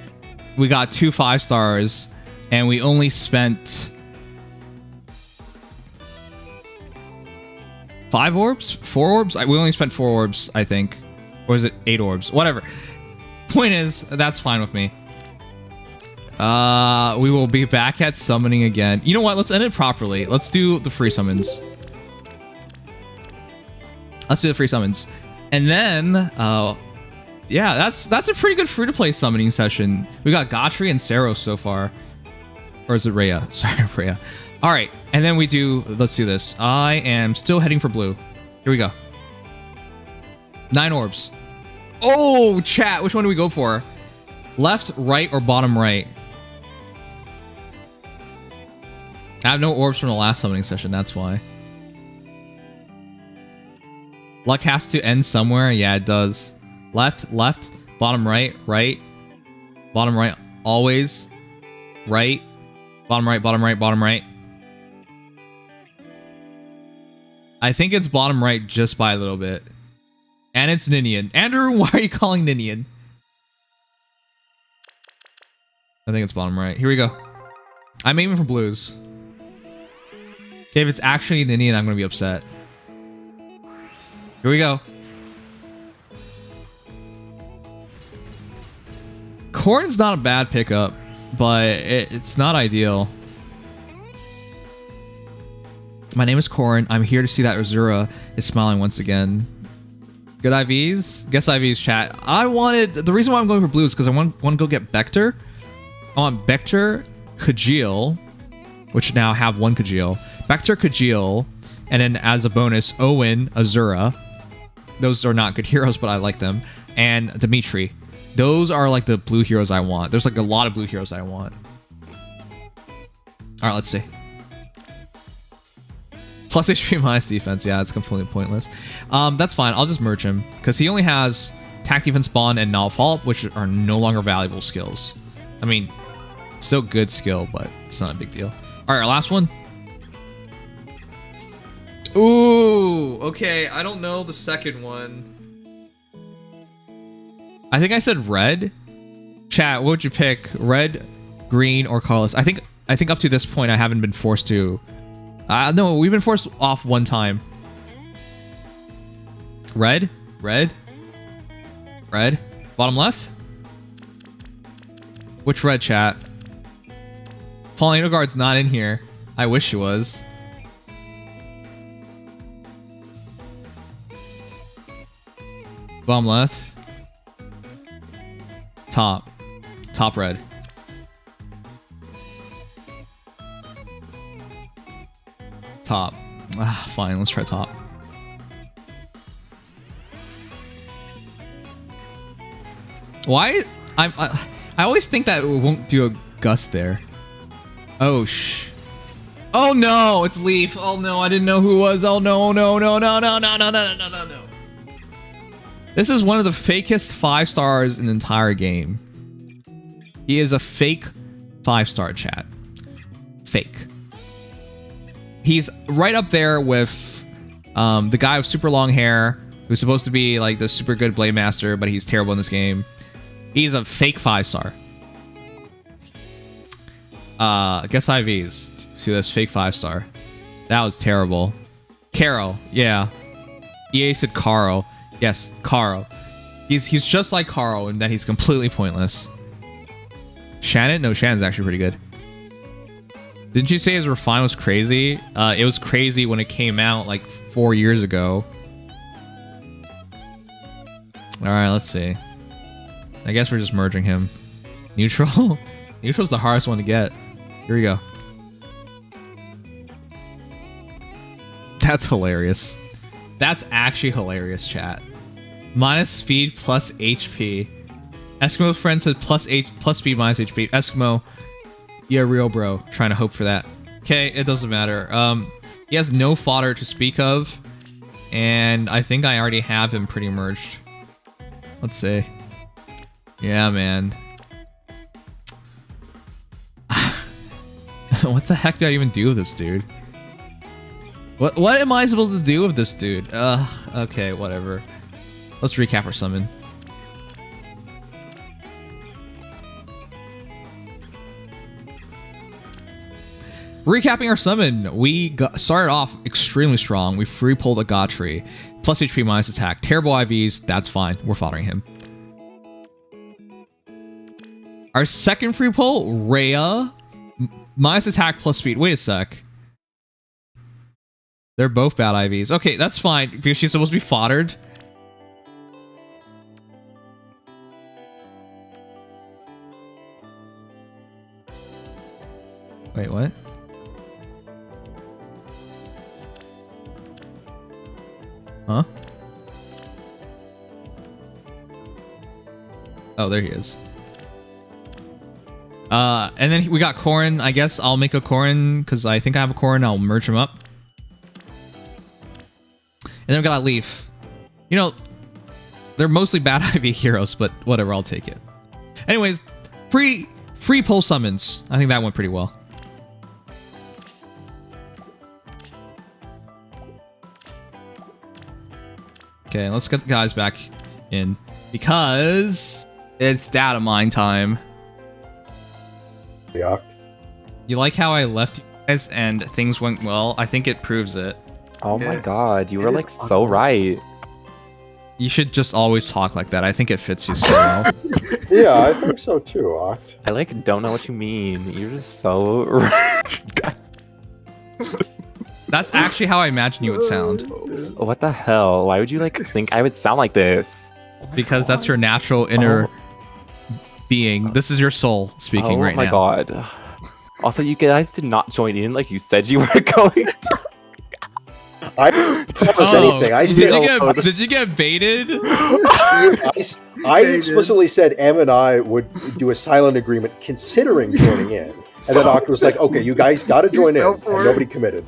we got 2 5-stars, and we only spent... 5 orbs? 4 orbs? We only spent 4 orbs, I think. Or is it 8 orbs? Whatever. Point is, that's fine with me. We will be back at summoning again. You know what? Let's end it properly. Let's do the free summons. Let's do the free summons. And then, yeah, that's a pretty good free-to-play summoning session. We got Gotri and Saros so far. Or is it Rhea? Sorry, Rhea. All right, and then we do, let's do this. I am still heading for blue. Here we go. 9 orbs. Oh, chat, which one do we go for? Left, right, or bottom right? I have no orbs from the last summoning session, that's why. Luck has to end somewhere? Yeah, it does. Left, left, bottom right, right, bottom right, always, right, bottom right, bottom right, bottom right. I think it's bottom right just by a little bit. And it's Ninian. Andrew, why are you calling Ninian? I think it's bottom right. Here we go. I'm aiming for blues. If it's actually Ninian, I'm going to be upset. Here we go. Corn's not a bad pickup, but it's not ideal. My name is Corn. I'm here to see that Azura is smiling once again. Good IVs? Guess IVs, chat. The reason why I'm going for blue is because I want to go get Vector. I want Vector, Kajil, which now have one Kajil. Vector, Kajil, and then as a bonus, Owen, Azura. Those are not good heroes, but I like them. And Dimitri. Those are like the blue heroes I want. There's like a lot of blue heroes I want. Alright, let's see. Plus HP minus defense. Yeah, it's completely pointless. That's fine. I'll just merge him. Because he only has attack, defense, spawn, and null follow-up, which are no longer valuable skills. I mean, still good skill, but it's not a big deal. Alright, our last one. Ooh, okay. I don't know the second one. I think I said red. Chat, what would you pick? Red, green, or colorless? I think up to this point I haven't been forced to. No, we've been forced off one time. Red, red, red. Bottom left. Which red, chat? Paulino Guard's not in here. I wish she was. Bottom left. Top. Top red. Top. Fine, let's try top. Why? I always think that it won't do a gust there. Oh Oh no, it's Leaf. Oh no, I didn't know who it was. Oh no, no, no, no, no, no, no, no, no, no, no. This is one of the fakest 5 stars in the entire game. He is a fake 5-star, chat. Fake. He's right up there with the guy with super long hair who's supposed to be like the super good Blade Master, but he's terrible in this game. He's a fake 5-star. Guess IVs. See this fake 5-star. That was terrible. Caro, yeah. EA said Caro. Yes, Caro. He's just like Caro in that he's completely pointless. Shannon? No, Shannon's actually pretty good. Didn't you say his refine was crazy? It was crazy when it came out like 4 years ago. Alright, let's see. I guess we're just merging him. Neutral? Neutral's the hardest one to get. Here we go. That's hilarious. That's actually hilarious, chat. Minus speed plus HP. Eskimo's friend said plus speed minus HP. Eskimo, you're a real bro. Trying to hope for that. Okay, it doesn't matter. He has no fodder to speak of. And I think I already have him pretty merged. Let's see. Yeah, man. What the heck do I even do with this dude? What am I supposed to do with this dude? Okay, whatever. Let's recap our summon. Recapping our summon, we started off extremely strong. We free pulled a Gotri, plus HP minus attack. Terrible IVs, that's fine. We're following him. Our second free pull, Rhea, minus attack plus speed. Wait a sec. They're both bad IVs. Okay, that's fine because she's supposed to be foddered. Wait, what? Huh? Oh, there he is. And then we got Corrin. I guess I'll make a Corrin because I think I have a Corrin. I'll merge him up. And then we got a Leaf. You know, they're mostly bad IV heroes, but whatever, I'll take it. Anyways, free pull summons. I think that went pretty well. Okay, let's get the guys back in because it's Datamine time. Yeah. You like how I left you guys and things went well? I think it proves it. Oh my god, you were like so right. You should just always talk like that. I think it fits you so well. Yeah, I think so too, Oct. I like don't know what you mean. You're just so right. That's actually how I imagine you would sound. What the hell? Why would you like think I would sound like this? Because that's your natural inner being. This is your soul speaking right now. Oh my god. Also, you guys did not join in like you said you were going to. I didn't promise anything. I did you get baited? I explicitly said Em and I would do a silent agreement considering joining in. And then Oct was like, okay, you guys got to join in. And nobody committed.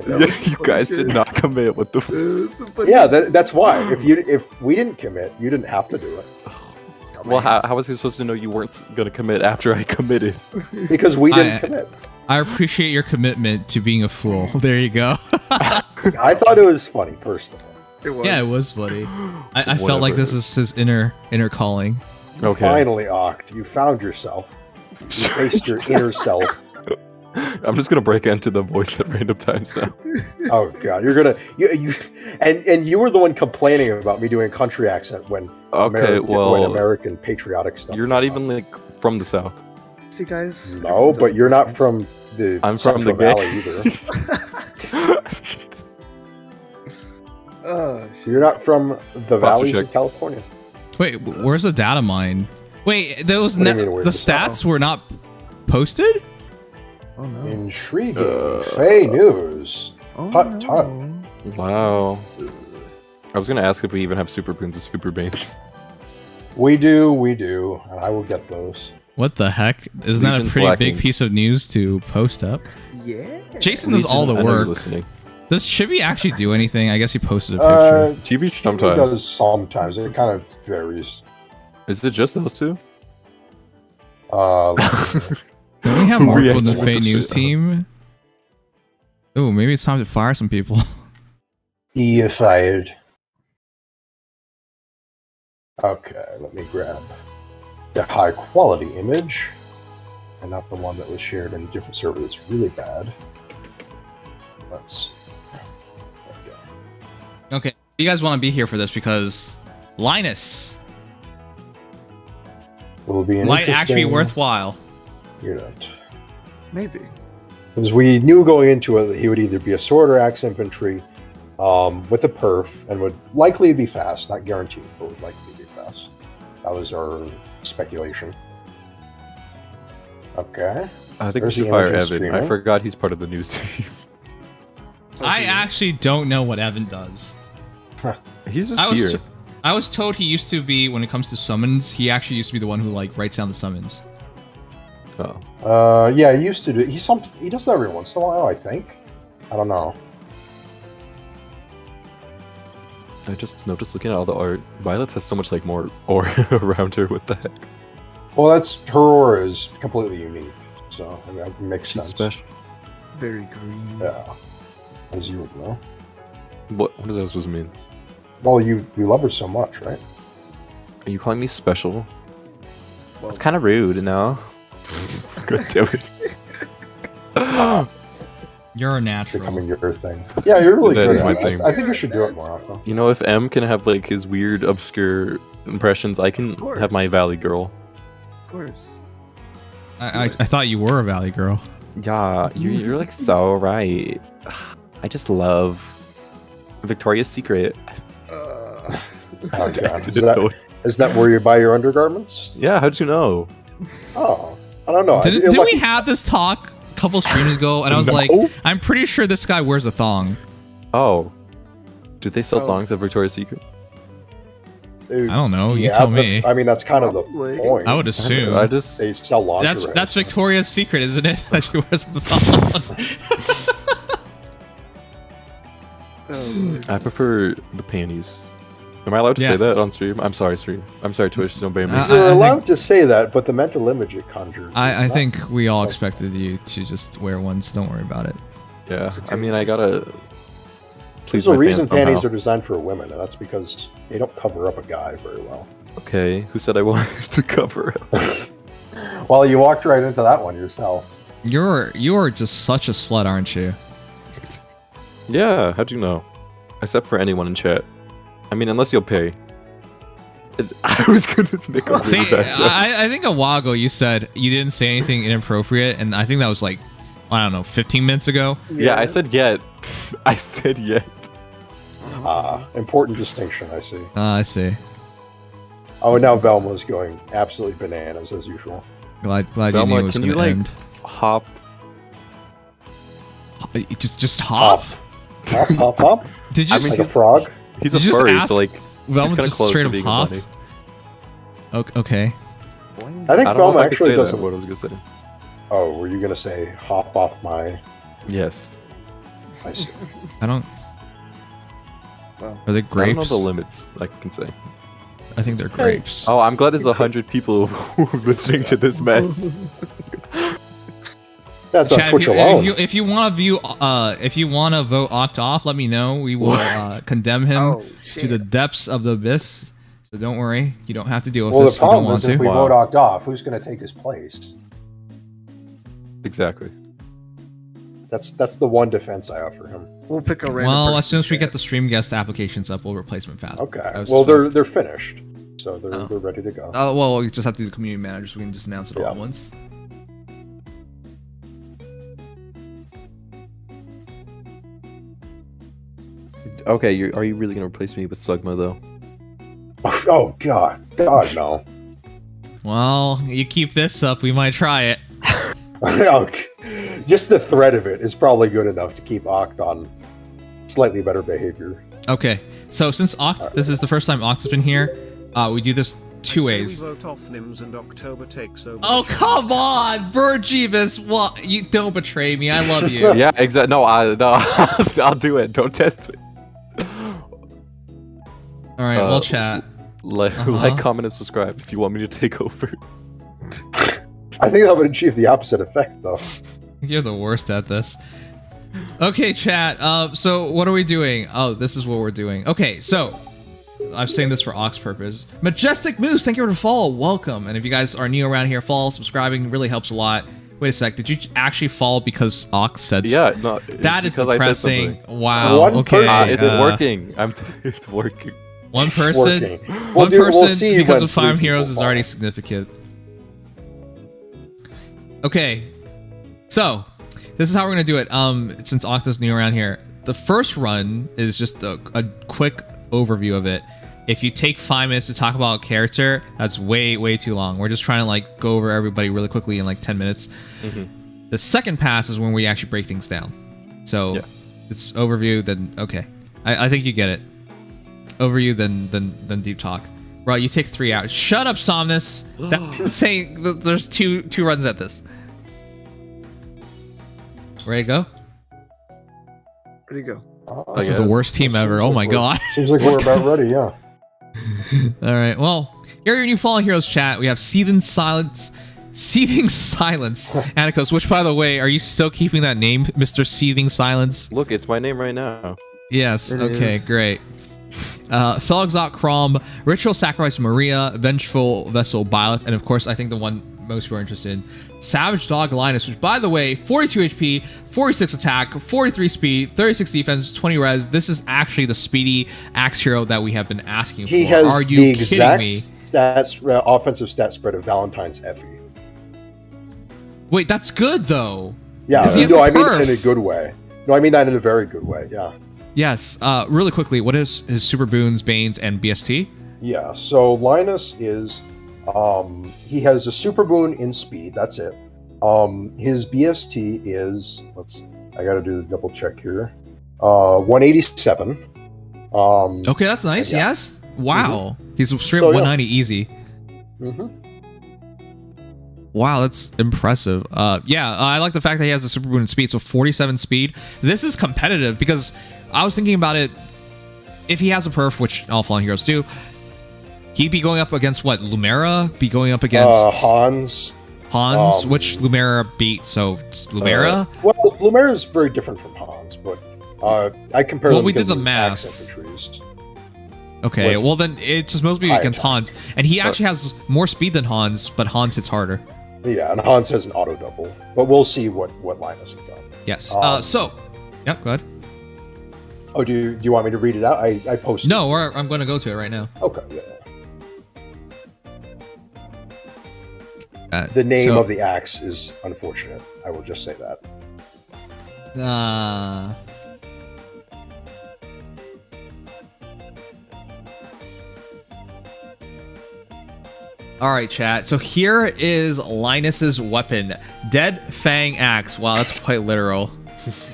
Yeah, you guys did not commit. What the Yeah, that's why. If we didn't commit, you didn't have to do it. Well, how was he supposed to know you weren't going to commit after I committed? Because we didn't commit. I appreciate your commitment to being a fool. There you go. I thought it was funny, first of all. It was. Yeah, it was funny. I felt like this is his inner calling. Okay. Finally, Oct, you found yourself. You faced your inner self. I'm just gonna break into the voice at random times now. Oh god, you're gonna and you were the one complaining about me doing a country accent when American patriotic stuff. You're not even like from the South. See, guys. No, but you're not from the. I'm from the Valley either. You're not from the valleys of California. Wait, where's the data mine? Wait, those the stats were not posted? Oh no. Intriguing. Fey news. Tut tut. Wow. I was gonna ask if we even have super boons and super banes. We do, and I will get those. What the heck? Isn't that a pretty big piece of news to post up? Yeah. Jason does all the work. Does Chibi actually do anything? I guess he posted a picture. Chibi sometimes. Does sometimes. It kind of varies. Is it just those two? Don't we have more people in the Fate News team? Oh, maybe it's time to fire some people. You're fired. Okay, let me grab the high quality image and not the one that was shared in a different server that's really bad. Let's okay, you guys want to be here for this because Linus will be might actually be worthwhile. You're not. Maybe. Because we knew going into it that he would either be a sword or axe infantry with a perf and would likely be fast, not guaranteed, but would likely be fast. That was our speculation. Okay. I think we should fire Evan. I forgot he's part of the news team. I actually don't know what Evan does. He's just here. I was told he used to be, when it comes to summons, he actually used to be the one who like writes down the summons. Oh. Yeah, he used to do. He does that every once in a while, I think. I don't know. I just noticed looking at all the art, Violet has so much like more aura around her. What the heck? Well, her aura is completely unique, so I mean, it makes sense. She's special. Very green. Yeah, as you would know. What does that supposed to mean? Well, you love her so much, right? Are you calling me special? Well, it's kind of rude, no? God damn it. You're a natural. Becoming your thing. Yeah, you're really good at it. I think you should do it more often. You know, if M can have like his weird, obscure impressions, I can have my Valley Girl. Of course. I thought you were a Valley Girl. Yeah, you're like so right. I just love Victoria's Secret. Oh, God. Is that where you buy your undergarments? Yeah, how'd you know? Oh, I don't know. Didn't we have this talk a couple streams ago? And I was like, I'm pretty sure this guy wears a thong. Oh. Do they sell thongs at Victoria's Secret? Dude, I don't know. You tell me. I mean, that's kind of the point. I would assume. They sell lingerie. That's Victoria's Secret, isn't it? That she wears the thong. I prefer the panties. Am I allowed to say that on stream? I'm sorry, stream. I'm sorry, Twitch. Don't blame me. You're allowed to say that, but the mental image it conjures. I think we all expected you to just wear one, so don't worry about it. Yeah, I mean, I gotta. There's a reason panties are designed for women, and that's because they don't cover up a guy very well. Okay, who said I wanted to cover up? Well, you walked right into that one yourself. You're just such a slut, aren't you? Yeah, how'd you know? Except for anyone in chat. I mean, unless you'll pay. I was gonna make a really bad joke. I think a while ago you said you didn't say anything inappropriate, and I think that was like, I don't know, 15 minutes ago. Yeah, I said yet. I said yet. Important distinction, I see. I see. Oh, and now Velma's going absolutely bananas as usual. Glad Velma, you knew it was can you gonna like end. hop? Just hop. Hop. Did you? I mean, like a frog. He's a furry, so like Velma he's kind of just close straight to up being hop? a bunny. Okay. I think Velma actually say doesn't. that, what I was gonna say. Oh, were you gonna say hop off my? Yes. I see. I don't. Well, Are they I grapes? don't know the limits. I can say. I think they're grapes. Oh, I'm glad there's 100 people listening to this mess. That's on Chad, Twitch alone. if you want to view, if you want to vote Oct off, let me know. We will condemn him to the depths of the abyss. So don't worry, you don't have to deal with Well, this the if you don't problem want is if to. we vote Oct off, who's going to take his place? Exactly. That's the one defense I offer him. We'll pick a random. Well, person as soon as we to get the stream guest applications up, we'll replace them fast. Okay. That was Well, fun. they're finished, so they're ready to go. Oh well, we just have to do the community manager, so we can just announce it all at once. Okay, are you really gonna replace me with Slugma though? Oh God, no. Well, you keep this up, we might try it. Just the threat of it is probably good enough to keep Oct on slightly better behavior. Okay, so since Oct, this is the first time Oct has been here, we do this two ways. We vote off Nims and October takes over. Oh come on, Bird Jeebus! What? You don't betray me. I love you. Yeah, exactly. No, I'll do it. Don't test it. All right, we'll chat. Like, comment, and subscribe if you want me to take over. I think that would achieve the opposite effect, though. You're the worst at this. Okay, chat. So what are we doing? Oh, this is what we're doing. Okay, so I'm saying this for Ox purpose. Majestic Moose, thank you for the follow. Welcome. And if you guys are new around here, follow, subscribing really helps a lot. Wait a sec. Did you actually follow because Ox said so? Yeah, no. That is because I said depressing. something. Wow. One okay. person- It's working. It's working. One It's person. working. One We'll person see because when of Fire 3 Heroes people is already follow. significant. Okay. So, this is how we're gonna do it. Since Octa's new around here, the first run is just a quick overview of it. If you take 5 minutes to talk about a character, that's way too long. We're just trying to like go over everybody really quickly in like 10 minutes. Mm-hmm. The second pass is when we actually break things down. So it's overview, then okay. I think you get it. Overview, then deep talk. Bro, you take 3 hours. Shut up, Somnus. I'm saying there's two runs at this. Ready to go? Ready to go. This is the worst team ever. Oh my god. Seems like we're about ready, yeah. All right. Well, here are your new Fallen Heroes chat. We have Seething Silence, Atticus. Which, by the way, are you still keeping that name, Mr. Seething Silence? Look, it's my name right now. Yes. It Okay. is. Great. Felixot Crom, Ritual Sacrifice Maria, Vengeful Vessel Byleth, and of course, I think the one most people are interested in, Savage Dog Linus, which, by the way, 42 HP, 46 attack, 43 speed, 36 defense, 20 res. This is actually the speedy axe hero that we have been asking He for. has Are you the kidding exact me? stats, offensive stat spread of Valentine's Effie. Wait, that's good though. Yeah, Does he have no, the I mean that in perf? a good way. No, I mean that in a very good way, yeah. Yes. Really quickly, what is his super boons, banes, and BST? Yeah, so Linus is, he has a super boon in speed, that's it. His BST is, I gotta do the double check here, 187. Okay, that's nice, yeah. yes. Wow. He's straight So, up yeah. 190 easy. Wow, that's impressive. I like the fact that he has the super boon in speed, so 47 speed. This is competitive because I was thinking about it if he has a perf, which all fallen heroes do, he'd be going up against what? Lumera? Be going up against Hans. Which Lumera beat. So Lumera. Well, Lumera is very different from Hans, but I compare. Well, them we did because the of math. infantries. Okay, With well then it's just mostly against attack. Hans, and he actually has more speed than Hans, but Hans hits harder. Yeah, and Hans has an auto double, but we'll see what Linus has got. Yes. Yep. Go ahead. Oh, do you want me to read it out? I posted. No, I'm going to go to it right now. Okay. Yeah. The name of the axe is unfortunate. I will just say that. All right, chat. So here is Linus's weapon, Dead Fang Axe. Wow, that's quite literal.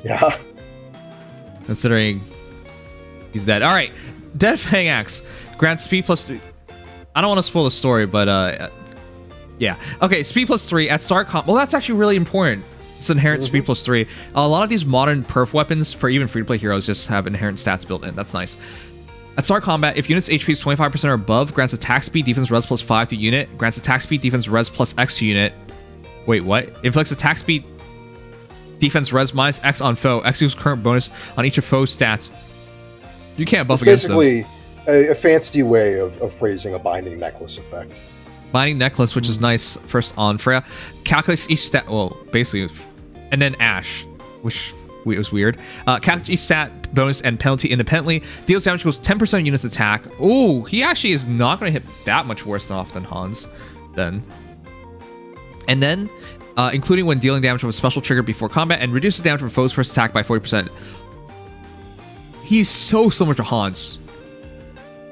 Yeah. Considering he's dead. All right, Dead Fang Axe grants speed plus. I don't want to spoil the story, but yeah. Okay, speed plus 3 at start comp. Well, that's actually really important. It's inherent speed plus 3. A lot of these modern perf weapons for even free-to-play heroes just have inherent stats built in. That's nice. At start combat, if unit's HP is 25% or above, grants attack speed, defense, res plus 5 to unit. Grants attack speed, defense, res plus X to unit. Wait, what? Inflicts attack speed, defense, res minus X on foe. X equals current bonus on each of foe's stats. You can't buff against them. It's basically a fancy way of phrasing a binding necklace effect. Binding necklace, which is nice. First on Freya. Calculates each stat. Well, basically. And then Ash, which was weird. Calculates each stat bonus and penalty independently. Deals damage equals 10% of unit's attack. Oh, he actually is not going to hit that much worse off than Hans. Then. And then, including when dealing damage from a special trigger before combat, and reduces damage from foe's first attack by 40%. He's so similar to Hans.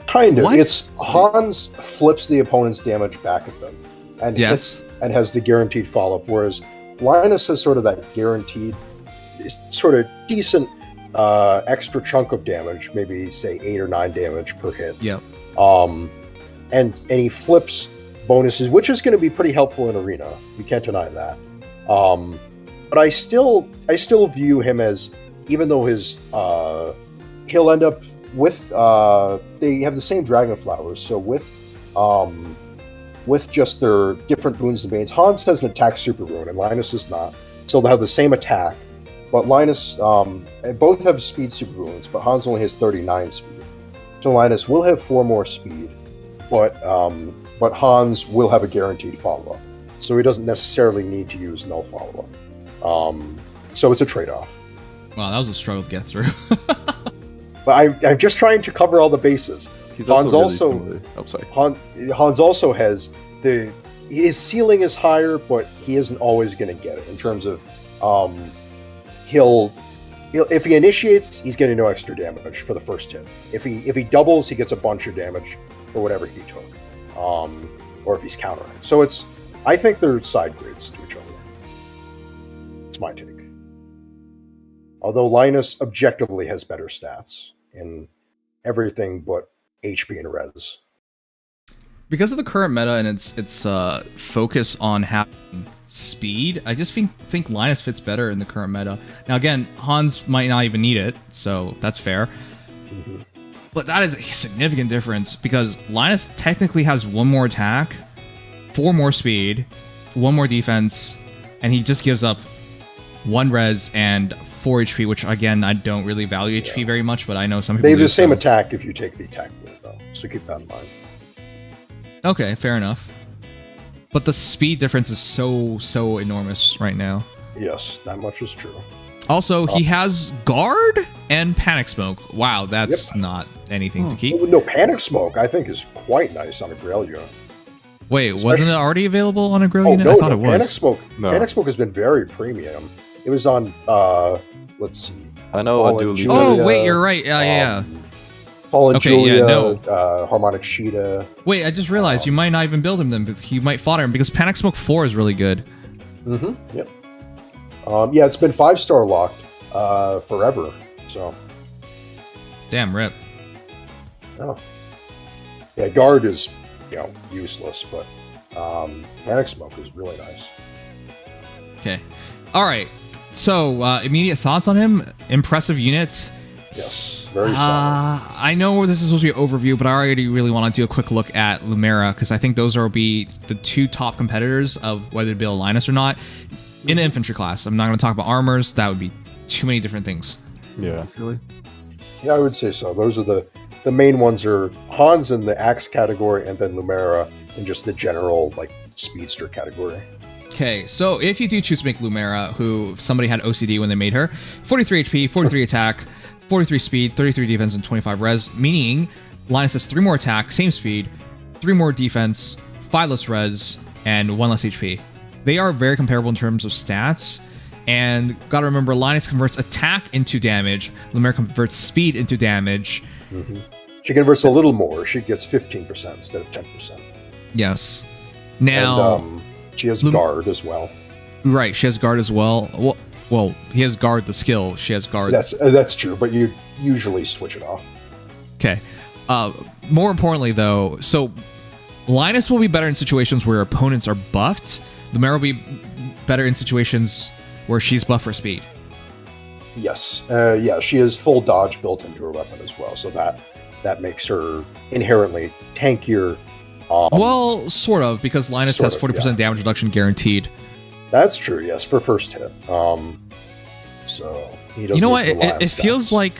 Kind of. What? It's Hans flips the opponent's damage back at them, and hits, and has the guaranteed follow-up, whereas Linus has sort of that guaranteed, sort of decent extra chunk of damage, maybe say 8 or 9 damage per hit. Yeah. And he flips bonuses, which is going to be pretty helpful in Arena. You can't deny that. But I still view him as, even though his he'll end up with they have the same dragon flowers, so with just their different boons and banes, Hans has an attack super rune and Linus does not, so they'll have the same attack, but Linus both have speed super runes, but Hans only has 39 speed, so Linus will have 4 more speed, but Hans will have a guaranteed follow-up, so he doesn't necessarily need to use no follow-up, so it's a trade-off. Wow, that was a struggle to get through. But I'm just trying to cover all the bases. Hans also has his ceiling is higher, but he isn't always going to get it in terms of he'll if he initiates, he's getting no extra damage for the first hit. If he doubles, he gets a bunch of damage for whatever he took, or if he's countering. So I think they're side grades to each other. It's my take. Although Linus objectively has better stats in everything but HP and res. Because of the current meta and its focus on having speed, I just think Linus fits better in the current meta. Now again, Hans might not even need it, so that's fair. Mm-hmm. But that is a significant difference because Linus technically has 1 more attack, 4 more speed, 1 more defense, and he just gives up 1 res and 4 HP, which again, I don't really value HP very much, but I know some people They have do, the same so. attack if you take the attack move, though, so keep that in mind. Okay, fair enough. But the speed difference is so enormous right now. Yes, that much is true. Also, he has Guard and Panic Smoke. Wow, that's not anything to keep. No, Panic Smoke, I think, is quite nice on a Grail unit. Wait, wasn't it already available on a Grail unit? No, I thought it was. Panic Smoke has been very premium. It was on, let's see. I know. Oh, wait, you're right. Yeah. Fallen Julia, yeah, no. Harmonic Sheeta. Wait, I just realized you might not even build him then, but you might fodder him because Panic Smoke 4 is really good. Mm-hmm. Yep. Yeah, it's been 5-star locked forever. So. Damn, rip. Oh. Yeah, Guard is useless, but Panic Smoke is really nice. Okay. All right. So immediate thoughts on him. Impressive unit. Yes, very solid. I know this is supposed to be an overview, but I already really want to do a quick look at Lumera because I think those will be the two top competitors of whether to build Linus or not in the infantry class. I'm not going to talk about armors. That would be too many different things. Yeah. Silly. Yeah, I would say so. Those are the main ones are Hans in the axe category, and then Lumera in just the general like speedster category. Okay, so if you do choose to make Lumera, who somebody had OCD when they made her, 43 HP, 43 attack, 43 speed, 33 defense, and 25 res, meaning Linus has 3 more attack, same speed, 3 more defense, 5 less res, and 1 less HP. They are very comparable in terms of stats, and gotta remember, Linus converts attack into damage, Lumera converts speed into damage. Mm-hmm. She converts a little more. She gets 15% instead of 10%. Yes. Now... And, she has guard as well. Right, she has guard as well. Well, he has guard the skill. She has guard. That's true, but you usually switch it off. Okay. More importantly, though, so Linus will be better in situations where opponents are buffed. Lumera will be better in situations where she's buffed for speed. Yes. Yeah, she has full dodge built into her weapon as well, so that makes her inherently tankier. Well, sort of, because Linus has 40% damage reduction guaranteed. That's true, yes, for first hit. So he doesn't. You know what? It feels like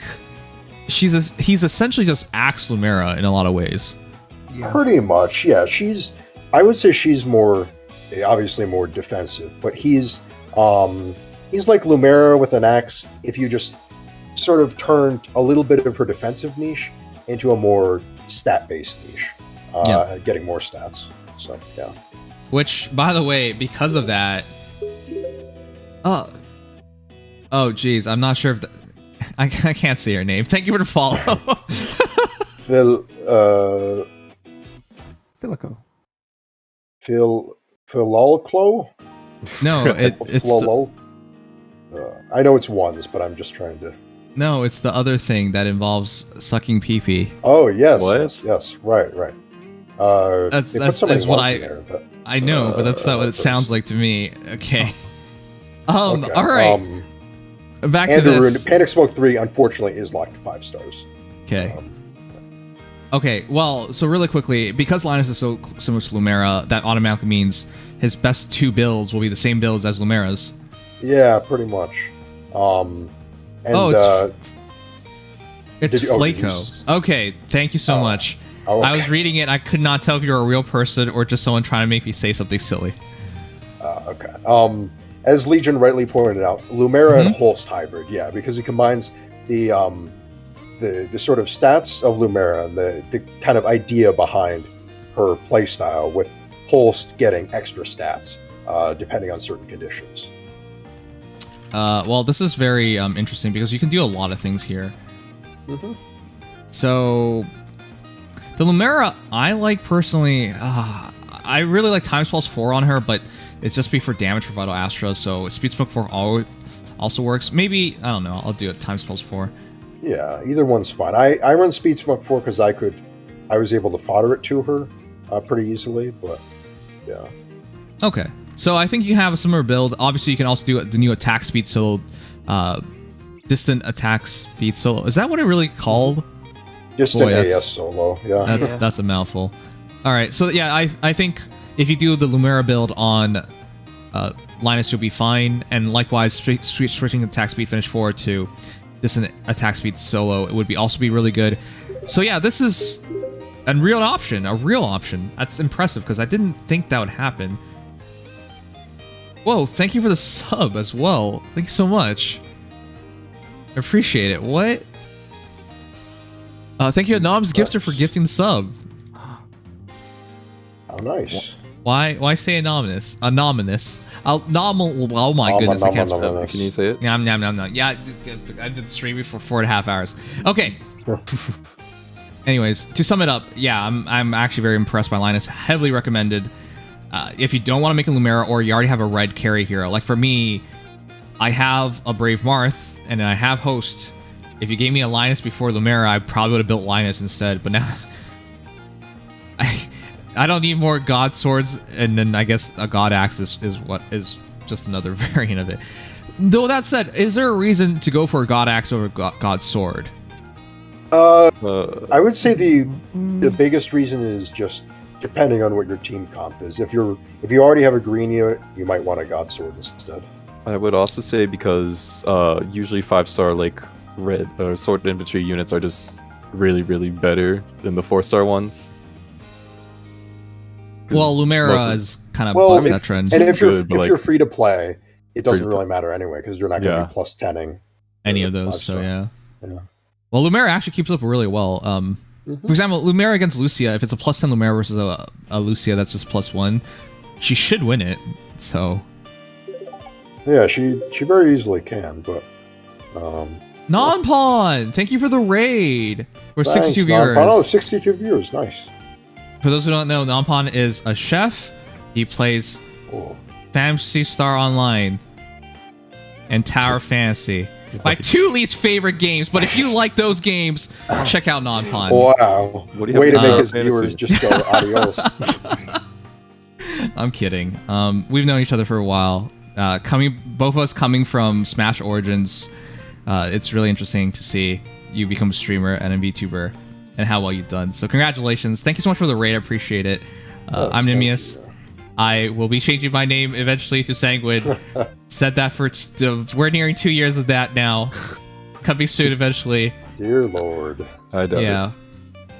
he's essentially just Axe Lumera in a lot of ways. Yeah. Pretty much, yeah. I would say she's obviously more defensive, but he's like Lumera with an axe. If you just sort of turned a little bit of her defensive niche into a more stat-based niche. Getting more stats. So, yeah. Which, by the way, because of that... Oh, geez. I'm not sure if... I can't say her name. Thank you for the follow. Philico. Philolclo? No, it's... I know it's ones, but I'm just trying to... No, it's the other thing that involves sucking pee-pee. Oh, yes. Yes. Right. That's what I know, but that's not what it sounds like to me. Okay. All right. Back to this. Panic Smoke 3, unfortunately, is locked to 5 stars. Okay. Okay. Well, so really quickly, because Linus is so similar to Lumera, that automatically means his best 2 builds will be the same builds as Lumera's. Yeah, pretty much. It's Flaco. Okay. Thank you so much. Okay. I was reading it. I could not tell if you were a real person or just someone trying to make me say something silly. Okay. As Legion rightly pointed out, Lumera and Holst hybrid, yeah, because it combines the sort of stats of Lumera and the kind of idea behind her playstyle, with Holst getting extra stats depending on certain conditions. Well, this is very interesting because you can do a lot of things here. Mm-hmm. So... The Lumera, I like personally, I really like Time Spells 4 on her, but it's just be for damage for Vital Astra, so Speed Smoke 4 also works. Maybe, I don't know, I'll do it Time Spells 4. Yeah, either one's fine. I run Speed Smoke 4 because I was able to fodder it to her pretty easily, but yeah. Okay, so I think you have a similar build. Obviously, you can also do the new attack speed solo, distant attack speed solo. Is that what it really called? Just an AS solo, yeah. That's a mouthful. All right, so yeah, I think if you do the Lumera build on Linus, you'll be fine. And likewise, switching attack speed finish 4 to distant attack speed solo, it would also be really good. So yeah, this is a real option. That's impressive because I didn't think that would happen. Whoa, thank you for the sub as well. Thank you so much. I appreciate it. What? Thank you, Knobs Gifter, for gifting the sub. Oh, nice. Why say anonymous? Anonymous. Oh my goodness, I can't spell. Can you say it? Nom. Yeah, I've been streaming for 4.5 hours. Okay. Anyways, to sum it up, yeah, I'm actually very impressed by Linus. Heavily recommended. If you don't want to make a Lumera or you already have a red carry hero, like for me, I have a Brave Marth and I have Host. If you gave me a Linus before Lumera, I probably would have built Linus instead. But now, I don't need more God Swords, and then I guess a God Axe is just another variant of it. Though that said, is there a reason to go for a God Axe over God Sword? I would say the biggest reason is just depending on what your team comp is. If you already have a green unit, you might want a God Sword instead. I would also say because usually 5-star like red or sword infantry units are just really better than the 4-star ones. Well, Lumera is kind of Well, bucks that trend. And if good, you're free to play, it doesn't free to really matter anyway because you're not going to be plus 10ing any of those. So 5-star. yeah. Well, Lumera actually keeps up really well. For example, Lumera against Lucia, if it's a plus 10 Lumera versus a Lucia that's just plus 1, she should win it. So yeah, she very easily can, but Non-Pawn, thank you for the raid. We're 62 viewers. Oh, 62 viewers, nice. For those who don't know, Non-Pawn is a chef. He plays Fantasy Star Online and Tower Fantasy. My 2 least favorite games, but if you like those games, check out Non-Pawn. Wow. Way to make his viewers just go adios. I'm kidding. We've known each other for a while. Both of us coming from Smash Origins, it's really interesting to see you become a streamer and a VTuber and how well you've done. So congratulations. Thank you so much for the raid. I appreciate it. I'm Nimious. I will be changing my name eventually to Sanguine. Said that for... we're nearing 2 years of that now. Coming soon eventually. Dear Lord. I doubt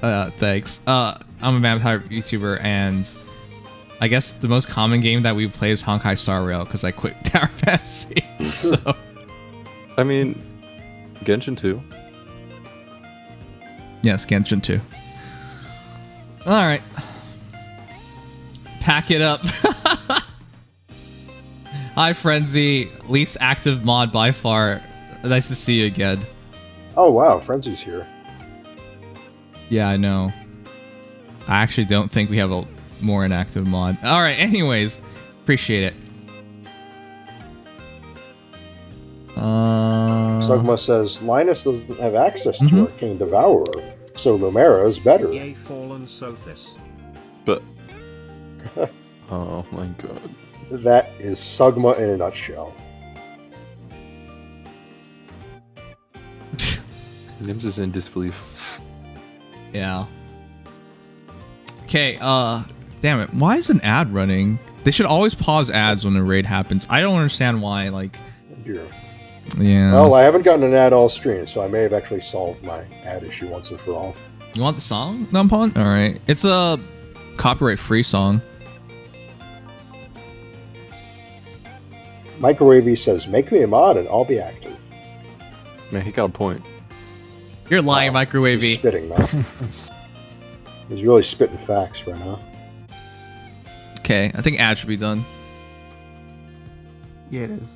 it. Thanks. I'm a vampire VTuber, and I guess the most common game that we play is Honkai Star Rail, because I quit Tower Fantasy. So I mean, Genshin 2. Yes, Genshin 2. Alright. Pack it up. Hi, Frenzy. Least active mod by far. Nice to see you again. Oh, wow. Frenzy's here. Yeah, I know. I actually don't think we have a more inactive mod. Alright, anyways. Appreciate it. Sugma says, Linus doesn't have access to Arcane Devourer, so Lumera is better. Yea, fallen Sothis. But... oh my god. That is Sugma in a nutshell. Nims is in disbelief. Yeah. Okay, damn it. Why is an ad running? They should always pause ads when a raid happens. I don't understand why, like... Dear. Yeah. Well, I haven't gotten an ad all stream, so I may have actually solved my ad issue once and for all. You want the song, Non-Pawn? Alright. It's a copyright-free song. Microwavy says, make me a mod and I'll be active. Man, he got a point. You're lying, Microwavy. He's spitting now. He's really spitting facts right now. Okay, I think ad should be done. Yeah, it is.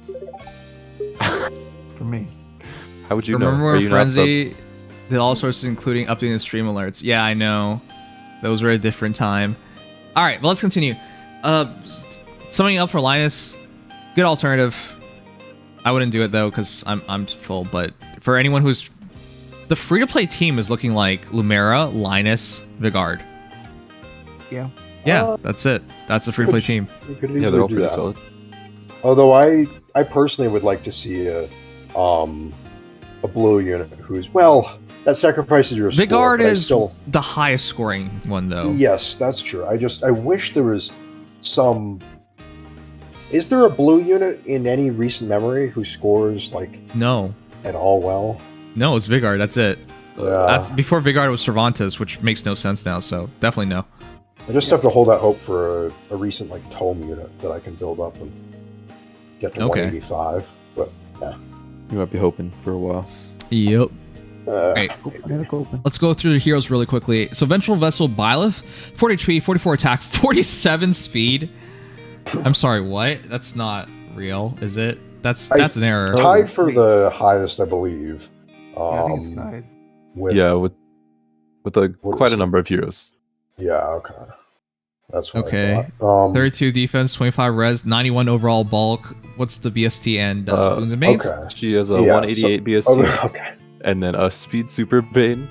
For me. How would you Remember know? when Frenzy did all sorts, including updating the stream alerts? Yeah, I know. Those were a different time. All right, well, let's continue. Summing up for Linus, good alternative. I wouldn't do it though because I'm full. But for anyone who's the free-to-play team is looking like Lumera, Linus, Vigard. Yeah. Yeah, that's it. That's the free-to-play team. Yeah, they're all pretty solid. Although I personally would like to see a blue unit who's, well, that sacrifices your score. Vigard is the highest scoring one though. Yes, that's true. I wish there was some. Is there a blue unit in any recent memory who scores like at all well? No, it's Vigard. That's it. Yeah. That's before Vigard was Cervantes, which makes no sense now. So definitely no. I just have to hold out hope for a recent like tome unit that I can build up and get to 185. But yeah, you might be hoping for a while. Yep. Right. Let's go through the heroes really quickly. So Ventral Vessel Byleth, 40 HP, 44 attack, 47 speed. I'm sorry, what? That's not real, is it? That's an error. Tied for the highest, I believe. I think it's tied. With quite a number of heroes. Yeah, okay. That's what okay. I thought. 32 defense, 25 res, 91 overall bulk. What's the BST and boons and banes? Okay. She has a 188 BST. Okay. And then a speed super boon,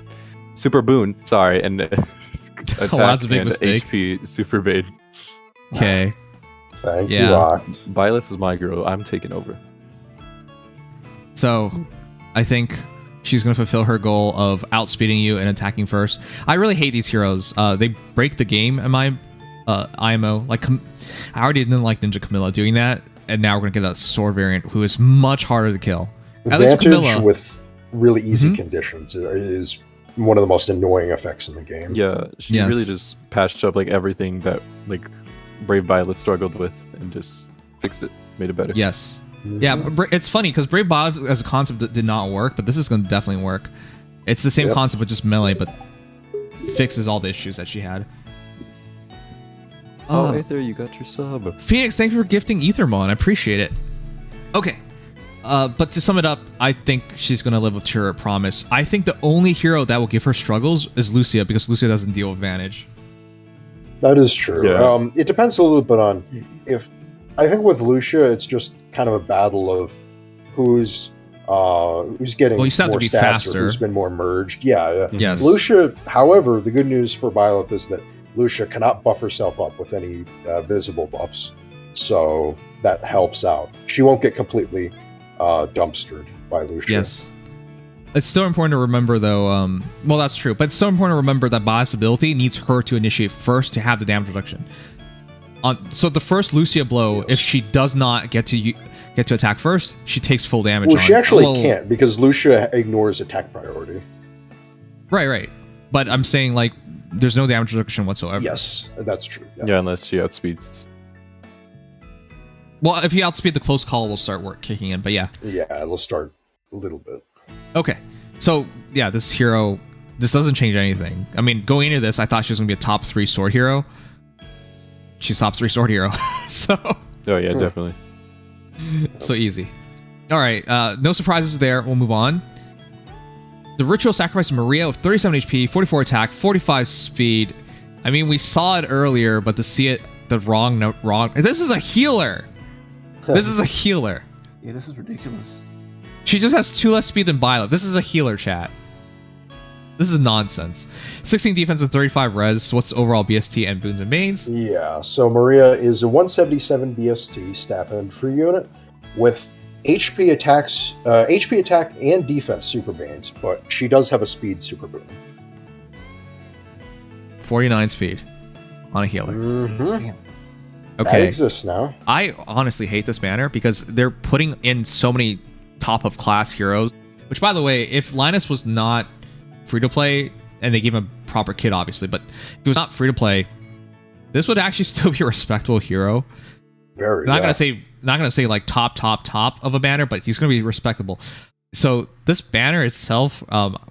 and attack that's a big mistake. HP super bane. Okay. Thank you, Rock. Byleth is my girl. I'm taking over. So, I think she's going to fulfill her goal of outspeeding you and attacking first. I really hate these heroes. They break the game in my IMO. Like, I already didn't like Ninja Camilla doing that, and now we're going to get a sword variant who is much harder to kill. Advantage with really easy conditions is one of the most annoying effects in the game. Yeah, she really just patched up like everything that like Brave Violet struggled with and just fixed it, made it better. Yes. Yeah, it's funny because Brave Violet as a concept did not work, but this is going to definitely work. It's the same concept with just melee, but fixes all the issues that she had. Oh, Aether, you got your sub. Phoenix, thank you for gifting Ethermon. I appreciate it. Okay. But to sum it up, I think she's going to live up to her promise. I think the only hero that will give her struggles is Lucia, because Lucia doesn't deal with advantage. That is true. Yeah. It depends a little bit on if... I think with Lucia, it's just kind of a battle of who's getting you still have more to be stats faster. or who's been more merged. Yeah. Yes. Lucia, however, the good news for Byleth is that Lucia cannot buff herself up with any visible buffs. So that helps out. She won't get completely dumpstered by Lucia. Yes. It's still important to remember, though, well, that's true, but it's still important to remember that Byleth's ability needs her to initiate first to have the damage reduction. So the first Lucia blow, if she does not get to attack first, she takes full damage. Well, she actually can't, because Lucia ignores attack priority. Right. But I'm saying, like, there's no damage reduction whatsoever. Yes, that's true. Yeah, unless she outspeeds. Well, if you outspeed, the close call will start kicking in, but yeah. Yeah, it'll start a little bit. Okay. So, yeah, this hero, this doesn't change anything. I mean, going into this, I thought she was going to be a top 3 sword hero. She's top 3 sword hero. So. Oh, yeah, definitely. So easy. All right. No surprises there. We'll move on. The Ritual Sacrifice of Maria with 37 HP, 44 attack, 45 speed. I mean, we saw it earlier, but to see it the wrong. This is a healer. This is a healer. Yeah, this is ridiculous. She just has 2 less speed than Byleth. This is a healer, chat. This is nonsense. 16 defense and 35 res. What's overall BST and boons and banes? Yeah, so Maria is a 177 BST staff and free unit with HP attack and defense super banes, but she does have a speed super boon. 49 speed on a healer. Mm-hmm. Okay. That exists now. I honestly hate this banner because they're putting in so many top of class heroes. Which, by the way, if Linus was not free to play, and they gave him a proper kit, obviously, but if it was not free to play, this would actually still be a respectable hero. Very. Not gonna say like top of a banner, but he's gonna be respectable. So this banner itself,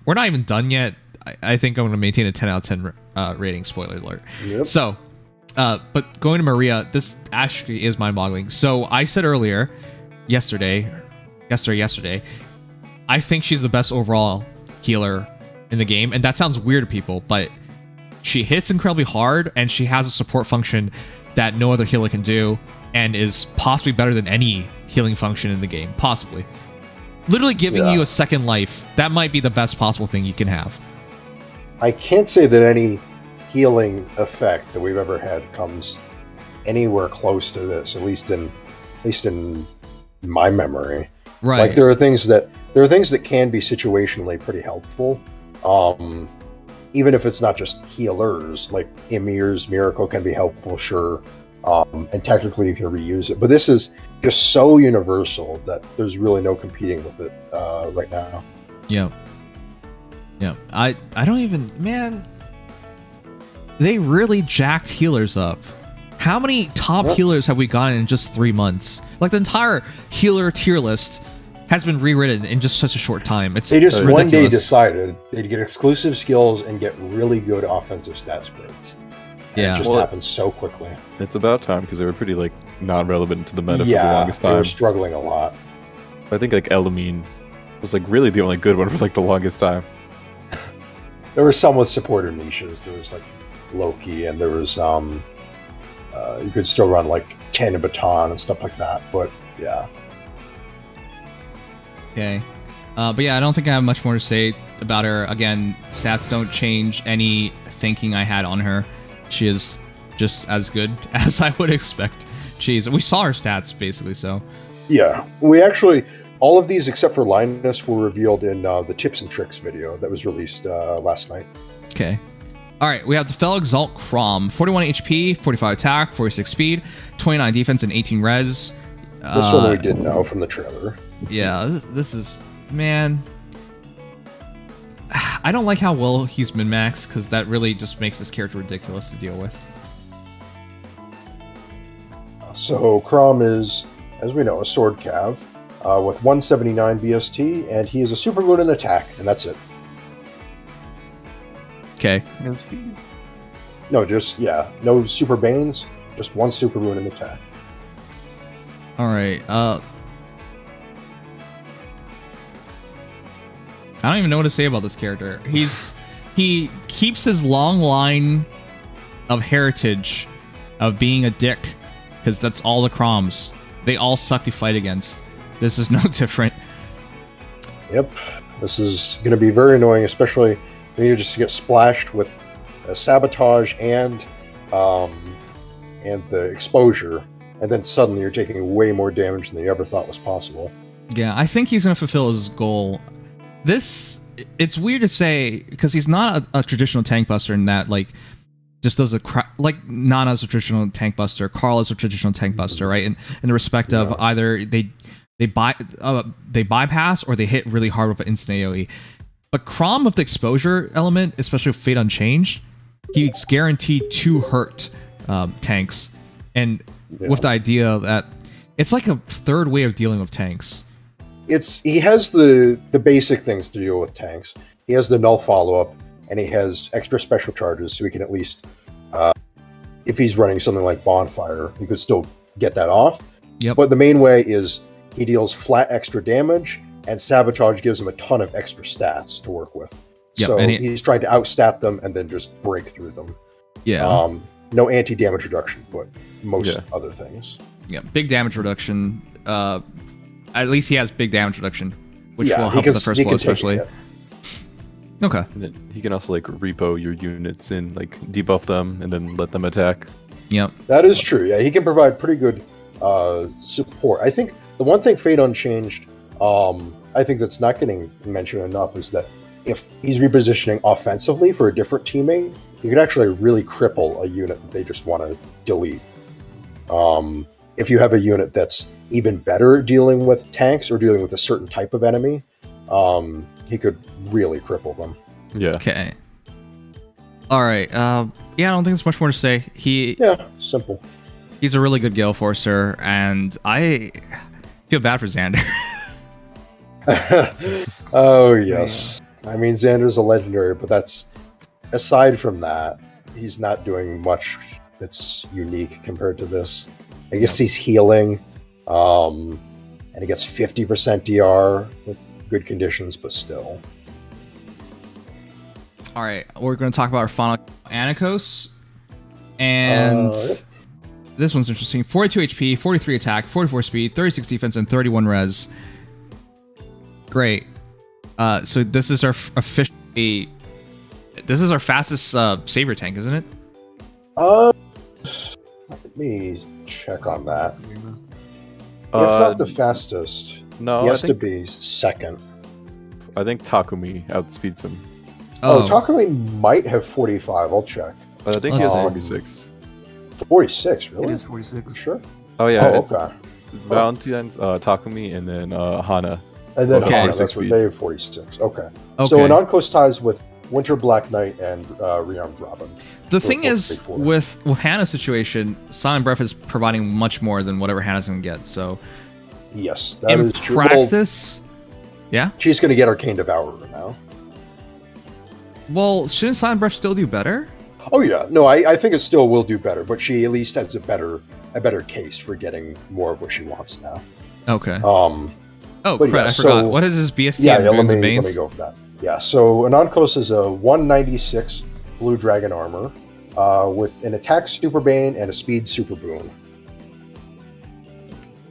we're not even done yet. I think I'm gonna maintain a 10 out of 10 rating. Spoiler alert. Yep. So, but going to Maria, this actually is mind-boggling. So I said earlier, yesterday, I think she's the best overall healer in the game, and that sounds weird to people, but she hits incredibly hard, and she has a support function that no other healer can do, and is possibly better than any healing function in the game, possibly. Literally giving you a second life. That might be the best possible thing you can have. I can't say that any healing effect that we've ever had comes anywhere close to this, at least in my memory. Right. Like there are things that can be situationally pretty helpful. Even if it's not just healers, like Emir's Miracle can be helpful, sure. And technically you can reuse it. But this is just so universal that there's really no competing with it right now. Yeah. I don't even... Man, they really jacked healers up. How many top healers have we gotten in just 3 months? Like the entire healer tier list has been rewritten in just such a short time. They just ridiculous. One day decided they'd get exclusive skills and get really good offensive stat spreads. Yeah, it just happened so quickly. It's about time because they were pretty like non-relevant to the meta for the longest they time. were struggling a lot. I think like Elamine was like really the only good one for like the longest time. There were some with supporter niches. There was like Loki, and there was you could still run like Tan and Baton and stuff like that. But yeah. Okay. But yeah, I don't think I have much more to say about her. Again, stats don't change any thinking I had on her. She is just as good as I would expect. We saw her stats basically, so. Yeah, we actually All of these, except for Linus, were revealed in the Tips and Tricks video that was released last night. Okay. All right, we have the Fel Exalt Crom. 41 HP, 45 attack, 46 speed, 29 defense, and 18 res. This one we did know from the trailer. Yeah, this is... Man... I don't like how well he's min-maxed, because that really just makes this character ridiculous to deal with. So, Crom is, as we know, a sword cav with 179 BST, and he is a super moon in attack, and that's it. Okay. No speed. No, just, yeah, no super banes, just one super moon in attack. Alright, I don't even know what to say about this character. He keeps his long line of heritage of being a dick, because that's all the Croms. They all suck to fight against. This is no different. Yep, this is going to be very annoying, especially when you just get splashed with sabotage and the exposure, and then suddenly you're taking way more damage than you ever thought was possible. Yeah, I think he's going to fulfill his goal. It's weird to say, because he's not a traditional tank buster in that, like, just does like Nana is a traditional tank buster, Carl is a traditional tank buster, right? In the respect of either they bypass or they hit really hard with an instant AoE. But Crom with the exposure element, especially with Fate Unchanged, he's guaranteed to hurt tanks, and with the idea that it's like a third way of dealing with tanks. He has the basic things to deal with tanks. He has the null follow-up, and he has extra special charges, so he can at least, if he's running something like Bonfire, he could still get that off. Yep. But the main way is he deals flat extra damage, and Sabotage gives him a ton of extra stats to work with. Yep, so and he's trying to outstat them and then just break through them. Yeah. No anti-damage reduction, but most other things. Yeah, big damage reduction. At least he has big damage reduction, which will help can, with the first blow, especially. Okay. And then he can also like repo your units and like debuff them and then let them attack. Yep. That is true. Yeah, he can provide pretty good support. I think the one thing Fate Unchanged, I think that's not getting mentioned enough is that if he's repositioning offensively for a different teammate, you could actually really cripple a unit that they just want to delete. If you have a unit that's even better at dealing with tanks or dealing with a certain type of enemy, he could really cripple them. Yeah. Okay. All right. Yeah, I don't think there's much more to say. Simple. He's a really good Gale Forcer, and I feel bad for Xander. Oh, yes. I mean, Xander's a legendary, but that's... Aside from that, he's not doing much that's unique compared to this. I guess he's healing, and he gets 50% DR with good conditions, but still. All right, we're going to talk about our final Anikos, and this one's interesting. 42 HP, 43 attack, 44 speed, 36 defense, and 31 res. Great. So this is our officially... This is our fastest saber tank, isn't it? Let me check on that. If not the fastest, no, he has to be second. I think Takumi outspeeds him. Oh, Takumi might have 45. I'll check. I think he has 46. 46, really? It is 46. Sure. Oh yeah. Oh, okay. Valentine's, Takumi, and then Hana. And then Okay. Hana, that's what they have 46. Okay. So Anankos ties with Winter Black Knight and Rearmed Robin. The thing is, with Hannah's situation, Silent Breath is providing much more than whatever Hannah's going to get. So, yes, that in is true. practice, she's going to get Arcane Devourer now. Well, shouldn't Silent Breath still do better? Oh yeah, no, I think it still will do better, but she at least has a better case for getting more of what she wants now. Okay. Oh, crap! I forgot. What is his BST? Yeah, let me go for that. Yeah, so Anankos is a 196 blue dragon armor with an attack super bane and a speed super boon.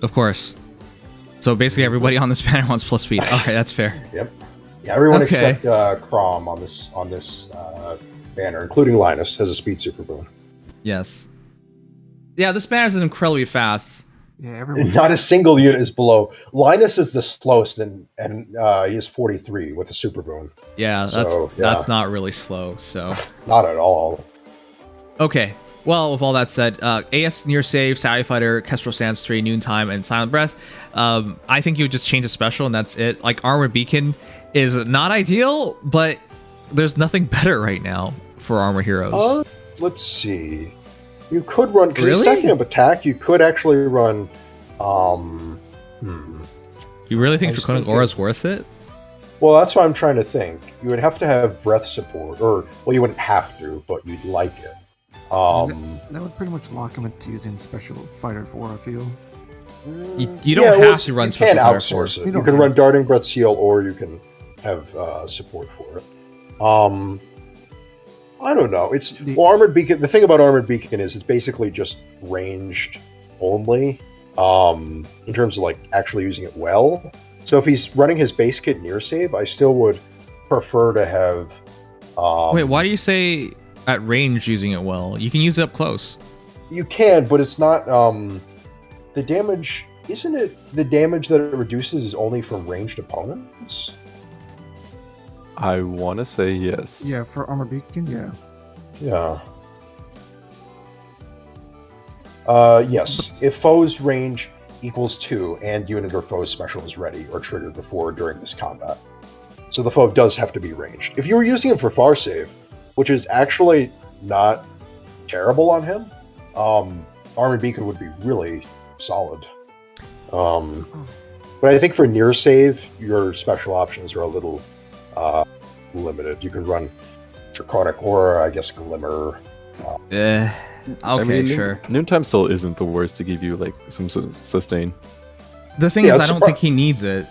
Of course. So basically, everybody on this banner wants plus speed. Okay, that's fair. Yep. Yeah, everyone except Crom on this banner, including Linus, has a speed super boon. Yes. Yeah, this banner is incredibly fast. Yeah, everyone. Not a single unit is below. Linus is the slowest, and he is 43 with a super boon. Yeah, that's not really slow. So not at all. Okay. Well, with all that said, AS near save, Sally Fighter, Kestrel Sands 3, Noontime, and Silent Breath. I think you would just change a special and that's it. Like Armored Beacon is not ideal, but there's nothing better right now for armor heroes. Let's see. You could run, because Really? it's stacking up attack, you could actually run, You really think Draconic Aura is worth it? Well, that's what I'm trying to think. You would have to have breath support, or, well, you wouldn't have to, but you'd like it. That would pretty much lock him into using special fighter 4, I feel. You don't have to run you special can fighter outsource 4. it. You can run Darting Breath Seal, or you can have support for it. I don't know. Armored Beacon. The thing about Armored Beacon is it's basically just ranged only. In terms of like actually using it well. So if he's running his base kit near save, I still would prefer to have. Wait, why do you say at range using it well? You can use it up close. You can, but it's not. The damage isn't it. The damage that it reduces is only from ranged opponents. I want to say yes. Yeah, for Armor Beacon, yeah. Yeah. Yes. If foe's range equals 2 and unit or foe's special is ready or triggered before during this combat. So the foe does have to be ranged. If you were using him for far save, which is actually not terrible on him, Armored Beacon would be really solid. But I think for near save, your special options are a little limited. You could run Draconic Aura, I guess Glimmer. Okay, I mean, sure. Noontime still isn't the worst to give you like some sustain. The thing is, I don't think he needs it.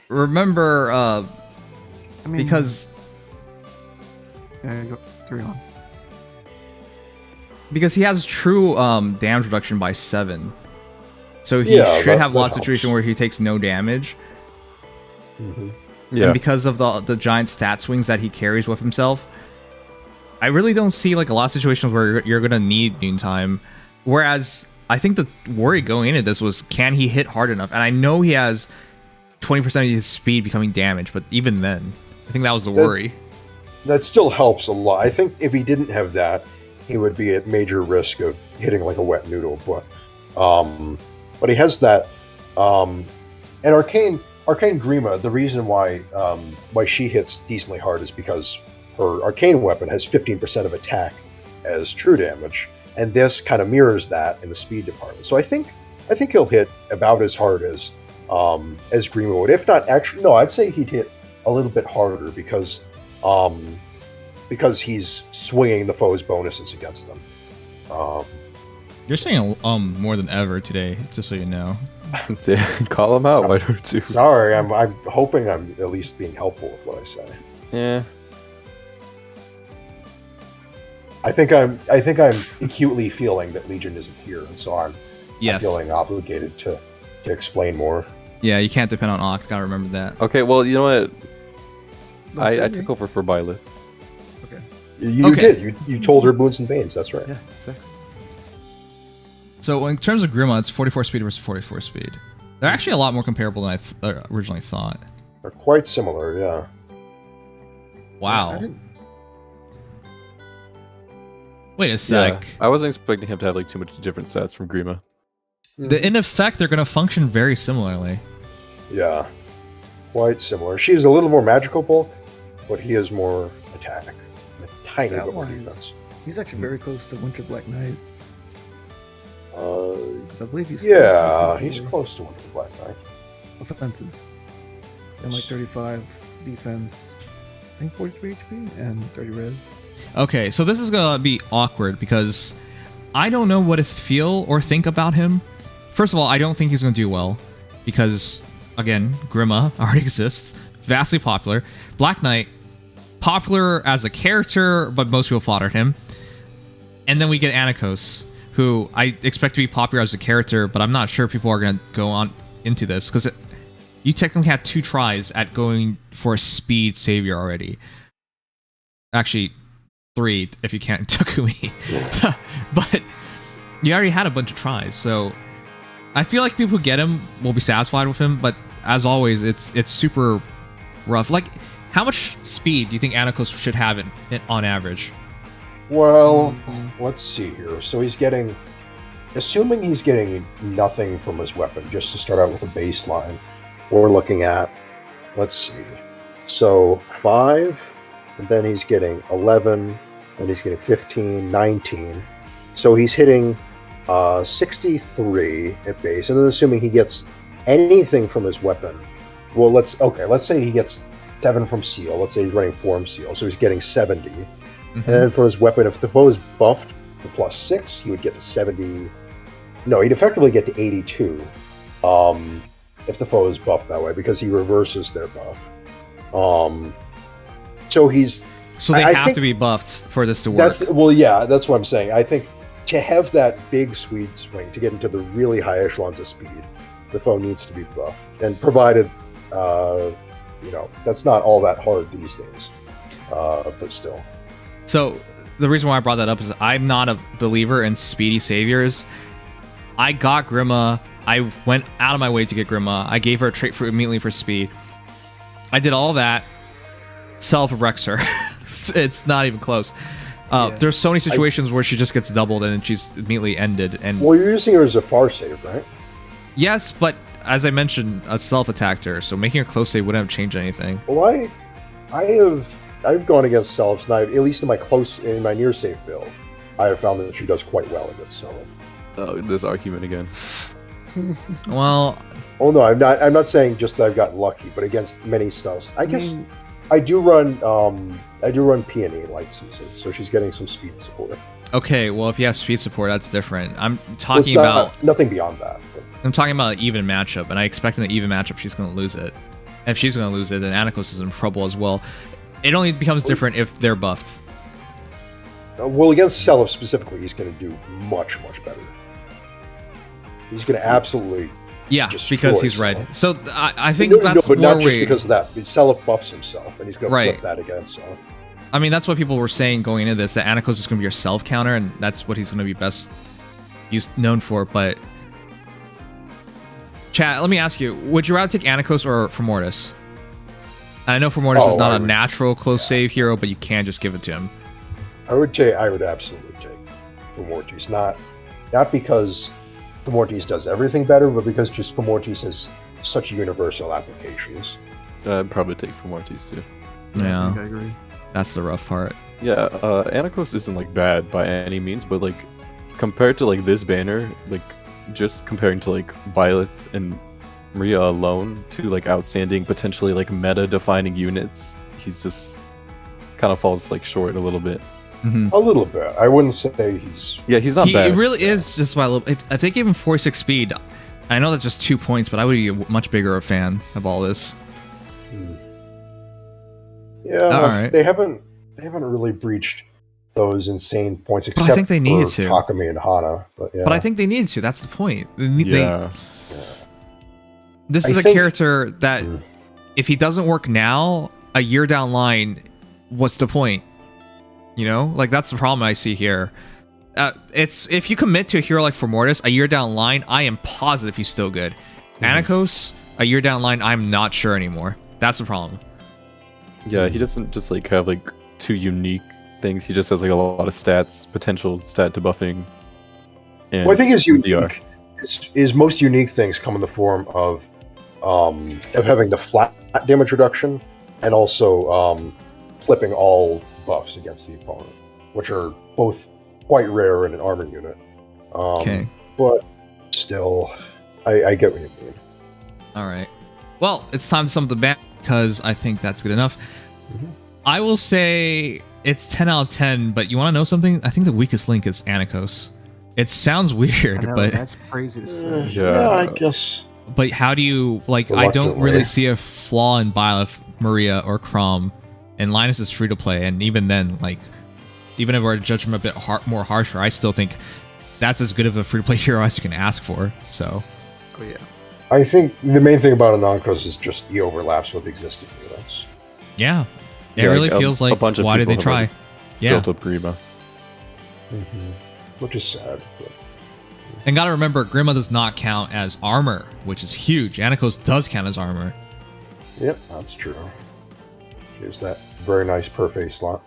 Remember, because go carry on. Because he has true damage reduction by 7, so he should have a lot of situation where he takes no damage. Yeah. And because of the giant stat swings that he carries with himself, I really don't see like a lot of situations where you're gonna need Noontime. Whereas I think the worry going into this was, can he hit hard enough? And I know he has 20% of his speed becoming damage, but even then, I think that was the worry. That still helps a lot. I think if he didn't have that, he would be at major risk of hitting like a wet noodle. But he has that. And Arcane Grima, the reason why she hits decently hard is because her arcane weapon has 15% of attack as true damage, and this kind of mirrors that in the speed department. So I think he'll hit about as hard as Grima would. If not, actually, no, I'd say he'd hit a little bit harder because he's swinging the foe's bonuses against them. You're saying more than ever today, just so you know. Call him out, why don't you? Sorry, I'm hoping I'm at least being helpful with what I say. Yeah. I think I'm acutely feeling that Legion isn't here, and so I'm feeling obligated to explain more. Yeah, you can't depend on Oct. Gotta remember that. Okay, well, you know what? I took over for Byleth. Okay. You did. You told her Boons and Banes. That's right. Yeah, exactly. So in terms of Grima, it's 44 speed versus 44 speed. They're actually a lot more comparable than I originally thought. They're quite similar, yeah. Wow. Wait a sec. Yeah, I wasn't expecting him to have like too much different stats from Grima. In effect, they're going to function very similarly. Yeah, quite similar. She's a little more magical bulk, but he has more attack and a tiny bit more defense. He's actually very close to Winter Black Knight. I believe he's he's close to Winter Black Knight. Offenses. And like 35 defense, I think 43 HP and 30 res. Okay, so this is going to be awkward because I don't know what to feel or think about him. First of all, I don't think he's going to do well because, again, Grima already exists, vastly popular. Black Knight, popular as a character, but most people flattered him. And then we get Anakos, who I expect to be popular as a character, but I'm not sure people are going to go on into this because you technically had 2 tries at going for a speed savior already. Actually, 3 if you can't Takumi. But you already had a bunch of tries, so I feel like people who get him will be satisfied with him, but as always, it's super rough. Like, how much speed do you think Anakos should have on average? Well, let's see here. So he's getting, assuming he's getting nothing from his weapon, just to start out with a baseline, we're looking at, let's see. So 5, and then he's getting 11, and he's getting 15, 19. So he's hitting 63 at base, and then assuming he gets anything from his weapon. Well, let's say he gets 7 from Seal. Let's say he's running Form Seal, so he's getting 70. And then for his weapon, if the foe is buffed for +6, he would get to 70. No, he'd effectively get to 82 if the foe is buffed that way, because he reverses their buff. So he's... So they have to be buffed for this to work. That's what I'm saying. I think to have that big speed swing, to get into the really high echelons of speed, the foe needs to be buffed. And provided, that's not all that hard these days, but still. So the reason why I brought that up is I'm not a believer in speedy saviors. I got Grima. I went out of my way to get Grima. I gave her a trait immediately for speed. I did all that. Self-wrecks her. It's not even close. There's so many situations where she just gets doubled and she's immediately ended. And well, you're using her as a far save, right? Yes, but as I mentioned, a self-attacked her, so making her close save wouldn't have changed anything. Well, I've gone against selves, and at least in my near save build, I have found that she does quite well against self. Oh, this argument again. Well, oh no, I'm not saying just that I've gotten lucky, but against many stuffs. I guess I do run Peony light season, so she's getting some speed support. Okay, well if you have speed support, that's different. I'm talking about nothing beyond that. But. I'm talking about an even matchup, and I expect in an even matchup she's going to lose it. And if she's going to lose it, then Anakos is in trouble as well. It only becomes different if they're buffed. Well, against Self specifically, he's going to do much, much better. He's going to absolutely because he's red. So I think but not just because of that. Self buffs himself, and he's going to flip that against Self. I mean, that's what people were saying going into this, that Anakos is going to be your self counter, and that's what he's going to be best known for. But chat, let me ask you: would you rather take Anakos or Formortis? And I know Formortis is not a natural close save hero, but you can just give it to him. I would absolutely take Formortis, not because Formortis does everything better, but because just Formortis has such universal applications. I'd probably take Formortis too. Yeah, I think I agree. That's the rough part. Yeah, Anakos isn't like bad by any means, but like compared to like this banner, like just comparing to like Byleth and Maria alone, two like outstanding, potentially like meta-defining units, he's just kind of falls like short a little bit. Mm-hmm. A little bit. I wouldn't say he's... Yeah, he's not bad. He really is just by a little... If they gave him 46 speed, I know that's just 2 points, but I would be a much bigger fan of all this. Yeah, they haven't really breached those insane points, except I think they needed to. Takumi and Hana. But I think they needed to. That's the point. This is a character that, if he doesn't work now, a year down line, what's the point? You know, like that's the problem I see here. It's if you commit to a hero like Formortis, a year down line, I am positive he's still good. Anakos, a year down line, I'm not sure anymore. That's the problem. Yeah, he doesn't just like have like two unique things. He just has like a lot of stats, potential stat to buffing. And I think his unique, his most unique things come in the form of having the flat damage reduction and also flipping all buffs against the opponent, which are both quite rare in an armor unit. Okay. But still, I get what you mean. All right. Well, it's time to sum up the ban because I think that's good enough. I will say it's 10 out of 10, but you want to know something? I think the weakest link is Anakos. It sounds weird, but that's crazy to say. Yeah, I guess. But how do you like? I don't really see a flaw in Byleth, Maria, or Chrom, and Linus is free to play. And even then, like, even if we're to judge him a bit more harsher, I still think that's as good of a free to play hero as you can ask for. So, oh yeah. I think the main thing about Anakos is just he overlaps with existing units. Yeah, it really feels like, why did they try? Built up Grima. Which is sad. But... And gotta remember, Grima does not count as armor, which is huge. Anakos does count as armor. Yep, that's true. Here's that very nice per face slot.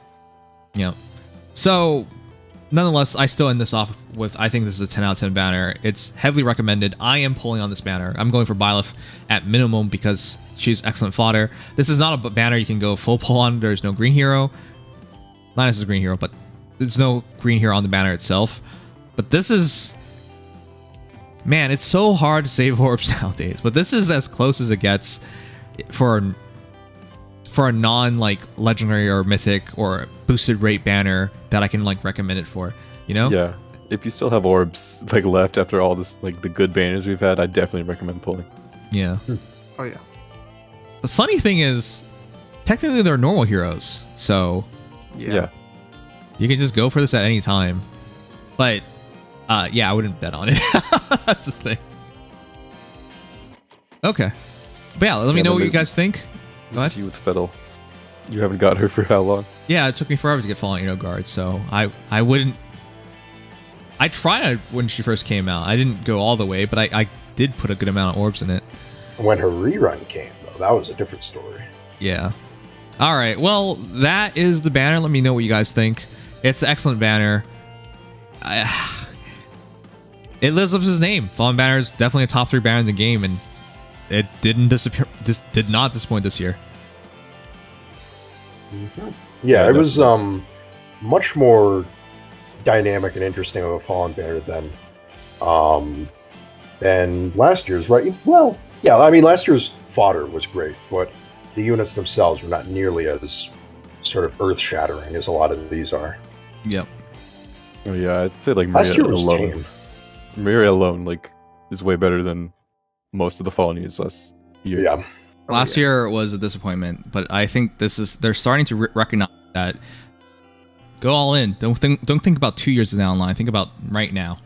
Yep. So, nonetheless, I still end this off with, I think this is a 10 out of 10 banner. It's heavily recommended. I am pulling on this banner. I'm going for Byleth at minimum because she's excellent fodder. This is not a banner you can go full pull on. There's no green hero. Linus is a green hero, but there's no green hero on the banner itself. But this is... Man, it's so hard to save orbs nowadays. But this is as close as it gets for a non like legendary or mythic or boosted rate banner that I can like recommend it for, you know? Yeah. If you still have orbs like left after all this like the good banners we've had, I definitely recommend pulling. Yeah. Oh yeah. The funny thing is, technically they're normal heroes, so Yeah. you can just go for this at any time. But yeah, I wouldn't bet on it. That's the thing. Okay. But yeah, let me know what you guys think. Go ahead. You with Fiddle. You haven't got her for how long? Yeah, it took me forever to get Fallen Hero Guard, so I wouldn't... I tried it when she first came out. I didn't go all the way, but I did put a good amount of orbs in it. When her rerun came, though, that was a different story. Yeah. All right, well, that is the banner. Let me know what you guys think. It's an excellent banner. It lives up to its name. Fallen Banner is definitely a top 3 banner in the game, and it didn't disappear. Just did not disappoint this year. Mm-hmm. Yeah, it was much more dynamic and interesting of a Fallen Banner than last year's, right? Well, yeah, I mean, last year's fodder was great, but the units themselves were not nearly as sort of earth-shattering as a lot of these are. Yep. Oh yeah, I'd say like Last year was alone. tame. Maria alone like is way better than most of the Fallen units last year. Yeah. Last year was a disappointment, but I think they're starting to recognize that. Go all in. Don't think about 2 years down the line. Think about right now.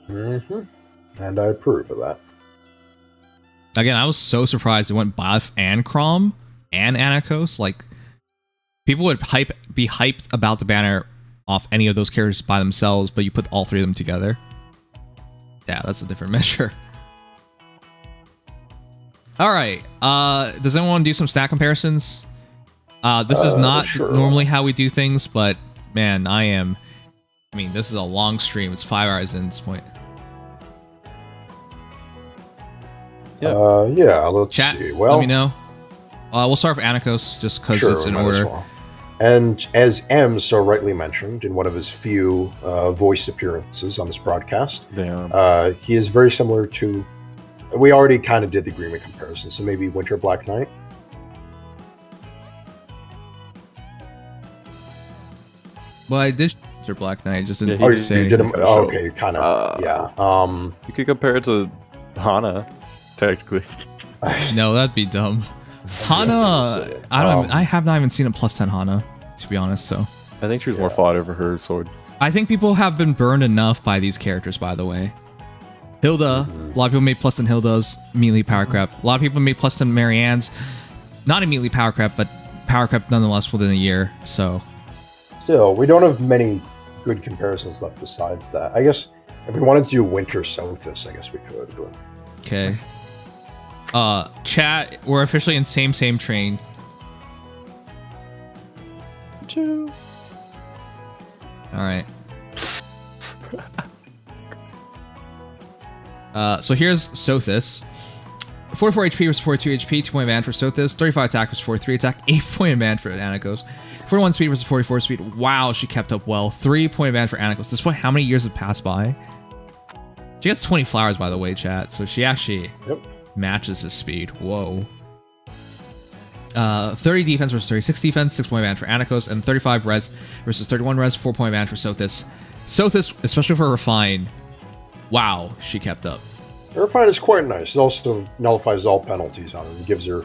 Mm-hmm. And I approve of that. Again, I was so surprised it went Byleth and Crom and Anakos. Like, people would be hyped about the banner off any of those characters by themselves, but you put all 3 of them together. Yeah, that's a different measure. All right. Does anyone want to do some stat comparisons? This is not normally how we do things, but man, I mean, this is a long stream. It's 5 hours in at this point. Yeah, let's Chat, see. Well, let me know. We'll start with Anakos just because it's in might as order. well. And as M so rightly mentioned in one of his few voice appearances on this broadcast, he is very similar to... We already kind of did the Grima comparison, so maybe Winter Black Knight. Well, I did Winter Black Knight, just didn't you say did anything. him. Oh, okay, kind of. Yeah. You could compare it to Hana, technically. No, that'd be dumb. Hana, I have not even seen a +10 Hana, to be honest. So I think she was more fought over her sword. I think people have been burned enough by these characters. By the way, Hilda, a lot of people made +10 Hilda's immediately power crap. A lot of people made +10 Marianne's, not immediately power crap, but power crap nonetheless within a year. So still, we don't have many good comparisons left besides that. I guess if we wanted to do Winter Sothis, I guess we could. But... Okay. Chat, we're officially in same train. Choo. All right. So here's Sothis. 44 HP versus 42 HP, 2-point advantage for Sothis. 35 attack versus 43 attack, 8-point advantage for Anakos. 41 speed versus 44 speed. Wow, she kept up well. 3-point advantage for Anakos. At this point, how many years have passed by? She has 20 flowers, by the way, chat. So she actually matches his speed. Whoa. 30 defense versus 36 defense, 6-point advantage for Anakos, and 35 res versus 31 res, 4-point advantage for Sothis. Sothis, especially for Refine, wow, she kept up. Refine is quite nice. It also nullifies all penalties on her and gives her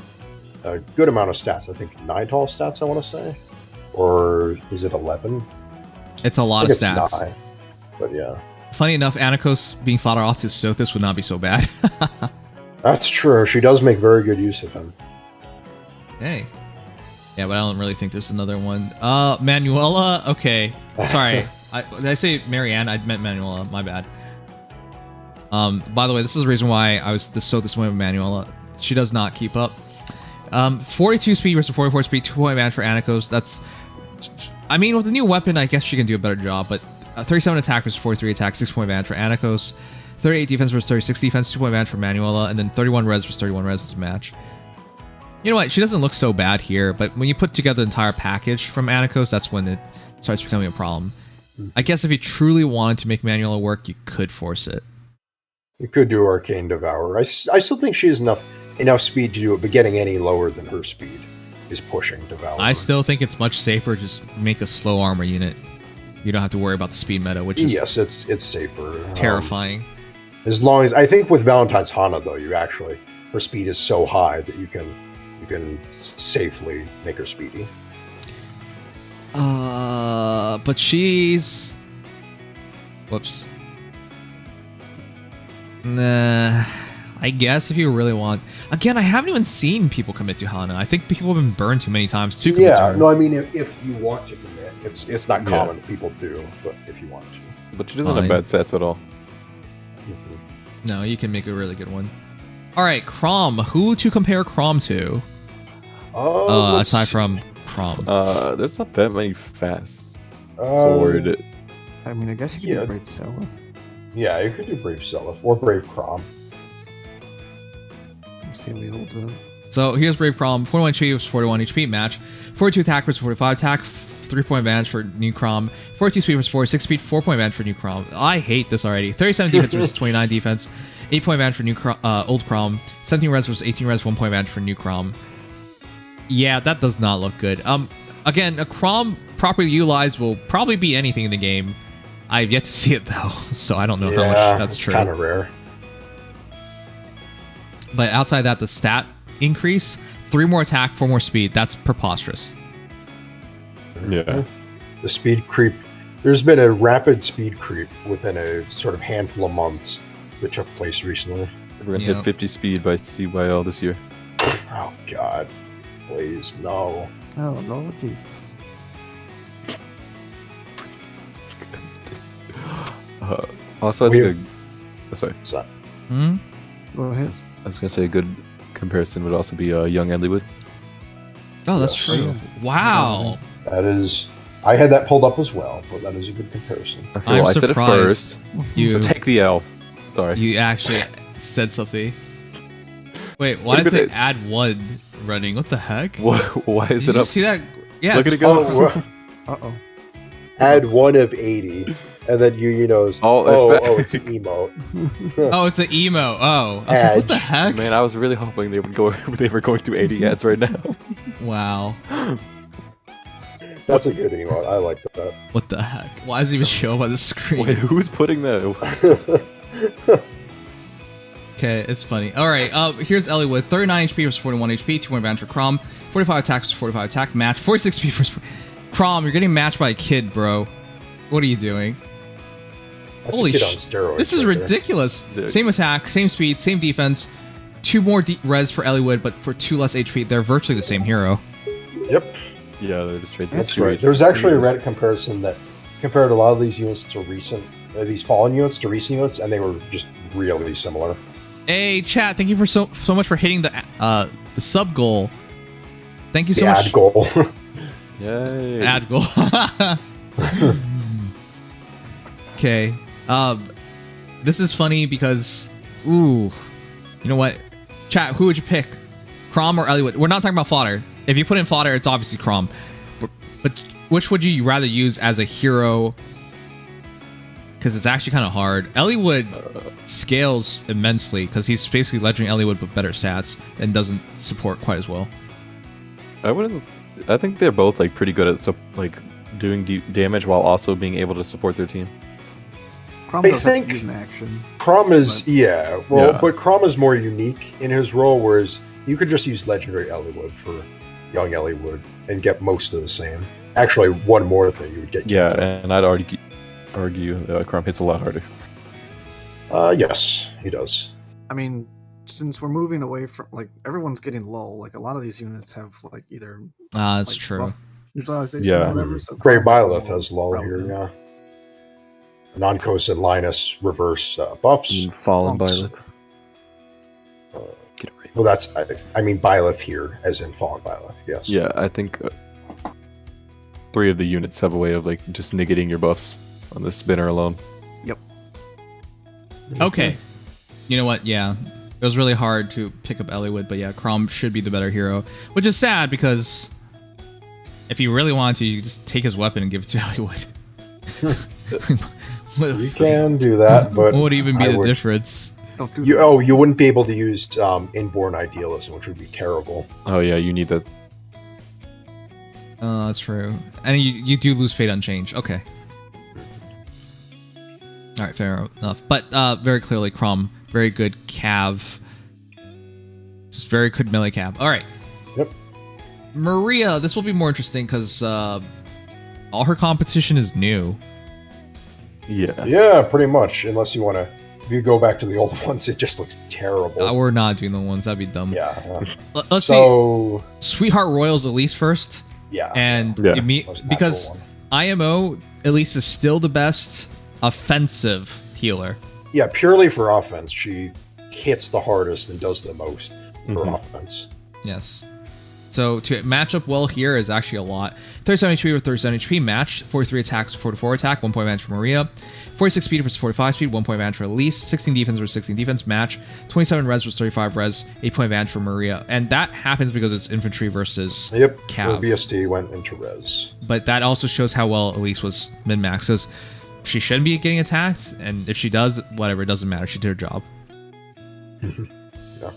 a good amount of stats. I think 9 tall stats, I want to say. Or is it 11? It's a lot of stats. 9, but yeah. Funny enough, Anakos being fodder off to Sothis would not be so bad. That's true. She does make very good use of him. Hey. Yeah, but I don't really think there's another one. Manuela? Okay. Sorry. Did I say Marianne? I meant Manuela. My bad. By the way, this is the reason why I was so disappointed with Manuela. She does not keep up. 42 speed versus 44 speed, 2-point advantage for Anakos. That's, I mean, with the new weapon, I guess she can do a better job, but 37 attack versus 43 attack, 6-point advantage for Anakos. 38 defense versus 36 defense, 2-point advantage for Manuela, and then 31 res versus 31 res as a match. You know what? She doesn't look so bad here, but when you put together the entire package from Anakos, that's when it starts becoming a problem. I guess if you truly wanted to make Manuela work, you could force it. You could do Arcane Devour. I still think she has enough speed to do it, but getting any lower than her speed is pushing Devour. I still think it's much safer to just make a slow armor unit. You don't have to worry about the speed meta, which is it's safer. Terrifying. As long as I think with Valentine's Hana though, her speed is so high that you can safely make her speedy. But she's... Whoops. Nah, I guess if you really want... Again, I haven't even seen people commit to Hana. I think people have been burned too many times to commit to her. No, I mean, if you want to commit, it's not common people do, but if you want to. But she doesn't have bad sets at all. No, you can make a really good one. Alright, Crom. Who to compare Crom to? Aside from Crom. There's not that many fast sword. I mean, I guess you could do Brave Seliph. Yeah, you could do Brave Seliph or Brave Crom. See how he holds up. So here's Brave Crom. 41 HP versus 41 HP match. 42 attack versus 45 attack. 3-point advantage for New Crom. 42 speed versus 46 speed. 4-point advantage for New Crom. I hate this already. 37 defense versus 29 defense. 8-point advantage for New Old Crom. 17 res versus 18 res. 1-point advantage for New Crom. Yeah, that does not look good. Again, a Crom properly utilized will probably be anything in the game. I've yet to see it though, so I don't know how much that's true. Kind of rare. But outside that, the stat increase, 3 more attack, 4 more speed. That's preposterous. Yeah. The speed creep. There's been a rapid speed creep within a sort of handful of months that took place recently. We're gonna hit 50 speed by CYL this year. Oh God, please no. Oh Lord Jesus. Also, I think sorry. Go ahead. I was gonna say a good comparison would also be Young Edleywood. Oh, that's true. Wow. That is. I had that pulled up as well, but that is a good comparison. Okay, well, I said it first. So take the L. Sorry. You actually said something. Wait, why does it add 1 running? What the heck? Why is Did it you up? see that? Yeah. Look at it go. Uh-oh. Add 1 of 80, and then it's an emote. Oh, it's an emo. Oh, I was like, what the heck? Man, I was really hoping they were going through 80 ads right now. Wow. That's a good emote. I like that. What the heck? Why does it even show up on the screen? Wait, who's putting that? Okay, it's funny. All right, here's Ellie with 39 HP versus 41 HP, 2 more advantage for Crom, 45 attack versus 45 attack, match, 46 HP versus Crom. You're getting matched by a kid, bro. What are you doing? That's Holy a kid on steroids. This is right ridiculous. Same attack, same speed, same defense, 2 more res for Eliwood, but for 2 less HP. They're virtually the same hero. there. Yep. Yeah, they're just trading. That's right. There's actually a Reddit comparison that compared a lot of these units to these fallen units to recent units, and they were just really similar. Hey, chat! Thank you for so much for hitting the sub goal. Thank you so much. Ad goal. Yay! Ad goal. Okay. This is funny because, you know what? Chat, who would you pick? Crom or Eliwood? We're not talking about fodder. If you put in fodder, it's obviously Crom. But which would you rather use as a hero? Because it's actually kind of hard. Eliwood scales immensely because he's basically legendary Eliwood but better stats and doesn't support quite as well. I think they're both like pretty good at doing damage while also being able to support their team. Crom does have to use an action. Crom is but Crom is more unique in his role, whereas you could just use legendary Eliwood for young Eliwood and get most of the same. Actually, one more thing you would get. Yeah, and I'd argue Crom hits a lot harder. Yes, he does. I mean, since we're moving away from everyone's getting low, a lot of these units have either. That's true. Utilization Yeah. or whatever. So Grey Byleth has low here, yeah. Non-Kos and Linus reverse buffs. Fallen Monks. Violet. Get it right. Well, that's I mean Byleth here, as in Fallen Byleth. Yes. Yeah, I think 3 of the units have a way of like just negating your buffs on the spinner alone. Okay. You know what? Yeah. It was really hard to pick up Eliwood, but yeah, Crom should be the better hero. Which is sad because if you really wanted to, you could just take his weapon and give it to Eliwood. You can do that, but what would even be I the would- difference? Don't do You wouldn't be able to use Inborn Idealism, which would be terrible. Oh yeah, you need that. Oh, that's true. And you do lose Fate Unchanged. Okay. Alright, fair enough. But very clearly, Crom, very good Cav. Just very good melee Cav. Alright. Yep. Maria, this will be more interesting because all her competition is new. Yeah. Yeah, pretty much. Unless you want to, if you go back to the old ones, it just looks terrible. We're not doing the ones. That'd be dumb. Yeah. Let's see. So Sweetheart Royals Elise first. yeah, And Yeah. most natural because one. IMO Elise is still the best offensive healer. Yeah, purely for offense, she hits the hardest and does the most for Mhm. offense. Yes. So to match up well here is actually a lot. 37 HP with 37 HP match. 43 attacks, 44 attack, 1 point advantage for Maria. 46 speed versus 45 speed, 1 point advantage for Elise. 16 defense versus 16 defense match. 27 res versus 35 res, 8 point advantage for Maria. And that happens because it's infantry versus Yep, Cav. her BST went into res. But that also shows how well Elise was min-max. So she shouldn't be getting attacked, and if she does, whatever, it doesn't matter. She did her job. Yeah.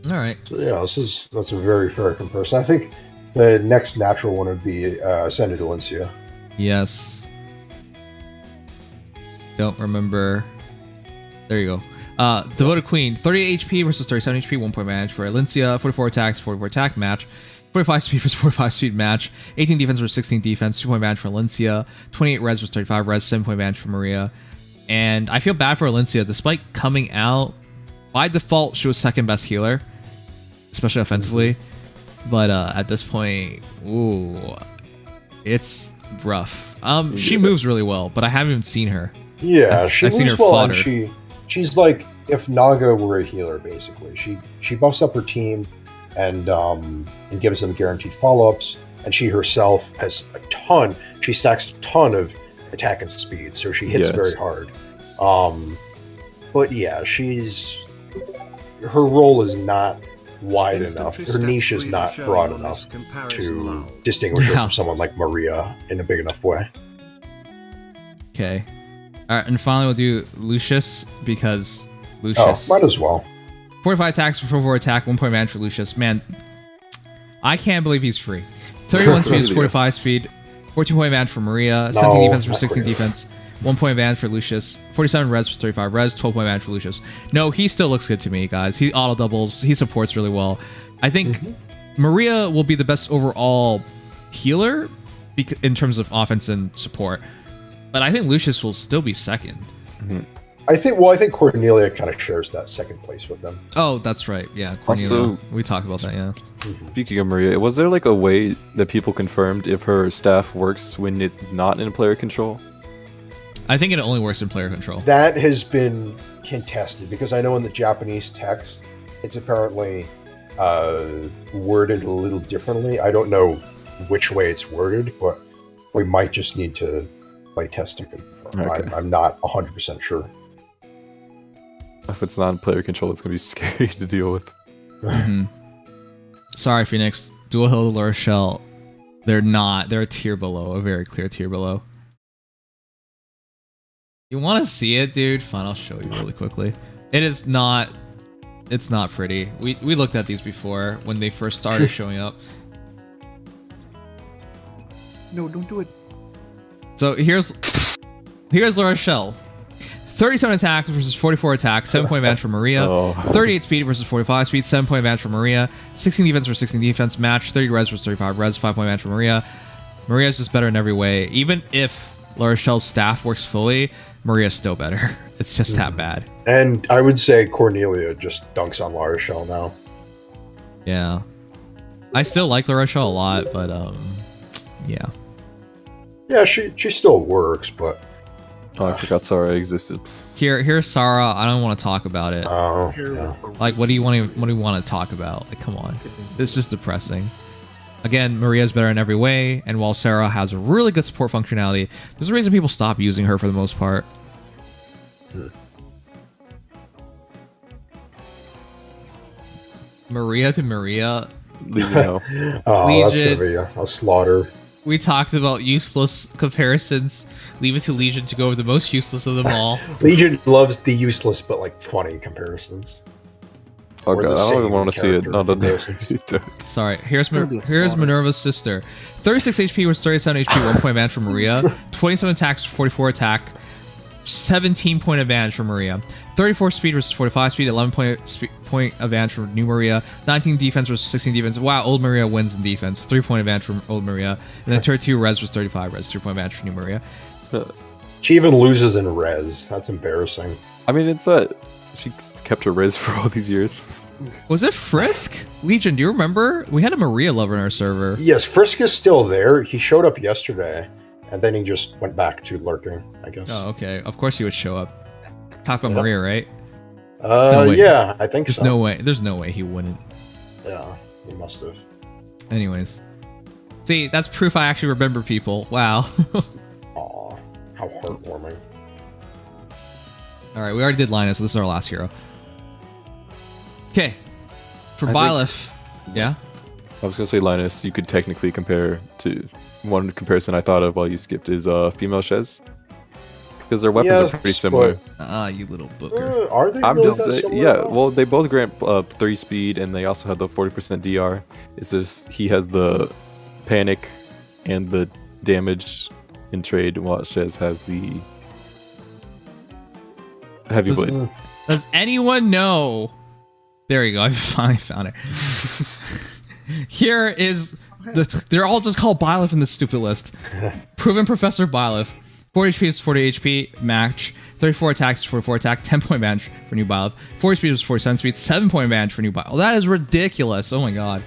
All right. So yeah, that's a very fair comparison. I think the next natural one would be Ascended Valencia. Yes. Don't remember. There you go. Devoted Queen, 38 HP versus 37 HP, 1 point advantage for Alencia, 44 attacks, 44 attack match, 45 speed versus 45 speed match, 18 defense versus 16 defense, 2 point advantage for Alencia, 28 res versus 35 res, 7 point advantage for Maria. And I feel bad for Alencia, despite coming out, by default, she was second best healer, especially offensively. But at this point, ooh, it's rough. She moves really well, but I haven't even seen her. Yeah, I've she seen moves her well, and fodder. she's like if Naga were a healer, basically. She buffs up her team and gives them guaranteed follow-ups, and she herself has a ton. She stacks a ton of attack and speed, so she hits Yes. very hard. But yeah, her role is not wide enough. Her niche is not broad enough to distinguish her Yeah. from someone like Maria in a big enough way. Okay. All right, and finally we'll do Lucius because Oh, Lucius. might as well. 45 attacks, 44 attack, 1 point advantage for Lucius. Man, I can't believe he's free. 31 speed is 45 speed, 14 point advantage for Maria, 17 defense for not 16 great. defense, 1 point advantage for Lucius, 47 res for 35 res, 12 point advantage for Lucius. No, he still looks good to me, guys. He auto doubles, he supports really well. I think Maria will be the best overall healer in terms of offense and support. But I think Lucius will still be second. I think Cornelia kind of shares that second place with him. Oh, that's right. Yeah, Cornelia. Also- We talked about that, yeah. Speaking of Maria, was there like a way that people confirmed if her staff works when it's not in player control? I think it only works in player control. That has been contested because I know in the Japanese text, it's apparently worded a little differently. I don't know which way it's worded, but we might just need to play test it. Okay. I'm not 100% sure. If it's not in player control, it's gonna be scary to deal with. Mhm. Sorry, Phoenix. Dual Hill, La Rochelle. They're not. They're a tier below. A very clear tier below. You want to see it, dude? Fine, I'll show you really quickly. It is not. It's not pretty. We looked at these before when they first started showing up. No, don't do it. So here's La Rochelle. 37 attack versus 44 attack, 7 point advantage for Maria. Oh. 38 speed versus 45 speed, 7 point advantage for Maria. 16 defense versus 16 defense match, 30 res versus 35 res, 5 point advantage for Maria. Maria's just better in every way. Even if La Rochelle's staff works fully, Maria's still better. It's just that bad. And I would say Cornelia just dunks on La Rochelle now. Yeah. I still like La Rochelle a lot, but yeah. Yeah, she still works, but Oh, I forgot Sarah existed. Here's Sarah. I don't want to talk about it. oh, yeah. Like, what do you want to talk about? Like, come on, it's just depressing. Again, Maria's better in every way, and while Sarah has a really good support functionality, there's a reason people stop using her for the most part. Maria to Maria. Legion hell. Oh, Legion. that's gonna be a slaughter. We talked about useless comparisons. Leave it to Legion to go over the most useless of them all. Legion loves the useless but like funny comparisons. Oh Or the god, I don't same even want to see it. character No, comparisons. Sorry, here's It'll be a here's slaughter. Minerva's sister. 36 HP was 37 HP, 1 point advantage for Maria. 27 attacks, 44 attack, 17 point advantage for Maria. 34 speed versus 45 speed, 11 point advantage for new Maria. 19 defense versus 16 defense. Wow, old Maria wins in defense. 3 point advantage for old Maria. And then 32 res versus 35 res, 3 point advantage for new Maria. She even loses in res. That's embarrassing. I mean, it's she kept her res for all these years. Was it Frisk? Legion, do you remember? We had a Maria lover in our server. Yes, Frisk is still there. He showed up yesterday, and then he just went back to lurking, I guess. Oh, okay. Of course he would show up. Talk about Yeah. Maria, right? no way. Yeah, I think There's so. no way. There's no way he wouldn't. Yeah, he must have. Anyways. See, that's proof I actually remember people. Wow. Aw, how heartwarming. Alright, we already did Linus, so this is our last hero. Okay. For I Byleth. Yeah? I was gonna say Linus. You could technically compare to one comparison I thought of while you skipped is female Shez, because their weapons are pretty similar. You little booker. Are they? I'm really just that saying, similar yeah. though? Well, they both grant 3 speed, and they also have the 40% DR. It's just he has the panic and the damage in trade, while Shez has the heavy blade. Does anyone know? There you go. I finally found it. Here is they're all just called Byleth in this stupid list. Proven Professor Byleth. 40 HP is 40 HP match. 34 attacks is 44 attack. 10 point advantage for new Byleth. 40 speed is 47 speed. 7 point advantage for new Byleth. That is ridiculous. Oh my god.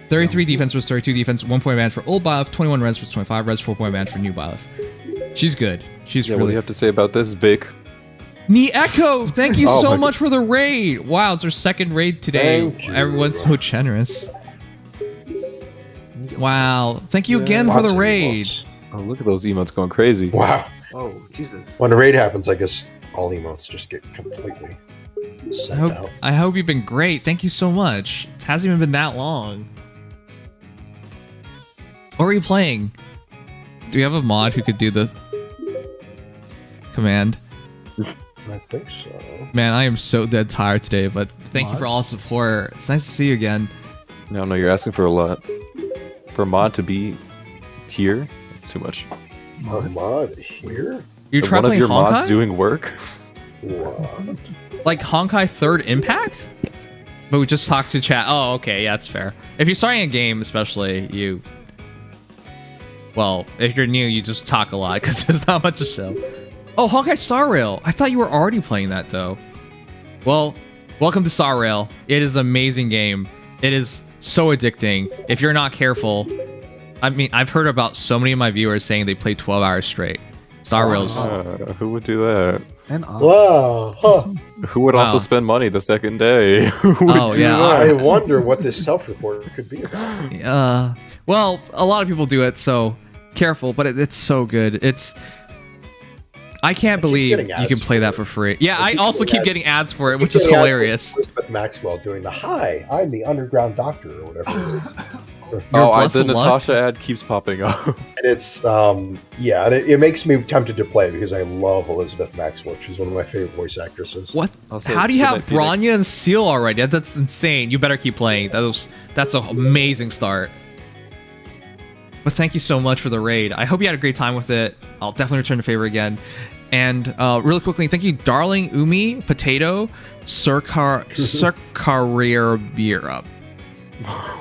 33 defense was 32 defense. 1 point advantage for old Byleth. 21 res was 25 res. 4 point advantage for new Byleth. She's good. She's Yeah, what do really you have to say about this, Vic? Me Echo, thank you Oh so my much for the raid. Wow, it's our second raid today. Thank you. Everyone's so generous. Wow, thank you again for Lots the of raid. emotes. Oh, look at those emotes going crazy. Wow. Oh, Jesus. When a raid happens, I guess all emotes just get completely sent out. I hope you've been great. Thank you so much. It hasn't even been that long. What are you playing? Do you have a mod who could do the command? I think so. Man, I am so dead tired today, but thank you for all the support. It's nice to see you again. No, you're asking for a lot. For a mod to be here, that's too much. A mod here? You Are try one of playing your mods Honkai? doing work? What? Like Honkai 3rd Impact? But we just talked to chat. Oh, okay, yeah, that's fair. If you're starting a game, especially, well, if you're new, you just talk a lot because there's not much to show. Oh, Honkai Star Rail. I thought you were already playing that, though. Well, welcome to Star Rail. It is an amazing game. It is so addicting. If you're not careful, I mean, I've heard about so many of my viewers saying they play 12 hours straight. Star Rail's... Who would do that? And Wow. Huh. Who would also Wow. spend money the second day? Who would Oh, do yeah. that? I wonder what this self-report could be about. Well, a lot of people do it, so careful, but it's so good. I can't believe getting you ads can play for that it. for free. Yeah, I keep also getting keep ads. getting ads for it, Keep which is getting ads for hilarious. Elizabeth Maxwell doing the "Hi, I'm the underground doctor" or whatever it is. Oh, blessed the with luck. Natasha ad keeps popping up. And it's yeah, it makes me tempted to play because I love Elizabeth Maxwell. She's one of my favorite voice actresses. What? Also, How do you good have night, Phoenix. Bronya and Seal already? That's insane. You better keep playing. That's an amazing start. But thank you so much for the raid. I hope you had a great time with it. I'll definitely return the favor again. And really quickly, thank you, Darling Umi, Potato, Circarier.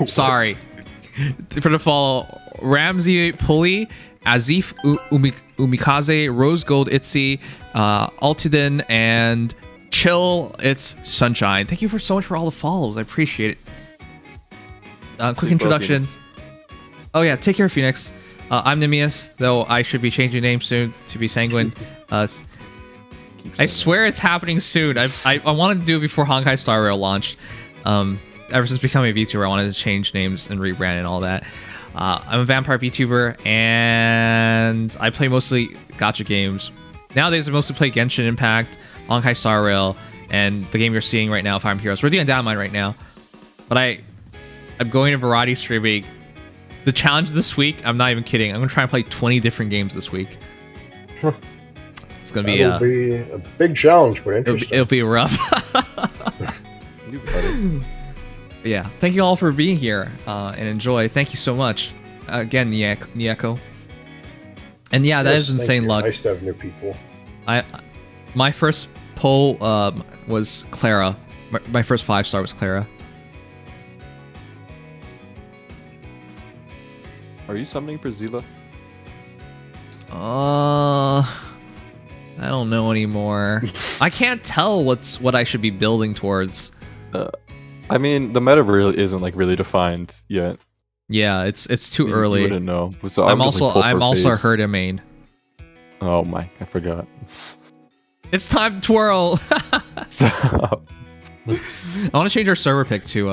Sorry for the follow. Ramsey Pulley, Azif Umikaze, Rose Gold Itzy, Altidin, and Chill It's Sunshine. Thank you so much for all the follows. I appreciate it. Quick Sleep well, introduction. Phoenix. Oh yeah, take care, Phoenix. I'm Nimious, though I should be changing name soon to be Sanguine. I swear it's happening soon. I wanted to do it before Honkai Star Rail launched. Ever since becoming a VTuber, I wanted to change names and rebrand and all that. I'm a vampire VTuber, and I play mostly gacha games. Nowadays, I mostly play Genshin Impact, Honkai Star Rail, and the game you're seeing right now, Fire Emblem Heroes. We're doing Datamine right now, but I'm going to variety streaming. The challenge this week, I'm not even kidding, I'm gonna try and play 20 different games this week. It's gonna be a big challenge, but interesting. It'll be rough. Yeah, thank you all for being here and enjoy. Thank you so much again, Nieko. And yeah, that is insane luck. Nice to have new people. My first poll was Clara. My first 5-star was Clara. Are you summoning for Zila? I don't know anymore. I can't tell what I should be building towards. I mean, the meta really isn't like really defined yet. Yeah, it's too early. You wouldn't know. So I'm also a Herda main. Oh my, I forgot. It's time to twirl. Stop. I want to change our server pick to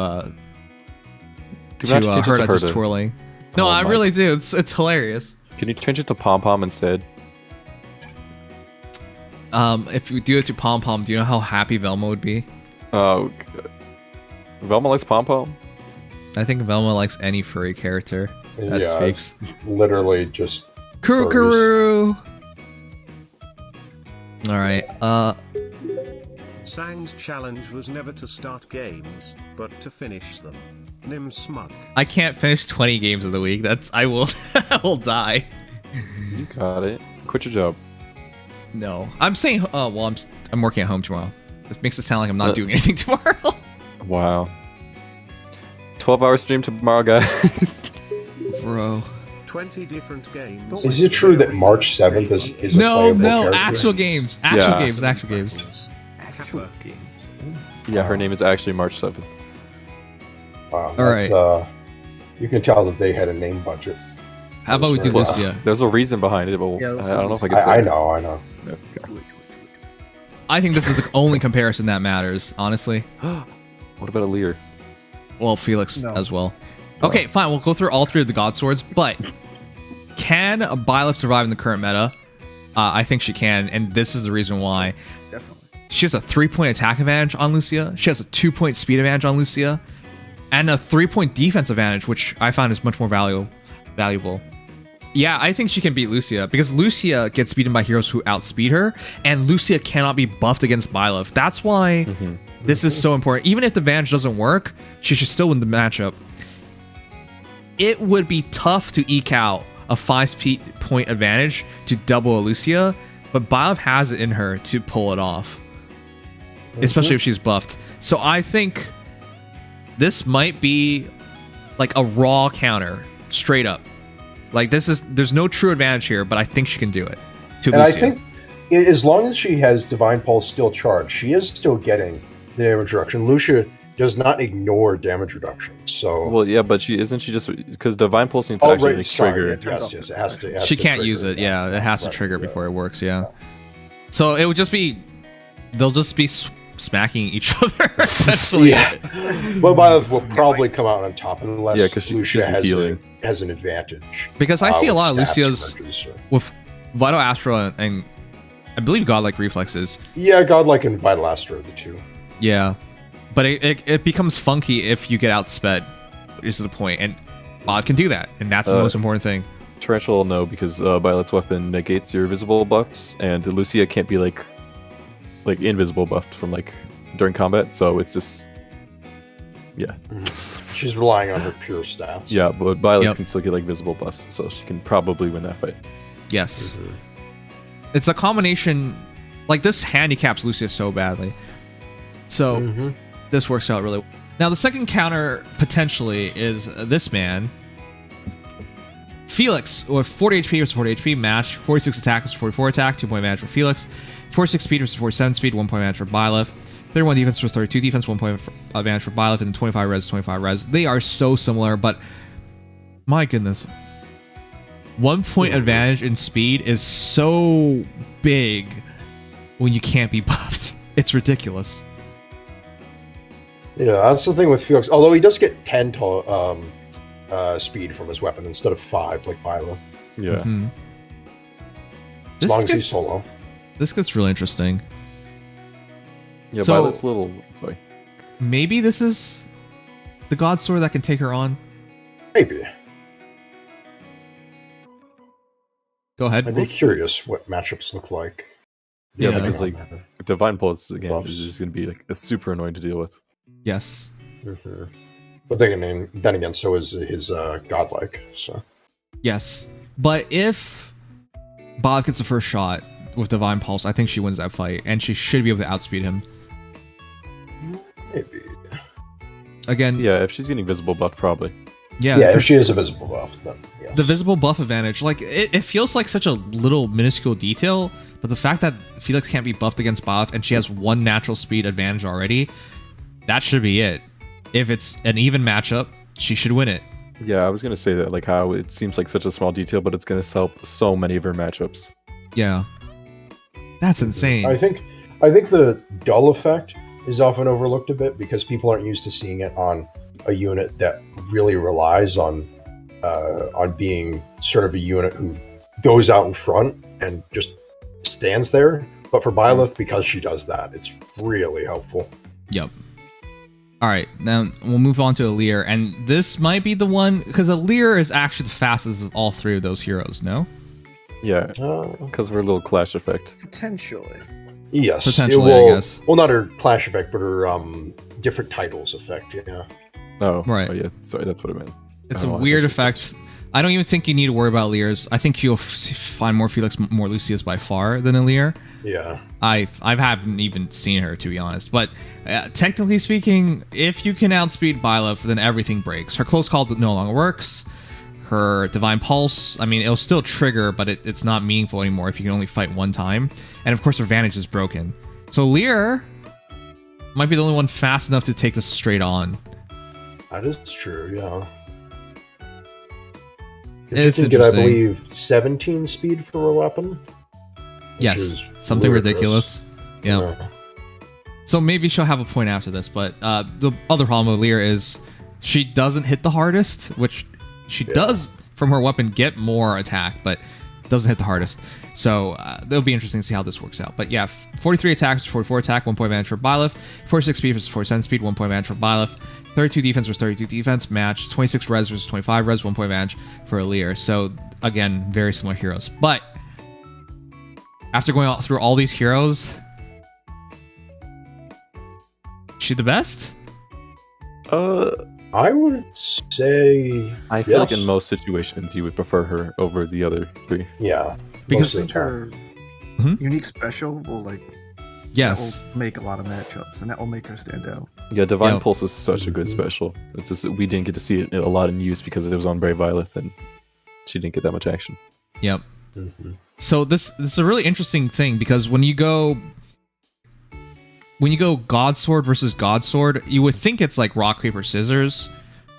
Herda just twirling. No, I really do. It's hilarious. Can you change it to Pom Pom instead? If you do it to Pom Pom, do you know how happy Velma would be? Oh, Velma likes Pom Pom? I think Velma likes any furry character that speaks. It's literally just Kuru. All right. Sang's challenge was never to start games, but to finish them. Nim smug. I can't finish 20 games of the week. I will I will die. You got it. Quit your job. No, I'm saying. Well, I'm working at home tomorrow. This makes it sound like I'm not doing anything tomorrow. Wow. 12-hour stream tomorrow, guys. Bro. 20 different games. Is it true that March 7th is a playable character? Actual games. Actual games. Yeah, her name is actually March 7th. Wow, all right. You can tell that they had a name budget. How about we do Lucia? There's a reason behind it, but I don't know if I can say I it. know. Okay. I think this is the only comparison that matters, honestly. What about Aleer? Well, Felix as well. Okay, fine. We'll go through all 3 of the God Swords, but can Byleth survive in the current meta? I think she can, and this is the reason why. Definitely. She has a 3-point attack advantage on Lucia. She has a 2-point speed advantage on Lucia, and a 3-point defense advantage, which I found is much more valuable. Yeah, I think she can beat Lucia, because Lucia gets beaten by heroes who outspeed her, and Lucia cannot be buffed against Byleth. That's why this is so important. Even if the advantage doesn't work, she should still win the matchup. It would be tough to eke out a 5-point advantage to double a Lucia, but Byleth has it in her to pull it off, especially if she's buffed. So I think this might be like a raw counter, straight up. Like there's no true advantage here, but I think she can do it to Lucia. I think as long as she has Divine Pulse still charged, she is still getting the damage reduction. Lucia does not ignore damage reduction. So well, yeah, but she just because Divine Pulse needs to actually trigger. Yes, it has to. She can't use it. Yeah, it has to trigger before it works. Yeah. So it would just be they'll just be smacking each other essentially. Yeah, but Byleth will probably come out on top unless Lucia has an advantage. Because I see a lot of Lucia's with Vital Astra and I believe Godlike Reflexes. Yeah, Godlike and Vital Astra are the 2. Yeah, but it becomes funky if you get outsped. Is the point, and Bod can do that, and that's the most important thing. Tarantula will know because Violet's weapon negates your visible buffs, and Lucia can't be like invisible buffed from during combat, so it's just she's relying on her pure stats. Yeah, but Violet can still get visible buffs, so she can probably win that fight. Yes. It's a combination, this handicaps Lucia so badly. So this works out really well. Now the second counter potentially is this man. Felix with 40 HP versus 40 HP match, 46 attack versus 44 attack, 2-point match for Felix, 46 speed versus 47 speed, 1-point match for Byleth, 31 defense versus 32 defense, 1-point advantage for Byleth, and 25 res, 25 res. They are so similar, but my goodness. 1 point advantage in speed is so big when you can't be buffed. It's ridiculous. Yeah, that's the thing with Felix. Although he does get 10 speed from his weapon instead of 5, like Byleth. Yeah. Mm-hmm. As long as he's solo. This gets really interesting. Yeah, So- Violet's little. Sorry. Maybe this is the God Sword that can take her on. Maybe. Go ahead. I'd be curious what matchups look like. Yeah, Yeah. because like Divine Pulse again Buffs. is just gonna be like a super annoying to deal with. Yes. Mm-hmm. But then again, so is his godlike. So Yes. But if Bob gets the first shot with Divine Pulse, I think she wins that fight, and she should be able to outspeed him. maybe. Again, Yeah, if she's getting visible buff, probably. Yeah, because if she is a visible buff, then yes. the visible buff advantage, like it feels like such a little minuscule detail, but the fact that Felix can't be buffed against Bob and she has 1 natural speed advantage already, that should be it. If it's an even matchup, she should win it. Yeah, I was gonna say that, like how it seems like such a small detail, but it's gonna help so many of her matchups. Yeah. That's insane. I think the dull effect is often overlooked a bit because people aren't used to seeing it on a unit that really relies on being sort of a unit who goes out in front and just stands there. But for Byleth, because she does that, it's really helpful. Yep. All right, now we'll move on to Alear, and this might be the one because Alear is actually the fastest of all 3 of those heroes. No? Yeah, Uh, because of her little clash effect. Potentially. yes, Potentially, it will, I guess. Well, not her clash effect, but her different titles effect. Yeah. Oh, Right. Oh yeah, sorry, that's what I meant. It's I a don't know why I weird said effect. I don't even think you need to worry about Alear's. I think you'll find more Felix, more Lucius by far than Alear. Yeah. I haven't even seen her, to be honest. But technically speaking, if you can outspeed Byleth, then everything breaks. Her close call no longer works. Her Divine Pulse, I mean, it'll still trigger, but it's not meaningful anymore if you can only fight 1 time. And of course, her Vantage is broken. So Lear might be the only one fast enough to take this straight on. That is true, yeah. It's She can get, I interesting. believe, 17 speed for a weapon. which Yes, is something ludicrous. ridiculous. Yeah. So maybe she'll have a point after this, but the other problem with Lear is she doesn't hit the hardest, which she does from her weapon get more attack, but doesn't hit the hardest. So it'll be interesting to see how this works out. But yeah, 43 attack versus 44 attack, 1 point advantage for Byleth. 46 speed versus 47 speed, 1 point advantage for Byleth. 32 defense versus 32 defense match. 26 res versus 25 res, 1 point advantage for Lear. So again, very similar heroes. But after going through all these heroes, she the best? I would say I feel like yes. in most situations you would prefer her over the other 3. Yeah. Because- most of the time. Her Mhm. unique special will Yes. that will make a lot of matchups, and that will make her stand out. Yeah, Divine Yep. Pulse is such a good special. It's just that we didn't get to see it a lot in use because it was on Brave Violet and she didn't get that much action. Yep. Mhm. So this is a really interesting thing because when you go God Sword versus God Sword, you would think it's like rock paper scissors,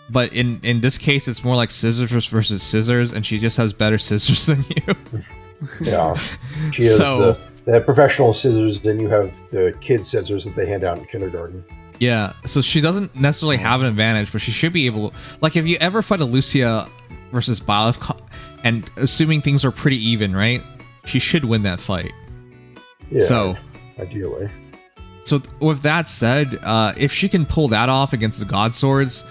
but in this case it's more like scissors versus scissors, and she just has better scissors than you. Yeah. She has So- the professional scissors, then you have the kid scissors that they hand out in kindergarten. Yeah, so she doesn't necessarily have an advantage, but she should be able to, like, if you ever fight a Lucia versus Byleth, and assuming things are pretty even, right? She should win that fight. Yeah. So ideally. So with that said, if she can pull that off against the God Swords,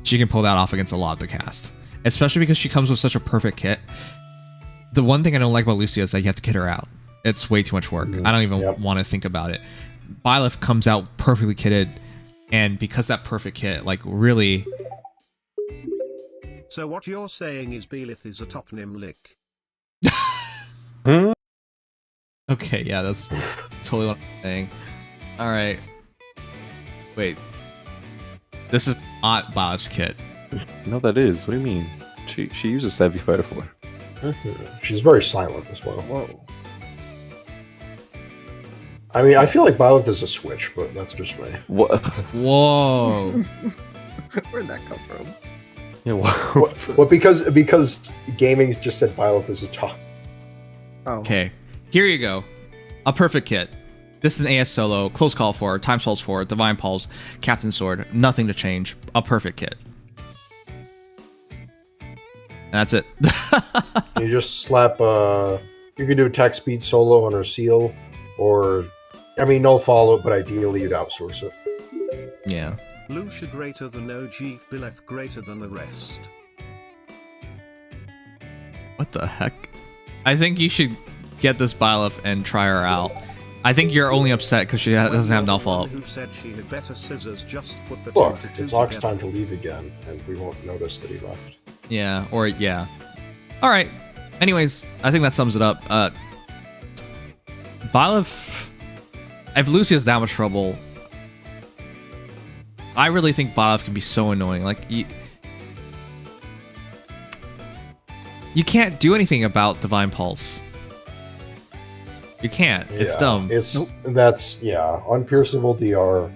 she can pull that off against a lot of the cast. Especially because she comes with such a perfect kit. The one thing I don't like about Lucia is that you have to kit her out. It's way too much work. I don't even want to think about it. Byleth comes out perfectly kitted, and because that perfect kit, like, really... So what you're saying is Byleth is a top nim lick. Okay, yeah, that's totally what I'm saying. Alright. Wait. This is not Byleth's kit. No, that is. What do you mean? She uses Savvy Fighter 4. She's very silent as well. Whoa. I mean, I feel like Byleth is a switch, but that's just me. What? Whoa. Where'd that come from? Yeah, Well, because gaming just said Byleth is a top. Oh. Okay, here you go. A perfect kit. This is an AS solo, close call for, time spells for, divine pulse, captain sword, nothing to change. A perfect kit. That's it. You just slap. You can do attack speed solo on her seal, or I mean, no follow, but ideally you'd outsource it. Yeah. Lucia greater than Ojeev, Byleth greater than the rest. What the heck? I think you should get this Byleth and try her out. I think you're only upset because she doesn't have no follow-up. Who said she had better scissors? Just put the Look, two to two it's Ox together. time to leave again, and we won't notice that he left. Yeah, or yeah. All right. Anyways, I think that sums it up. Byleth, if Lucia's that much trouble, I really think Byleth can be so annoying. Like you can't do anything about Divine Pulse. You can't. It's dumb. That's unpierceable DR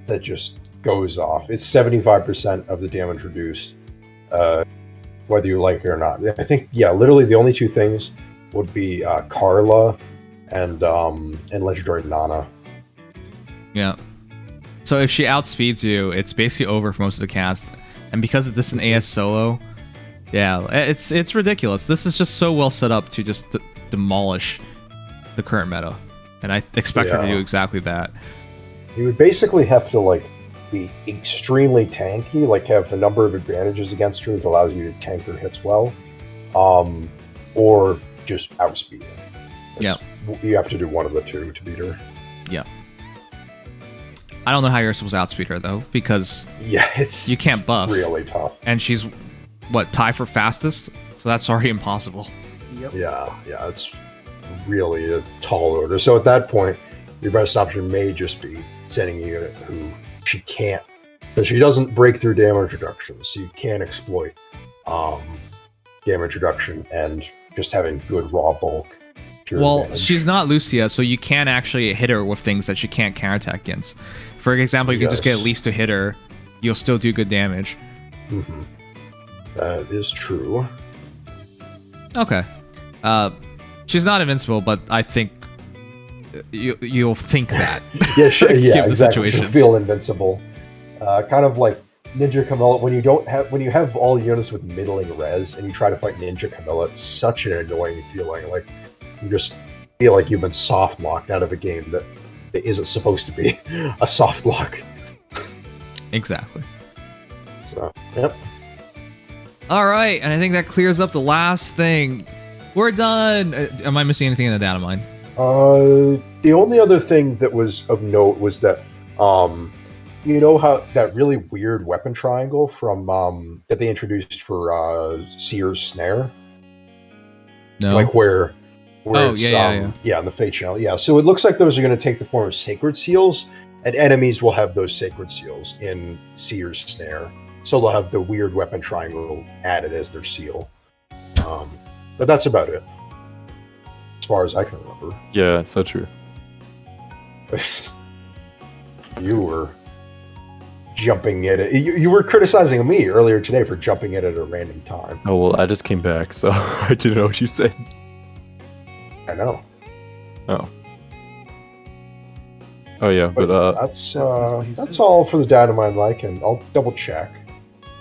that just goes off. It's 75% of the damage reduced, whether you like it or not. I think literally the only two things would be Carla and Legendary Nana. Yeah. So if she outspeeds you, it's basically over for most of the cast. And because this is an AS solo, yeah, it's ridiculous. This is just so well set up to just demolish the current meta. And I expect her to do exactly that. You would basically have to be extremely tanky, have a number of advantages against her that allows you to tank her hits well, or just outspeed her. Yeah. You have to do one of the two to beat her. Yeah. I don't know how you're supposed to outspeed her though, because it's you can't buff. Really tough. And she's tie for fastest, so that's already impossible. Yep. Yeah, it's really a tall order. So at that point, your best option may just be sending a unit who she can't, because she doesn't break through damage reduction, so you can't exploit damage reduction and just having good raw bulk. Well, she's not Lucia, so you can actually hit her with things that she can't counterattack against. For example, you can just get at least to hit her, you'll still do good damage. Mm-hmm. That is true. Okay. She's not invincible, but I think you'll think that. Exactly. She'll feel invincible. Kind of like Ninja Camilla. When you have all units with middling res and you try to fight Ninja Camilla, it's such an annoying feeling. You just feel like you've been soft locked out of a game that isn't supposed to be a soft lock. Exactly. So, yep. All right, and I think that clears up the last thing. We're done. Am I missing anything in the Datamine? The only other thing that was of note was that, you know how that really weird weapon triangle from that they introduced for Seer's Snare? No. Where it's, yeah, in the Fate Channel. Yeah, so it looks like those are going to take the form of sacred seals, and enemies will have those sacred seals in Seer's Snare. So they'll have the weird weapon triangle added as their seal. But that's about it, as far as I can remember. Yeah, so true. You were jumping at it. You were criticizing me earlier today for jumping at it at a random time. Oh, well, I just came back, so I didn't know what you said. I know. Oh yeah, but that's all for the Datamine and I'll double check.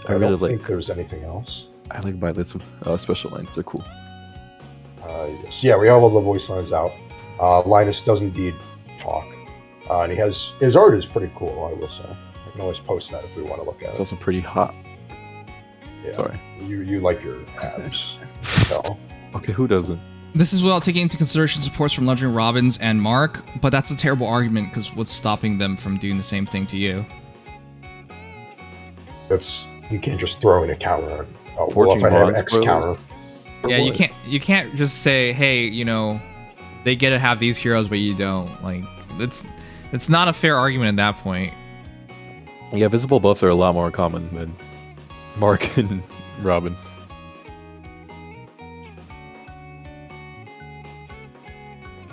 I really don't think there's anything else. I like Violet's special lines. They're cool. Yes. Yeah, we have all the voice lines out. Linus does indeed talk, and his art is pretty cool. I will say, I can always post that if we want to look at it. It's also pretty hot. Yeah. Sorry. You like your abs. So. Okay, who doesn't? This is without taking into consideration supports from Legendary Robins and Mark, but that's a terrible argument because what's stopping them from doing the same thing to you? You can't just throw in a counter. Well, if I have X counter. Yeah, you can't just say, hey, they get to have these heroes, but you don't. It's not a fair argument at that point. Yeah, visible buffs are a lot more common than Mark and Robin.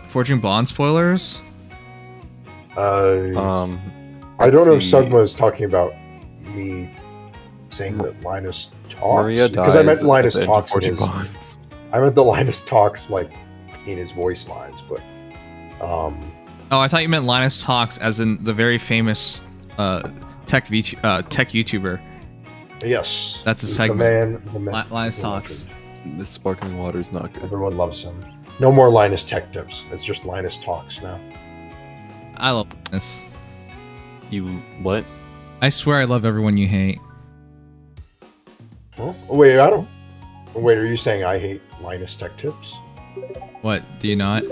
Forging Bond spoilers? I don't know if Sugma is talking about me saying that Linus talks? Maria Because I meant dies Linus at the end of talks in Fortune his, Bonds. I meant the Linus talks like in his voice lines, but Oh, I thought you meant Linus Talks as in the very famous tech YouTuber. yes, That's a he's segment. The man, Linus Talks. This sparkling water is not good. Everyone loves him. No more Linus tech tips. It's just Linus talks now. I love this. You what? I swear I love everyone you hate. Huh? Wait, I don't. Wait, are you saying I hate Linus tech tips? What, do you not?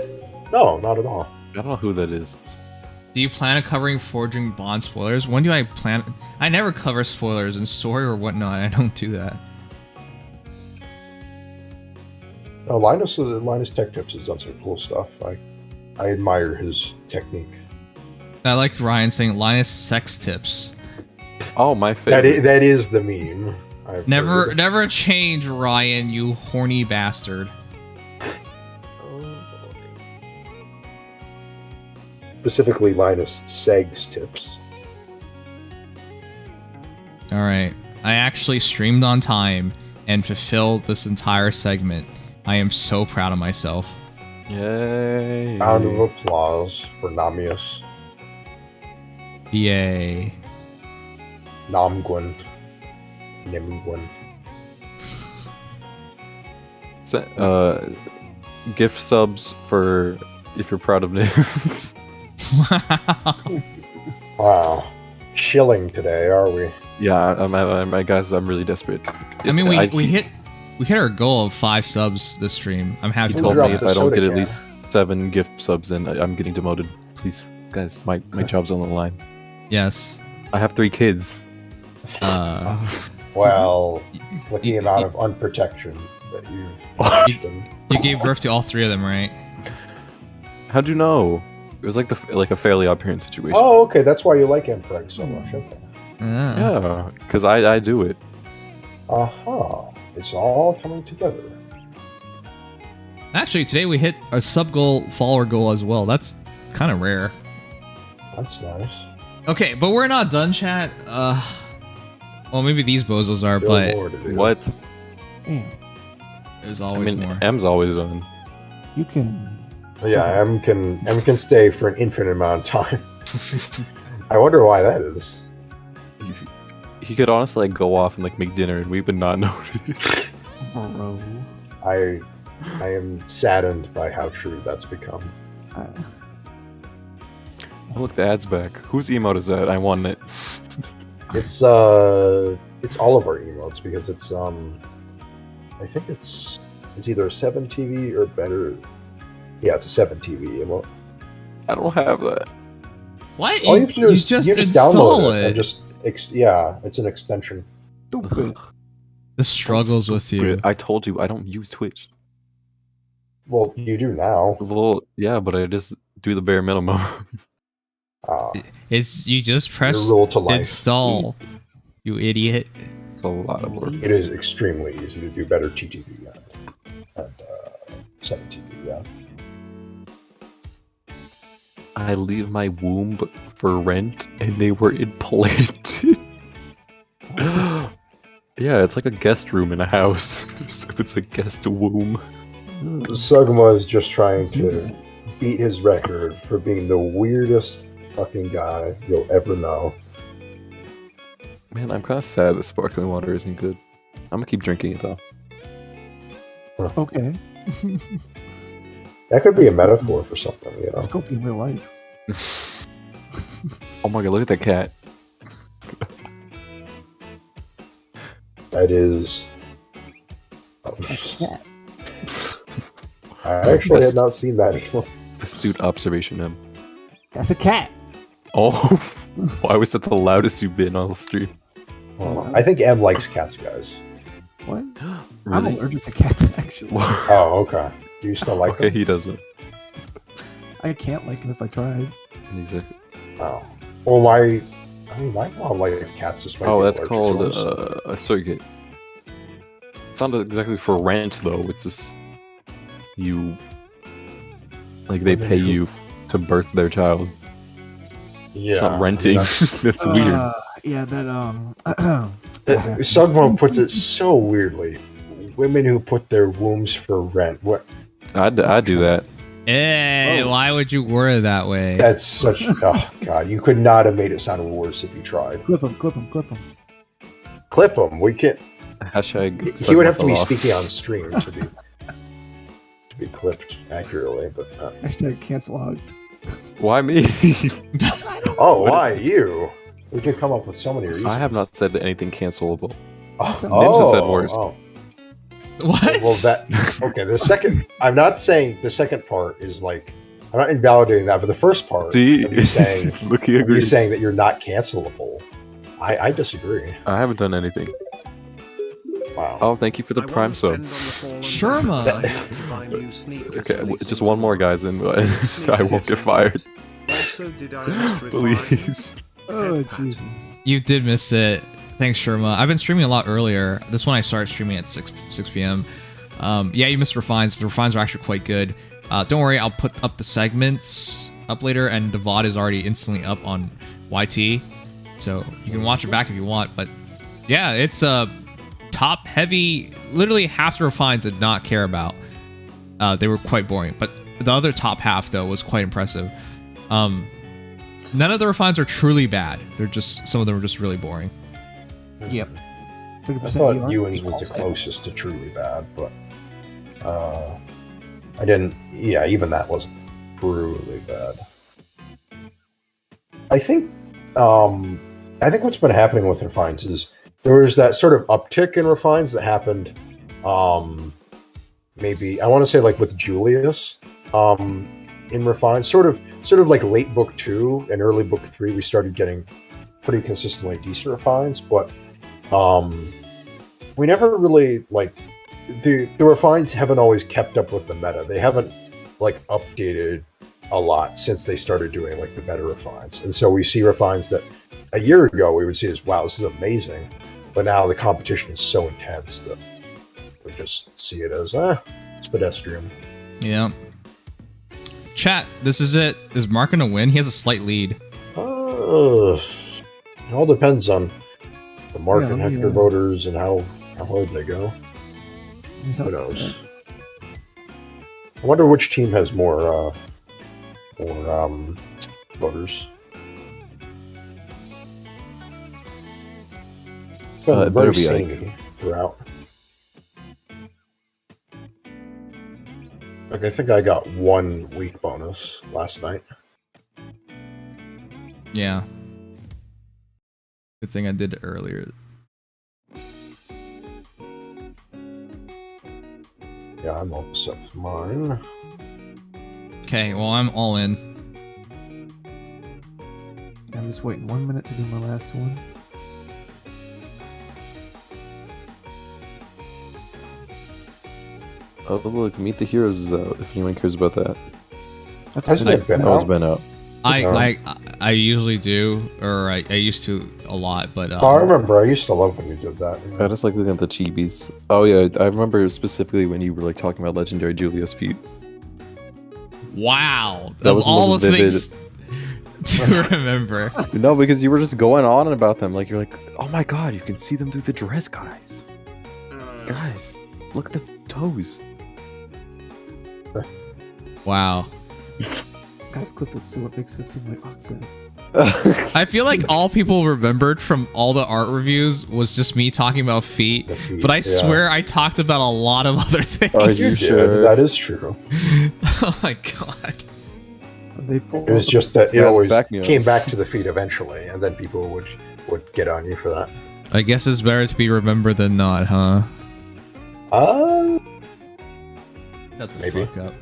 No, not at all. I don't know who that is. Do you plan on covering Forging Bond spoilers? When do I plan? I never cover spoilers in story or whatnot. I don't do that. No, Linus tech tips has done some cool stuff. I admire his technique. I like Ryan saying Linus sex tips. Oh, my favorite. That is the meme. I've Never, heard. never change, Ryan, you horny bastard. Specifically, Linus segs tips. All right, I actually streamed on time and fulfilled this entire segment. I am so proud of myself. Yay! Round of applause for Nimious. Yay. Namgwin. Nimgwin. Gift subs for if you're proud of names. Wow. Shilling today, are we? Yeah, I guess I'm really desperate. I mean, we hit our goal of 5 subs this stream. I'm happy. He to told drop me if the I don't soda get at can. least 7 gift subs, then I'm getting demoted. Please, guys, my job's on the line. Yes. I have 3 kids. Well, with the amount of unprotection that you've done. You gave birth to all 3 of them, right? How'd you know? It was like a Fairly Odd Parent situation. Oh, okay. That's why you like Empreg so much. Okay. Yeah, because I do it. Aha. It's all coming together. Actually, today we hit a sub goal, follower goal as well. That's kind of rare. That's nice. Okay, but we're not done, chat. Well, maybe these bozos are, Still but more to do. What? there's I always mean, more. M's always on. You can. Yeah, M can stay for an infinite amount of time. I wonder why that is. He could honestly like go off and like make dinner, and we would not notice. Bro. I am saddened by how true that's become. Oh, look, the ad's back. Whose emote is that? I want it. It's all of our emotes because it's I think it's either a 7 TV or better. Yeah, it's a 7 TV emote. I don't have that. What? All you have to do is just you just install download it. and just yeah, it's an extension. Stupid. The struggles with you. I told you I don't use Twitch. Well, you do now. Well, yeah, but I just do the bare minimum. It's you just press rule to life. install. You idiot. It's a lot of work. It is extremely easy to do better TTV and 7 TV. Yeah. I leave my womb for rent, and they were implanted. Yeah, it's like a guest room in a house. So it's a guest womb. Sugma is just trying to beat his record for being the weirdest fucking guy you'll ever know. Man, I'm kind of sad that sparkling water isn't good. I'm gonna keep drinking it though. Okay. That could be a metaphor for something, you know. Let's go be in real life. Oh my god, look at that cat. That is. Cat. I actually had not seen that anymore. Astute observation, M. That's a cat. Oh, why was that the loudest you've been on the stream? Well, I think M likes cats, guys. What? I'm Really? allergic to cats, actually. Oh, okay. Do you still like Okay, them? he doesn't. I can't like them if I tried. Exactly. Oh. Well, why? I mean, my mom likes cats despite Oh, being that's allergic called to them. a surrogate. It's not exactly for rent though. It's just you, like they pay you to birth their child. Yeah. It's not renting. that's- That's weird. Yeah, that Sugmo puts it so weirdly. Women who put their wombs for rent. What? I'd do that. Why would you word it that way? That's such. Oh god, you could not have made it sound worse if you tried. Clip him, clip him, clip him. Clip him. We can't. Hashtag. He would have to be Sugmo off. speaking on stream to be clipped accurately, but. Hashtag cancel out. Why me? Oh, why you? We could come up with so many reasons. I have not said anything cancelable. Oh, Nims has said worse. oh. What? Well, okay. The second, I'm not saying the second part is like, I'm not invalidating that, but the first part, See? of you saying, Look, he of you agrees. saying that you're not cancelable, I disagree. I haven't done anything. Wow. Oh, thank you for the I prime won't sub. spend on the fallen Sherma. I have to buy new sneakers Okay, for Lisa just one more, guys, and I won't get fired. Also, did I miss Refine? Please. Oh, Jesus. You did miss it. Thanks, Sherma. I've been streaming a lot earlier. This one I started streaming at 6 p.m. Yeah, you missed Refines. The Refines are actually quite good. Don't worry, I'll put up the segments up later, and the VOD is already instantly up on YT. So you can watch it back if you want. But yeah, it's top heavy. Literally half the Refines did not care about. They were quite boring. But the other top half, though, was quite impressive. None of the Refines are truly bad. They're just, some of them are just really boring. Yep. I thought Ewan's was the closest to truly bad, but I didn't. Yeah, even that wasn't truly bad. I think what's been happening with Refines is there was that sort of uptick in Refines that happened. Maybe I want to say like with Julius. In Refines, sort of like late book 2 and early book 3, we started getting pretty consistently decent Refines, but we never really like the Refines haven't always kept up with the meta. They haven't like updated a lot since they started doing like the meta Refines, and so we see Refines that a year ago we would see as, wow, this is amazing, but now the competition is so intense that we just see it as it's pedestrian. Yeah. Chat, this is it. Is Mark gonna win? He has a slight lead. It all depends on the Mark and Hector voters and how hard they go. Who knows? I wonder which team has more voters. It's been very samey throughout. Like, I think I got 1 week bonus last night. Yeah. Good thing I did it earlier. Yeah, I'm all set with mine. Okay, well, I'm all in. I'm just waiting 1 minute to do my last one. Oh, look, Meet the Heroes is out, if anyone cares about that. Hasn't it been Oh, it's out? been out. I usually do, or I used to a lot, but I remember. I used to love when you did that. I just like looking at the chibis. Oh yeah, I remember specifically when you were like talking about Legendary Julius feat. wow, That of was all most the vivid. things to remember. No, because you were just going on about them. Like, you're like, oh my god, you can see them through the dress, guys. Guys, look at the toes. Wow. Guys, clip it so it makes it seem like awesome. I feel like all people remembered from all the art reviews was just me talking about feet, but I swear I talked about a lot of other things. Are you sure? That is true. Oh my god. It was just that it Yes, always back me up. came back to the feet eventually, and then people would get on you for that. I guess it's better to be remembered than not, huh? Shut the Maybe. fuck up.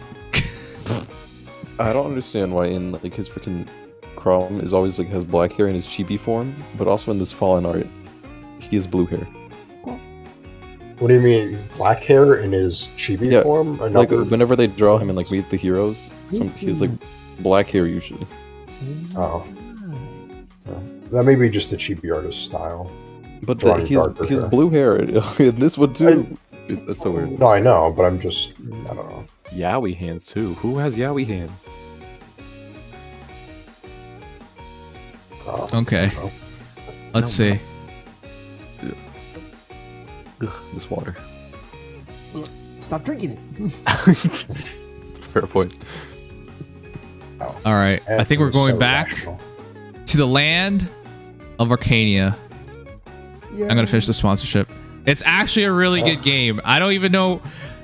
I don't understand why in like his freaking Chrome is always like has black hair in his chibi form, but also in this fallen art, he has blue hair. What do you mean, black hair in his chibi form? Like whenever they draw him in like Meet the Heroes, he has like black hair usually. Oh, that may be just the chibi artist style. But Drawing he has darker hair. blue hair in this one too. That's so weird. No, I know, but I'm just, I don't know. Yowie hands too. Who has Yowie hands? Okay. Let's see. This water. Stop drinking it. Fair point. All right, I think we're going back to the land of Arcania. I'm gonna finish the sponsorship. It's actually a really good game. I don't even know,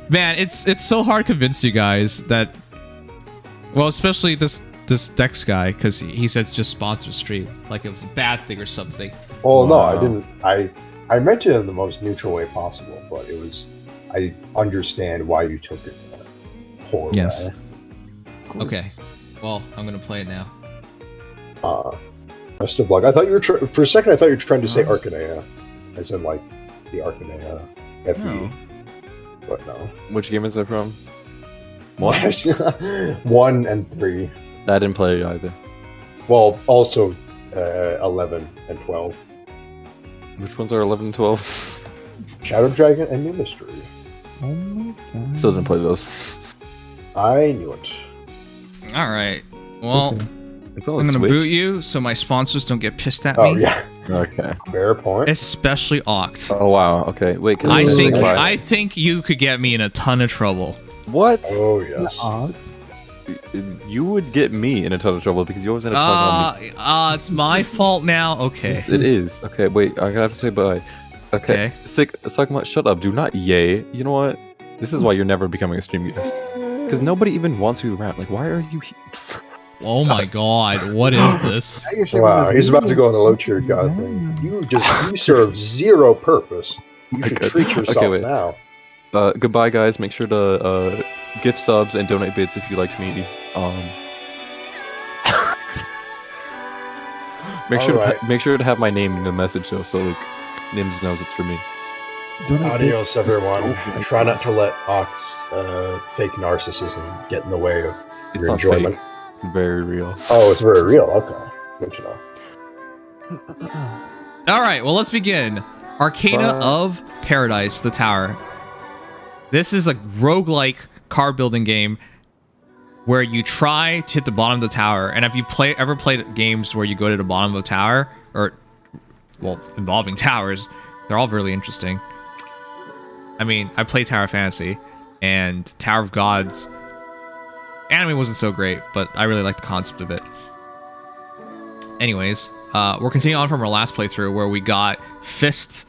man. It's so hard to convince you guys that. Well, especially this Dex guy, because he said just sponsor stream, like it was a bad thing or something. Well, no, I didn't. I mentioned it in the most neutral way possible, but it was. I understand why you took it poor way. Okay. Well, I'm gonna play it now. Best of luck. I thought you were for a second. I thought you were trying to say Arcana, as in like the Arcana FE. No. But no. Which game is that from? 1? 1 and 3. I didn't play it either. Well, also 11 and 12. Which ones are 11 and 12? Shadow Dragon and New Mystery. Oh my god. Still didn't play those. I knew it. All right. Well, It's on I'm the gonna Switch. boot you so my sponsors don't get pissed at Oh me. yeah. Okay. Fair point. Especially Oct. Oh wow. Okay. Wait. Can I think buy it? I think you could get me in a ton of trouble. What? Oh yes. You would get me in a ton of trouble because you always end up talking on me. It's my fault now. Okay. Yes, it is. Okay. Wait. I gotta have to say bye. Okay. Suck much. Shut up. Do not yay. You know what? This is why you're never becoming a stream guest. Because nobody even wants you around. Like, why are you? Oh my god, what is this? Wow, he's about to go on the low tier god thing. You serve zero purpose. You should treat yourself now. Goodbye, guys. Make sure to gift subs and donate bits if you liked me. Make sure to have my name in the message though, so like Nims knows it's for me. Adios, everyone. Try not to let Ox fake narcissism get in the way of It's your not enjoyment. fake. It's very real. Oh, it's very real. Okay, good to know. All right, well, let's begin. Arcana of Paradise, the tower. This is a roguelike car building game where you try to hit the bottom of the tower. And if you ever played games where you go to the bottom of the tower, or, well, involving towers, they're all really interesting. I mean, I played Tower of Fantasy and Tower of Gods. Anime wasn't so great, but I really like the concept of it. Anyways, we're continuing on from our last playthrough where we got Fist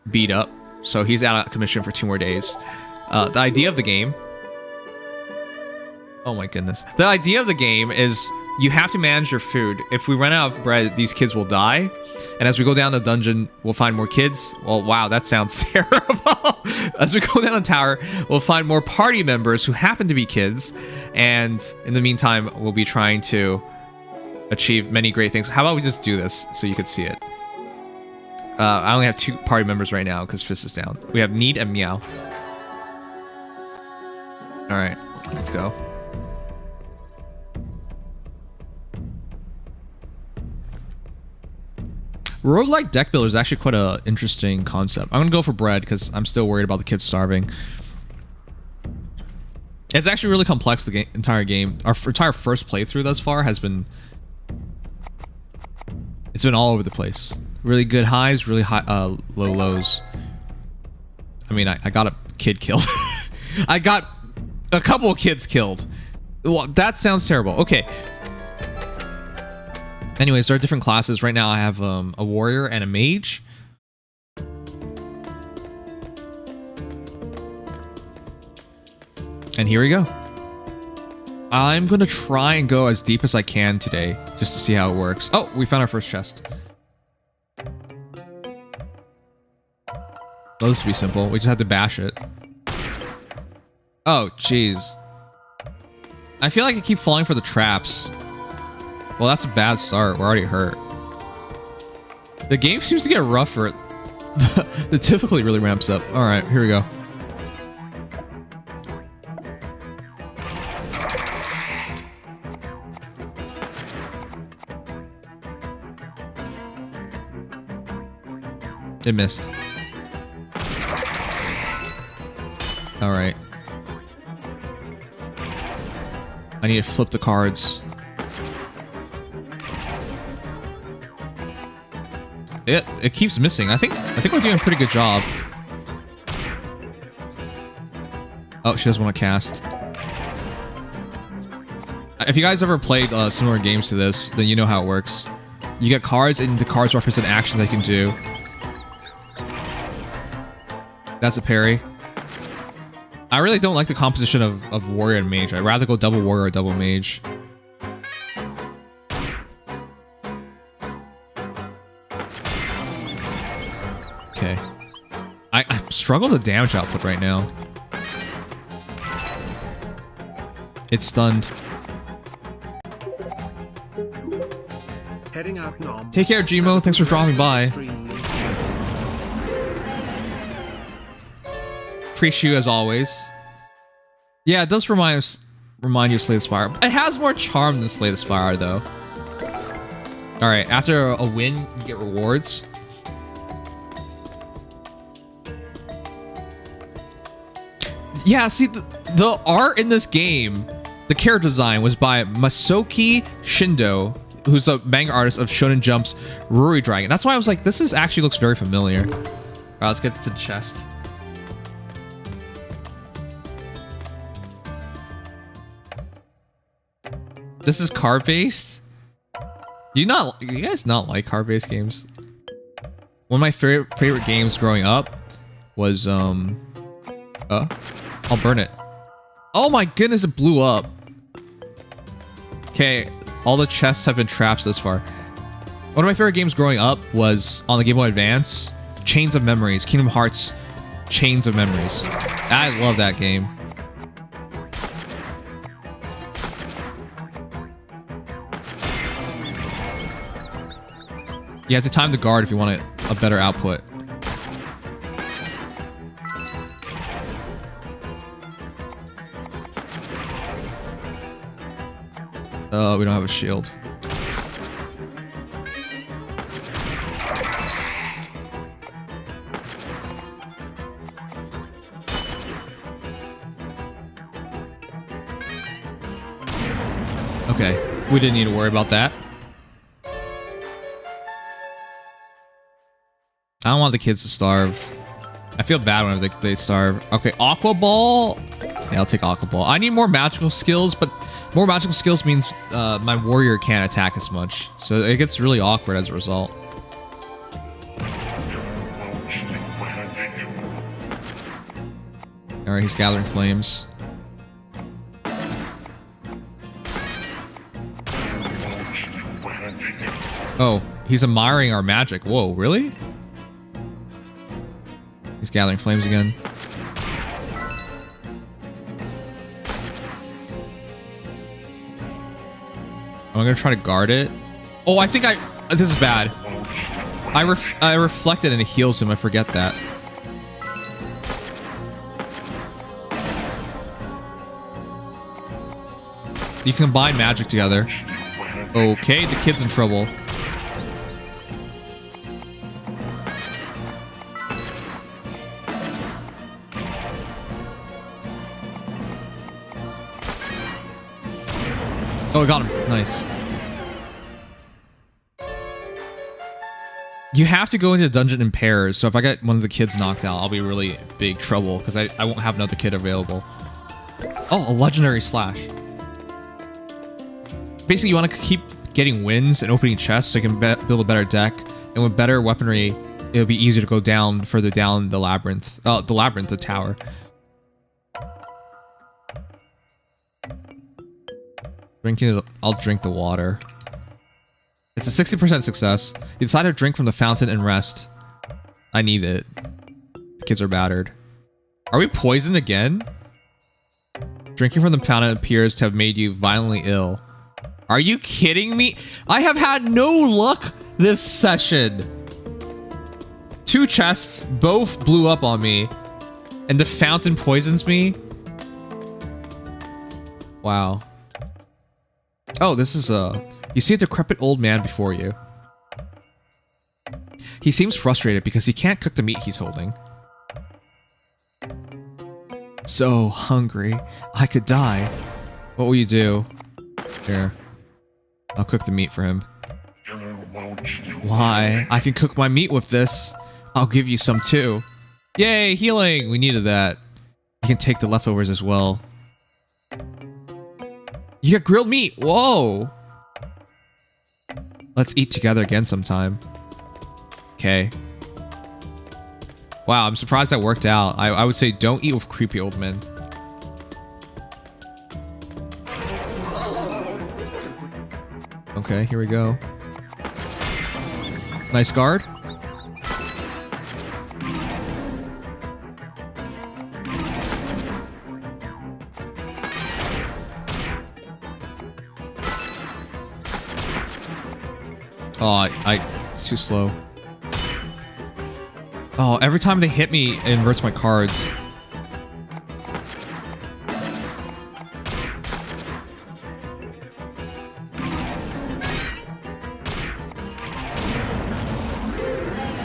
beat up. So he's out of commission for 2 more days. The idea of the game... Oh my goodness. The idea of the game is you have to manage your food. If we run out of bread, these kids will die. And as we go down the dungeon, we'll find more kids. Well, wow, that sounds terrible. As we go down the tower, we'll find more party members who happen to be kids. And in the meantime, we'll be trying to achieve many great things. How about we just do this so you could see it? I only have 2 party members right now because Fist is down. We have Need and Meow. All right, let's go. Roguelike deck builder is actually quite an interesting concept. I'm going to go for bread because I'm still worried about the kids starving. It's actually really complex, the entire game. Our entire first playthrough thus far has been... It's been all over the place. Really good highs, really high, low lows. I mean, I got a kid killed. I got a couple of kids killed. Well, that sounds terrible. Okay. Anyways, there are different classes. Right now I have a warrior and a mage. And here we go. I'm going to try and go as deep as I can today, just to see how it works. Oh, we found our first chest. Oh, this will be simple. We just have to bash it. Oh, jeez. I feel like I keep falling for the traps. Well, that's a bad start. We're already hurt. The game seems to get rougher. The difficulty really ramps up. All right, here we go. It missed. All right. I need to flip the cards. It keeps missing. I think we're doing a pretty good job. Oh, she doesn't want to cast. If you guys ever played similar games to this, then you know how it works. You get cards, and the cards represent actions they can do. That's a parry. I really don't like the composition of warrior and mage. I'd rather go double warrior or double mage. Okay. I struggle with the damage output right now. It's stunned. Heading out nom. Take care, Gmo. Thanks for dropping by. Appreciate you as always. Yeah, it does remind you of Slay the Spire. It has more charm than Slay the Spire, though. Alright, after a win, you get rewards. Yeah, see, the art in this game, the character design was by Masaoki Shindo, who's the manga artist of Shonen Jump's Ruri Dragon. That's why I was like, this actually looks very familiar. Alright, let's get to the chest. This is card-based? Do you guys not like card-based games? One of my favorite games growing up was, I'll burn it. Oh my goodness, it blew up. Okay, all the chests have been traps this far. One of my favorite games growing up was, on the Game Boy Advance, Chains of Memories. Kingdom Hearts Chains of Memories. I love that game. You have to time the guard if you want a better output. We don't have a shield. Okay, we didn't need to worry about that. I don't want the kids to starve. I feel bad when they starve. Okay, Aqua Ball. Yeah, I'll take Aqua Ball. I need more magical skills, but more magical skills means my warrior can't attack as much. So it gets really awkward as a result. Alright, he's gathering flames. Oh, he's admiring our magic. Whoa, really? He's gathering flames again. I'm gonna try to guard it. Oh, I think this is bad. I reflected and it heals him. I forget that. You combine magic together. Okay, the kid's in trouble. Oh, I got him. Nice. You have to go into the dungeon in pairs, so if I get one of the kids knocked out, I'll be really big trouble, because I won't have another kid available. Oh, a legendary slash. Basically, you want to keep getting wins and opening chests so you can build a better deck, and with better weaponry, it'll be easier to go down further down the labyrinth. The tower. I'll drink the water. It's a 60% success. You decide to drink from the fountain and rest. I need it. The kids are battered. Are we poisoned again? Drinking from the fountain appears to have made you violently ill. Are you kidding me? I have had no luck this session. 2 chests, both blew up on me. And the fountain poisons me? Wow. Oh, this is you see a decrepit old man before you. He seems frustrated because he can't cook the meat he's holding. So hungry, I could die. What will you do? Here. I'll cook the meat for him. Why? I can cook my meat with this. I'll give you some too. Yay, healing! We needed that. You can take the leftovers as well. You got grilled meat. Whoa. Let's eat together again sometime. Okay. Wow, I'm surprised that worked out. I would say don't eat with creepy old men. Okay, here we go. Nice guard. Oh, it's too slow. Oh, every time they hit me, it inverts my cards.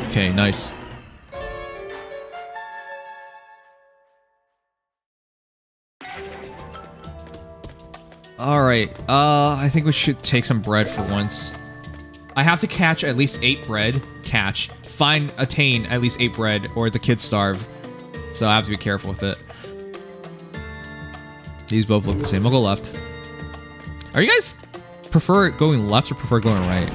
Okay, nice. Alright, I think we should take some bread for once. I have to catch at least 8 bread. Attain at least 8 bread, or the kids starve. So I have to be careful with it. These both look the same. I'll go left. Are you guys prefer going left or prefer going right?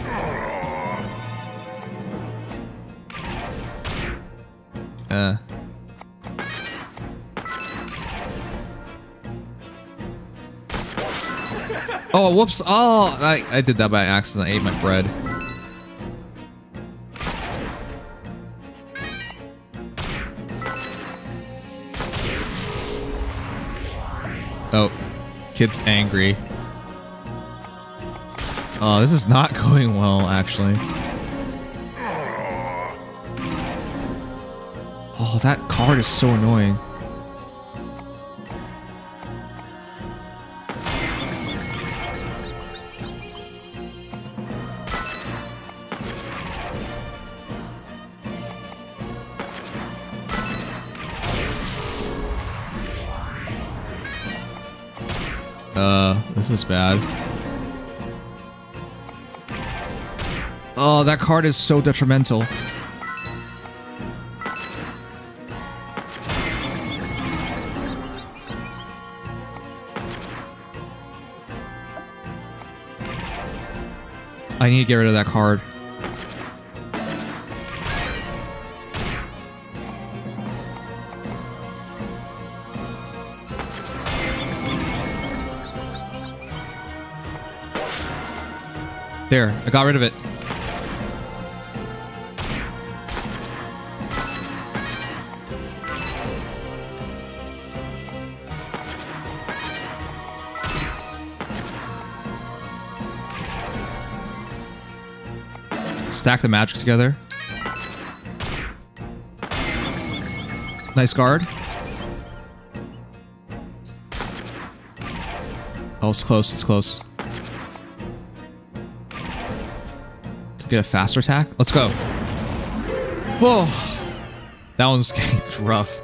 Oh, whoops. Oh, I did that by accident. I ate my bread. Oh, kid's angry. Oh, this is not going well, actually. Oh, that card is so annoying. This is bad. Oh, that card is so detrimental. I need to get rid of that card. There, I got rid of it. Stack the magic together. Nice guard. Oh, it's close, it's close. Get a faster attack. Let's go. Whoa. That one's getting rough.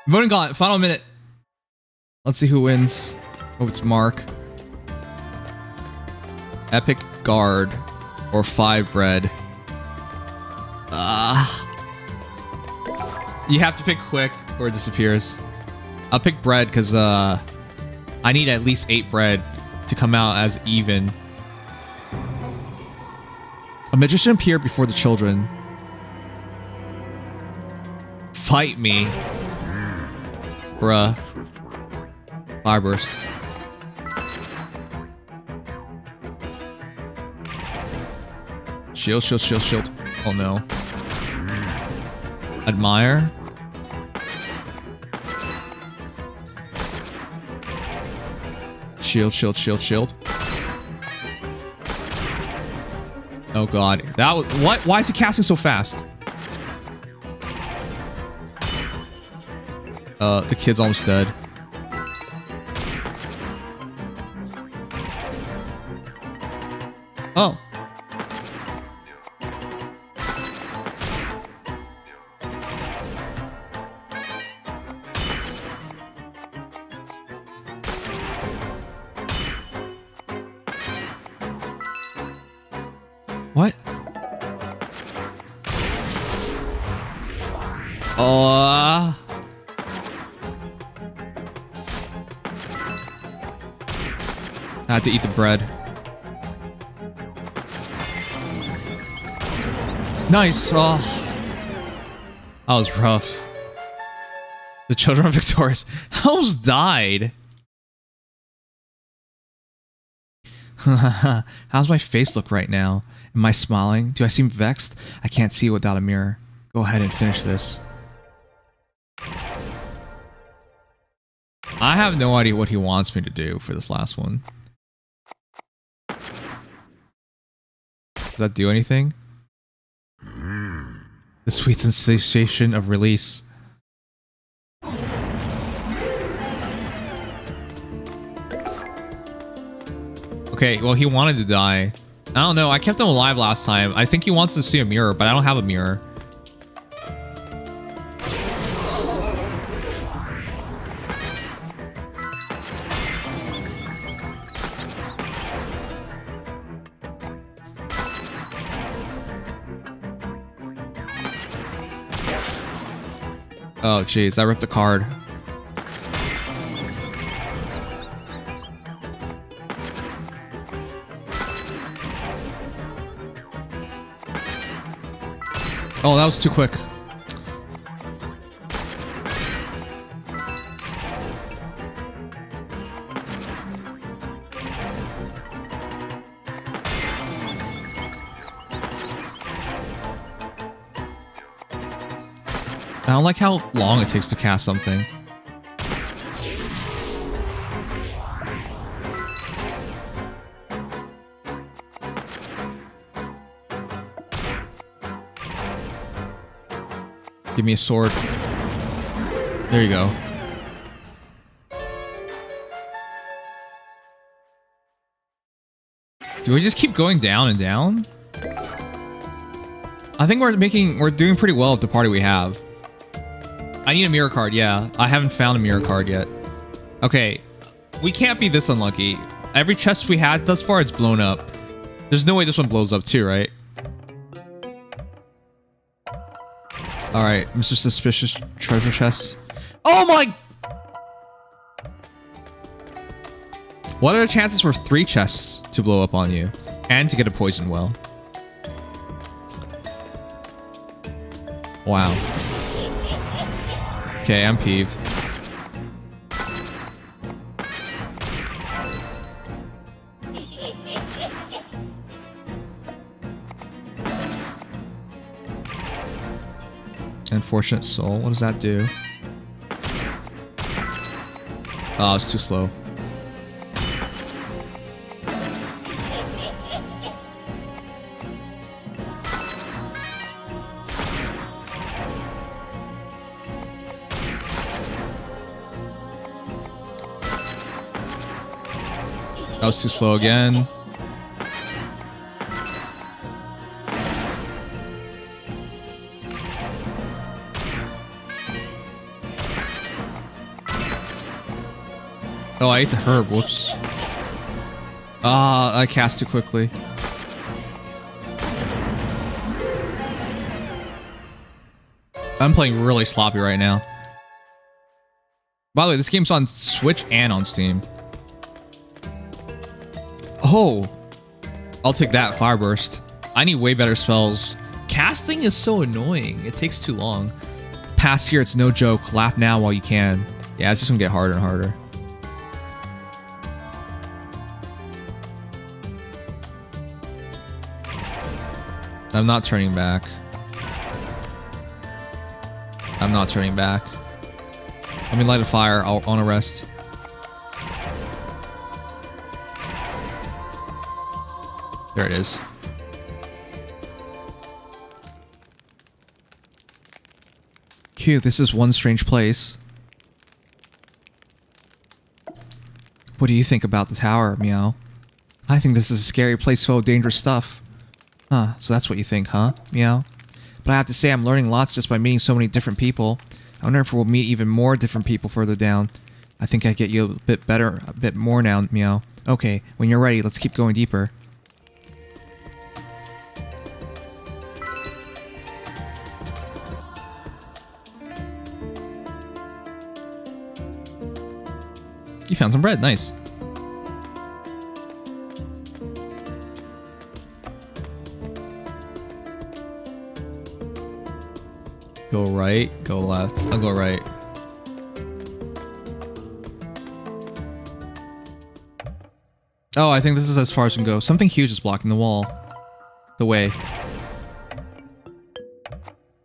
Voting Gauntlet, final minute. Let's see who wins. Oh, it's Mark. Epic Guard or 5 bread. You have to pick quick or it disappears. I'll pick bread because I need at least 8 bread to come out as even. A magician appeared before the children. Fight me. Bruh. Fire burst. Shield, shield, shield, shield. Oh no. Admire. Shield, shield, shield, shield. Oh god. That was what? Why is he casting so fast? The kid's almost dead. Oh. What? I had to eat the bread. Nice. Oh, that was rough. The children are victorious. I almost died. How's my face look right now? Am I smiling? Do I seem vexed? I can't see without a mirror. Go ahead and finish this. I have no idea what he wants me to do for this last one. Does that do anything? The sweet sensation of release. Okay, well, he wanted to die. I don't know. I kept him alive last time. I think he wants to see a mirror, but I don't have a mirror. Oh, jeez. I ripped a card. Oh, that was too quick. I don't like how long it takes to cast something. Give me a sword. There you go. Do we just keep going down and down? I think we're doing pretty well with the party we have. I need a mirror card, yeah. I haven't found a mirror card yet. Okay, we can't be this unlucky. Every chest we had thus far, it's blown up. There's no way this one blows up too, right? Alright, Mr. Suspicious treasure chest. Oh my! What are the chances for 3 chests to blow up on you? And to get a poison well? Wow. Okay, I'm peeved. Unfortunate soul. What does that do? Oh, it's too slow. That was too slow again. Oh, I ate the herb. Whoops. Ah, I cast too quickly. I'm playing really sloppy right now. By the way, this game's on Switch and on Steam. Oh, I'll take that fire burst. I need way better spells. Casting is so annoying. It takes too long. Past here, it's no joke. Laugh now while you can. Yeah, it's just gonna get harder and harder. I'm not turning back. I'm not turning back. Let me light a fire. I'll on a rest. There it is. Cute, this is one strange place. What do you think about the tower, Meow? I think this is a scary place full of dangerous stuff. Huh, so that's what you think, huh, Meow? But I have to say I'm learning lots just by meeting so many different people. I wonder if we'll meet even more different people further down. I think I get you a bit better, a bit more now, Meow. Okay, when you're ready, let's keep going deeper. You found some bread, nice. Go right, go left. I'll go right. Oh, I think this is as far as we can go. Something huge is blocking the wall. The way.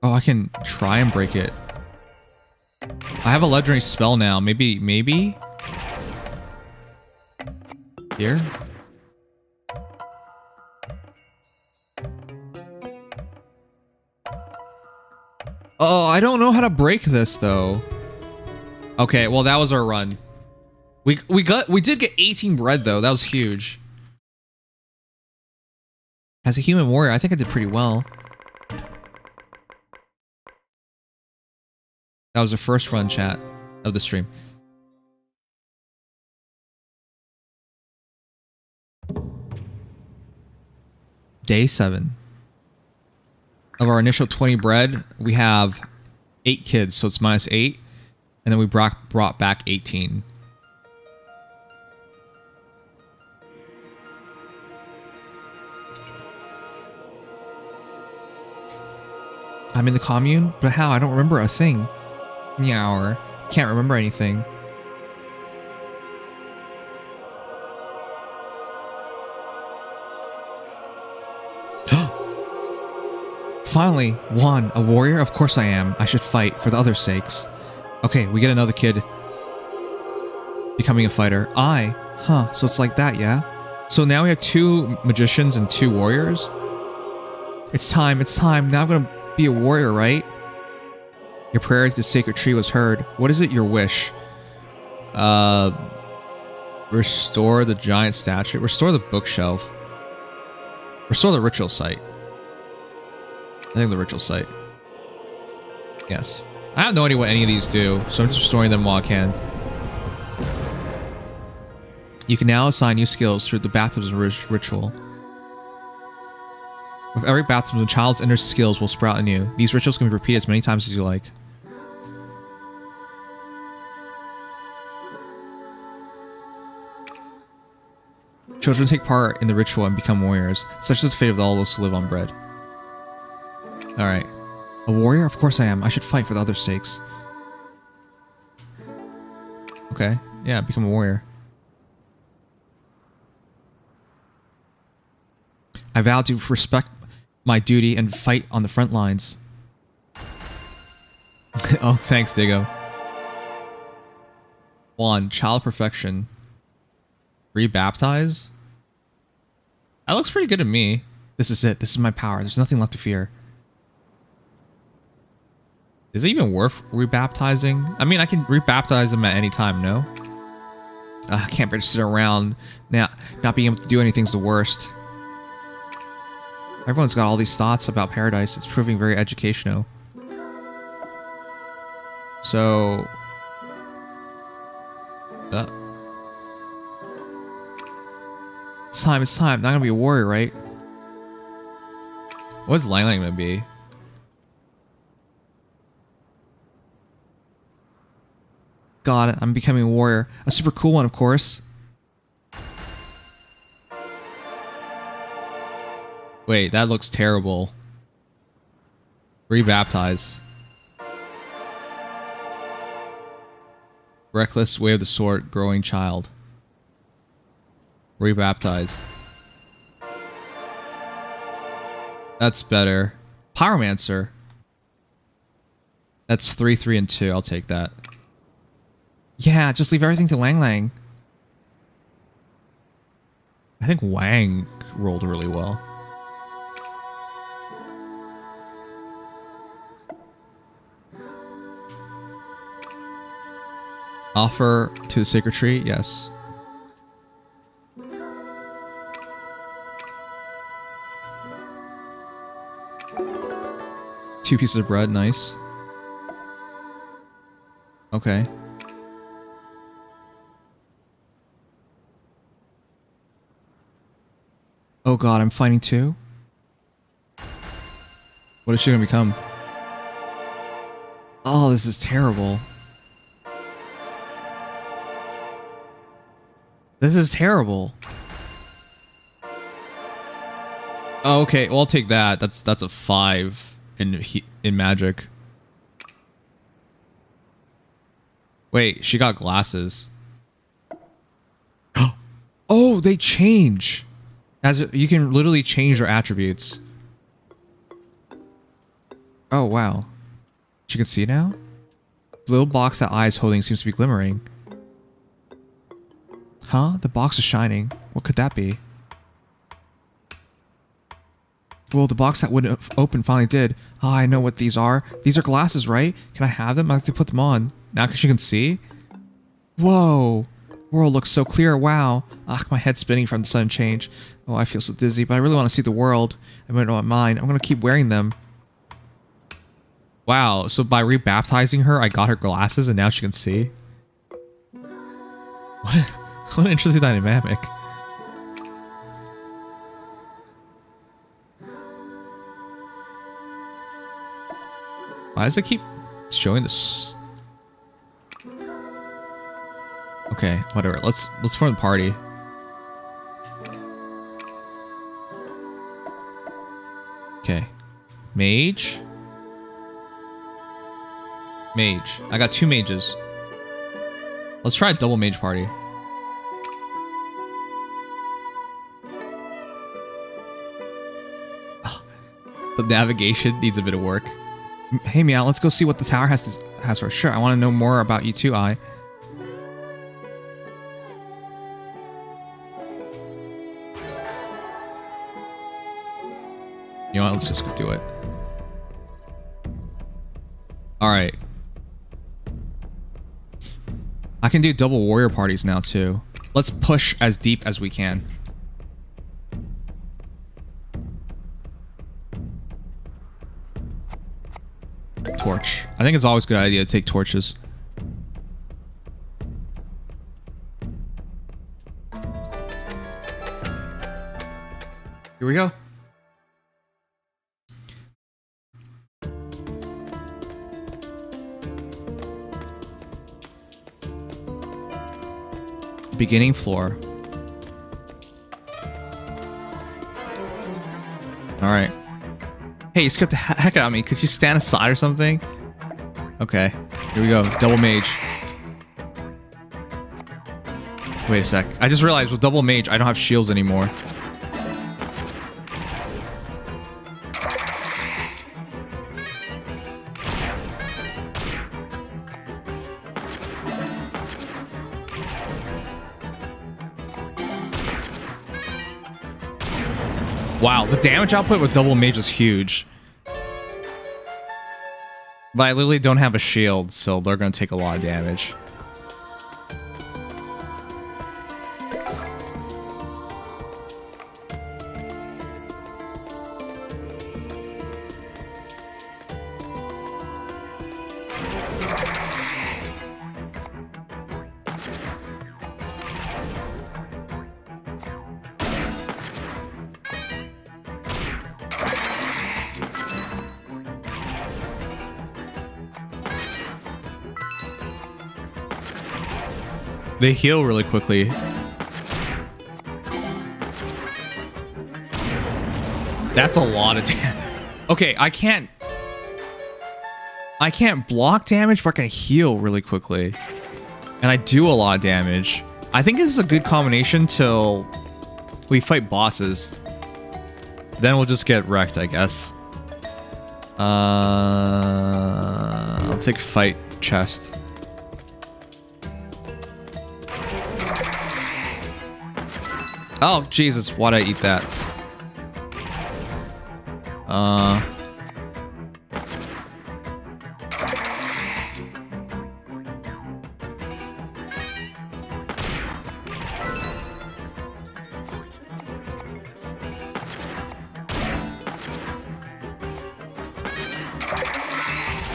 Oh, I can try and break it. I have a legendary spell now. Maybe? Here? Oh, I don't know how to break this though. Okay, well that was our run. We did get 18 bread though. That was huge. As a human warrior, I think I did pretty well. That was the first run, chat, of the stream. Day 7. Of our initial 20 bread, we have 8 kids, so it's -8. And then we brought back 18. I'm in the commune? But how? I don't remember a thing. Meow. Can't remember anything. Finally, one, a warrior? Of course I am. I should fight for the others' sakes. Okay, we get another kid becoming a fighter. Huh, so it's like that, yeah? So now we have 2 magicians and 2 warriors? It's time. Now I'm gonna be a warrior, right? Your prayer to the sacred tree was heard. What is it, your wish? Restore the giant statue. Restore the bookshelf. Restore the ritual site. I think the ritual site. Yes. I have no idea what any of these do, so I'm just restoring them while I can. You can now assign new skills through the baptism ritual. With every baptism, the child's inner skills will sprout anew. These rituals can be repeated as many times as you like. Children take part in the ritual and become warriors. Such is the fate of all those who live on bread. Alright. A warrior? Of course I am. I should fight for the others' sakes. Okay. Yeah, become a warrior. I vow to respect my duty and fight on the front lines. Oh, thanks, Diggo. 1. Child perfection. Rebaptize? That looks pretty good to me. This is it. This is my power. There's nothing left to fear. Is it even worth rebaptizing? I mean, I can rebaptize them at any time, no? I can't just sit around now. Not being able to do anything's the worst. Everyone's got all these thoughts about paradise. It's proving very educational. So... It's time. Not gonna be a warrior, right? What's Lang gonna be? Got it. I'm becoming a warrior. A super cool one, of course. Wait, that looks terrible. Rebaptize. Reckless way of the sword, growing child. Rebaptize. That's better. Pyromancer. That's 3, 3, and 2. I'll take that. Yeah, just leave everything to Lang Lang. I think Wang rolled really well. Offer to the sacred tree? Yes. Two pieces of bread, nice. Okay. Oh god, I'm fighting too? What is she gonna become? Oh, this is terrible. This is terrible. Oh, okay, well I'll take that. That's a 5 in magic. Wait, she got glasses. Oh, they change. You can literally change your attributes. Oh, wow. She can see now? The little box that Eye is holding seems to be glimmering. Huh? The box is shining. What could that be? Well, the box that wouldn't open finally did. Oh, I know what these are. These are glasses, right? Can I have them? I'd like to put them on. Now because you can see? Whoa. World looks so clear. Wow. Ah, my head's spinning from the sudden change. Oh, I feel so dizzy, but I really want to see the world. I don't mind. I'm going to keep wearing them. Wow. So by rebaptizing her, I got her glasses and now she can see? What an interesting dynamic. Why does it keep showing this? Okay, whatever. Let's form the party. Okay. Mage. Mage. I got 2 mages. Let's try a double mage party. The navigation needs a bit of work. Hey, Meow, let's go see what the tower has for us. Sure, I want to know more about you too, Eye. You know what? Let's just go do it. Alright. I can do double warrior parties now too. Let's push as deep as we can. Torch. I think it's always a good idea to take torches. Here we go. Beginning floor. Alright. Hey, you scared the heck out of me. Could you stand aside or something? Okay. Here we go. Double mage. Wait a sec. I just realized with double mage, I don't have shields anymore. Wow, the damage output with double mage is huge. But I literally don't have a shield, so they're gonna take a lot of damage. They heal really quickly. That's a lot of damage. Okay, I can't block damage, but I can heal really quickly. And I do a lot of damage. I think this is a good combination till we fight bosses. Then we'll just get wrecked, I guess. I'll take fight chest. Oh, Jesus, why'd I eat that?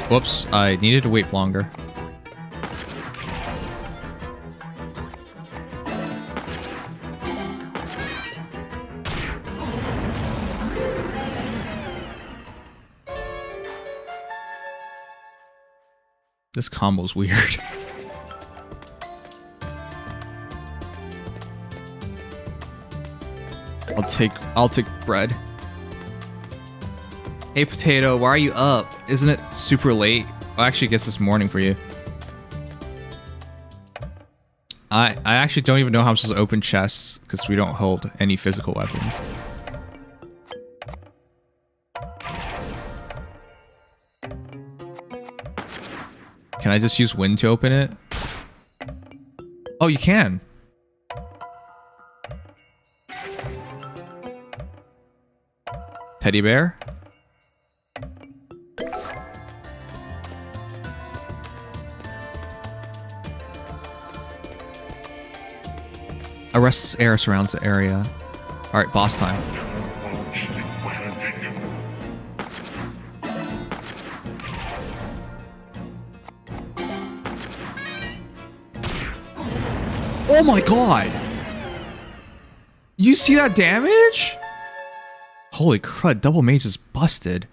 Whoops, I needed to wait longer. This combo's weird. I'll take bread. Hey Potato, why are you up? Isn't it super late? Well, actually, I guess it's morning for you. I actually don't even know how I'm supposed to open chests because we don't hold any physical weapons. Can I just use wind to open it? Oh, you can. Teddy bear? A restless air surrounds the area. Alright, boss time. Oh my god! You see that damage? Holy crud, double mage is busted.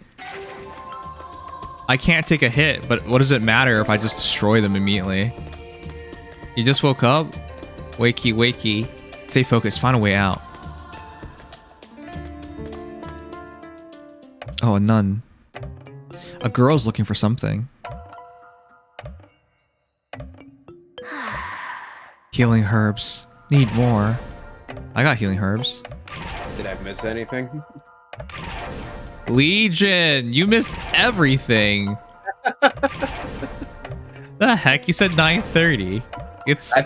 I can't take a hit, but what does it matter if I just destroy them immediately? You just woke up? Wakey, wakey. Stay focused, find a way out. Oh, a nun. A girl's looking for something. Healing herbs. Need more. I got healing herbs. Did I miss anything? Legion, you missed everything. The heck? You said 9:30. It's 12.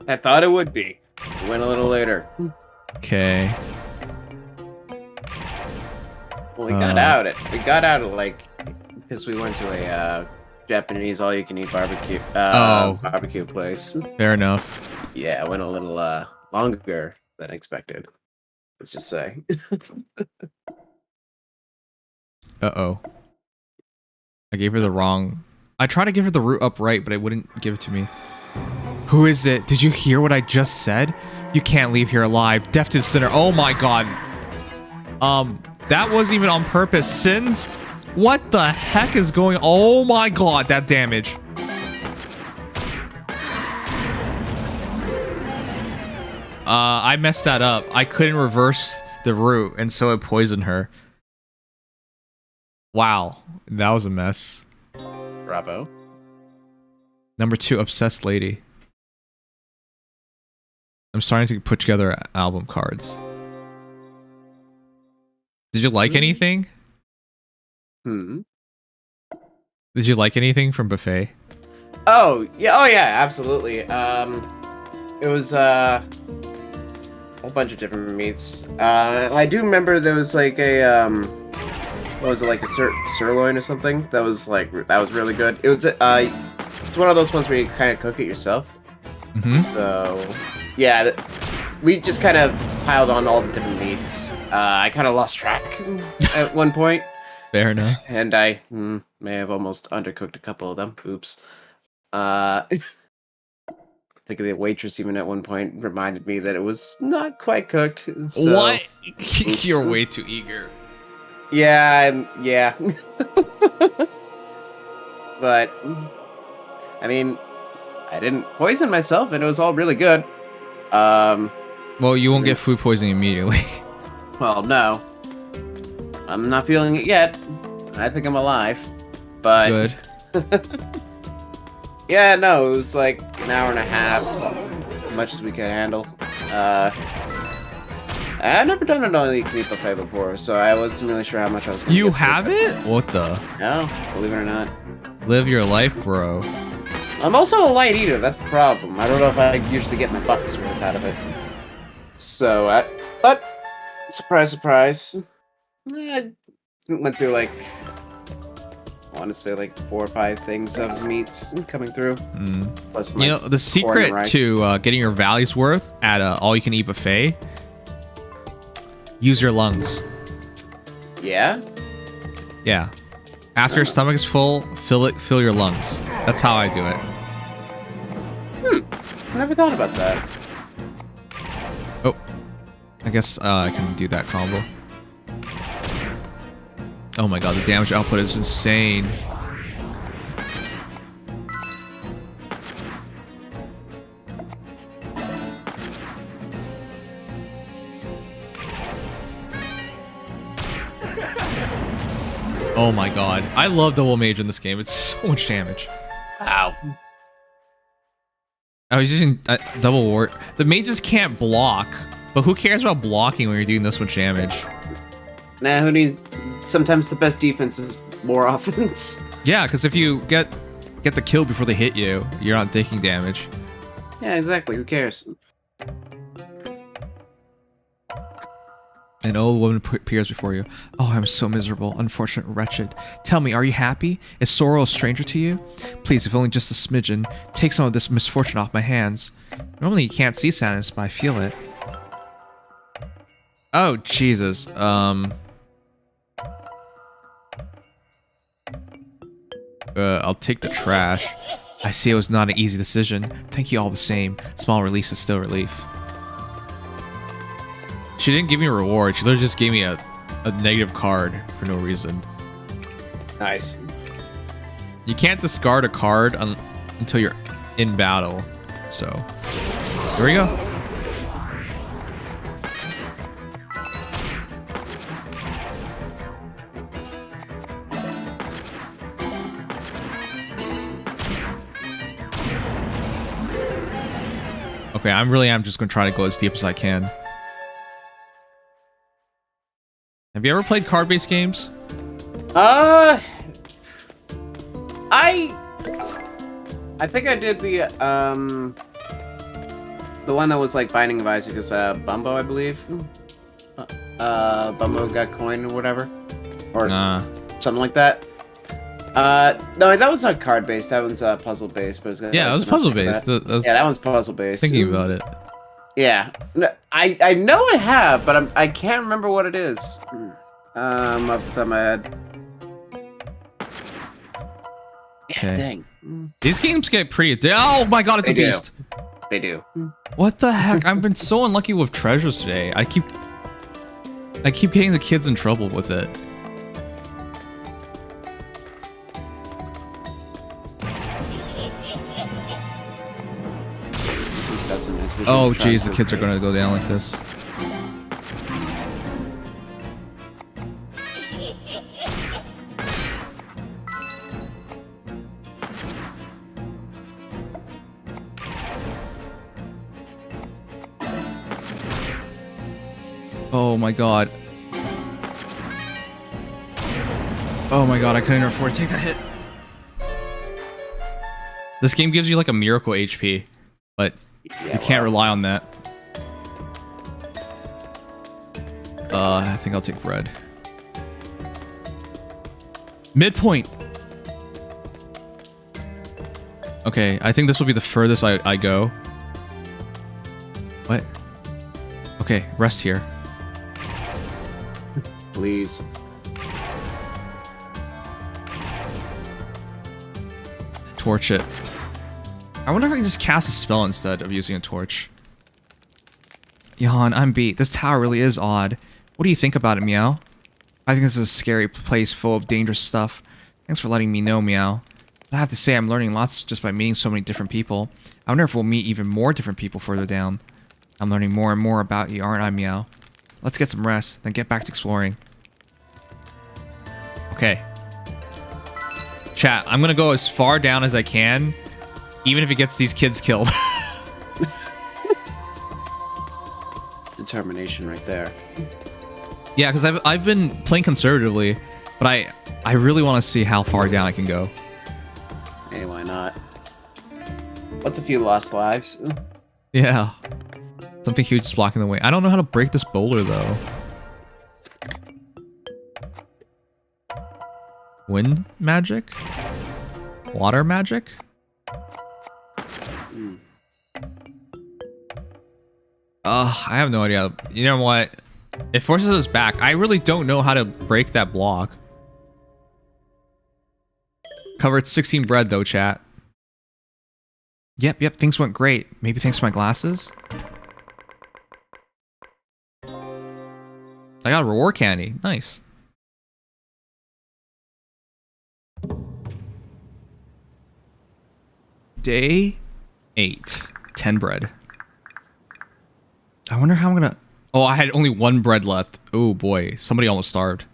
I thought it would be. It went a little later. Okay. Well, we got out at like because we went to a Japanese all-you-can-eat barbecue barbecue place. Fair enough. Yeah, it went a little longer than expected. Let's just say. Uh-oh. I gave her the wrong... I tried to give her the root upright, but it wouldn't give it to me. Who is it? Did you hear what I just said? You can't leave here alive. Death to the sinner. Oh my god. That wasn't even on purpose. Sins? What the heck is going... Oh my god, that damage. I messed that up. I couldn't reverse the root, and so it poisoned her. Wow. That was a mess. Bravo. Number 2, obsessed lady. I'm starting to put together album cards. Did you like anything? Did you like anything from Buffet? Oh yeah, absolutely. It was a whole bunch of different meats. I do remember there was like a what was it, like a sirloin or something? That was really good. It was it's one of those ones where you kind of cook it yourself. So yeah, we just kind of piled on all the different meats. I kind of lost track at one point. Fair enough. And I may have almost undercooked a couple of them. Oops. I think the waitress even at one point reminded me that it was not quite cooked. So, what? You're way too eager. Yeah, yeah. But, I mean, I didn't poison myself and it was all really good. Well, you won't get food poisoning immediately. Well, no. I'm not feeling it yet. I think I'm alive. But good. Yeah, no, it was like an hour and a half, as much as we could handle. I've never done an all-you-can-eat buffet before, so I wasn't really sure how much I was going to You haven't? What the? No, believe it or not. Live your life, bro. I'm also a light eater, that's the problem. I don't know if I usually get my bucks worth out of it. So, but, surprise, surprise. I went through like, I want to say like 4 or 5 things of meats coming through. Plus, you know, the secret to getting your values worth at a all-you-can-eat buffet, use your lungs. Yeah? Yeah. After your stomach is full, fill your lungs. That's how I do it. I never thought about that. Oh. I guess I can do that combo. Oh my god, the damage output is insane. Oh my god. I love double mage in this game. It's so much damage. Wow. I was using double ward. The mages can't block, but who cares about blocking when you're doing this much damage? Nah, who need? Sometimes the best defense is more offense. Yeah, because if you get the kill before they hit you, you're not taking damage. Yeah, exactly. Who cares? An old woman appears before you. Oh, I'm so miserable, unfortunate, wretched. Tell me, are you happy? Is sorrow a stranger to you? Please, if only just a smidgen, take some of this misfortune off my hands. Normally you can't see sadness, but I feel it. Oh, Jesus. I'll take the trash. I see it was not an easy decision. Thank you all the same. Small relief is still relief. She didn't give me a reward. She literally just gave me a negative card for no reason. Nice. You can't discard a card until you're in battle. So, here we go. Okay, I'm just gonna try to go as deep as I can. Have you ever played card-based games? I think I did the one that was like Binding of Isaac is Bumbo, I believe. Bumbo got coin or whatever, or something like that. No, that was not card-based. That one's puzzle based, but it's yeah, that was puzzle-based. Yeah, that one's puzzle-based. Thinking about it. Yeah, no, I know I have, but I can't remember what it is. Off the top of my head. Yeah, Okay. dang. These games get pretty. Oh my god, it's a beast. They do. What the heck? I've been so unlucky with treasures today. I keep getting the kids in trouble with it. Oh jeez, the kids are gonna go down like this. Oh my god. Oh my god, I couldn't afford to take that hit. This game gives you like a miracle HP, but you can't rely on that. I think I'll take red. Midpoint! Okay, I think this will be the furthest I go. What? Okay, rest here. Please. Torch it. I wonder if I can just cast a spell instead of using a torch. Johan, I'm beat. This tower really is odd. What do you think about it, Meow? I think this is a scary place full of dangerous stuff. Thanks for letting me know, Meow. I have to say I'm learning lots just by meeting so many different people. I wonder if we'll meet even more different people further down. I'm learning more and more about you, aren't I, Meow? Let's get some rest, then get back to exploring. Okay. Chat, I'm gonna go as far down as I can, even if it gets these kids killed. Determination right there. Yeah, because I've been playing conservatively, but I really want to see how far down I can go. Hey, why not? What's a few lost lives? Yeah. Something huge is blocking the way. I don't know how to break this boulder, though. Wind magic? Water magic? I have no idea. You know what? It forces us back. I really don't know how to break that block. Covered 16 bread, though, chat. Yep, things went great. Maybe thanks to my glasses? I got a reward candy. Nice. Day 8. 10 bread. I wonder how I'm gonna... Oh, I had only 1 bread left. Oh boy, somebody almost starved.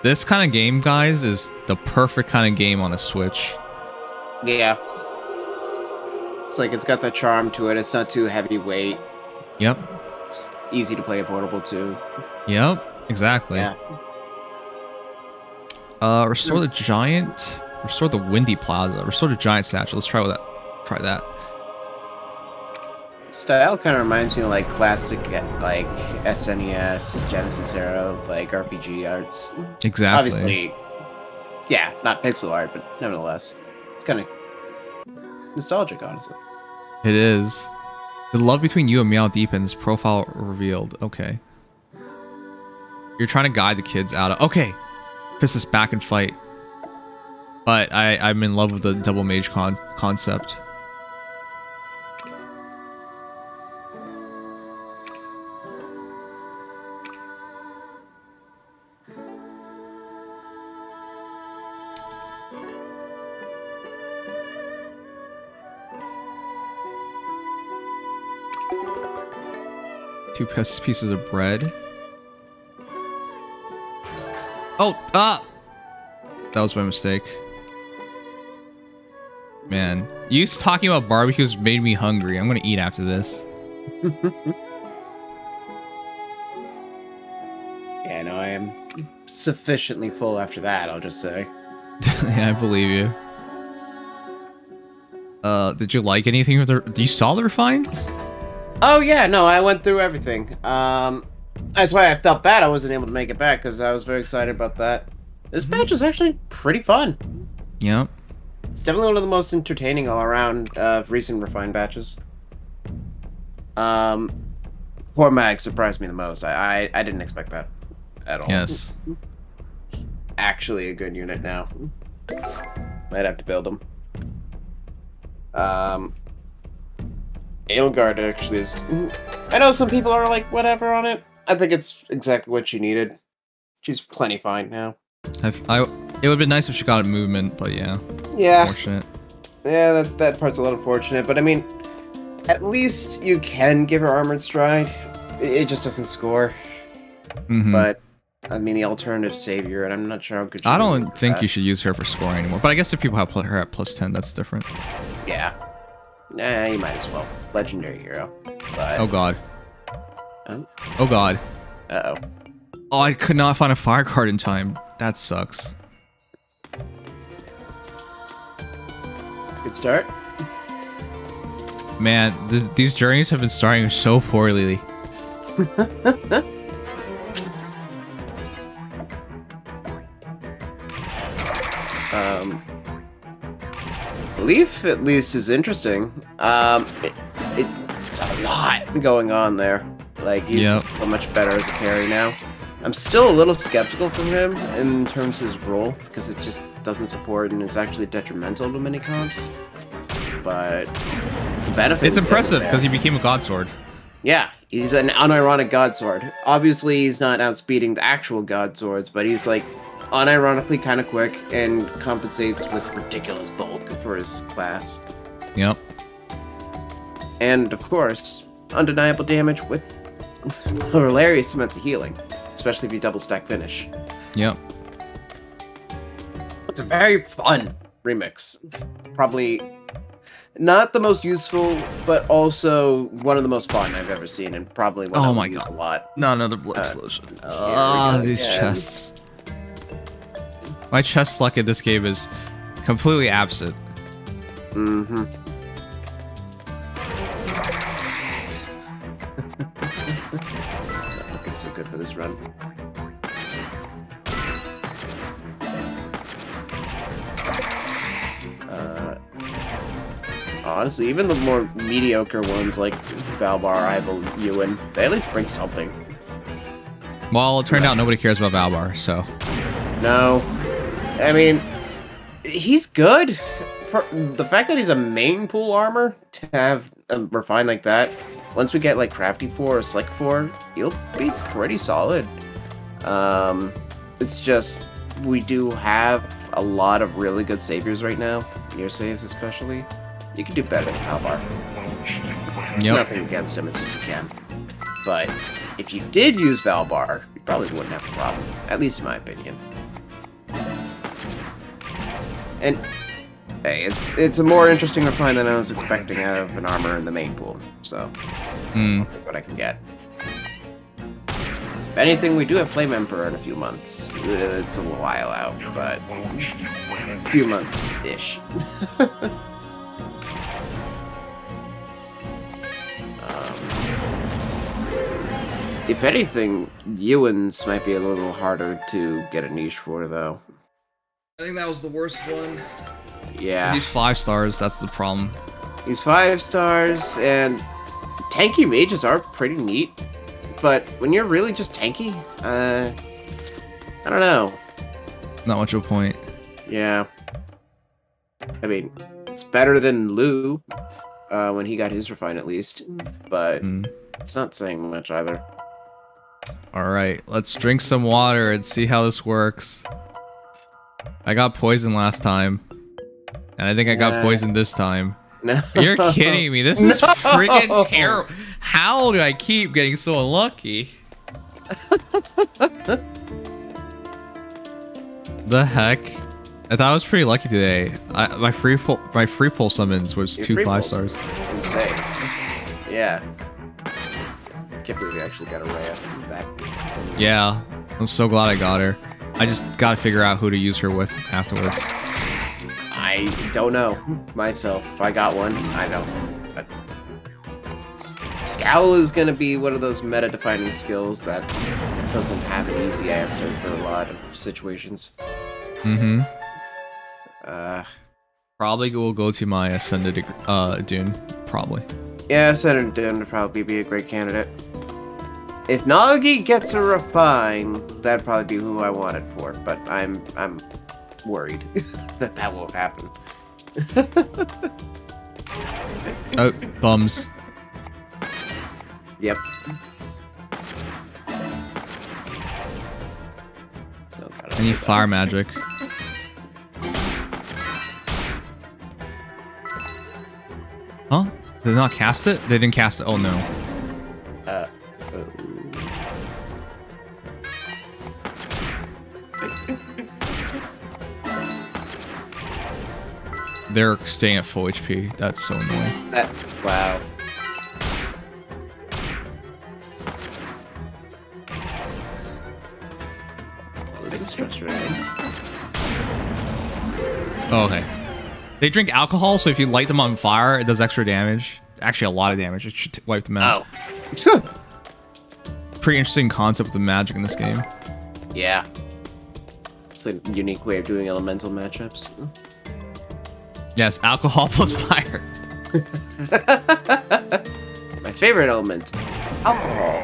This kind of game, guys, is the perfect kind of game on a Switch. Yeah. It's like it's got that charm to it. It's not too heavyweight. Yep. It's easy to play portable too. Yep. Exactly. Yeah. Restore the giant. Restore the windy plaza. Restore the giant statue. Let's try that. Try that. Style kind of reminds me of like classic, like SNES, Genesis era, like RPG arts. Exactly. Obviously, yeah, not pixel art, but nevertheless, it's kind of nostalgic, honestly. It is. The love between you and Meow deepens. Profile revealed. Okay. You're trying to guide the kids out of... Okay. Fist is back and fight. But I'm in love with the double mage concept. Two pieces of bread. Oh, that was my mistake. Man, you talking about barbecues made me hungry. I'm gonna eat after this. Yeah, no, I am sufficiently full after that, I'll just say. Yeah, I believe you. Did you like anything with the... You saw the refines? Oh yeah, no, I went through everything. That's why I felt bad I wasn't able to make it back, because I was very excited about that. This match was actually pretty fun. Yep. It's definitely one of the most entertaining all around recent refined batches. Cormag surprised me the most. I didn't expect that at all. Yes. Actually a good unit now. Might have to build him. Aelgard actually is... I know some people are like, whatever on it. I think it's exactly what she needed. She's plenty fine now. It would have been nice if she got a movement, but yeah. Yeah. Unfortunate. Yeah, that part's a little unfortunate, but I mean, at least you can give her Armored Stride. It just doesn't score. Mm-hmm. But, I mean, the alternative Savior, and I'm not sure how good she I don't is think that. you should use her for scoring anymore, but I guess if people have her at +10, that's different. Yeah. Nah, you might as well. Legendary hero. But... Oh god. Oh, Oh god. uh-oh. Oh, I could not find a fire card in time. That sucks. Good start. Man, these journeys have been starting so poorly. Leaf at least is interesting. It's a lot going on there. Like, he's just so much better as a carry now. I'm still a little skeptical from him in terms of his role, because it just doesn't support and it's actually detrimental to many comps. But the benefit It's is impressive there. because he became a god sword. Yeah, he's an unironic god sword. Obviously, he's not outspeeding the actual god swords, but he's like unironically kind of quick and compensates with ridiculous bulk for his class. Yep. And of course, undeniable damage with a hilarious amounts of healing, especially if you double stack finish. Yep. It's a very fun remix. Probably not the most useful, but also one of the most fun I've ever seen, and probably one I'll use a lot. Not another blood explosion. These again. chests. My chest luck in this game is completely absent. Mm-hmm. Not looking so good for this run. Honestly, even the more mediocre ones like Valbar, Ival, Ewan, they at least bring something. Well, it turned out nobody cares about Valbar, so. No. I mean, he's good. For the fact that he's a main pool armor, to have a refine like that, once we get like Crafty 4 or Slick 4, he'll be pretty solid. It's just, we do have a lot of really good saviors right now, near saves especially. You can do better than Valbar. It's nothing against him, it's just you can. But if you did use Valbar, you probably wouldn't have a problem, at least in my opinion. And hey, it's a more interesting refine than I was expecting out of an armor in the main pool. So, I'll take what I can get. If anything, we do have Flame Emperor in a few months. It's a little while out, but a few months-ish. If anything, Ewan's might be a little harder to get a niche for, though. I think that was the worst one. Yeah. He's 5 stars, that's the problem. He's 5 stars, and tanky mages are pretty neat. But when you're really just tanky, I don't know. Not much of a point. Yeah. I mean, it's better than Lou, when he got his refine at least. But it's not saying much either. Alright, let's drink some water and see how this works. I got poisoned last time. And I think I got poisoned this time. No. You're kidding me. This is freaking terrible. How do I keep getting so unlucky? The heck? I thought I was pretty lucky today. My free pull summons was Your 2 free 5 pulls stars. Insane. Yeah. Can't believe you actually got a Rhea back. Yeah, I'm so glad I got her. I just gotta figure out who to use her with afterwards. I don't know myself. If I got one, I don't. But Scowl is gonna be one of those meta-defining skills that doesn't have an easy answer for a lot of situations. Probably will go to my Ascended Dune. Probably. Yeah, Ascended Dune would probably be a great candidate. If Nagi gets a refine, that'd probably be who I want it for. But I'm worried that won't happen. Oh, bums. Yep. I need fire magic. Huh? Did they not cast it? They didn't cast it. Oh no. They're staying at full HP. That's so annoying. Wow. This is frustrating. Oh, okay. They drink alcohol, so if you light them on fire, it does extra damage. Actually, a lot of damage. It should wipe them out. Oh. Pretty interesting concept with the magic in this game. Yeah. It's a unique way of doing elemental matchups. Yes, alcohol plus fire. My favorite element, alcohol.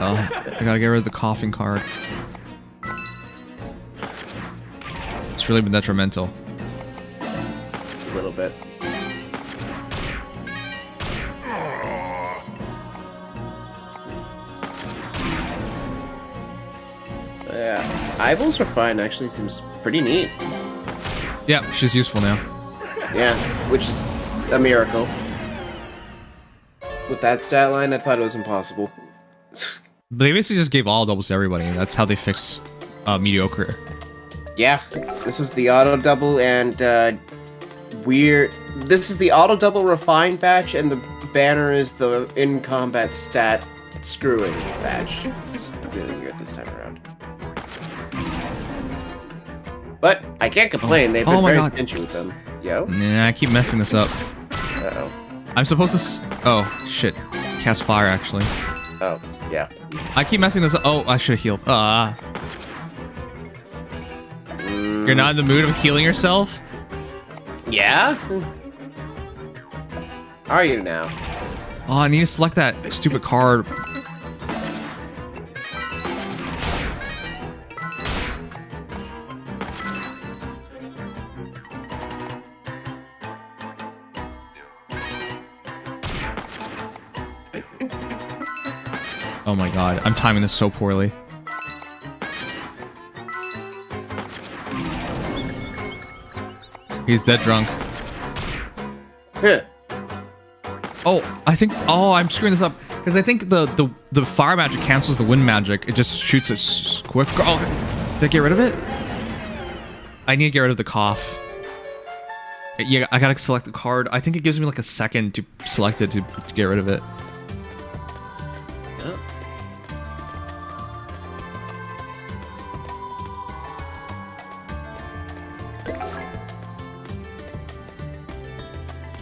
Oh, I gotta get rid of the coughing card. It's really been detrimental. A little bit. Yeah, Eyeballs Refine actually seems pretty neat. Yeah, she's useful now. Yeah, which is a miracle. With that stat line, I thought it was impossible. They basically just gave all doubles to everybody. That's how they fix mediocre. Yeah, this is the auto double and This is the auto double refine batch, and the banner is the in combat stat screwing batch. It's really weird this time around. But I can't complain. They've been very stingy with them. Yo. Nah, I keep messing this up. Uh-oh. I'm supposed to. Oh shit! Cast fire actually. Oh yeah. I keep messing this up. Oh, I should have healed. You're not in the mood of healing yourself? Yeah? Are you now? Oh, I need to select that stupid card. Oh my god, I'm timing this so poorly. He's dead drunk. Oh, I think. Oh, I'm screwing this up because I think the fire magic cancels the wind magic. It just shoots it quick. Oh, did I get rid of it? I need to get rid of the cough. Yeah, I gotta select the card. I think it gives me like a second to select it to get rid of it. Oh.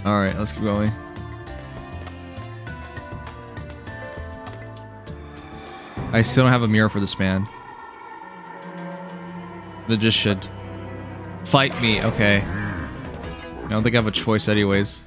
All right, let's keep going. I still don't have a mirror for this man. They just should fight me. Okay. I don't think I have a choice anyways.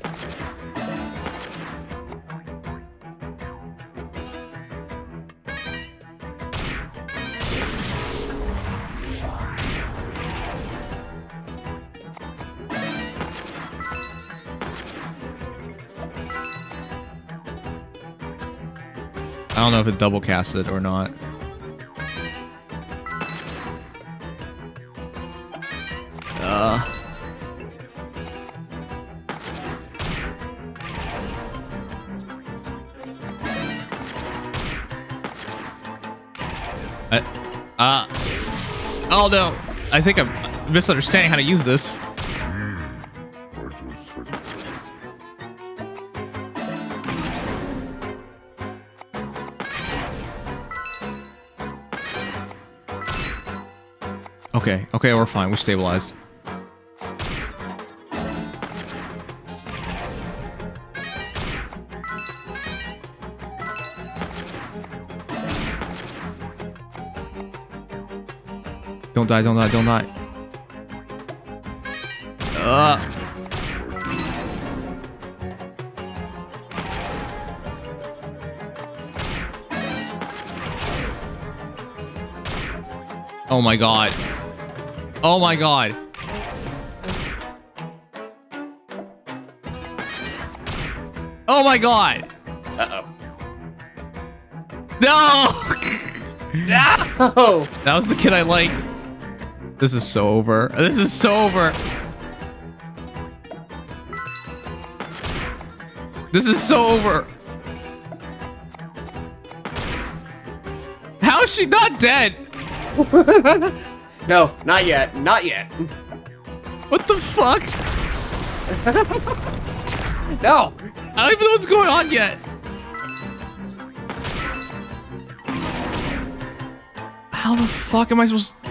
I don't know if it double casted or not. Oh no! I think I'm misunderstanding how to use this. Okay, okay, we're fine. We stabilized. Don't die, don't die, don't die. Oh my god. Oh my god. Oh my god. Uh-oh. No! No! That was the kid I liked. This is so over. This is so over. This is so over. How is she not dead? No, not yet. Not yet. What the fuck? No! I don't even know what's going on yet. How the fuck am I supposed to...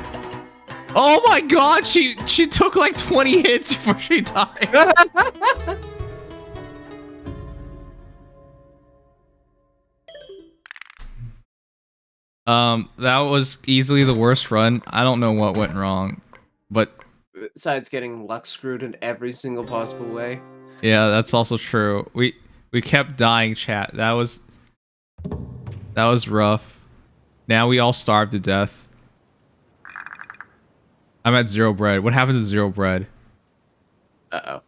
Oh my god, she took like 20 hits before she died. That was easily the worst run. I don't know what went wrong, but besides getting luck screwed in every single possible way. Yeah, that's also true. We kept dying, chat. That was rough. Now we all starved to death. I'm at 0 bread. What happened to 0 bread? Uh-oh.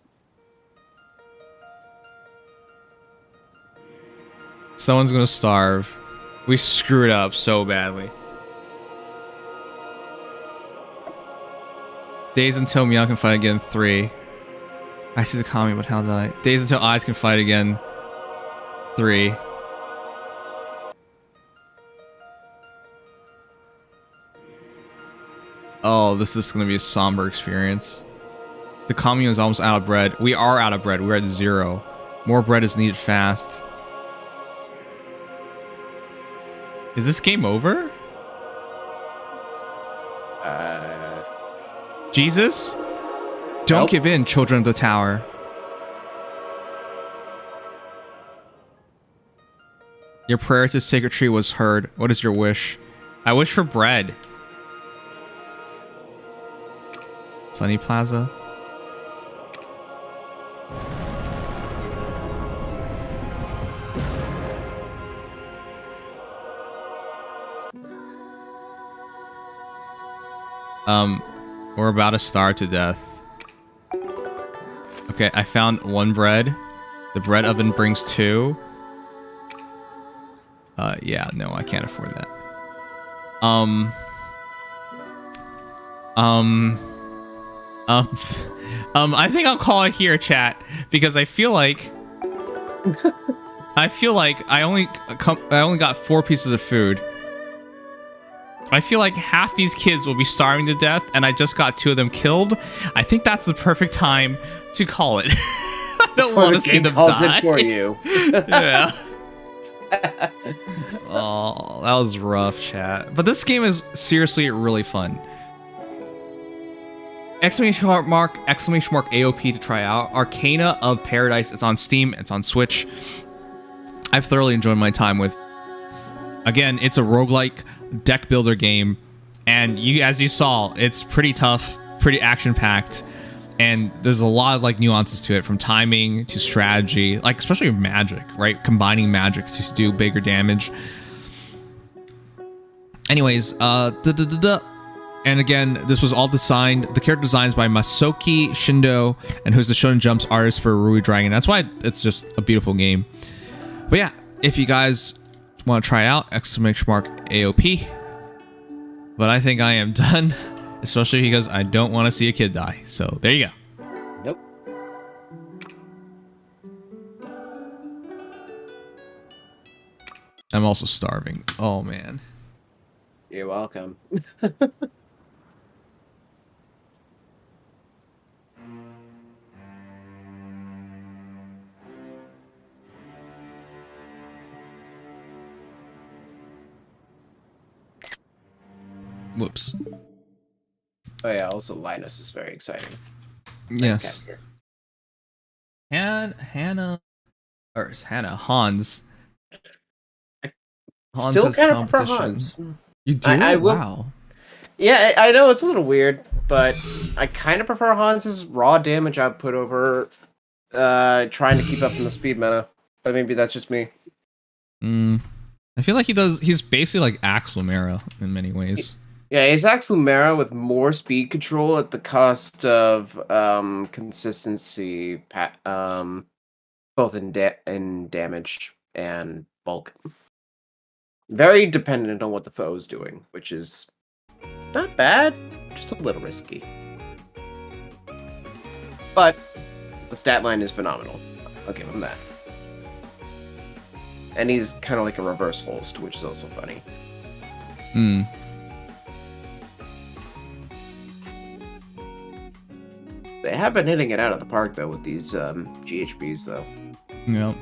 Someone's gonna starve. We screwed up so badly. Days until Meow can fight again, 3. I see the comment, but how did I? Days until Eyes can fight again, 3. Oh, this is gonna be a somber experience. The commune is almost out of bread. We are out of bread. We're at 0. More bread is needed fast. Is this game over? Jesus? Don't Nope. give in, children of the tower. Your prayer to Sacred Tree was heard. What is your wish? I wish for bread. Sunny Plaza. We're about to starve to death. Okay, I found 1 bread. The bread oven brings 2. Yeah, no, I can't afford that. I think I'll call it here, chat, because I feel like I only got 4 pieces of food. I feel like half these kids will be starving to death, and I just got 2 of them killed. I think that's the perfect time to call it. I don't want to see them die. It for you. Yeah. Oh, that was rough, chat. But this game is seriously really fun. Exclamation mark AOP to try out. Arcana of Paradise. It's on Steam. It's on Switch. I've thoroughly enjoyed my time with. Again, it's a roguelike deck builder game, and as you saw, it's pretty tough, pretty action-packed, and there's a lot of like nuances to it, from timing to strategy, like especially magic, right? Combining magic to do bigger damage. Anyways, and again, this was all designed, the character designs by Masaoki Shindo, and who's the Shonen Jump's artist for Rui Dragon. That's why it's just a beautiful game. But yeah, if you guys want to try it out, exclamation mark AOP. But I think I am done, especially because I don't want to see a kid die. So there you go. Nope. I'm also starving. Oh man. You're welcome. Whoops. Oh yeah, also Linus is very exciting. Yes. Hans. Hans Still has kind of prefer competition. Hans. You do? I will. Wow. Yeah, I know it's a little weird, but I kind of prefer Hans's raw damage output over trying to keep up in the speed meta. But maybe that's just me. I feel like he's basically like Axelmera in many ways. Yeah, he's Axelmera with more speed control at the cost of consistency, both in damage and bulk. Very dependent on what the foe's doing, which is not bad, just a little risky. But the stat line is phenomenal. I'll give him that. And he's kind of like a reverse Holst, which is also funny. They have been hitting it out of the park, though, with these GHBs, though. Yep.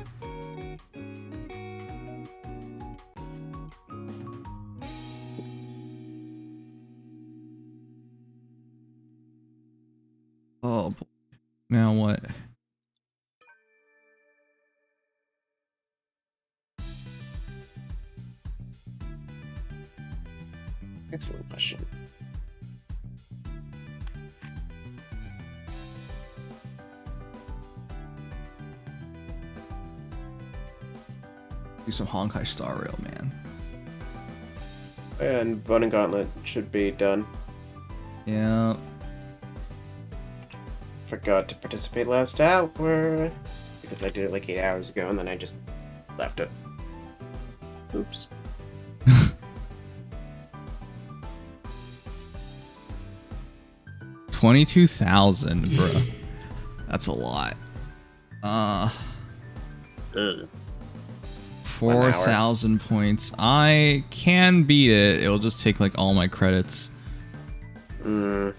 Oh, boy. Now what? Excellent question. Do some Honkai Star Rail, man. And Voting Gauntlet should be done. Yeah. Forgot to participate last hour because I did it like 8 hours ago and then I just left it. Oops. 22,000, bro. That's a lot. 4,000 points. I can beat it. It'll just take like all my credits. All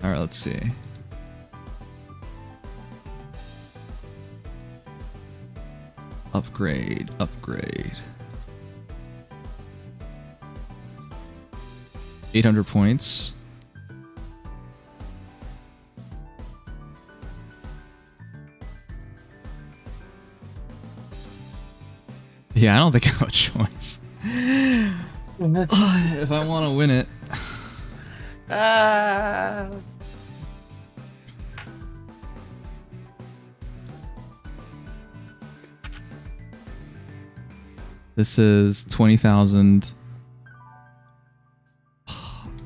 right, let's see. Upgrade. 800 points. Yeah, I don't think I have a choice. If I want to win it. This is 20,000.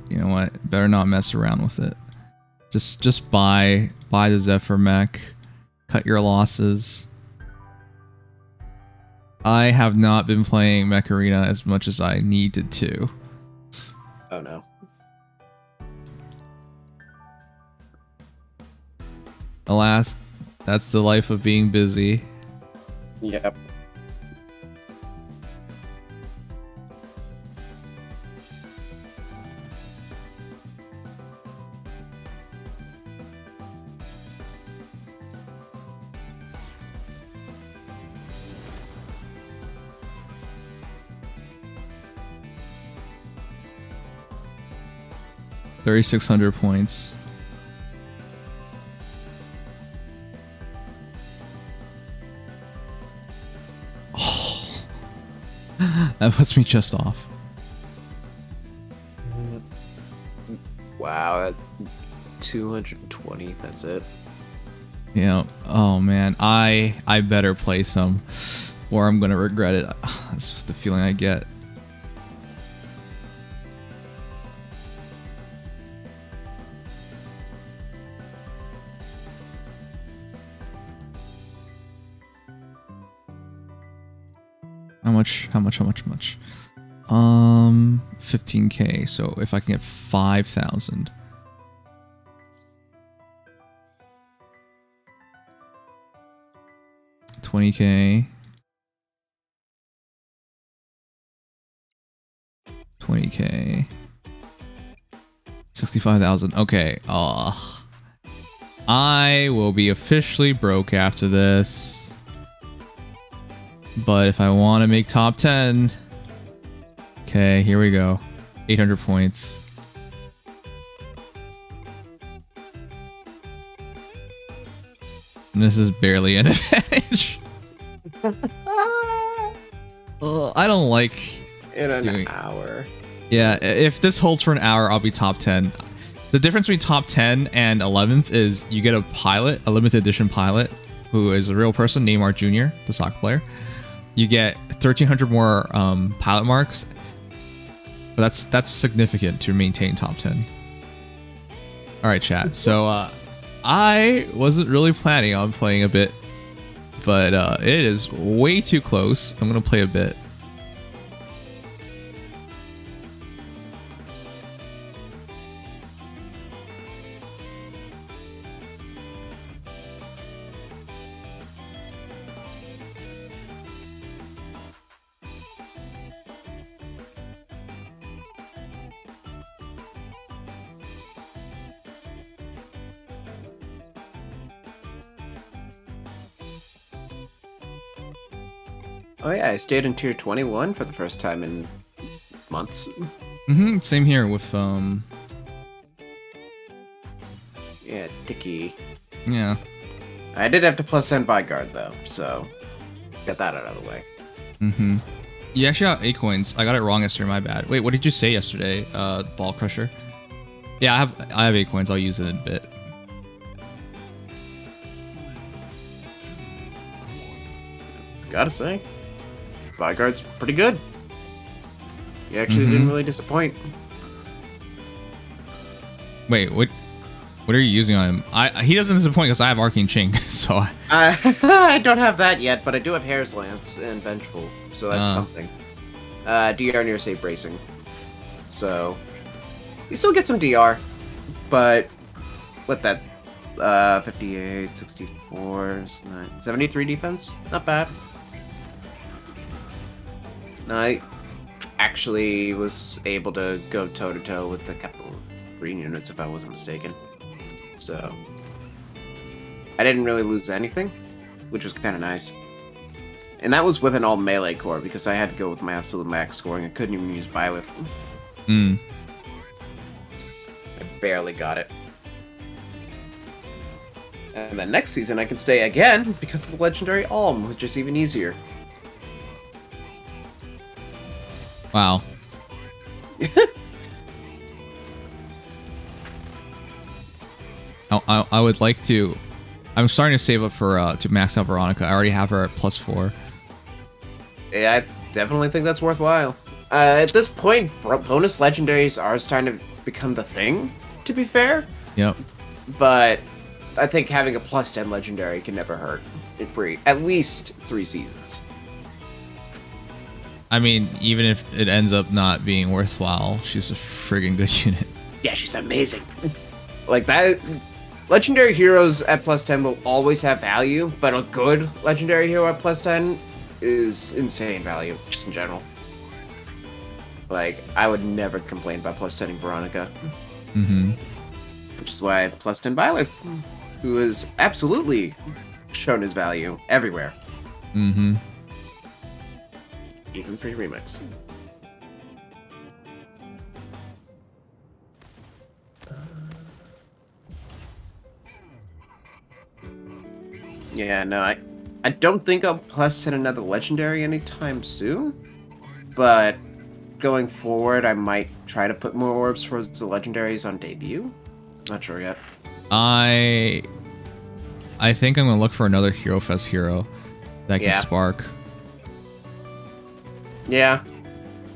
You know what? Better not mess around with it. Just buy the Zephyr mech. Cut your losses. I have not been playing Mech Arena as much as I needed to. Oh no. Alas, that's the life of being busy. Yep. $3,600 points. Oh. That puts me just off. Wow, 220. That's it. Yeah. Oh man, I better play some, or I'm gonna regret it. That's just the feeling I get. How much? 15k. So if I can get 5,000. $20k. 20k. 65,000. Okay. I will be officially broke after this. But if I want to make top 10, okay, here we go. 800 points. And this is barely an advantage. I don't like in an hour. Yeah, if this holds for an hour, I'll be top 10. The difference between top 10 and 11th is you get a pilot, a limited edition pilot, who is a real person, Neymar Jr., the soccer player. You get 1,300 more pilot marks, but that's significant to maintain top 10. All right, chat. So I wasn't really planning on playing a bit, but it is way too close. I'm gonna play a bit. Oh yeah, I stayed in tier 21 for the first time in months. Same here with Yeah, Dicky. Yeah. I did have to plus 10 Vigard though, so get that out of the way. You actually got 8 coins. I got it wrong yesterday, my bad. Wait, what did you say yesterday? Ball Crusher? Yeah, I have 8 coins. I'll use it in a bit. Gotta say, Vigard's pretty good. He actually didn't really disappoint. Wait, what are you using on him? He doesn't disappoint because I have Arcane Ching, so I don't have that yet, but I do have Hair's Lance and Vengeful, so that's something. DR near save bracing. So you still get some DR, but with that 58, 64, 73 defense, not bad. I actually was able to go toe-to-toe with a couple of green units, if I wasn't mistaken. So I didn't really lose anything, which was kind of nice. And that was with an all-melee core, because I had to go with my absolute max scoring. I couldn't even use Byleth. I barely got it. And then next season I can stay again, because of the Legendary Alm, which is even easier. Wow. I would like to. I'm starting to save up for to max out Veronica. I already have her at +4. Yeah, I definitely think that's worthwhile. At this point, bonus legendaries are starting to become the thing, to be fair. Yep. but I think having a plus 10 legendary can never hurt for at least 3 seasons. I mean, even if it ends up not being worthwhile, she's a friggin' good unit. Yeah, she's amazing. Like that, legendary heroes at plus 10 will always have value, but a good legendary hero at plus 10 is insane value, just in general. Like, I would never complain about plus 10ing Veronica. Mm-hmm. Which is why plus 10 Byleth, who has absolutely shown his value everywhere. Mm-hmm. Even pre-remix. Yeah, no, I don't think I'll plus 10 another legendary anytime soon, but going forward, I might try to put more orbs towards the legendaries on debut. Not sure yet. I think I'm gonna look for another Hero Fest hero that can spark. Yeah,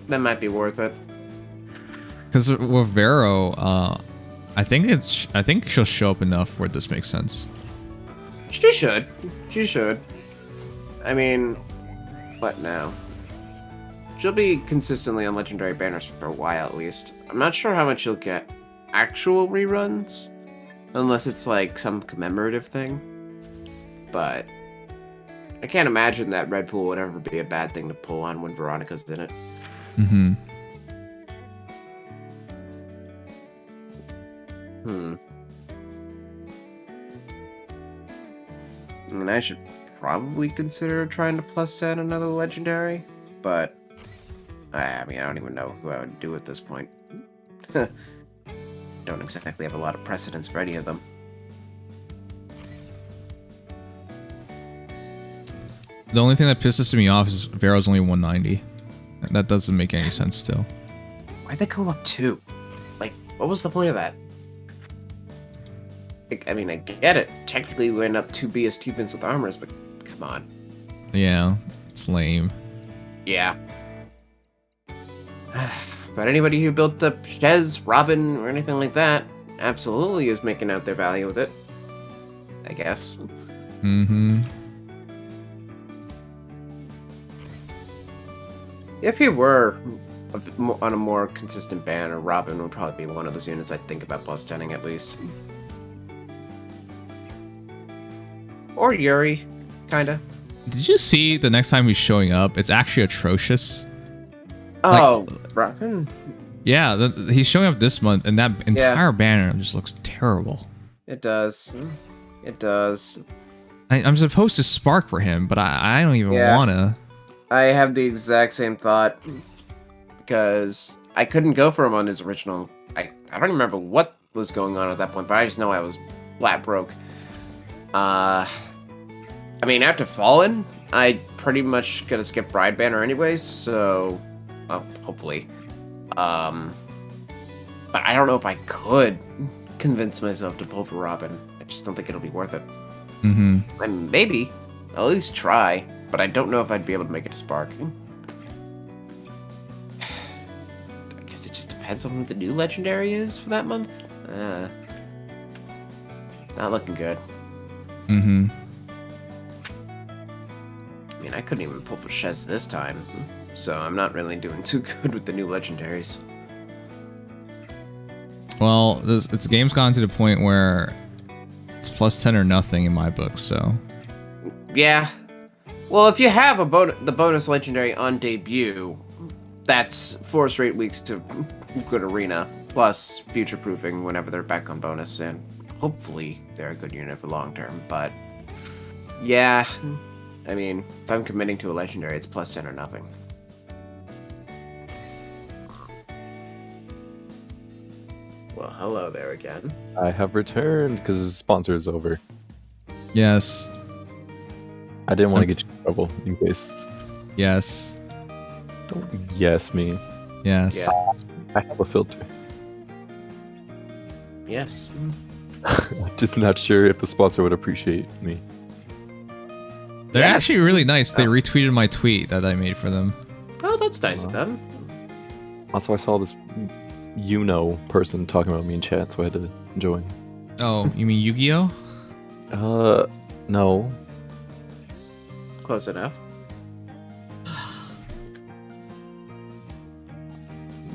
that might be worth it. Because with Vero, I think she'll show up enough where this makes sense. She should. She should. I mean, what now? She'll be consistently on legendary banners for a while at least. I'm not sure how much she'll get actual reruns, unless it's like some commemorative thing. But I can't imagine that Red Pool would ever be a bad thing to pull on when Veronica's in it. Mm-hmm. I mean, I should probably consider trying to plus 10 another legendary, but I mean, I don't even know who I would do at this point. Don't exactly have a lot of precedence for any of them. The only thing that pisses me off is Vero's only 190. That doesn't make any sense still. Why'd they go up 2? Like, what was the point of that? Like, I mean, I get it. Technically, we went up 2 BST vents with armors, but come on. Yeah, it's lame. Yeah. But anybody who built up Shez, Robin, or anything like that absolutely is making out their value with it. I guess. Mm-hmm. If he were on a more consistent banner, Robin would probably be one of those units I'd think about plus 10ing at least. Or Yuri, kinda. Did you see the next time he's showing up? It's actually atrocious. Oh, Robin? Yeah, he's showing up this month, and that entire banner just looks terrible. It does. It does. I'm supposed to spark for him, but I don't even wanna. I have the exact same thought because I couldn't go for him on his original. I don't remember what was going on at that point, but I just know I was flat broke. I mean, after Fallen, I pretty much gonna skip Bride Banner anyways, so hopefully. But I don't know if I could convince myself to pull for Robin. I just don't think it'll be worth it. Mm-hmm. I mean, maybe. I'll at least try, but I don't know if I'd be able to make it to Spark. I guess it just depends on what the new legendary is for that month. Not looking good. Mm-hmm. I mean, I couldn't even pull for Shez this time, so I'm not really doing too good with the new legendaries. Well, this game's gone to the point where it's plus 10 or nothing in my book, so... Yeah. Well, if you have the bonus legendary on debut, that's 4 straight weeks to good arena, plus future-proofing whenever they're back on bonus, and hopefully they're a good unit for long term, but yeah, I mean, if I'm committing to a legendary, it's plus 10 or nothing. Well, hello there again. I have returned because the sponsor is over. Yes. I didn't want to get you in trouble in case. Yes. Don't yes me. Yes. Yeah. I have a filter. Yes. I'm just not sure if the sponsor would appreciate me. They're actually really nice. They retweeted my tweet that I made for them. Oh, that's nice of them. Also, I saw this person talking about me in chat, so I had to join. Oh, you mean Yu-Gi-Oh? No. Close enough.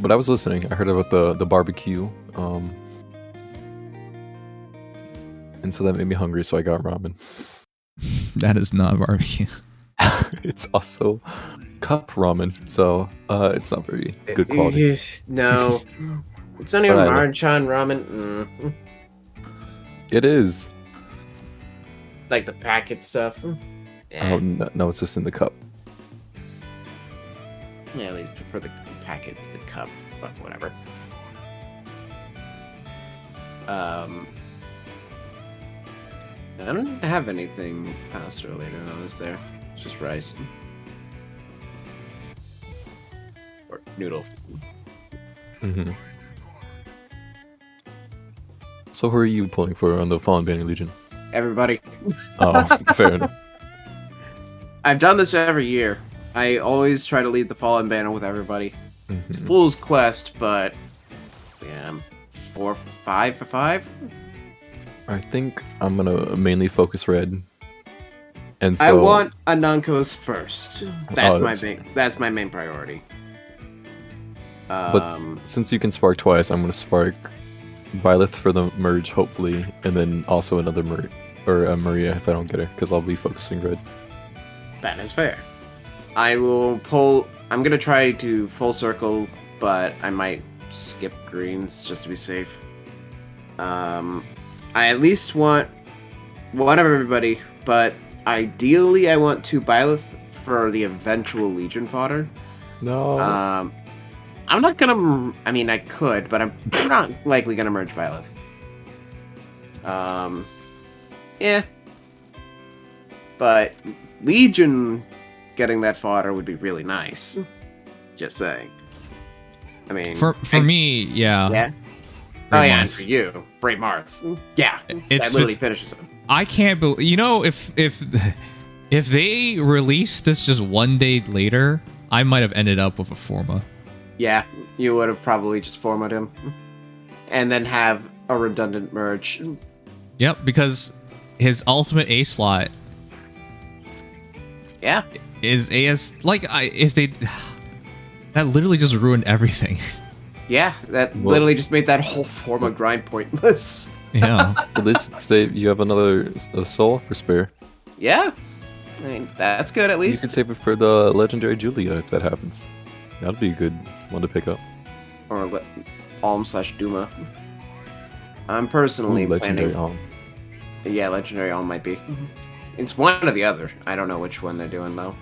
But I was listening. I heard about the barbecue. And so that made me hungry, so I got ramen. That is not barbecue. It's also cup ramen, so it's not very good quality. No. It's not even But I- Marchan ramen. It is. Like the packet stuff. Oh no, it's just in the cup. Yeah, at least prefer the packet to the cup, but whatever. I don't have anything past earlier when I was there. It's just rice. Or noodle. Mm-hmm. So who are you pulling for on the Fallen Banner Legion? Everybody. Oh, fair enough. I've done this every year. I always try to lead the Fallen Banner with everybody. It's a fool's quest, but yeah, I'm 5 for 5. I think I'm gonna mainly focus red. And so I want a Nankos first. That's that's that's my main priority. But since you can spark twice, I'm gonna spark Byleth for the merge, hopefully, and then also another Maria if I don't get her, because I'll be focusing red. That is fair. I will pull. I'm gonna try to full circle, but I might skip greens just to be safe. I at least want one of everybody, but ideally I want 2 Byleth for the eventual Legion fodder. No. I'm not gonna. I mean, I could, but I'm not likely gonna merge Byleth. Yeah. But Legion getting that fodder would be really nice. Just saying. I mean, For me, yeah. Yeah. Brave Oh yeah, and Marth. for you, Brave Marth. Yeah, that It's literally finishes him. I can't believe. You know, if they released this just one day later, I might have ended up with a Forma. Yeah, you would have probably just formatted him, and then have a redundant merge. Yep, because his ultimate A slot. Yeah. Is AS if they that literally just ruined everything. Yeah, that literally just made that whole Forma grind pointless. Yeah. At least you have another soul for spare. Yeah, I mean that's good at least. You could save it for the legendary Julia if that happens. That'd be a good one to pick up. Or Alm/Duma. I'm personally legendary planning. Alm. Yeah, legendary Alm might be. It's one or the other. I don't know which one they're doing though.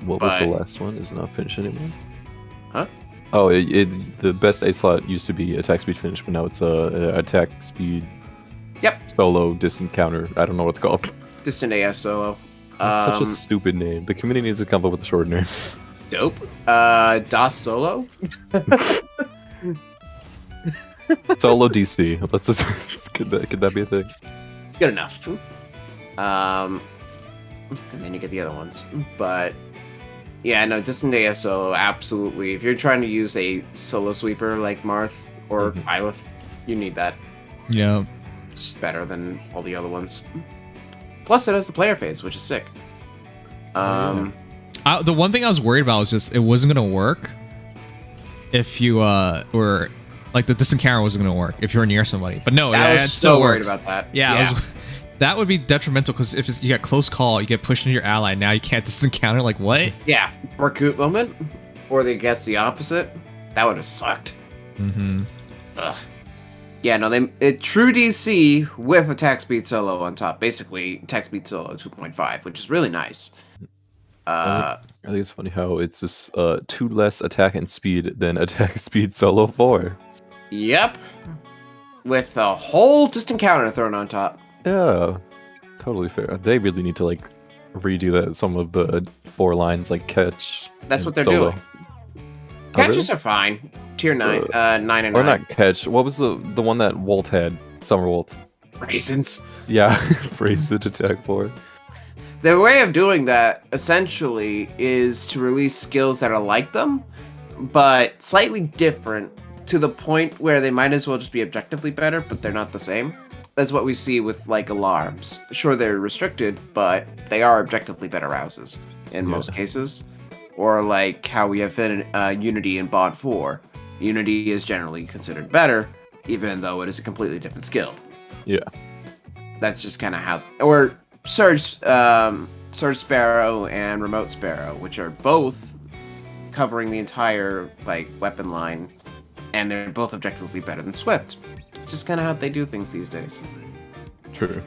What was the last one? Is it not finished anymore? Huh? Oh, the best A slot used to be attack speed finish, but now it's attack speed. Yep. Solo distant counter. I don't know what it's called. Distant AS solo. It's such a stupid name. The community needs to come up with a short name. Dope. DOS solo. Solo DC. Let's just could that be a thing? Good enough. And then you get the other ones. But yeah, no, Distant AS solo, absolutely. If you're trying to use a solo sweeper like Marth or Byleth, you need that. Yeah. It's just better than all the other ones. Plus, it has the player phase, which is sick. The one thing I was worried about was just it wasn't gonna work if you were like the distant counter wasn't gonna work if you were near somebody. But no, I was it still so worried works. about that. Yeah, that would be detrimental because if you get close call, you get pushed into your ally. Now you can't distant counter. Like what? Yeah, or Coot moment, or they guess the opposite. That would have sucked. Mm-hmm. Ugh. Yeah, no, true DC with attack speed solo on top. Basically, attack speed solo 2.5, which is really nice. I think it's funny how it's just 2 less attack and speed than attack speed solo 4. Yep. With a whole distant counter thrown on top. Yeah, totally fair. They really need to like redo that. Some of the 4 lines like catch. That's what they're solo. doing. Oh, Catches really? are fine. Tier 9, 9 and Or 9. not catch. What was the one that Walt had? Summer Walt. Raisins. Yeah, raisin attack 4. The way of doing that, essentially, is to release skills that are like them, but slightly different to the point where they might as well just be objectively better, but they're not the same. That's what we see with like alarms. Sure, they're restricted, but they are objectively better houses in most cases. Or like how we have Unity in Bod 4. Unity is generally considered better, even though it is a completely different skill. Yeah. That's just kind of how... Or Surge Sparrow and Remote Sparrow, which are both covering the entire like weapon line, and they're both objectively better than Swift. It's just kind of how they do things these days. True.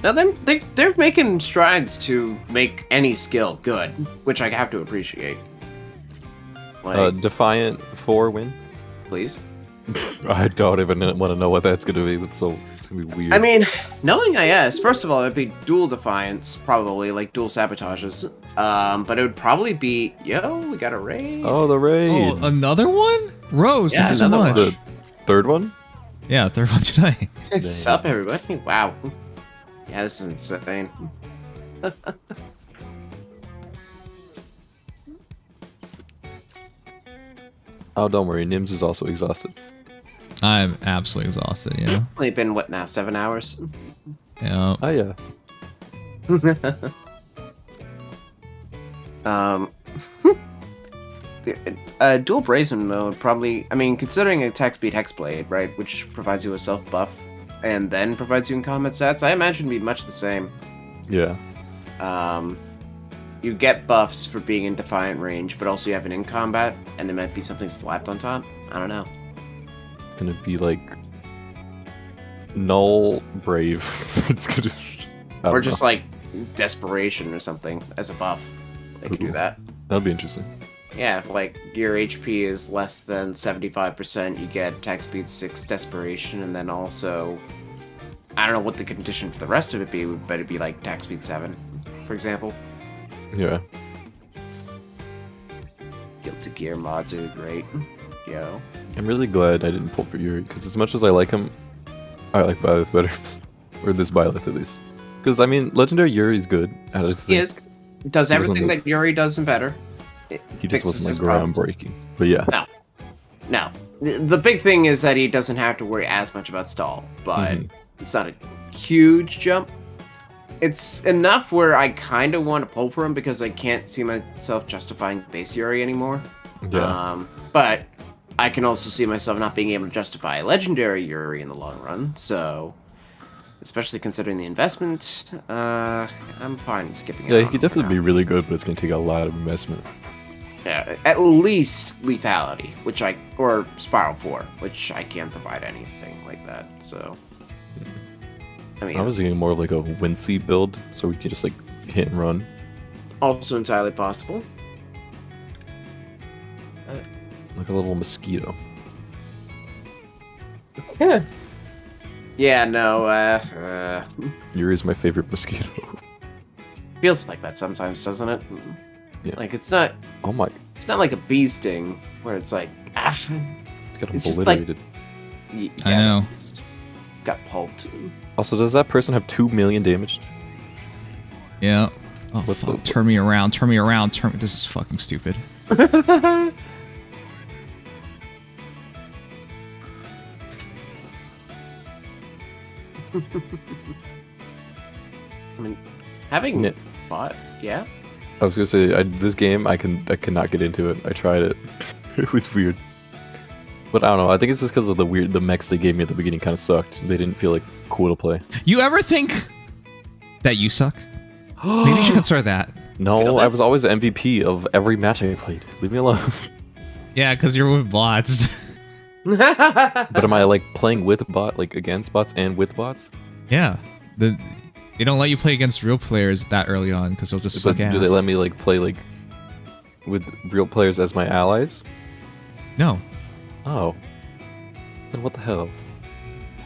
Now they're making strides to make any skill good, which I have to appreciate. Like, Defiant 4 win? Please. I don't even want to know what that's gonna be. It's gonna be weird. I mean, knowing IS, first of all, it'd be dual defiance, probably like dual sabotages. But it would probably be, yo, we got a raid. Oh, the raid. Oh, another one? Rose, Yeah, this is much. The third one? Yeah, third one tonight. What's up, everybody? Wow. Yeah, this is insane. Oh, don't worry. Nims is also exhausted. I'm absolutely exhausted, you know? Only been, what now, 7 hours? Yeah. Oh, yeah. Dual Brazen mode probably, I mean, considering attack speed Hexblade, right, which provides you a self buff and then provides you in combat stats, I imagine it'd be much the same. Yeah. You get buffs for being in Defiant range, but also you have it in combat, and there might be something slapped on top. I don't know. It's gonna be like Null Brave. It's gonna. Or just like Desperation or something as a buff. They could do that. That'll be interesting. Yeah, if like your HP is less than 75%, you get attack speed 6 Desperation, and then also, I don't know what the condition for the rest of it be, but it'd be like attack speed 7, for example. Yeah. Guilty Gear mods are great. Yo. I'm really glad I didn't pull for Yuri, because as much as I like him, I like Byleth better. Or this Byleth at least. Because, I mean, Legendary Yuri's good. I just He think is. Does he wasn't everything the- that Yuri does and better. It He just fixes wasn't like his problems. groundbreaking. But yeah. No. The big thing is that he doesn't have to worry as much about stall, but it's not a huge jump. It's enough where I kind of want to pull for him because I can't see myself justifying base Yuri anymore. Yeah. But I can also see myself not being able to justify legendary Yuri in the long run, so especially considering the investment, I'm fine skipping it. Yeah, he could definitely be really good, but it's going to take a lot of investment. Yeah, at least lethality, or Spiral 4, which I can't provide anything like that, so. I mean, I was thinking more of like a Wincy build, so we could just like hit and run. Also entirely possible. Like a little mosquito. Yeah, no, Yuri's my favorite mosquito. feels like that sometimes, doesn't it? Yeah. Like, it's not... Oh my... It's not like a bee sting, where it's like, It's got it's just like... obliterated. I know. Just got pulped. Also, does that person have 2 million damage? Yeah. Oh, What fuck. the- Turn me around. Turn me around. This is fucking stupid. I mean, having Yeah. bought, yeah. I was gonna say, this game, I cannot get into it. I tried it. It was weird. But I don't know, I think it's just because of the mechs they gave me at the beginning kind of sucked. They didn't feel like cool to play. You ever think that you suck? Maybe you should consider that. No, I was always the MVP of every match I played. Leave me alone. Yeah, because you're with bots. But am I like playing with like against bots and with bots? Yeah. They don't let you play against real players that early on because they'll just But suck ass. do they let me like play like with real players as my allies? No. Oh. Then what the hell?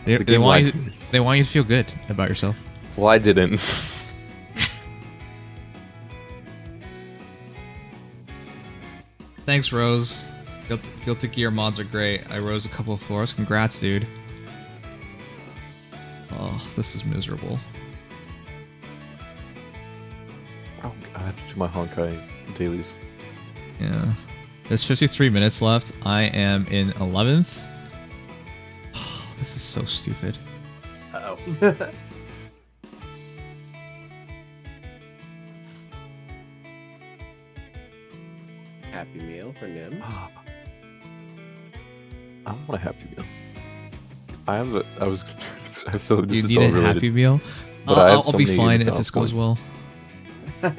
They, The they game want lied you, to me. they want you to feel good about yourself. Well, I didn't. Thanks, Rose. Guilty Gear mods are great. I rose a couple of floors. Congrats, dude. Oh, this is miserable. Oh, I have to do my Honkai dailies. Yeah. There's 53 minutes left. I am in 11th. This is so stupid. Uh-oh. Happy meal for Nim. I don't want a Happy Meal. I was so Do this you is need so a related. Happy Meal? But I have I'll so be many fine if this goes points. well.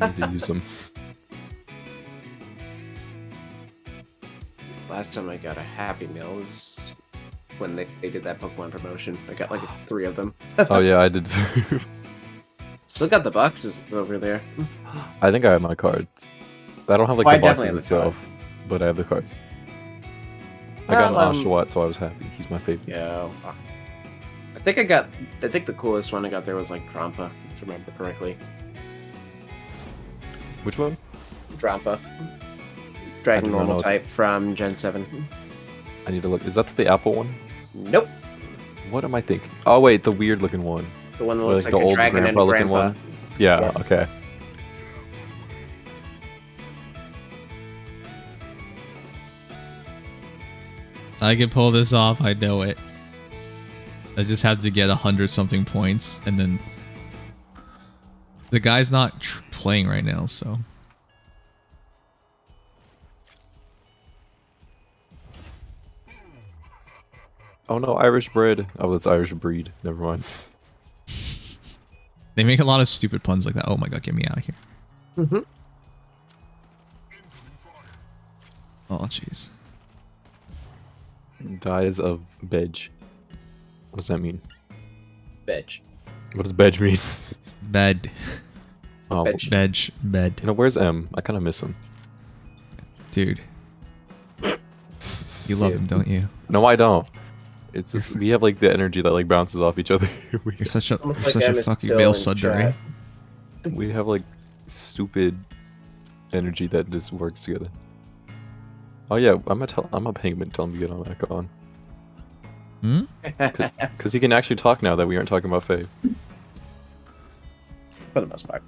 I need to use them. Last time I got a Happy Meal was when they did that Pokemon promotion. I got like 3 of them. Oh yeah, I did too. Still got the boxes over there. I think I have my cards. I don't have like Oh, I the definitely boxes have the itself, but I have the cards. I got Well, an Oshawott, so I was happy. He's my favorite. Yeah. I think the coolest one I got there was like Drampa, if I remember correctly. Which one? Drampa. I Dragon do not know normal what- type from Gen 7. I need to look. Is that the apple one? Nope. What am I thinking? Oh wait, the weird looking one. The one that Or, looks like like the a old dragon and grandpa looking grandpa. one. Yeah, Yeah. okay. I can pull this off. I know it. I just have to get 100 something points, and then the guy's not playing right now, so. Oh no, Irish bread. Oh, that's Irish breed. Never mind. They make a lot of stupid puns like that. Oh my god, get me out of here. Mm-hmm. Oh jeez. Dies of veg. What does that mean? Veg. What does veg mean? Bed. Oh, Veg. Bed. you know, where's M? I kind of miss him. Dude. You love him, don't you? No, I don't. It's just we have like the energy that like bounces off each other. You're such a Almost like such a Em is fucking still male in sundering. chat. We have like stupid energy that just works together. Oh yeah, I'm a penguin. Tell him to get on back on. Hmm? Because he can actually talk now that we aren't talking about Faye. For the most part.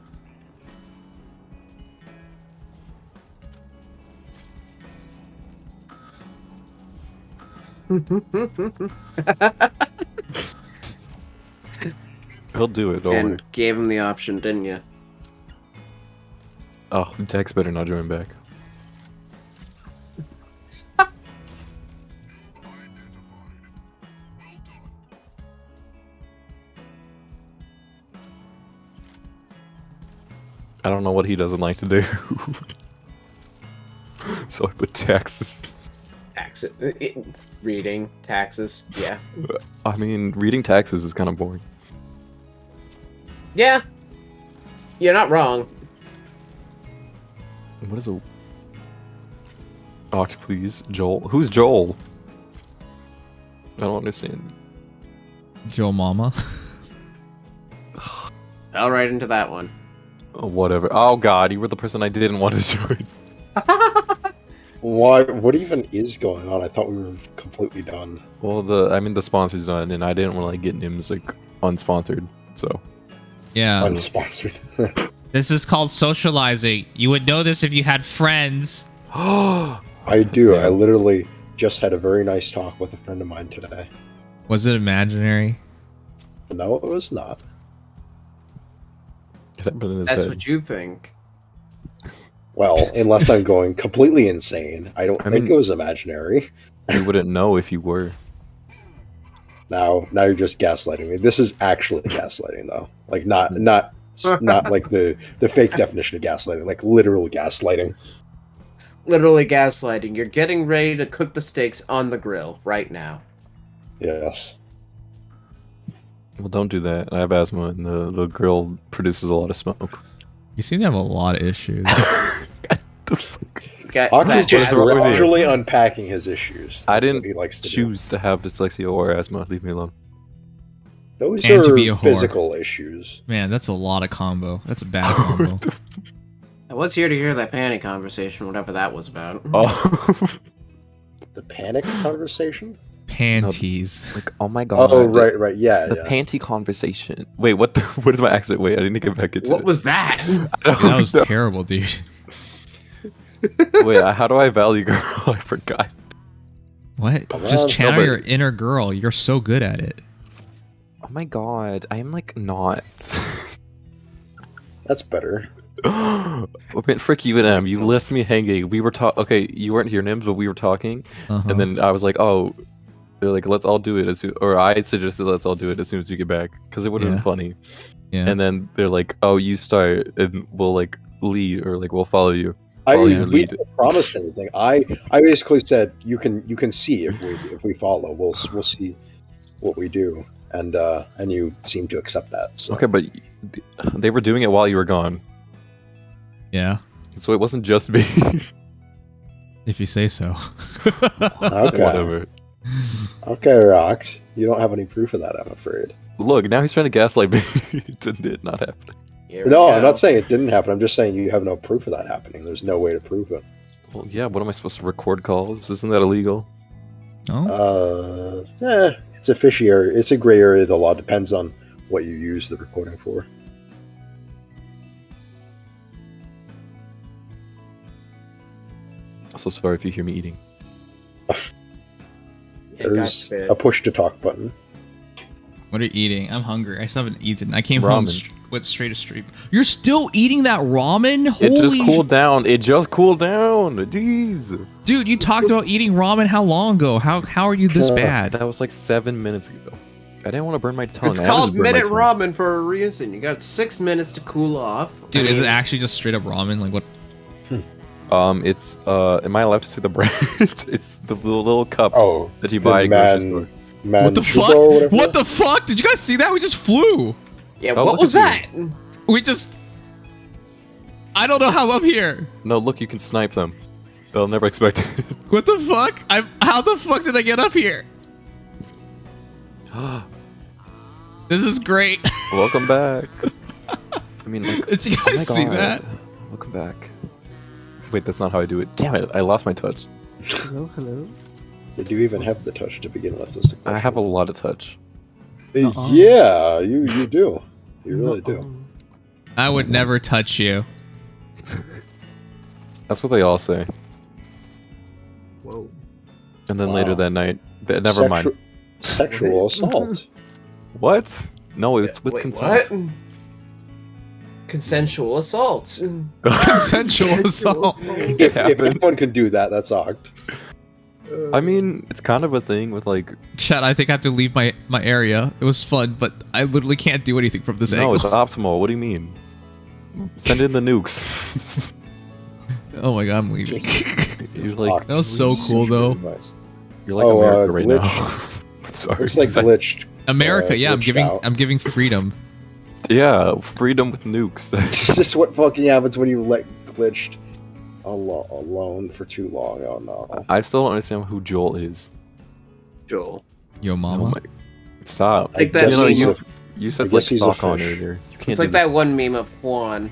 He'll do it. Don't worry. And gave him the option, didn't you? Oh, Dex better not join back. I don't know what he doesn't like to do. So I put taxes. Reading, taxes, yeah. I mean, reading taxes is kind of boring. Yeah. You're not wrong. What is a... Oct, please. Joel. Who's Joel? I don't understand. Joe Mama. I'll right into that one. Oh, whatever. Oh god, you were the person I didn't want to join. Why? What even is going on? I thought we were completely done. Well, the sponsor's done, and I didn't want to like get Nims like unsponsored, so. Yeah. Unsponsored. This is called socializing. You would know this if you had friends. I do. I literally just had a very nice talk with a friend of mine today. Was it imaginary? No, it was not. That's what you think. Well, unless I'm going completely insane, I don't think it was imaginary. You wouldn't know if you were. Now you're just gaslighting me. This is actually gaslighting, though. Like not like the fake definition of gaslighting, like literal gaslighting. Literally gaslighting. You're getting ready to cook the steaks on the grill right now. Yes. Well, don't do that. I have asthma, and the grill produces a lot of smoke. You seem to have a lot of issues. Aki's just gradually unpacking his issues. I That's didn't what he likes to choose to have dyslexia or asthma. Leave me alone. Those And to are be a whore. physical issues. Man, that's a lot of combo. That's a bad combo. I was here to hear that panic conversation, whatever that was about. Oh. The panic conversation? Panties. Like, oh my god. Oh, right, yeah. The panty conversation. Wait, what what is my accent? Wait, I didn't get back into What it. was that? Dude, that was terrible, dude. Wait, how do I value girl? I forgot. What? Just channel your inner girl. You're so good at it. Oh my god, I am like not. That's better. I mean, frick you and Em, you left me hanging. We were talking. Okay, you weren't here, Nims, but we were talking, and then I was like, "Oh, they're like, let's all do it as soon." Or I suggested, "Let's all do it as soon as you get back," because it would have been funny. Yeah. And then they're like, "Oh, you start, and we'll like lead, or like we'll follow you." We never promised anything. I basically said you can see if we follow. We'll see what we do, and you seem to accept that. So. Okay, but they were doing it while you were gone. Yeah. So it wasn't just me. If you say so. Okay. Whatever. Okay, Rock. You don't have any proof of that, I'm afraid. Look, now he's trying to gaslight me. It did not happen. No, I'm not saying it didn't happen. I'm just saying you have no proof of that happening. There's no way to prove it. Well, yeah, what am I supposed to record calls? Isn't that illegal? Oh. It's a fishy area. It's a gray area. The law depends on what you use the recording for. So sorry if you hear me eating. There's a push to talk button. What are you eating? I'm hungry. I still haven't eaten. I came Ramen. home went straight to stream. You're still eating that ramen? It just cooled down. It just cooled down. Jeez. Dude, you talked about eating ramen how long ago? How are you this bad? That was like 7 minutes ago. I didn't want to burn my tongue. It's called minute ramen for a reason. You got 6 minutes to cool off. Dude, is it actually just straight up ramen? Like what? It's am I allowed to say the brand? It's the little cups that you buy at grocery store. What the fuck? What the fuck? Did you guys see that? We just flew. Yeah, what was that? We just... I don't know how I'm here. No, look, you can snipe them. They'll never expect it. What the fuck? How the fuck did I get up here? This is great. Welcome back. I mean, like, did you guys see that? Welcome back. Wait, that's not how I do it. Damn it, I lost my touch. Hello, hello. Did you even have the touch to begin with? Is the I have a lot of touch. Yeah, you do. You really do. I would never touch you. That's what they all say. Whoa. And then later that night, never mind. Sexual assault. What? No, it's with consent. What? Consensual assault. Consensual assault. If anyone can do that, that's Oct. I mean, it's kind of a thing with like... Chat, I think I have to leave my area. It was fun, but I literally can't do anything from this angle. No, it's optimal. What do you mean? Send in the nukes. Oh my god, I'm leaving. You're like... That was so cool, though. You're like America right now. Sorry. It's like glitched. America, yeah, glitched I'm giving freedom. Yeah, freedom with nukes. Is this what fucking happens when you let glitched alone for too long? Oh no. I still don't understand who Joel is. Joel. Yo, mama. Stop. Like that you said like stock on earlier. You can't it's like that one meme of Juan.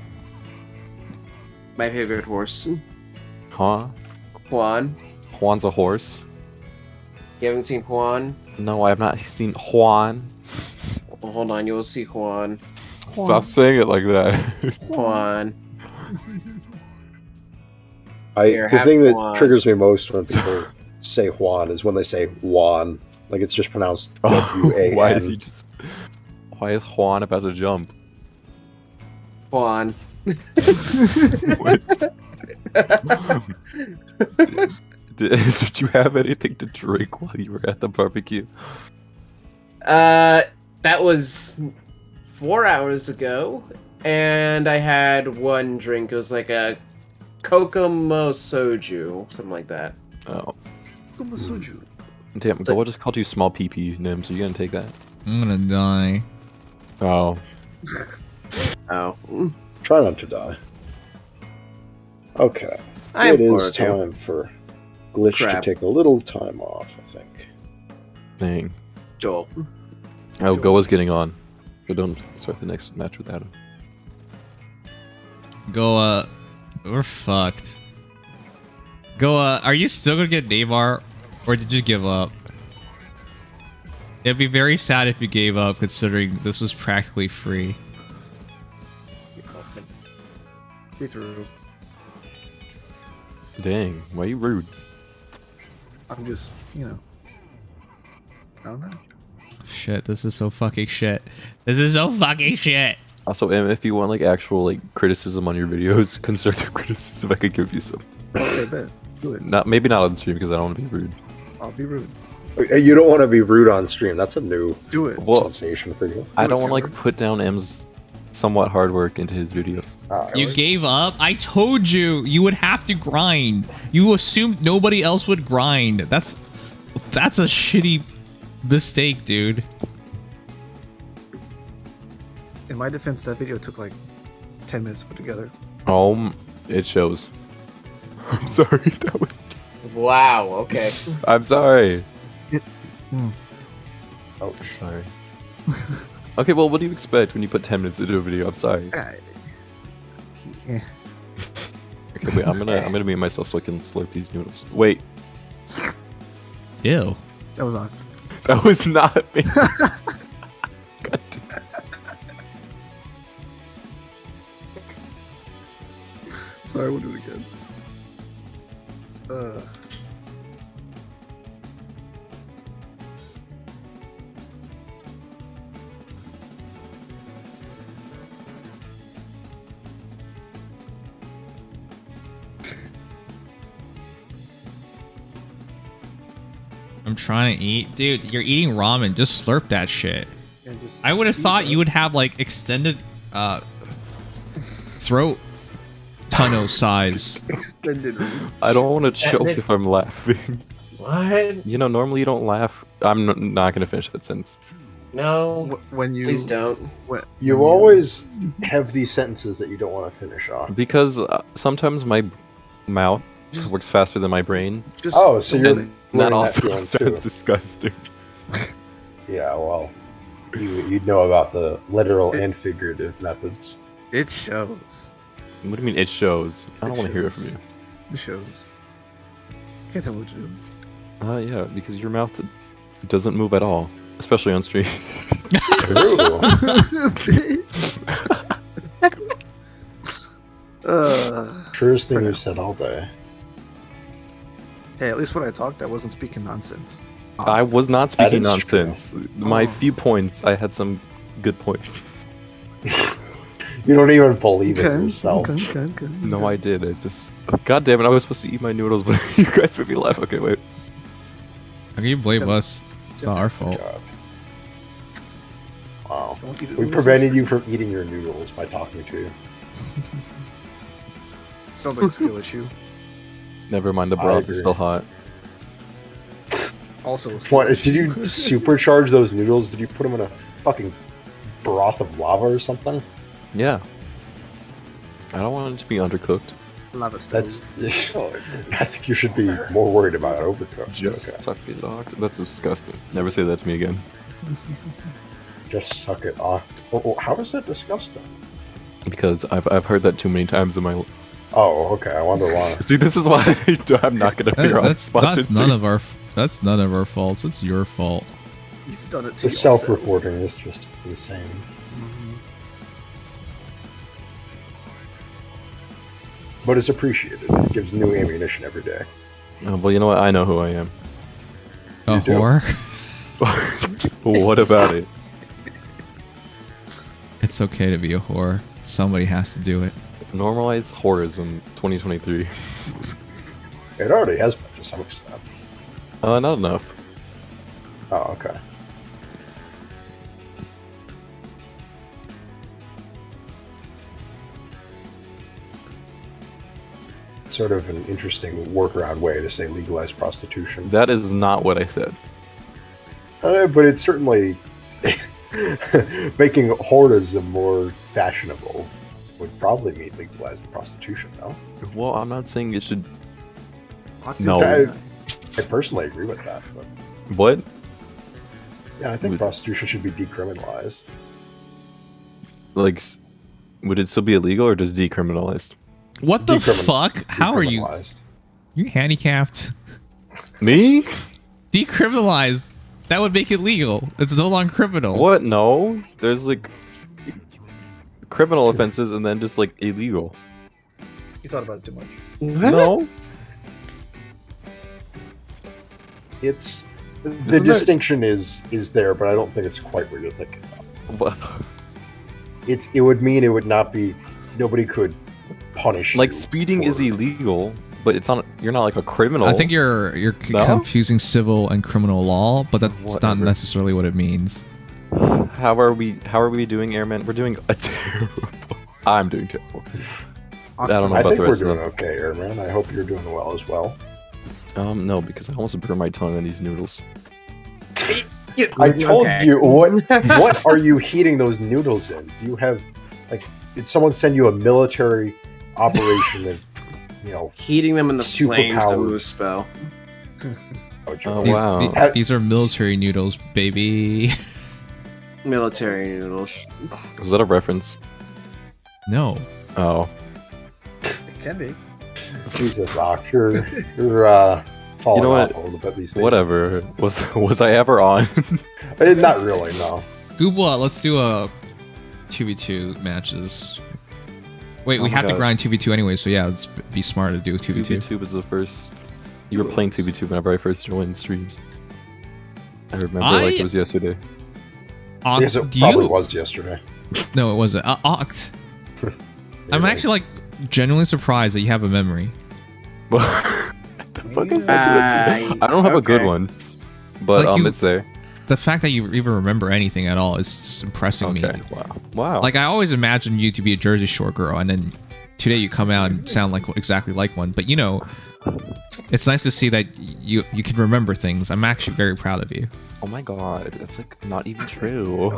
My favorite horse. Huh? Juan. Juan's a horse? You haven't seen Juan? No, I have not seen Juan. Well, hold on, you will see Juan. Stop saying it like that. Juan. The thing that triggers me most when people say Juan is when they say Juan. Like it's just pronounced W-A-N. Why is Juan about to jump? Juan. Did you have anything to drink while you were at the barbecue? That was 4 hours ago, and I had one drink. It was like a Kokomo soju, something like that. Oh. Kokomo soju. Damn, Goa just called you small PP, Nim, so you gonna take that? I'm gonna die. Oh. Oh. Try not to die. Okay. It is time for Glitch to take a little time off, I think. Dang. Joel. Oh, Goa's getting on. But don't start the next match without him. Goa, we're fucked. Goa, are you still gonna get Neymar, or did you give up? It'd be very sad if you gave up, considering this was practically free. Dang, why are you rude? I'm just, you know. I don't know. Shit, this is so fucking shit. This is so fucking shit. Also, Em, if you want like actual like criticism on your videos, constructive criticism, I could give you some. Okay, bet. Do it. Maybe not on stream because I don't want to be rude. I'll be rude. You don't want to be rude on stream. That's a new sensation for you. I don't want to like put down M's somewhat hard work into his videos. You gave up? I told you you would have to grind. You assumed nobody else would grind. That's a shitty mistake, dude. In my defense, that video took like 10 minutes to put together. It shows. I'm sorry. That was. Wow. Okay. I'm sorry. Oh, sorry. Okay, well, what do you expect when you put 10 minutes into a video? I'm sorry. Yeah. Okay, wait. I'm gonna mute myself so I can slurp these noodles. Wait. Ew. That was on. That was not me. God damn. Sorry, we'll do it again. I'm trying to eat. Dude, you're eating ramen. Just slurp that shit. I would have thought you would have like extended throat tunnel size. Extended. I don't want to choke if I'm laughing. What? You know, normally you don't laugh. I'm not gonna finish that sentence. No. When you please don't. You always have these sentences that you don't want to finish off. Because sometimes my mouth works faster than my brain. So you're that learning also feeling sounds too. disgusting. Yeah, well, you'd know about the literal and figurative methods. It shows. What do you mean it shows? I don't want to hear it from you. It shows. Can't tell what you do. Yeah, because your mouth doesn't move at all, especially on stream. Truest thing you've said all day. Hey, at least when I talked, I wasn't speaking nonsense. I was not speaking is nonsense. My few points, I had some good points. You don't even believe it yourself. No, I did. It just. God damn it! I was supposed to eat my noodles, but you guys made me laugh. Okay, wait. How can you blame us? It's not our fault. Wow. We prevented you from eating your noodles by talking to you. Sounds like a skill issue. Never mind, the broth is still hot. Also, a skill What? issue. Did you supercharge those noodles? Did you put them in a fucking broth of lava or something? Yeah. I don't want it to be undercooked. Lava stove. I think you should be more worried about overcooked. Just suck it, Oct. That's disgusting. Never say that to me again. Just suck it, Oct. Oh, how is that disgusting? Because I've heard that too many times in my. Oh, okay. I wonder why. See, this is why I'm not gonna appear on spots. That's none of our. That's none of our faults. It's your fault. You've done it to The yourself. self-reporting is just insane. But it's appreciated. It gives new ammunition every day. Oh, well, you know what? I know who I am. A You do. whore? What about it? It's okay to be a whore. Somebody has to do it. Normalize horrors in 2023. It already has been to some extent. Not enough. Oh, okay. Sort of an interesting workaround way to say legalize prostitution. That is not what I said. But it's certainly making whoredom more fashionable would probably mean legalizing prostitution, no? Well, I'm not saying it should. No. No. I personally agree with that. But What? yeah, I think prostitution should be decriminalized. Like, would it still be illegal or just decriminalized? What the fuck? How are you? Decriminalized. You're handicapped. Me? Decriminalized. That would make it legal. It's no longer criminal. What? No. There's like criminal offenses and then just like illegal. You thought about it too much. No. it's the distinction is there, but I don't think it's quite what you're thinking of. It would mean it would not be, nobody could punish you. Like speeding is illegal, but it's not. You're not like a criminal. I think you're confusing civil and criminal law, but that's not necessarily what it means. How are we doing, Airman? We're doing a terrible. I'm doing terrible. I don't know I about think the we're rest doing of them. okay, Airman. I hope you're doing well as well. No, because I almost burned my tongue on these noodles. I told you, what are you heating those noodles in? Do you have, like, did someone send you a military operation and, you know, heating them in the flames to superpowered- move spell? Oh, wow. These are military noodles, baby. Military noodles. Was that a reference? No. Oh. It can be. Jesus, Ock, you're falling off a little bit these days. Whatever. Was I ever on? Not really, no. Goobla, let's do a 2v2 matches. Wait, we Oh my have to God. grind 2v2 anyway, so yeah, let's be smart to do 2v2. 2v2 was the first. You were playing 2v2 whenever I first joined streams. I remember like it was yesterday. Oct, Yes, it do probably you- was yesterday. No, it wasn't. Oct. I'm actually like genuinely surprised that you have a memory. I don't have a good one, but Like it's there. The fact that you even remember anything at all is just impressing me. Wow. Like I always imagined you to be a Jersey Shore girl, and then today you come out and sound like exactly like one. But you know, it's nice to see that you can remember things. I'm actually very proud of you. Oh my God, that's like not even true.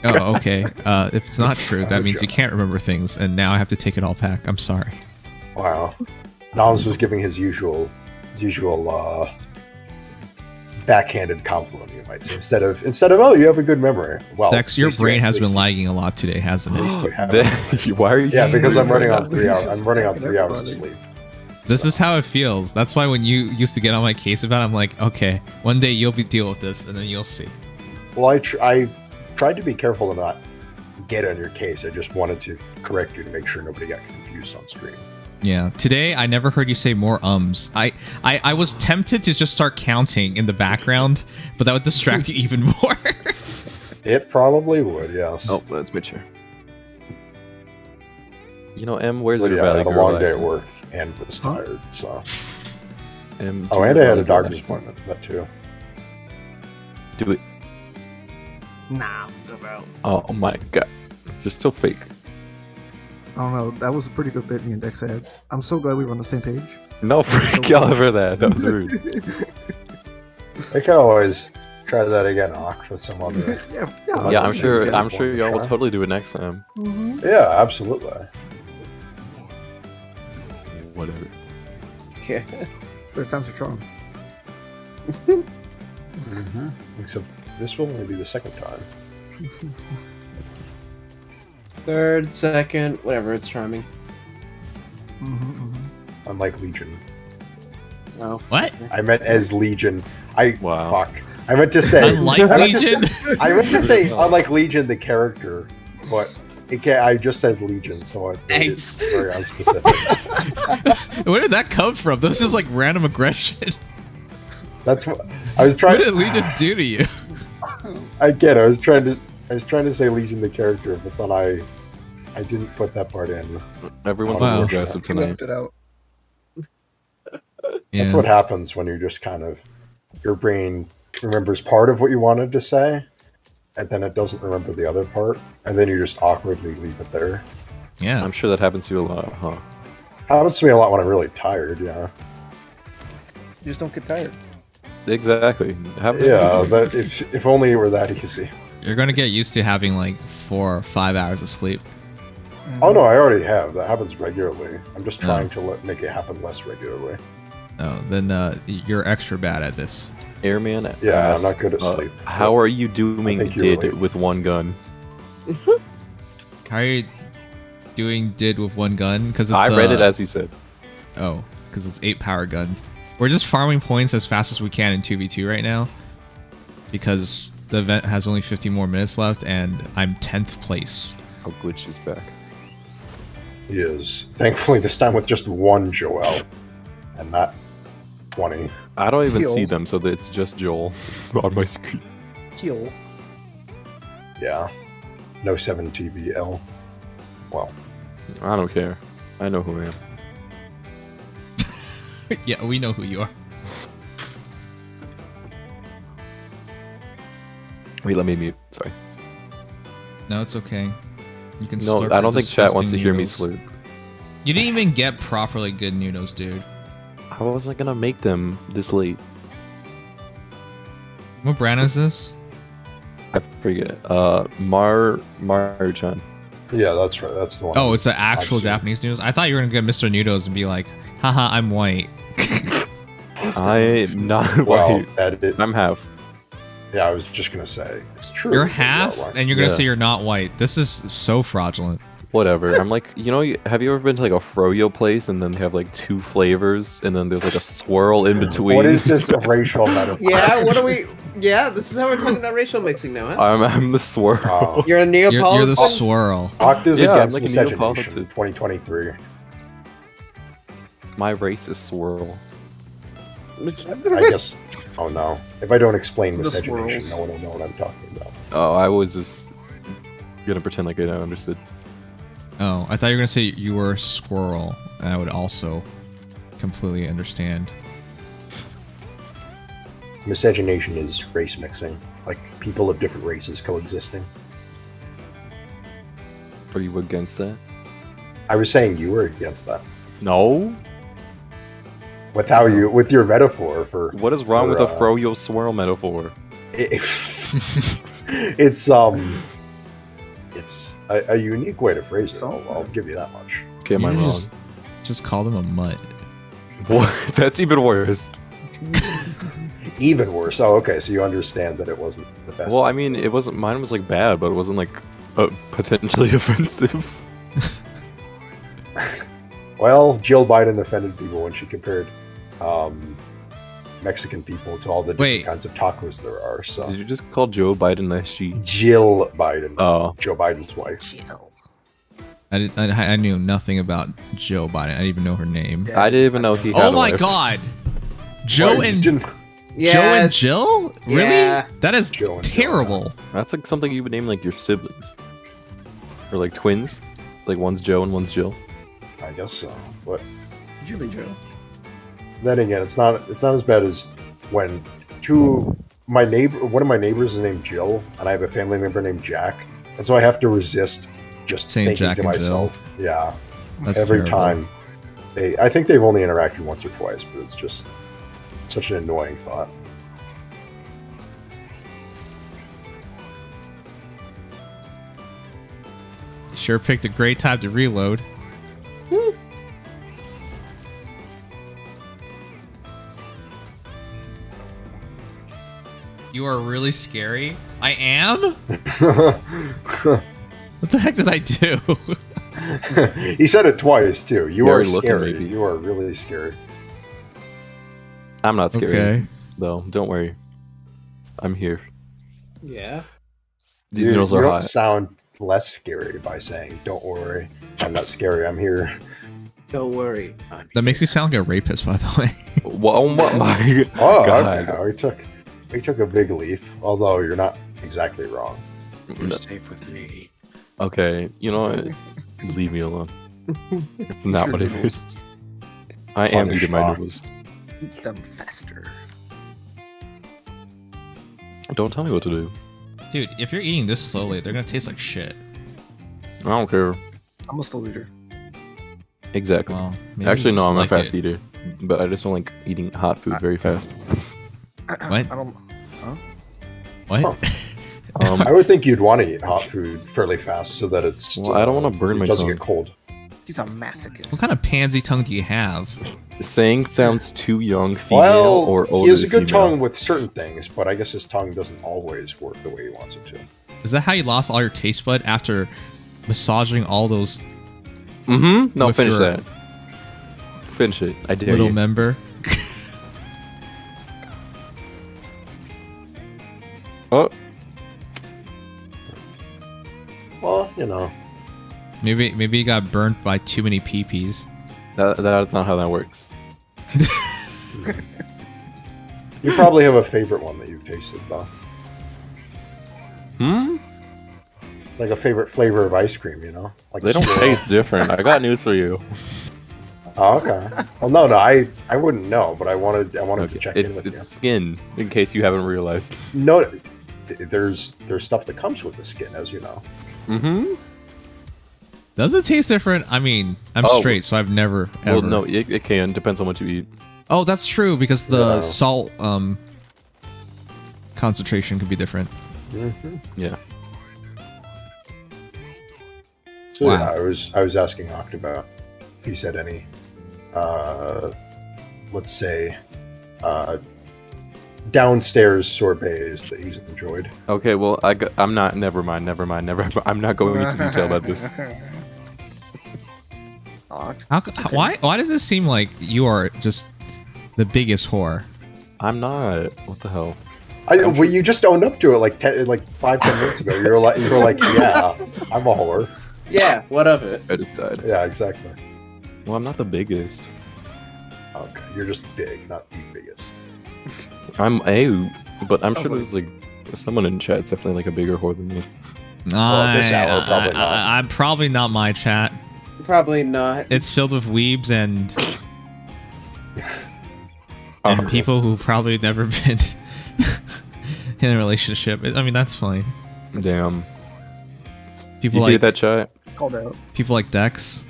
Oh, okay. If it's not true, that means you can't remember things, and now I have to take it all back. I'm sorry. Wow. Noms was giving his usual backhanded compliment, you might say, instead of oh, you have a good memory. Well, Dex, your brain has been lagging a lot today, hasn't it? Why are you? Yeah, because I'm running on 3 hours. I'm running on 3 hours of sleep. This is how it feels. That's why when you used to get on my case about it, I'm like, okay, one day you'll deal with this, and then you'll see. Well, I tried to be careful to not get on your case. I just wanted to correct you to make sure nobody got confused on stream. Yeah. Today, I never heard you say more ums. I was tempted to just start counting in the background, but that would distract you even more. It probably would, yes. Oh, that's my chair. You know, M, where's But your yeah, I Valley had a Girl long day at accent? work and was tired, so. M, Oh, do and your I had a Valley Girl doctor's accent. appointment, that too. Do it. Nah, about. Oh my God, you're still fake. I don't know. That was a pretty good bit me and Dex had. I'm so glad we were on the same page. No, freak y'all over that. That was rude. I can always try that again, Ock, with some other. Yeah, I'm sure y'all will totally do it next time. Yeah, absolutely. Whatever. Yeah. Third time's a charm. Except this will only be the second time. Third, second, whatever, it's charming. Unlike Legion. Oh. What? I meant as Legion. Wow. Fuck. I meant to say. Unlike I meant to Legion? say- I meant to say unlike Legion, the character, but I just said Legion, so I made it Thanks. very unspecific. Where did that come from? This is like random aggression. That's what I was trying. What did Legion do to you? I get it. I was trying to say Legion the character, but then I didn't put that part in. Everyone's Wow. a little aggressive tonight. It out. That's what happens when you just kind of your brain remembers part of what you wanted to say, and then it doesn't remember the other part, and then you just awkwardly leave it there. Yeah. I'm sure that happens to you a lot, huh? Happens to me a lot when I'm really tired. Yeah. You just don't get tired. Exactly. It happens to Yeah. me. That if only it were that easy. You're gonna get used to having like 4 or 5 hours of sleep. Oh no, I already have. That happens regularly. I'm just trying to make it happen less regularly. Oh, then you're extra bad at this. Airman. Yeah, I'm asks, not good at sleep. How are you doing think you did relate. with one gun? How are you doing did with one gun? Because I read it as he said. Oh, because it's 8 power gun. We're just farming points as fast as we can in 2v2 right now. Because the event has only 50 more minutes left, and I'm 10th place. Oh, Glitch is back. He is. Thankfully, this time with just one Joel, and not 20. I don't even Heal. see them, so that it's just Joel on my screen. Heal. Yeah. No 7TBL. Well, I don't care. I know who I am. Yeah, we know who you are. Wait, let me mute. Sorry. No, it's okay. You can. No, slurp I your don't think chat wants to disgusting hear me noodles. slurp. You didn't even get properly good noodles, dude. I wasn't gonna make them this late. What brand is this? I forget. Maruchan. yeah, that's right. That's the one. Oh, it's the actual I've seen. Japanese noodles. I thought you were gonna get Mr. Noodles and be like, haha, I'm white. I'm not Well, white. that it, I'm half. yeah, I was just gonna say it's true. You're that half, white. and you're gonna Yeah. say you're not white. This is so fraudulent. Whatever. I'm like, have you ever been to like a froyo place and then they have like 2 flavors and then there's like a swirl in between? What is this racial metaphor? Yeah, what are we? Yeah, this is how we're talking about racial mixing now, huh? I'm the swirl. Oh. You're a Neapolitan. You're the swirl. Oct is Yeah, I'm against like a miscegenation. Neapolitan. 2023. My race is swirl. I guess. Oh no! If I don't explain The miscegenation, swirls. no one will know what I'm talking about. Oh, I was just gonna pretend like I understood. Oh, I thought you were gonna say you were a squirrel, and I would also completely understand. Miscegenation is race mixing, like people of different races coexisting. Are you against that? I was saying you were against that. No. With how you, with your metaphor for What is wrong with for, a froyo swirl metaphor? it's a unique way to phrase it. I'll give you that much. Okay, am I You wrong? Just called him a mutt. What? That's even worse. Even worse. Oh, okay. So you understand that it wasn't the best. Well, I mean, it wasn't. Mine was like bad, but it wasn't like potentially offensive. Well, Jill Biden offended people when she compared Mexican people to all the different kinds of tacos there are. So Did you just call Joe Biden SG? Jill Biden. Oh, Joe Biden's wife. I knew nothing about Joe Biden. I didn't even know her name. I didn't even know he had Oh a my wife. god! Joe Why, and didn't- Yeah, Joe and Jill? Really? Yeah. That is Joe and Jill, terrible. That's like something you would name like your siblings, or like twins. Like one's Joe and one's Jill. I guess so. But Julie Joe. then again, it's not as bad as when one of my neighbors is named Jill, and I have a family member named Jack, and so I have to resist just Saying thinking Jack to and myself, yeah, That's every terrible. time. I think they've only interacted once or twice, but it's just such an annoying thought. Sure picked a great time to reload. You are really scary. I am? What the heck did I do? He said it twice too. You Very are looking, scary. maybe. You are really scary. I'm not scary Okay. though. Don't worry. I'm here. Yeah. These You noodles are don't hot. sound less scary by saying, "Don't worry, I'm not scary. I'm here." Don't worry. That makes me sound like a rapist, by the way. Oh my Oh, god. okay. We took a big leap. Although you're not exactly wrong. No. Safe with me. Okay, you know what? Leave me alone. It's not what it is. I am Punish eating my Hawk. noodles. Eat them faster. Don't tell me what to do. Dude, if you're eating this slowly, they're gonna taste like shit. I don't care. I'm a slow eater. Exactly. Well, maybe Actually, you no, just I'm a like fast it. eater. But I just don't like eating hot food very fast. What? I don't. Huh? What? I would think you'd want to eat hot food fairly fast so that it's. Well, I don't wanna burn it my doesn't tongue. get cold. He's a masochist. What kind of pansy tongue do you have? Saying sounds too young female Well, or older he has a good female. tongue with certain things, but I guess his tongue doesn't always work the way he wants it to. Is that how you lost all your taste bud after massaging all those Mm-hmm. No, with finish your that. Finish it. I dare little you. member? Oh, Well, you know. Maybe you got burnt by too many peepees. that's not how that works. You probably have a favorite one that you've tasted, though. It's like a favorite flavor of ice cream, you know? Like They don't taste different. I got news for you. Oh, okay. Well, no, I wouldn't know, but I wanted to check in with you. It's skin, in case you haven't realized. No, there's stuff that comes with the skin, as you know. Mm-hmm. Does it taste different? I mean, I'm straight, so I've never ever. Well, no, it can. Depends on what you eat. Oh, that's true, because the salt concentration could be different. Yeah. So yeah, I was asking Oct about if he said any, let's say, downstairs sorbets that he's enjoyed. Okay, well, I'm not. Never mind. I'm not going into detail about this. Why does it seem like you are just the biggest whore? I'm not. What the hell? Well, you just owned up to it like 5-10 minutes ago. You were like, yeah, I'm a whore. Yeah, what of it? I just died. Yeah, exactly. Well, I'm not the biggest. Okay, you're just big, not the biggest. But I'm sure there's like someone in chat's definitely like a bigger whore than me. This hour, probably not. I'm probably not my chat. Probably not. It's filled with weebs and people who've probably never been in a relationship. I mean, that's fine. Damn. People you like hear that chat? Called out. People like Dex.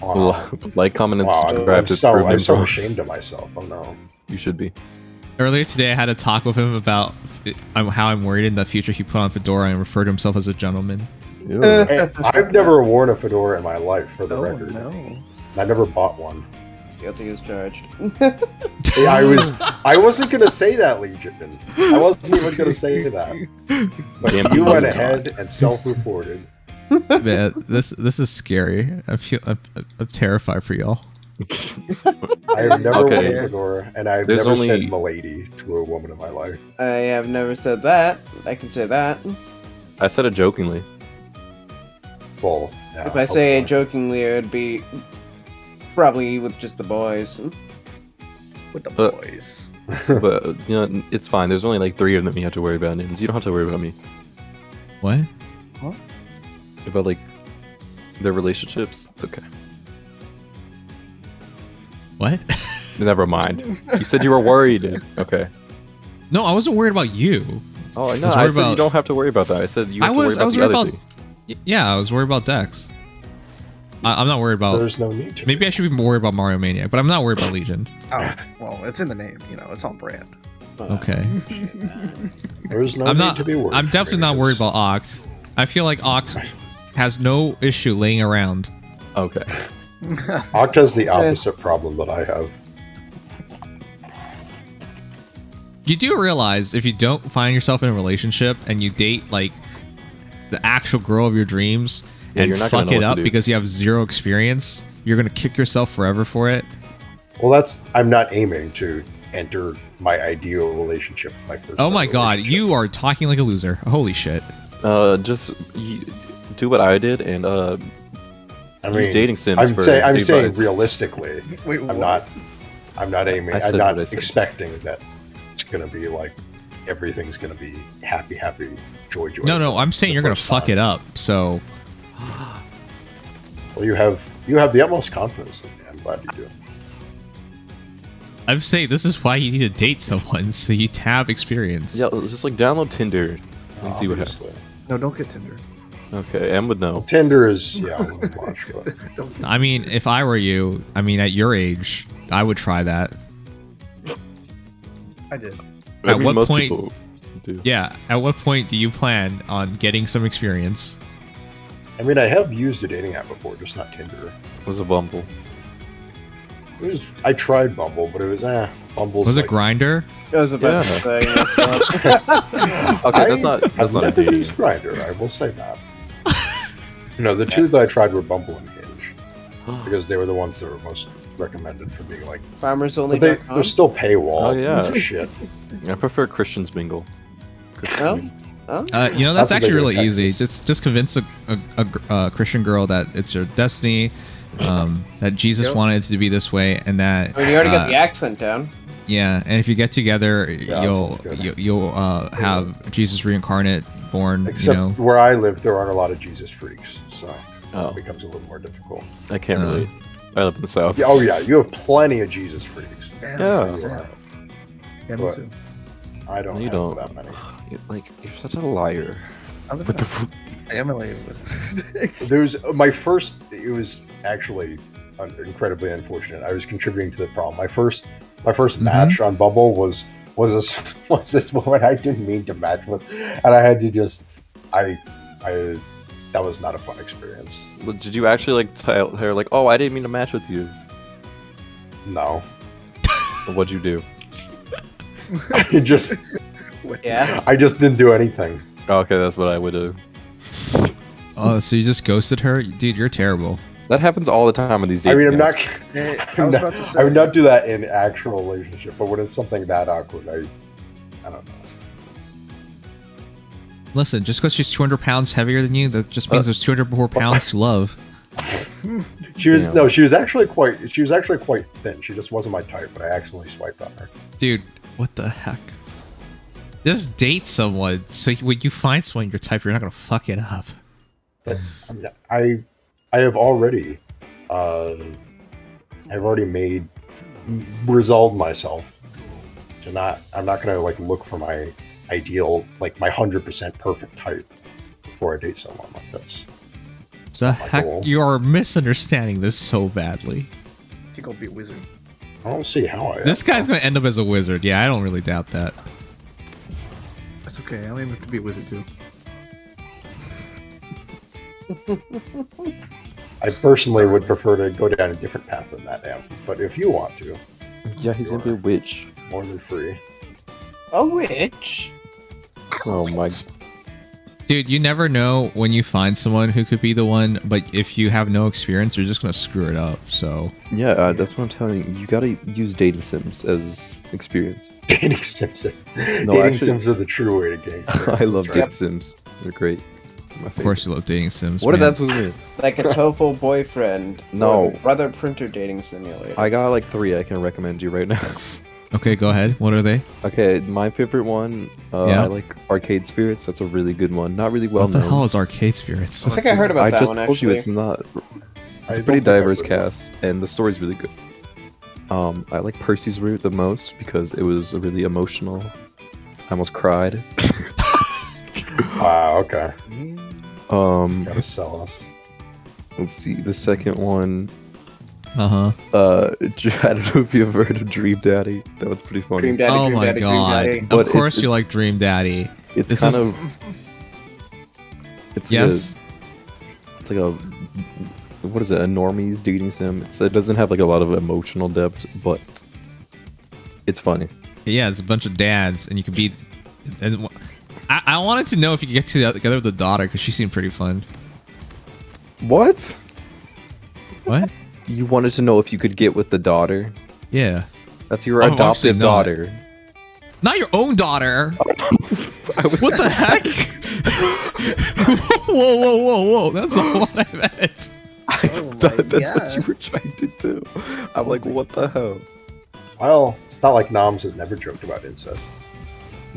Like, comment, and subscribe I'm to so ashamed of myself. Oh no. You should be. Earlier today, I had a talk with him about how I'm worried in the future he put on fedora and referred to himself as a gentleman. I've never worn a fedora in my life, for the record. No. I never bought one. Guilty as charged. I wasn't gonna say that, Legion. I wasn't even gonna say that. But you went ahead and self-reported. Man, this is scary. I'm terrified for y'all. I have never worn a fedora, and I've never said "milady" to a woman in my life. I have never said that. I can say that. I said it jokingly. Well, yeah, if I say it jokingly, it would be probably with just the boys. With the boys. But you know, it's fine. There's only like 3 of them you have to worry about, Nims. You don't have to worry about me. What? What? About like their relationships. It's okay. What? Never mind. You said you were worried. Okay. No, I wasn't worried about you. Oh no, I said you don't have to worry about that. I said you have to worry about the other two. Yeah, I was worried about Dex. I'm not worried about. There's no need to. Maybe I should be more worried about Mario Maniac, but I'm not worried about Legion. Oh, well, it's in the name. You know, it's on brand. Okay. There's no need to be worried. I'm definitely not worried about Oct. I feel like Oct has no issue laying around. Okay. Oct has the opposite problem that I have. You do realize if you don't find yourself in a relationship and you date like the actual girl of your dreams and fuck it up because you have 0 experience, you're gonna kick yourself forever for it. Well, I'm not aiming to enter my ideal relationship. Oh my god, you are talking like a loser. Holy shit. Just do what I did and use dating sims I'm for saying advice. Realistically. Wait, I'm not aiming. I'm not expecting that it's gonna be like everything's gonna be happy, joy. No, I'm saying you're gonna fuck it up. So. Well, you have the utmost confidence in me. I'm glad you do. I'm saying this is why you need to date someone, so you have experience. Yeah, just like download Tinder and see what happens. No, don't get Tinder. Okay, Em would know. Well, Tinder is a little much. But... I mean, if I were you, at your age, I would try that. I did. At what point? Yeah. At what point do you plan on getting some experience? I mean, I have used a dating app before, just not Tinder. It was a Bumble. I tried Bumble, but it was Bumble's. Was it Grindr? I was about to say. Okay, that's not a dating. Used Grindr. I will say that. No, the two that I tried were Bumble and Hinge because they were the ones that were most recommended for me. Like farmers only. They're still paywall. Oh yeah, shit. I prefer Christian's Mingle. That's actually really easy. Just convince a Christian girl that it's your destiny, that Jesus wanted it to be this way, and that. I mean, you already got the accent down. Yeah, and if you get together, Yeah, you'll have Jesus reincarnate born. Except where I live, there aren't a lot of Jesus freaks, so it becomes a little more difficult. I can't relate. I live in the south. Yeah, oh yeah, you have plenty of Jesus freaks. Yeah. Yeah, me too. I don't. You have don't. that many. Like you're such a liar. What the I am a liar with. There's my first. It was actually incredibly unfortunate. I was contributing to the problem. My first match on Bubble was this woman I didn't mean to match with, and I had to just that was not a fun experience. But did you actually like tell her like, oh, I didn't mean to match with you? No. What'd you do? I just didn't do anything. Oh, okay, that's what I would do. Oh, so you just ghosted her, dude? You're terrible. That happens all the time in these days. I mean, I'm not. Hey, I would not do that in actual relationship, but when it's something that awkward, I don't know. Listen, just because she's 200 pounds heavier than you, that just means there's 200 more pounds to love. She was actually quite thin. She just wasn't my type, but I accidentally swiped on her. Dude, what the heck? Just date someone, so when you find someone your type, you're not gonna fuck it up. But I have already, resolved myself to not. I'm not gonna like look for my ideal, like my 100% perfect type before I date someone. Like that's the heck, you are misunderstanding this so badly. You gonna be a wizard. I don't see how This guy's gonna end up as a wizard. Yeah, I don't really doubt that. That's okay. I'm aiming to be a wizard too. I personally would prefer to go down a different path than that, Am. But if you want to, yeah, he's gonna be a witch. More than free. A witch? Oh my. Dude, you never know when you find someone who could be the one, but if you have no experience, you're just gonna screw it up. So yeah, that's what I'm telling you. You gotta use dating sims as experience. Dating sims, sims are the true way to gain experience. I love dating sims. They're great. Of course, you love dating sims. What is that supposed to mean? Like a TOEFL boyfriend. No. Or the brother printer dating simulator. I got like 3 I can recommend you right now. Okay, go ahead. What are they? Okay, my favorite one, I like Arcade Spirits. That's a really good one. Not really well known. What the hell is Arcade Spirits? I think I heard about that one, I just told you it's not. It's a pretty diverse cast, and the story's really good. I like Percy's Route the most because it was really emotional. I almost cried. Wow, okay. Gotta sell us. Let's see, the second one. I don't know if you've heard of Dream Daddy. That was pretty funny. Dream Daddy, oh Dream my Daddy, god! Dream Daddy. Of course you like Dream Daddy. It's this kind is... of. It's yes. It's like a. What is it? A normies dating sim. It doesn't have like a lot of emotional depth, but it's funny. Yeah, it's a bunch of dads, and you can be. And I wanted to know if you could get together with the daughter because she seemed pretty fun. What? What? You wanted to know if you could get with the daughter? Yeah. That's your adopted daughter. Not your own daughter. What the heck? Whoa. That's not what I meant. I thought that's what you were trying to do. I'm like, what the hell? Well, it's not like Noms has never joked about incest.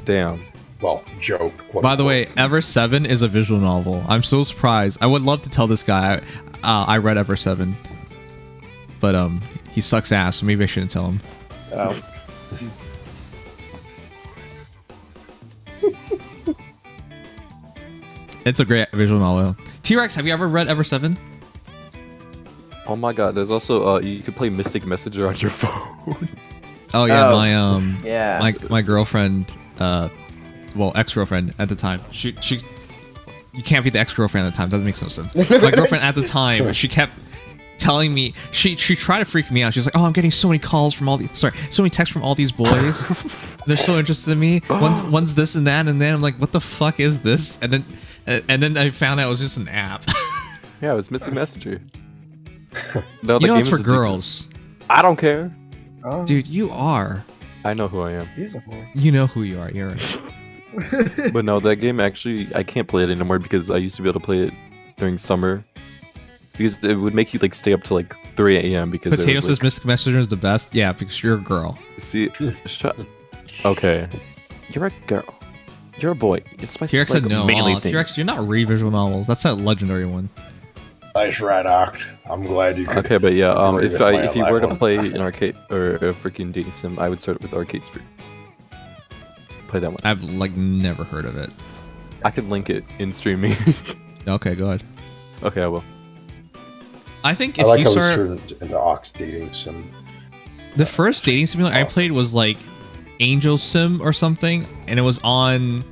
Damn. Well, joke. By the way, Ever 7 is a visual novel. I'm so surprised. I would love to tell this guy I read Ever 7. But he sucks ass, so maybe I shouldn't tell him. Oh. It's a great visual novel. T-Rex, have you ever read Ever 7? Oh my god, there's also you can play Mystic Messenger on your phone. Oh yeah, my girlfriend, well, ex-girlfriend at the time. She you can't be the ex-girlfriend at the time. Doesn't make no sense. My girlfriend at the time, she kept telling me she tried to freak me out. She's like, "Oh, I'm getting so many calls from so many texts from all these boys. They're so interested in me. One's this and that, and then I'm like, what the fuck is this? And then I found out it was just an app. Yeah, it was Mystic Messenger. No, you know it's for girls. I don't care. Oh. Dude, you are. I know who I am. He's a whore. You know who you are. You're right. But no, that game actually, I can't play it anymore because I used to be able to play it during summer. because it would make you like stay up to like 3 a.m. because there Potato was, says like, Mystic Messenger is the best. Yeah, because you're a girl. See, okay, you're a girl. You're a boy. You're supposed T-Rex to said no. T-Rex, you're not read visual novels. That's that legendary one. Nice rat Oct. I'm glad you could. Okay, but yeah, if you were to one. play an arcade or a freaking dating sim, I would start with Arcade Spirits. Play that one. I've like never heard of it. I could link it in streaming. Okay, go ahead. Okay, I will. I think I if like you how start it's turned into Ox dating sim. the first dating simulator I played was like Angel Sim or something, and it was on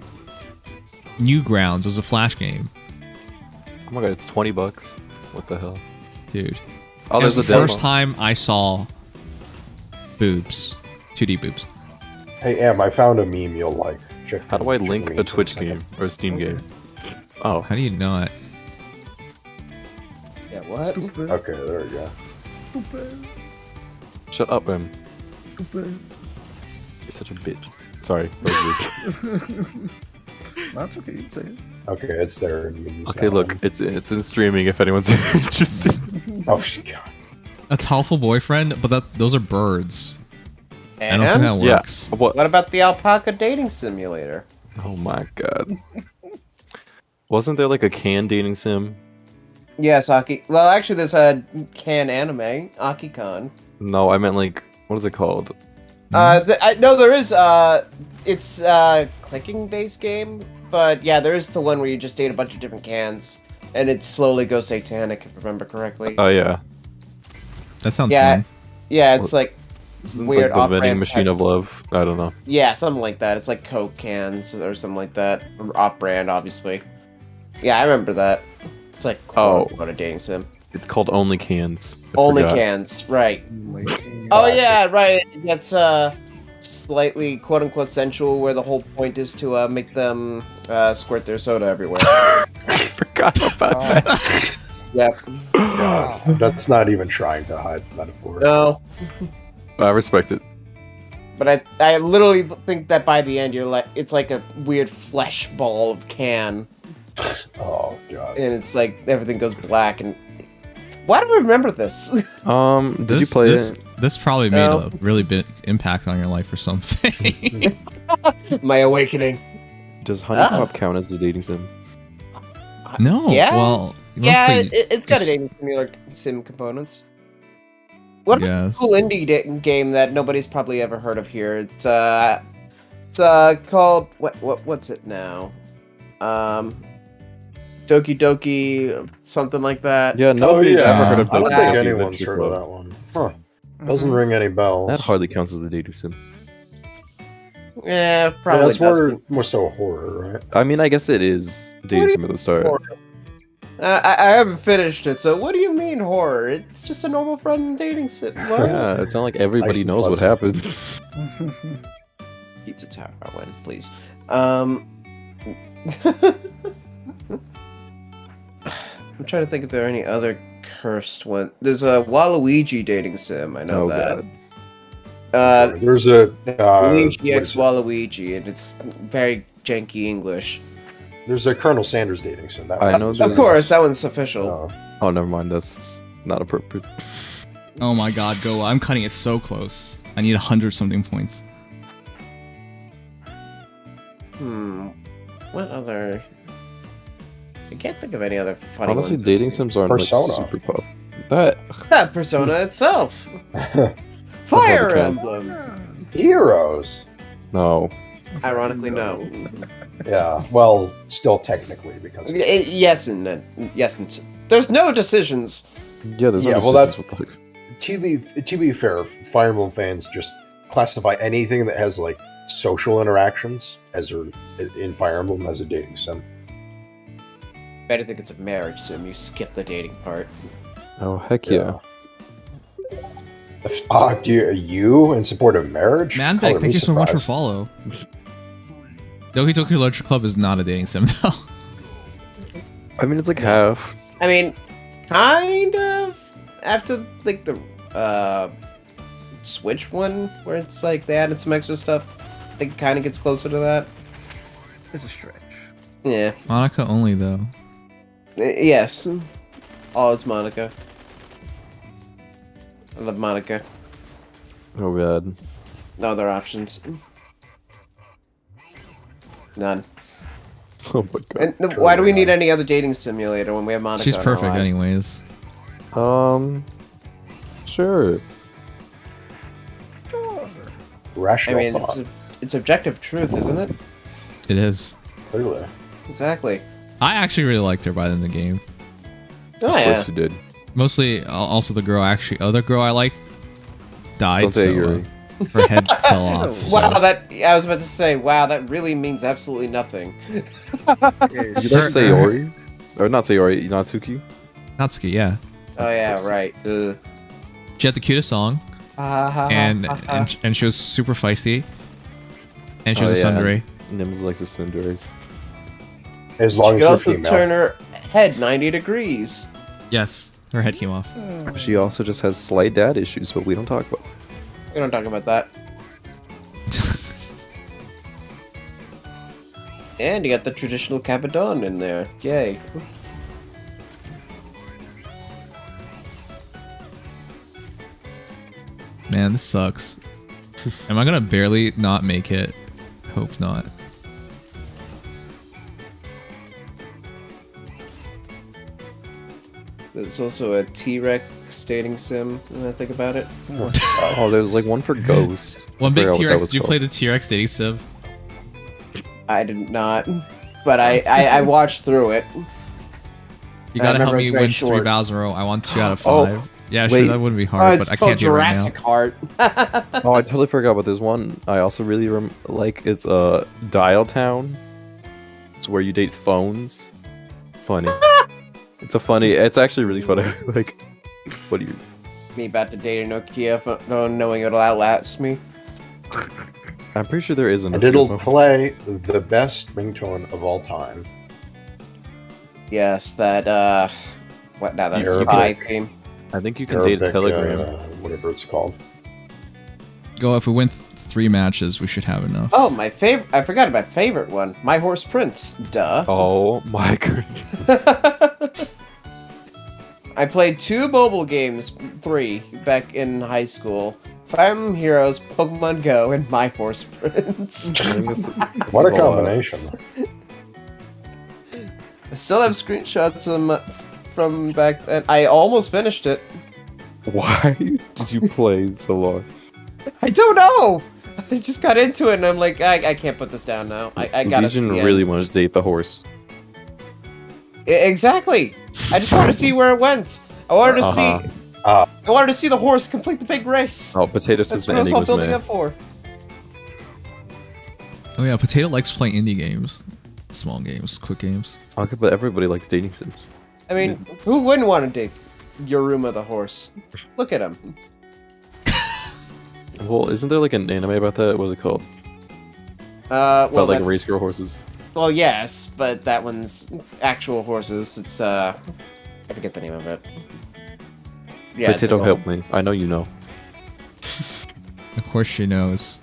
Newgrounds. It was a Flash game. Oh my god, it's $20. What the hell, dude? Oh, it was there's the a first demo. time I saw boobs, 2D boobs. Hey, Em, I found a meme you'll like. How do I link a Twitch game or a Steam game? Oh, how do you not? Yeah, what? Okay, there we go. Shut up, Em. You're such a bitch. Sorry. that was rude. That's okay. You say it. Okay, it's there. In memes Okay, now. look, it's in streaming if anyone's interested. Oh god. A Talful boyfriend, but those are birds. I And? don't think that works. Yeah. What? What about the alpaca dating simulator? Oh my god. Wasn't there like a can dating sim? Yes, Aki. Well, actually, there's a can anime, Aki-kan. No, I meant like, what is it called? No, there is. It's a clicking-based game, but yeah, there is the one where you just date a bunch of different cans, and it slowly goes satanic, if I remember correctly. Oh yeah. That sounds Yeah, fun. yeah, it's like Isn't weird like the vending off-brand machine type- of love? I don't know. Yeah, something like that. It's like Coke cans or something like that. Off-brand, obviously. Yeah, I remember that. It's like what a dating sim. It's called Only Cans. I Only forgot. cans, right? Oh yeah, right. That's slightly quote unquote sensual, where the whole point is to make them squirt their soda everywhere. I forgot about that. Yep. Yeah, that's not even trying to hide the metaphor. No, I respect it. but I literally think that by the end you're like it's like a weird flesh ball of can, Oh god. and it's like everything goes black. And why do I remember this? Did you play it? This probably made No. a really big impact on your life or something. My awakening. Does Honey Pop count as a dating sim? No. Yeah. Well, Yeah, mostly it's got a just- dating simulator sim components. What about Yes. a cool indie game that nobody's probably ever heard of here? It's called what's it now? Doki Doki something like that. Yeah, nobody's ever heard of I don't Doki think Doki anyone's Adventure heard of Club. that one. Huh. Doesn't ring any bells. That hardly counts as a dating sim. Yeah, Yeah, probably it's doesn't. more so horror, right? I mean, I guess it is dating sim at the start. I haven't finished it, so what do you mean horror? It's just a normal friend dating sim. What? Yeah, it's not like everybody Nice and knows what fuzzy. happens. Pizza Tower win, please. I'm trying to think if there are any other cursed ones. There's a Waluigi dating sim. I know Oh, that. God. There's a Luigi what X is it? Waluigi, and it's very janky English. There's a Colonel Sanders dating sim. That I one know is- Of course, that one's official. Oh, never mind. That's not appropriate. Oh my god, go. I'm cutting it so close. I need 100 something points. What other? I can't think of any other funny Honestly, ones. dating sims aren't Persona. like super pop. That That Persona itself. Fire counts. Emblem. Heroes. no. Ironically, no. Yeah. Well, still technically because. Yes and no. Yes and there's no decisions. Yeah, there's no Yeah, well, decisions that's- with, like- To be fair, Fire Emblem fans just classify anything that has like social interactions as in Fire Emblem as a dating sim. Better think it's a marriage sim. You skip the dating part. Oh heck yeah. Do you in support of marriage? Manbeck, Color thank me you so much for surprised. follow. Doki Doki Literature Club is not a dating sim though. I mean, it's like half. I mean, kind of. After like the Switch one, where it's like they added some extra stuff, I think it kind of gets closer to that. It's a stretch. Yeah. Monica only though. Yes. Oh, it's Monica. I love Monica. Oh god. No other options. None. Oh my god. And why do we need any other dating simulator when we have Monica? She's in our perfect, lives? anyways. Sure. Rational I mean, thought. it's objective truth, isn't it? It is. Clearly. Exactly. I actually really liked her by the end of the game. Oh Of yeah. course you did. Mostly, also the girl. Actually, other girl I liked died. Don't say so, Yuri. her head fell off. So. Wow, I was about to say, wow, that really means absolutely nothing. Did you like Sayori? Or not Sayori, Natsuki? Natsuki, yeah. Oh yeah, right. She had the cutest song, and she was super feisty, and she was a tsundere. Nims likes the tsunderes. As long She as could you're also female. turn her head 90 degrees. Yes, her head came off. She also just has slight dad issues, but we don't talk about. We don't talk about that. And you got the traditional Capadon in there. Yay. Man, this sucks. Am I gonna barely not make it? Hope not. There's also a T-Rex dating sim, when I think about it. Oh, there's like one for Ghost. One big I forgot what that T-Rex. was Did you called. play the T-Rex dating sim? I did not, but I watched through it. You I gotta help remember me it's very win 3 short. battles in a row. I want 2 out of Oh, 5. Yeah, wait. sure, that wouldn't be Oh, hard, it's but I called can't do it right now. Jurassic Heart. Oh, I totally forgot about this one. I also really like it's Dial Town. It's where you date phones. Funny. It's actually really funny. Like, what do you? Me about to date a Nokia phone, knowing it'll outlast me. I'm pretty sure there is an. And it'll play the best ringtone of all time. Yes, that what now? That's spy theme. I think you can date a Telegram. Whatever it's called. Go, if we win 3 matches, we should have enough. Oh, my favorite! I forgot my favorite one. My Horse Prince. Duh. Oh my god. I played 2 mobile games, 3 back in high school. Fire Emblem Heroes, Pokemon Go, and My Horse Prince. What a combination. I still have screenshots from back then. I almost finished it. Why did you play so long? I don't know! I just got into it and I'm like, I can't put this down now. I gotta see Legion the end. really wanted to date the horse. Exactly! I just wanted to see where it went. I wanted to see... I wanted to see the horse complete the big race. Oh, Potato says That's the what I was ending all was building meh. up for. Oh yeah, Potato likes playing indie games. Small games, quick games. Okay, but everybody likes dating sims. I mean, who wouldn't want to date Yoruma the horse? Look at him. Well, isn't there like an anime about that? What was it called? Well, About like that's- race girl horses. Well, yes, but that one's actual horses. It's, I forget the name of it. Yeah, it's Potato, like a- help me. I know you know. Of course she knows.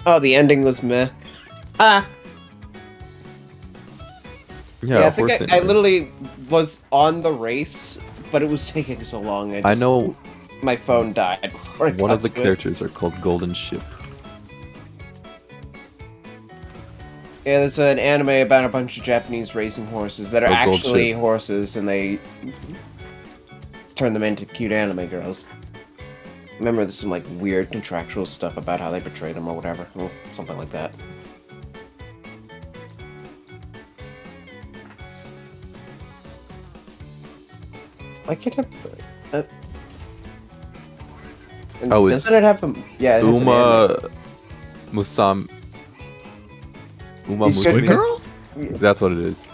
Oh, the ending was meh. Ah! Yeah, I think horse I anime. literally was on the race, but it was taking so long. I know my phone died before I one got of the to it. characters are called Golden Ship. Yeah, there's an anime about a bunch of Japanese racing horses that are Oh, Gold actually Ship. horses, and they turn them into cute anime girls. Remember, there's some like weird contractual stuff about how they portray them or whatever, or something like that. Why can't I? Oh, it's doesn't it have a? Yeah, it has an anime. Uma Musam. Uma He's Musami? good girl? That's what it is.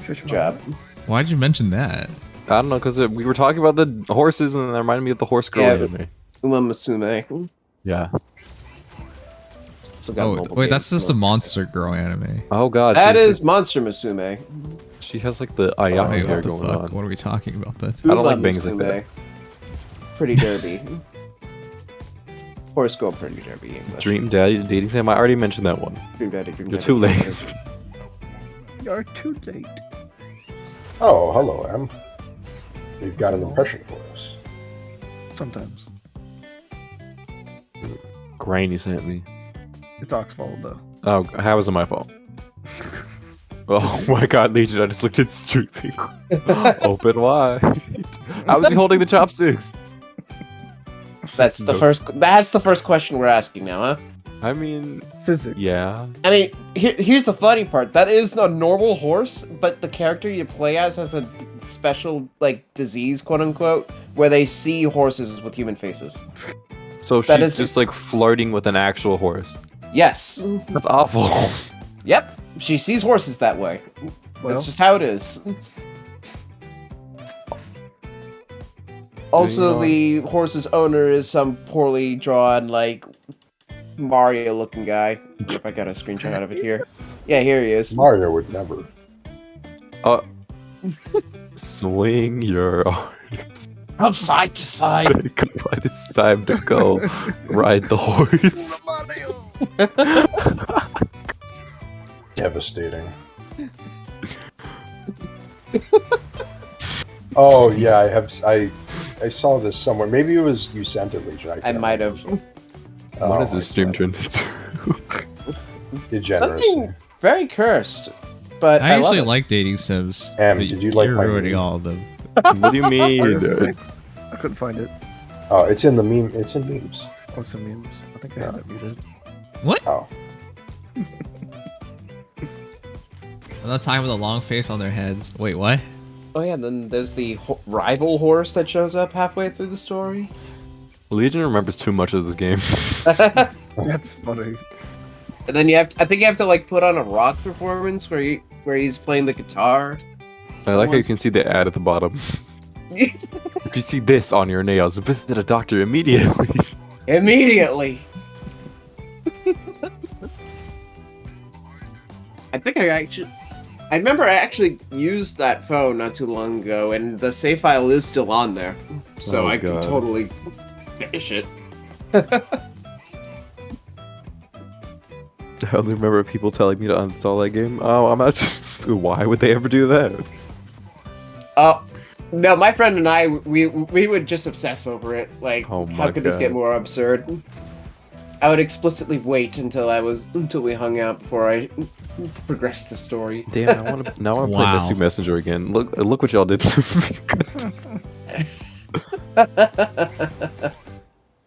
Good job. Why'd you mention that? I don't know, because we were talking about the horses, and that reminded me of the horse girl Yeah, anime. Uma Musume. Yeah. Still got Oh, mobile wait, that's games, just so- a monster girl anime. Oh god. That she has, is Monster Musume. She has like the Ayami Wait, hair what the going fuck? on. What are we talking about then? I don't Uma like bangs like that. Musume. Pretty derby. Horse girl, pretty derby. English. Dream Daddy to dating sim. I already mentioned that one. Dream Daddy, Dream You're Daddy, too Dream late. Daddy. You're too late. Oh, hello, Em. You've got an impression for us. Sometimes. Granny sent me. It's Oxford, though. Oh, how is it my fault? Oh my god, Legion, I just looked at streaming. Open wide. How was he holding the chopsticks? That's the first question we're asking now, huh? I mean, physics. Yeah. I mean, here's the funny part. That is a normal horse, but the character you play as has a special, like, disease, quote unquote, where they see horses with human faces. So she's just like flirting with an actual horse. Yes. That's awful. Yep. She sees horses that way. Well, that's just how it is. Also, the horse's owner is some poorly drawn, like, Mario-looking guy. If I got a screenshot out of it here. Yeah, here he is. Mario would never. Swing your arms. From side to side. It's time to go ride the horse. Devastating. Oh yeah, I saw this somewhere. Maybe it was you sent it, Legion. I might have. What is this stream turned into? Degeneracy. Something very cursed, but I love usually it. like dating sims. Em, but did you like you're my ruining meme? all of them. What do you mean? I couldn't find it. Oh, it's in the meme. It's in memes. Oh, some memes. I think I had that muted. What? Oh. Another time with a long face on their heads. Wait, what? Oh yeah, then there's the rival horse that shows up halfway through the story. Legion remembers too much of this game. That's funny. And then I think you have to like put on a rock performance where he's playing the guitar. I like how you can see the ad at the bottom. If you see this on your nails, visit a doctor immediately. Immediately. I remember I actually used that phone not too long ago, and the save file is still on there, so I can totally finish it. I only remember people telling me to uninstall that game. Oh, I'm not. Why would they ever do that? No, my friend and I, we would just obsess over it. Like, Oh my how could this get God. more absurd? I would explicitly wait until we hung out before I progressed the story. Damn, I want to. Now I want to play Mystic Messenger again. Look what y'all did to me.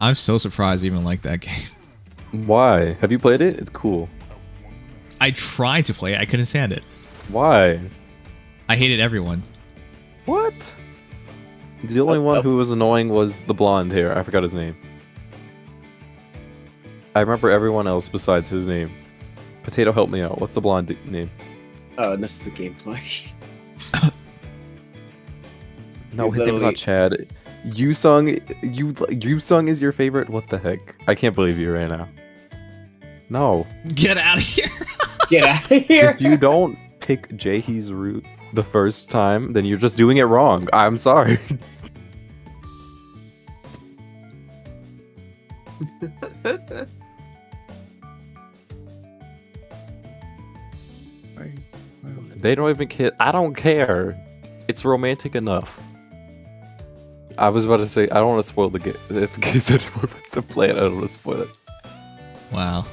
I'm so surprised I even like that game. Why? Have you played it? It's cool. I tried to play it. I couldn't stand it. Why? I hated everyone. What? The only one who was annoying was the blonde hair. I forgot his name. I remember everyone else besides his name. Potato, help me out. What's the blonde name? Oh, this is the gameplay. No, his name is not Chad. Yusung is your favorite? What the heck? I can't believe you right now. No. Get out of here. Get out of here. If you don't pick Jaehee's route the first time, then you're just doing it wrong. I'm sorry. They don't even care. I don't care. It's romantic enough. I was about to say, I don't want to spoil the game. If the game's anymore to play it, I don't want to spoil it. Wow.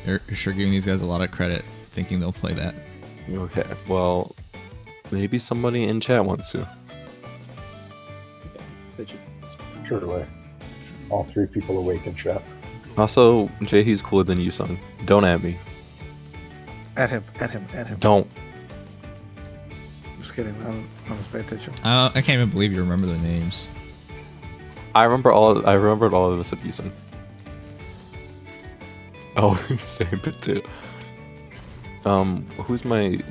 You're sure giving these guys a lot of credit, thinking they'll play that. Okay, well, maybe somebody in chat wants to. Surely. All three people awake in chat. Also, Jaehee's cooler than Yusung. Don't at me. At him. Don't. I'm just kidding. I don't pay attention. I can't even believe you remember their names. I remembered all of them except Yusung. Oh, same bit too. Who's my... I'm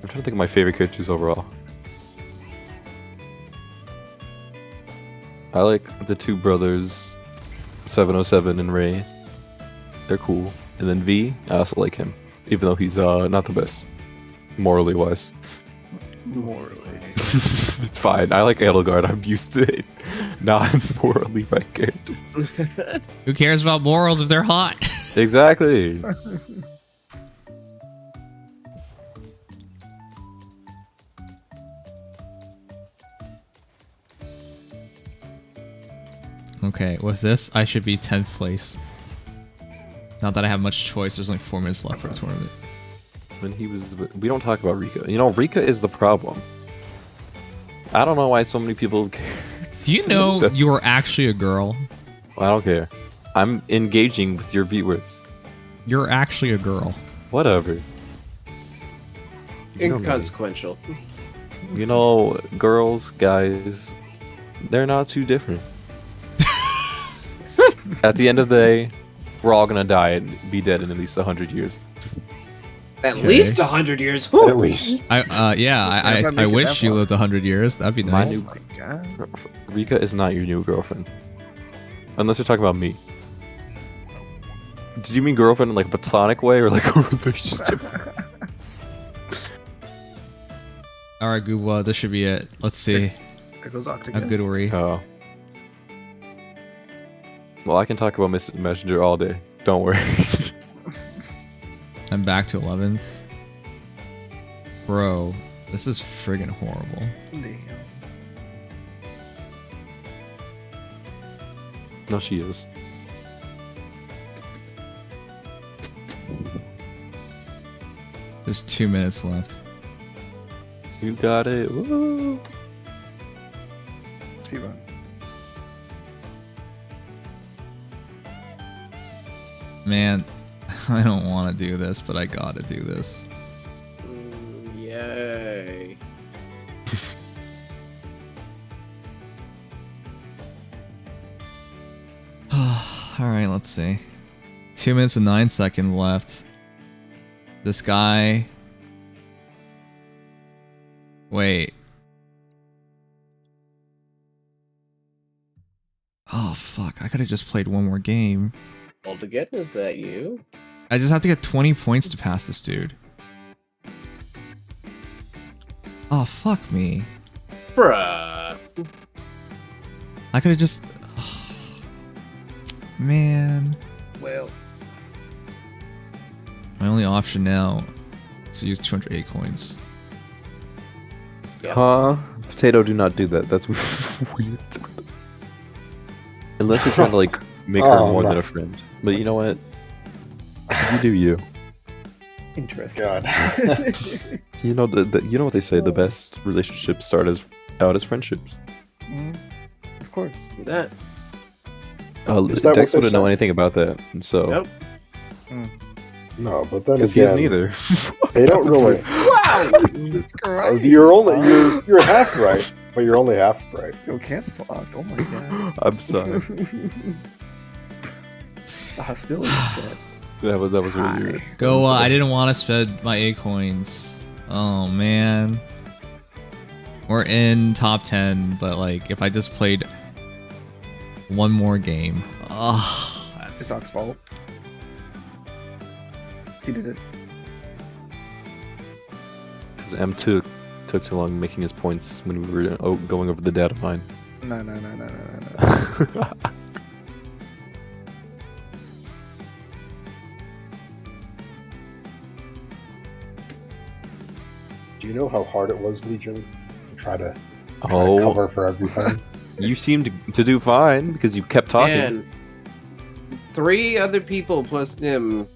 trying to think of my favorite characters overall. I like the two brothers, 707 and Ray. They're cool. And then V, I also like him, even though he's not the best, morally wise. Morally. It's fine. I like Edelgard. I'm used to it. Non-morally right characters. Who cares about morals if they're hot? Exactly. Okay, with this, I should be 10th place. Not that I have much choice. There's only 4 minutes left for the tournament. When he was, we don't talk about Rika. You know, Rika is the problem. I don't know why so many people care. Do you know you are actually a girl? I don't care. I'm engaging with your viewers. You're actually a girl. Whatever. You don't know me. Inconsequential. You know, girls, guys, they're not too different. At the end of the day, we're all gonna die and be dead in at least 100 years. At least 100 years. Whew. At least. I wish you lived 100 years. That'd be nice. Oh my god. Rika is not your new girlfriend. Unless you're talking about me. Did you mean girlfriend in like a platonic way or like a relationship? Alright, Gooba, this should be it. Let's see. There goes How Octagon. good were we? Oh. Well, I can talk about Messenger all day. Don't worry. I'm back to 11th. Bro, this is friggin' horrible. No, she is. There's 2 minutes left. You got it. Woo. Speedrun. Man, I don't want to do this, but I gotta do this. Yay. Alright, let's see. 2 minutes and 9 seconds left. This guy... Wait. Oh, fuck. I could have just played one more game. Altogether, is that you? I just have to get 20 points to pass this dude. Oh, fuck me. Bruh. I could have just... Man. Well. My only option now is to use 208 coins. Yep. Huh? Potato, do not do that. That's weird. Unless you're trying to like make her more than a friend. But you know what? You do you. Interesting. God. You know you know what they say. The best relationships start out as friendships. Of course. That. Is that Dex what they wouldn't know say? anything about that. So. Nope. No, but then Because he isn't again, either. they don't really. Wow! You're half right, but you're only half right. Yo, can't talk. Oh my god. I'm sorry. The hostility chat. That was really weird. Go, I didn't want to spend my A coins. Oh, man. We're in top 10, but like, if I just played one more game. Oh, It's Doc's fault. He did it. Because M took too long making his points when we were going over the data mine. No. Do you know how hard it was, Legion, to try to Oh. cover for everything? You seemed to do fine because you kept talking. And 3 other people plus Nim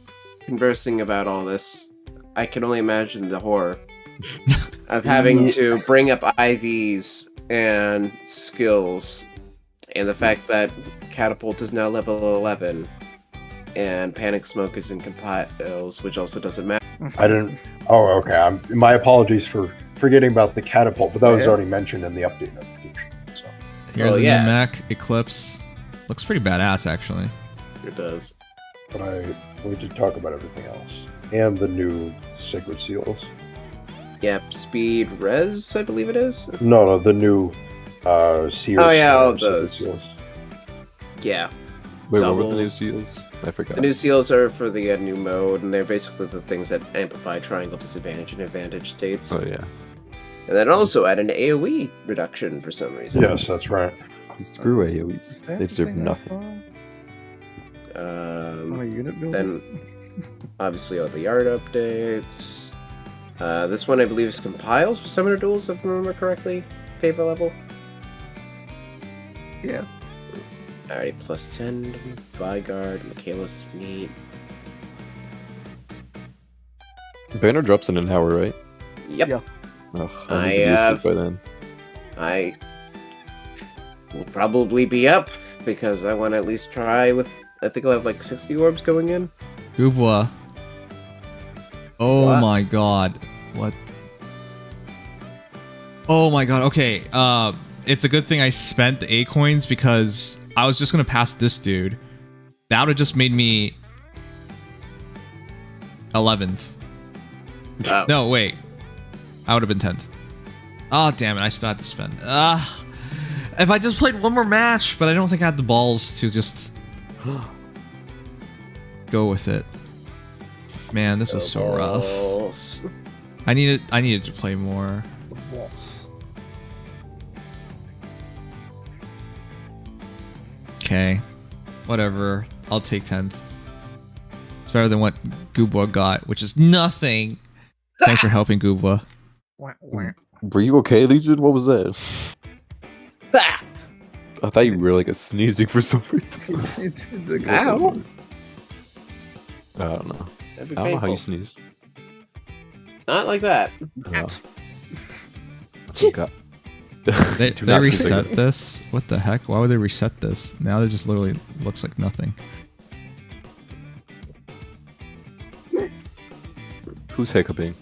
conversing about all this. I can only imagine the horror of having to bring up IVs and skills, and the fact that Catapult is now level 11, and Panic Smoke is in compiles, which also doesn't matter. I didn't. Oh, okay. My apologies for forgetting about the catapult, but that was already mentioned in the update notification. So. Here's the yeah. new mech, Eclipse. Looks pretty badass, actually. It does. But we did talk about everything else, and the new Sacred Seals. Yep, Speed Res, I believe it is. No, the new Seals. Oh, yeah, all Sacred those. Seals. Yeah. Wait, So what were the we'll- new seals? I forgot. The new seals are for the new mode, and they're basically the things that amplify triangle disadvantage and advantage states. Oh yeah. And then also add an AoE reduction for some reason. Yes, that's right. Screw AoEs. They deserve nothing. On a unit builder? Then, obviously, all the art updates. This one, I believe, is compiles for Summoner Duels, if I remember correctly. Favor level. Yeah. Alrighty, plus 10, Vigard, Michaelis is neat. Banner drops in an hour, right? Yep. Yeah. Ugh, I need to be asleep by then. I will probably be up because I want to at least try with. I think I'll have like 60 orbs going in. Goobwa. Oh What? my god. What? Oh my god. Okay. It's a good thing I spent the 8 coins because I was just gonna pass this dude. That would have just made me 11th. Oh. No, wait. I would have been 10th. Oh, damn it. I still had to spend. If I just played one more match, but I don't think I had the balls to just go with it. Man, this was so rough. I needed to play more. Okay. Whatever. I'll take 10th. It's better than what Goobwa got, which is nothing. Thanks for helping, Goobwa. Were you okay, Legion? What was that? I thought you were like sneezing for some reason. Ow. I don't know. That'd be I don't know how you painful. sneeze. Not like that. Oh, God. They Do not reset sneeze. this? What the heck? Why would they reset this? Now it just literally looks like nothing. Who's hiccuping?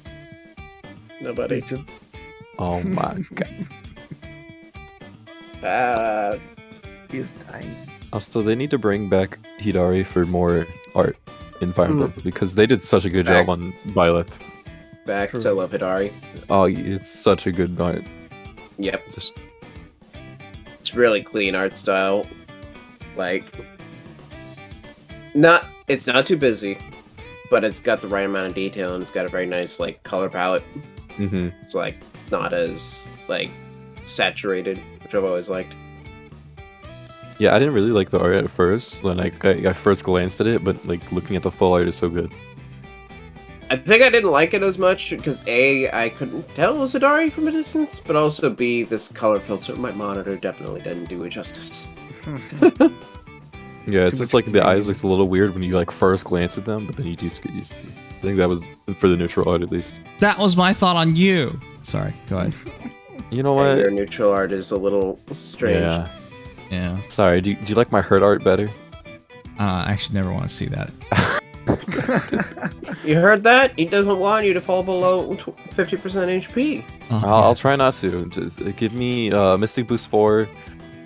Nobody. Oh my God. He's dying. Also, they need to bring back Hidari for more art in Fire Emblem because they did such a good job on Violet. Facts. I love Hidari. Oh, it's such a good art. Yep. It's really clean art style. Like, it's not too busy, but it's got the right amount of detail and it's got a very nice like color palette. Mm-hmm. It's like not as like saturated, which I've always liked. Yeah, I didn't really like the art at first when I first glanced at it, but like looking at the full art is so good. I think I didn't like it as much because A, I couldn't tell it was Hidari from a distance, but also B, this color filter on my monitor definitely didn't do it justice. Yeah, it's just like the eyes looks a little weird when you like first glance at them, but then you just get used to it. I think that was for the neutral art at least. That was my thought on you. Sorry, go ahead. You know what? Your neutral art is a little strange. Yeah. Yeah. Sorry, do you like my hurt art better? I actually never want to see that. You heard that? He doesn't want you to fall below 50% HP. I'll try not to. Just give me Mystic Boost 4,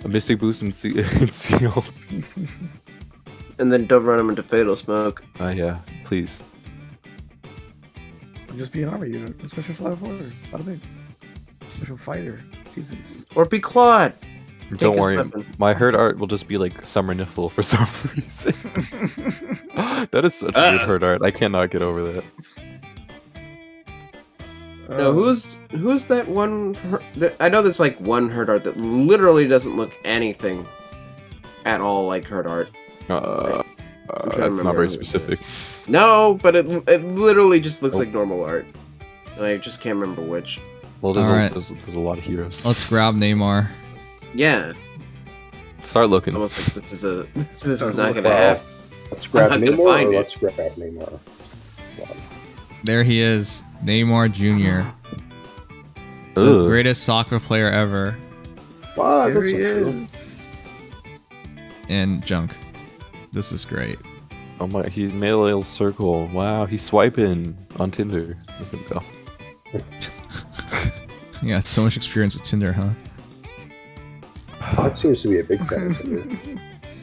a Mystic Boost and Seal. And then don't run him into Fatal Smoke. Yeah, please. Just be an armor unit. A special fly forward. Bada bing. Special fighter. Jesus. Or be Claude. Don't worry, my hurt art will just be like Summer Niffle for some reason. That is such weird hurt art. I cannot get over that. No, who's that one? I know there's like one hurt art that literally doesn't look anything at all like hurt art. That's not very specific. No, but it literally just looks like normal art. And I just can't remember which. Well, there's, Alright. there's a lot of heroes. Let's grab Neymar. Yeah. Start looking. Almost like this is not gonna Well, happen. Let's grab I'm not gonna Neymar, find or it. let's grab Neymar. There he is, Neymar Jr. The Ugh. greatest soccer player ever. Wow, There that's he so true. is. And junk. This is great. Oh my, he made a little circle. Wow, he's swiping on Tinder. Look at him go. You got so much experience with Tinder, huh? Hawk seems to be a big fan of Tinder.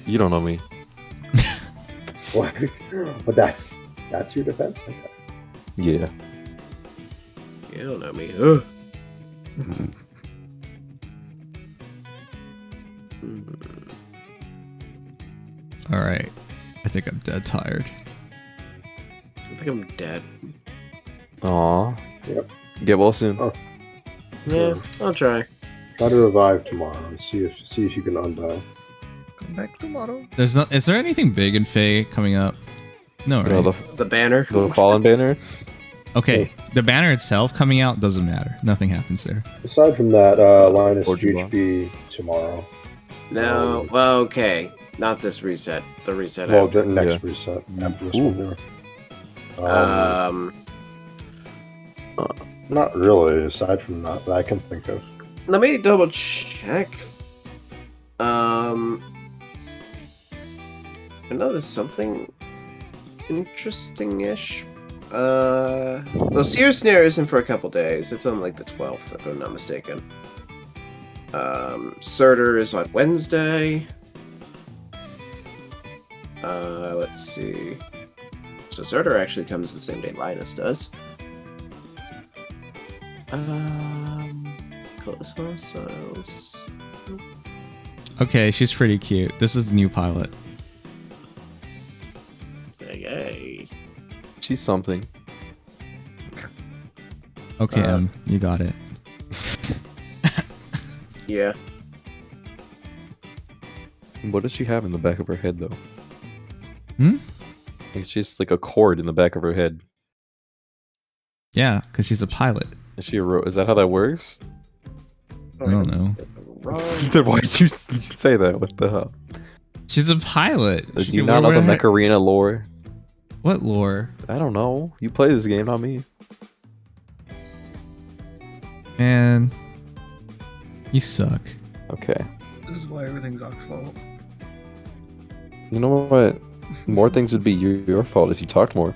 You don't know me. What? But that's your defense? Okay. Yeah. You don't know me. Ugh. Alright. I think I'm dead tired. I think I'm dead. Aw. Yep. Get well soon. Oh. Yeah, I'll try. Try to revive tomorrow and see if you can undie. Come back tomorrow. There's not. Is there anything big in Fae coming up? No, right? You know, The banner. the Fallen banner? Okay, the banner itself coming out doesn't matter. Nothing happens there. Aside from that, Linus Or July. GHB tomorrow. No, well, okay. Not this reset. The reset. Well, after. the next reset. After this one there. Not really. Aside from that I can think of. Let me double check. I know there's something interesting-ish. Well, Seer Snare isn't for a couple days. It's on like the 12th, if I'm not mistaken. Surtur is on Wednesday. Let's see. So Surtur actually comes the same day Linus does. Close Hostiles. Okay, she's pretty cute. This is the new pilot. Okay. She's something. Okay, you got it. Yeah. What does she have in the back of her head, though? Hmm? It's just like a cord in the back of her head. Yeah, because she's a pilot. Is she is that how that works? I don't know. Then why did you say that? What the hell? She's a pilot. Do you not know the Mech Arena lore? What lore? I don't know. You play this game, not me. Man, you suck. Okay. This is why everything's Ox's fault. You know what? More things would be your fault if you talked more.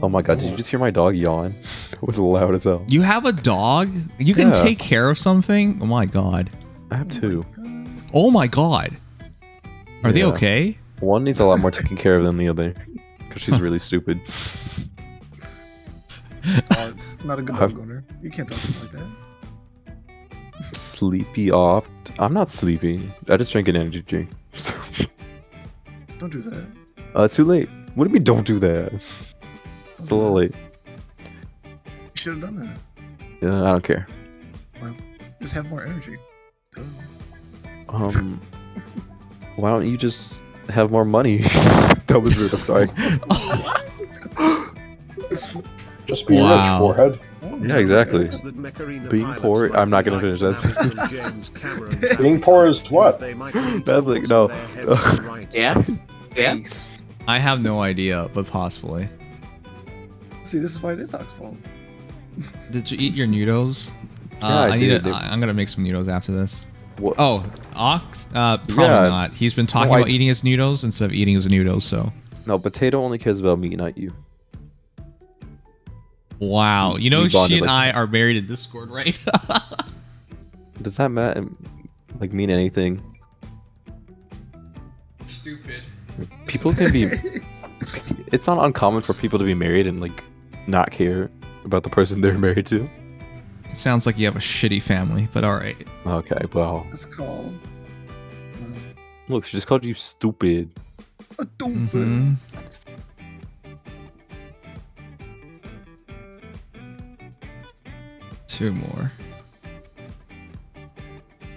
Oh my god, did you just hear my dog yawn? It was loud as hell. You have a dog? You can take care of something? Oh my god. I have two. Oh my god. Are they okay? One needs a lot more taken care of than the other. Because she's really stupid. Not a good dog owner. You can't talk to him like that. Sleepy off. I'm not sleepy. I just drank an energy drink. Don't do that. It's too late. What do you mean don't do that? It's a little late. You should have done that. Yeah, I don't care. Well, just have more energy. Why don't you just have more money? That was rude, I'm sorry. Just be rich, forehead. Yeah, exactly. Being poor, I'm not gonna finish that. Being poor is what? That's like, no. Yeah? Yeah? I have no idea, but possibly. See, this is why it is Ox's fault. Did you eat your noodles? Yeah, I did. I'm gonna make some noodles after this. What? Oh, Ox? Probably not. He's been talking about eating his noodles instead of eating his noodles, so. No, Potato only cares about me, not you. Wow. You know, she and I are married in Discord, right? Does that mean anything? Stupid. People can be... It's not uncommon for people to be married and, like, not care about the person they're married to. It sounds like you have a shitty family, but alright. Okay, well... It's called... Look, she just called you stupid. Mm-hmm. Two more.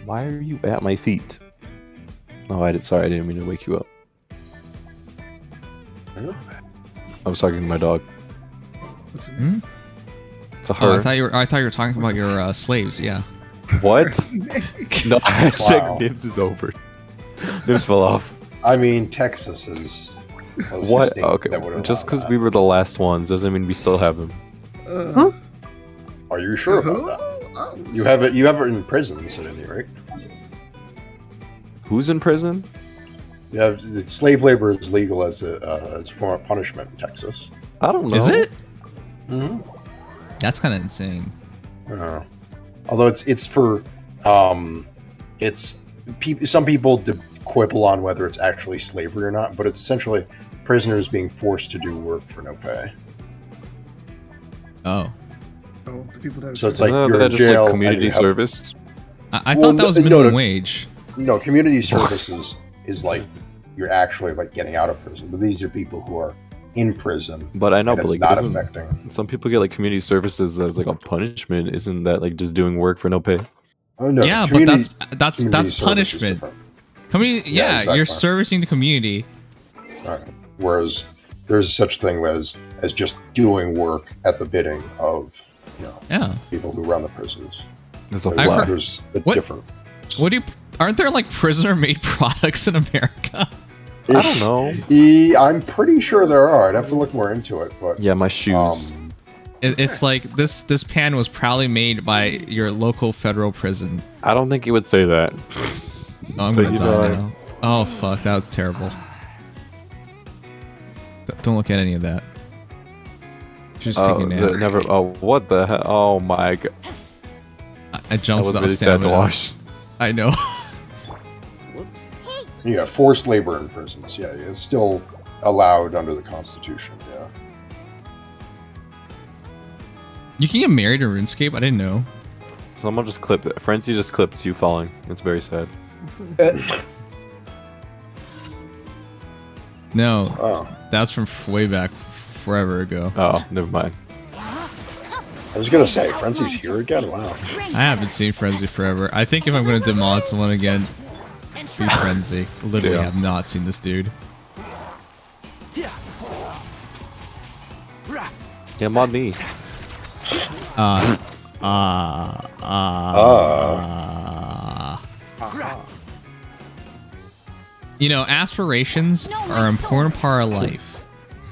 Why are you at my feet? Oh, sorry, I didn't mean to wake you up. I was talking to my dog. What's his name? It's a her. Oh, I thought you were talking about your slaves. Yeah. What? No, hashtag Nibs is over. Nibs fell off. I mean, Texas is. What? Okay. Just because we were the last ones doesn't mean we still have them. Huh? Are you sure about that? You have it in prison, right? Who's in prison? Yeah, slave labor is legal as a form of punishment in Texas. I don't know. Is it? Mm-hmm. That's kind of insane. Although it's for some people quibble on whether it's actually slavery or not, but it's essentially prisoners being forced to do work for no pay. Oh. Oh, the people that. So it's like you're in jail. Like community service. I thought that was minimum wage. No, community services is like you're actually like getting out of prison, but these are people who are in prison. But I know, but like, not affecting. Some people get like community services as like a punishment. Isn't that like just doing work for no pay? Oh no. Yeah, but that's punishment. Community, yeah, exactly. You're servicing the community. Right. Whereas there's such thing as just doing work at the bidding of people who run the prisons. There's a There's a different. What do you? Aren't there like prisoner-made products in America? I don't know. I'm pretty sure there are. I'd have to look more into it, but yeah, my shoes. It's like this pan was proudly made by your local federal prison. I don't think he would say that. Oh, I'm gonna die now. Oh fuck, that was terrible. Don't look at any of that. Just taking a nap. Never. Oh, what the hell? Oh my god. I jumped without really sad to watch. I know. Whoops. Yeah, forced labor in prisons. Yeah, it's still allowed under the Constitution. Yeah. You can get married in RuneScape? I didn't know. Someone just clipped it. Frenzy just clipped you falling. It's very sad. No, that's from way back, forever ago. Oh, never mind. I was gonna say, Frenzy's here again? Wow. I haven't seen Frenzy forever. I think if I'm gonna demod someone again, be Frenzy. Literally have not seen this dude. Yeah, mod me. You know, aspirations are an important part of life,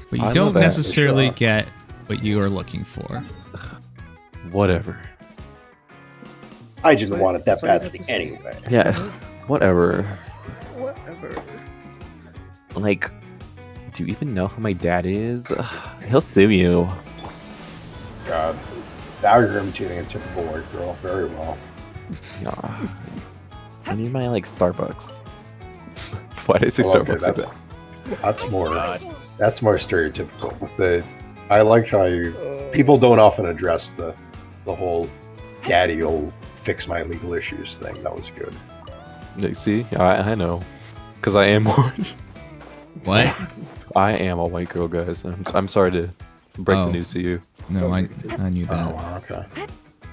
but you I don't love necessarily get what you are looking for. Whatever. I just want it that badly anyway. Yeah, whatever. Whatever. Like, do you even know who my dad is? He'll sue you. God. Now you're imitating a typical white girl very well. Yeah. I need my, like, Starbucks. Why did I say Starbucks like that? That's more stereotypical. I like how people don't often address the whole daddy will fix my legal issues thing. That was good. Like, see, I know, because I am one. What? I am a white girl, guys. I'm sorry to break the news to you. No, I knew that. Oh, okay.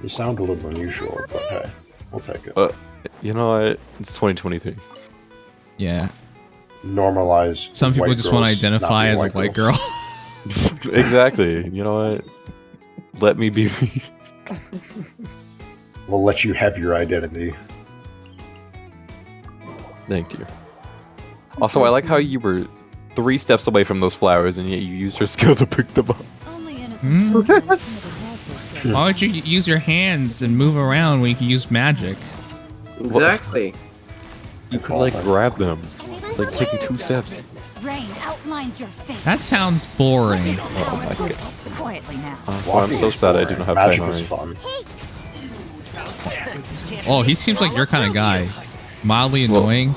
You sound a little unusual, but hey, we'll take it. You know what? It's 2023. Yeah. Normalize. Some people just want to identify as a white girl. Exactly. You know what? Let me be me. We'll let you have your identity. Thank you. Also, I like how you were 3 steps away from those flowers, and yet you used your skill to pick them up. Why would you use your hands and move around when you can use magic? Exactly. You could, like, grab them. Like, taking 2 steps. Rain outlines your face. That sounds boring. Oh my god. Quietly now. I'm so sad I do not have Magic time. is fun. Oh, he seems like your kind of guy. Mildly annoying.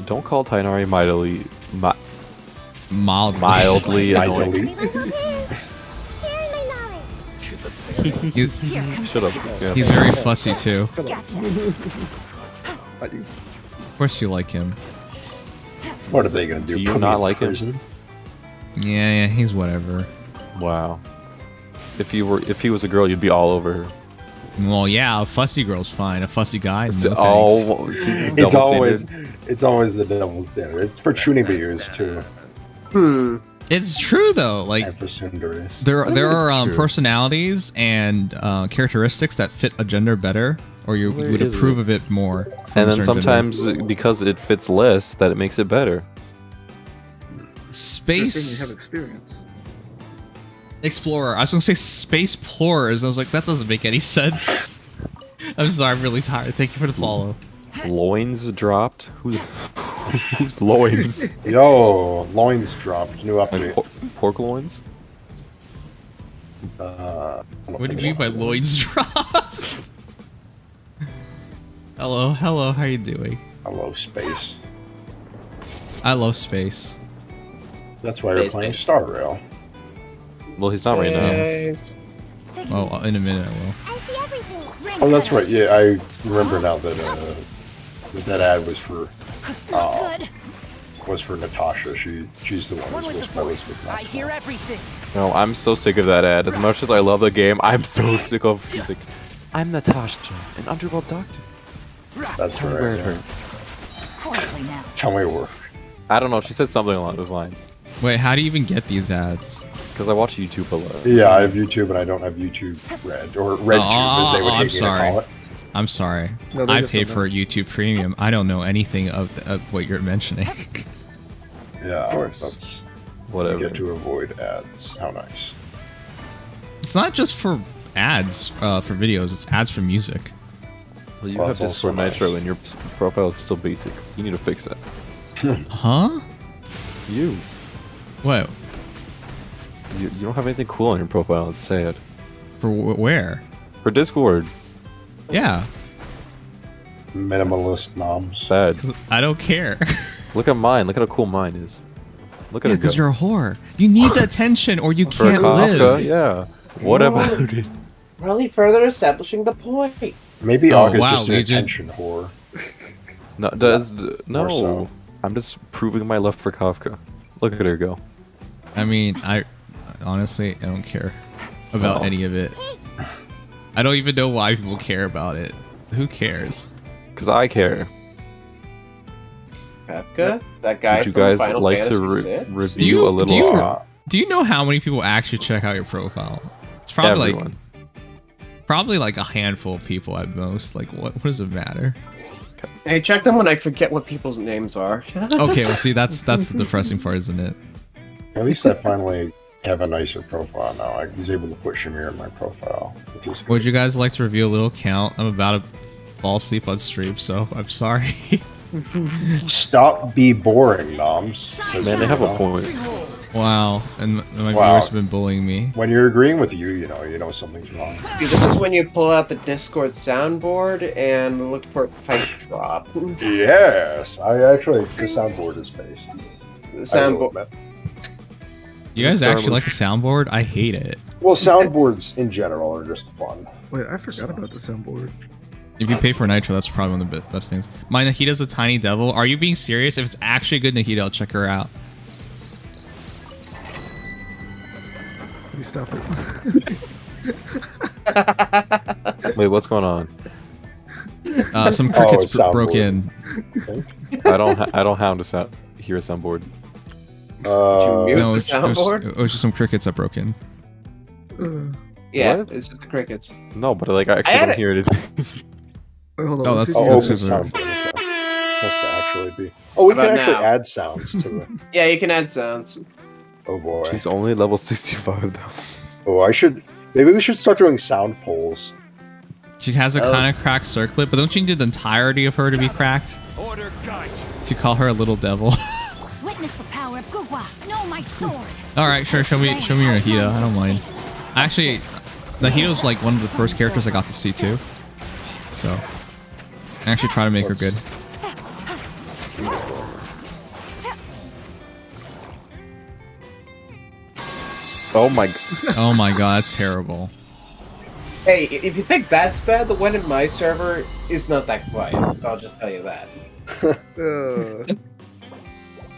Don't call Tainari mildly annoying. Shut up. Yeah. He's very fussy too. Gotcha. Of course you like him. What are they gonna do? Do you not like him? Yeah, he's whatever. Wow. If he was a girl, you'd be all over her. Well, yeah, a fussy girl's fine. A fussy guy, no thanks. It's always the double standard. It's for tuning the ears too. It's true though. Like there are personalities and characteristics that fit a gender better, or you would approve of it more. And then sometimes because it fits less, that it makes it better. Space. You have experience. Explorer. I was gonna say space plorers. I was like, that doesn't make any sense. I'm sorry, I'm really tired. Thank you for the follow. Loins dropped. Who's loins? Yo, loins dropped. New update. Like pork loins. What do you mean by loins dropped? Hello, how you doing? Hello, space. I love space. That's why you're playing Star Rail. Well, he's not right now. Yes. Oh, in a minute I will. Oh, that's right. Yeah, I remember now that that ad was for Natasha. She's the one who's supposed to play with Natasha. I hear everything. No, I'm so sick of that ad. As much as I love the game, I'm so sick of music. I'm Natasha, an underworld doctor. That's Tell me right. where it Yeah. hurts. Tell me where. I don't know. She said something along those lines. Wait, how do you even get these ads? Because I watch YouTube a lot. Yeah, I have YouTube and I don't have YouTube Red or RedTube as they would hate me to call it. I'm sorry. No, they're I just pay so for YouTube Premium. I don't know anything of what you're mentioning. Yeah, Of course. that's Whatever. you get to avoid ads. How nice. It's not just for ads for videos. It's ads for music. Well, you Well, have it's also Discord Nitro nice. and your profile is still basic. You need to fix that. Huh? You. What? You don't have anything cool on your profile. It's sad. For where? For Discord. Yeah. Minimalist noms. Sad. I don't care. Look at mine. Look at how cool mine is. Look at it. Because go. you're a whore. You need the attention or you For can't Kafka, live. yeah. What about it? Really further establishing the point. Maybe Oh, Aug is wow, just an Legion. attention whore. No, More so. no. I'm just proving my love for Kafka. Look at her go. I mean, I honestly, I don't care about Oh. any of it. I don't even know why people care about it. Who cares? Because I care. Kafka? That guy Would you from guys Final like to Fantasy VI? review a little? Do you know how many people actually check out your profile? It's probably Everyone. like a handful of people at most. Like, what does it matter? Hey, check them when I forget what people's names are. Okay, well, see, that's the depressing part, isn't it? At least I finally have a nicer profile now. I was able to put Shamir in my profile. Which is Would you guys like to review a little count? I'm about to fall asleep on stream, so I'm sorry. Stop be boring, noms. says Man, they have a Bruno. point. Wow, and my Wow. viewers have been bullying me. When you're agreeing with you know something's wrong. See, this is when you pull out the Discord soundboard and look for a pipe drop. Yes, the soundboard is based. The soundboard. Do you guys actually like the soundboard? I hate it. Well, soundboards in general are just fun. Wait, I forgot about the soundboard. If you pay for Nitro, that's probably one of the best things. My Nahita's a tiny devil. Are you being serious? If it's actually a good Nahita, I'll check her out. You stop it. Wait, what's going on? Some crickets soundboard. broke in. I don't have to hear a soundboard. Mute No, the soundboard? it was just some crickets that broke in. Yeah, What? it's just the crickets. No, but like I actually had don't it. hear anything. Wait, hold on. Oh, let's that's- see. Oh, that's open because soundboard. Okay. Must actually be. Oh, we How can about actually now? add sounds to it. Yeah, you can add sounds. Oh boy. She's only level 65 though. Oh, maybe we should start doing sound polls. She has a Oh. kind of cracked circlet, but don't you need the entirety of her to be cracked? Order guide. To call her a little devil. Witness the power of Gugwa. Know my sword. Alright, sure, show me your Nahita. I don't mind. Actually, Nahita's like one of the first characters I got to see too. So, I actually try to make her good. Oh my. Oh my god, that's terrible. Hey, if you think that's bad, the one in my server is not that quiet. I'll just tell you that.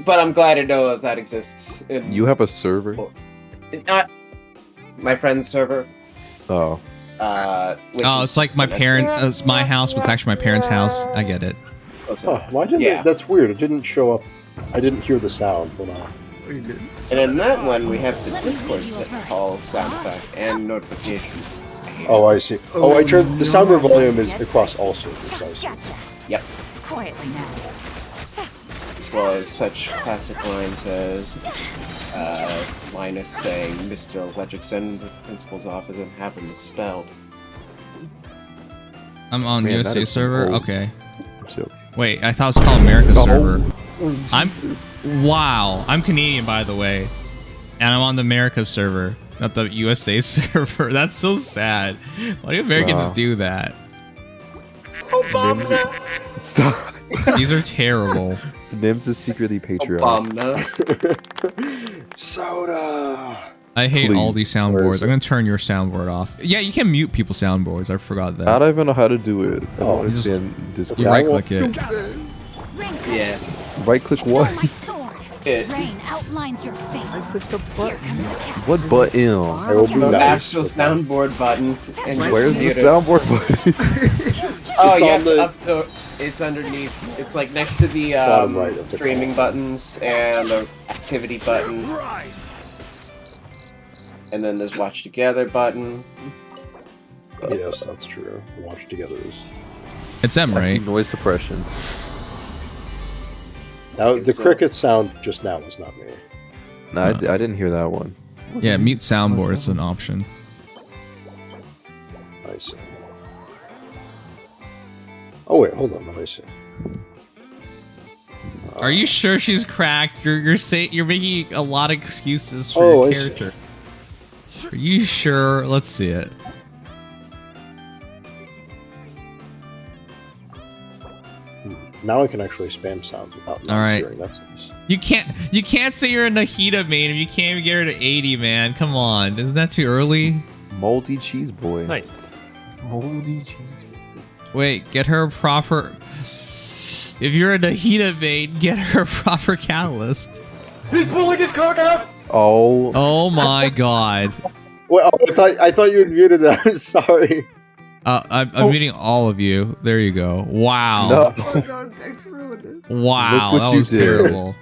But I'm glad to know that exists. You have a server? It's not my friend's server. Oh. Which Oh, is it's like my parent. It's my house, but it's actually my parents' house. I get it. Huh, why didn't Yeah. it? That's weird. It didn't show up. I didn't hear the sound. Hold on. And in that one, we have the Discord set call sound effect and notification. Oh, I see. Oh, I turned the soundboard volume is across all servers. I see. Yep. Quietly now. As well as such classic lines as Linus saying, "Mr. Electric, send the principal's office and have him expelled." I'm on Man, that USA is some server. old- Okay. So- Wait, I thought it was called America Oh. server. Wow. I'm Canadian, by the way, and I'm on the America server, not the USA server. That's so sad. Why do Americans Wow. do that? Stop. These are terrible. Nims is secretly patriotic. Soda. I hate all these Where soundboards. is I'm it? gonna turn your soundboard off. Yeah, you can mute people's soundboards. I forgot that. I don't even know how to do it. I don't You just- understand Discord. You right click it. Yeah. Right click what? My sword. It, Rain outlines your fate. I clicked the Here comes the test. What button? I will be the nice. actual soundboard button. And just Where's the mute it. soundboard button? Oh, It's yeah, on the- it's underneath. It's like next to the Bottom right of the streaming buttons and the activity button. And then there's watch together button. Yes, that's true. Watch together is. It's M, I see right? noise suppression. Now the cricket sound just now was not me. No, I didn't hear that one. Yeah, mute soundboard is an option. I see. Oh wait, hold on. Let me see. Are you sure she's cracked? You're making a lot of excuses for your character. Are you sure? Let's see it. Now I can actually spam sounds without All right. hearing. That's nice. You can't say you're a Nahida main if you can't even get her to 80, man. Come on, isn't that too early? Moldy cheese boy. Nice. Moldy cheese. Wait, get her a proper. If you're a Nahida main, get her a proper catalyst. He's pulling his cock out. Oh my god. Well, I thought you had muted that. I'm sorry. I'm muting all of you. There you go. Wow. No. Oh god, Dex ruined it. Wow, Look what that you was did. terrible.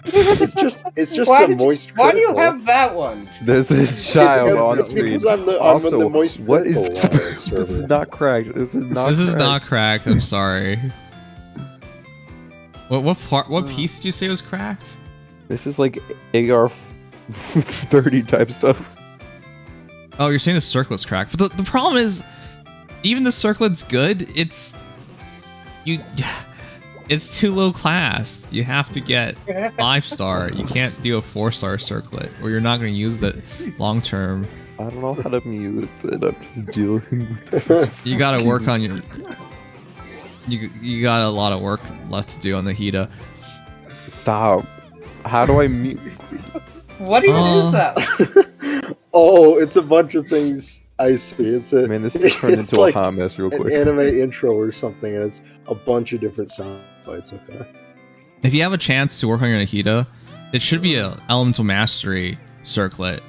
It's just Why some moist. Why do you critical. have that one? There's a child on It's screen. because I'm also, the moist. what is critical, this? server. Is not cracked. This is not. This is cracked. not cracked. I'm sorry. What piece did you say was cracked? This is like AR 30 type stuff. Oh, you're saying the circlet's cracked. But the problem is, even the circlet's good. It's too low class. You have to get 5-star. You can't do a 4-star circlet, or you're not going to use it long term. I don't know how to mute, but I'm just dealing with this. You got to work on your. You got a lot of work left to do on the Hida. Stop. How do I mute? What even is that? Oh, it's a bunch of things. I see. It's a Man, this is turned it's into like a hot mess real an quick. anime intro or something, and it's a bunch of different sound bites. Okay. If you have a chance to work on your Nahida, it should be a elemental mastery circlet,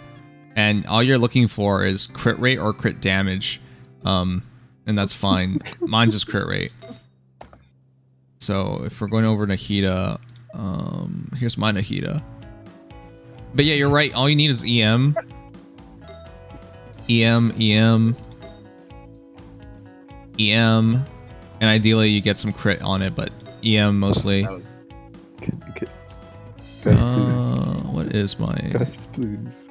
and all you're looking for is crit rate or crit damage, and that's fine. Mine's just crit rate. So if we're going over Nahida, here's my Nahida. But yeah, you're right. All you need is EM, and ideally you get some crit on it, but EM mostly. What is my Guys, please.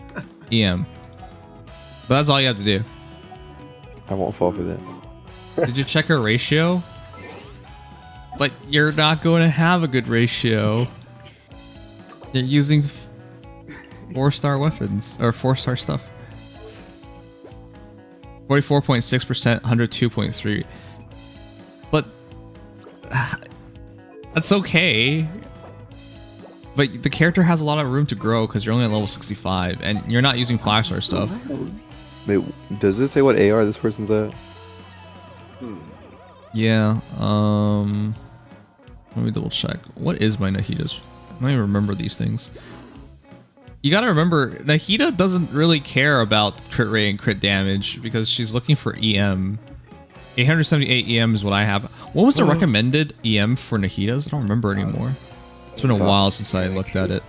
EM? But that's all you have to do. I won't fall for that. Did you check her ratio? But you're not going to have a good ratio. You're using 4-star weapons or 4-star stuff. 44.6%, 102.3. But that's okay. But the character has a lot of room to grow because you're only at level 65 and you're not using 5-star stuff. Wait, does it say what AR this person's at? Yeah, let me double check. What is my Nahida's? I don't even remember these things. You gotta remember, Nahida doesn't really care about crit rate and crit damage because she's looking for EM. 878 EM is what I have. What was the recommended EM for Nahidas? I don't remember anymore. It's been a while since I looked at it.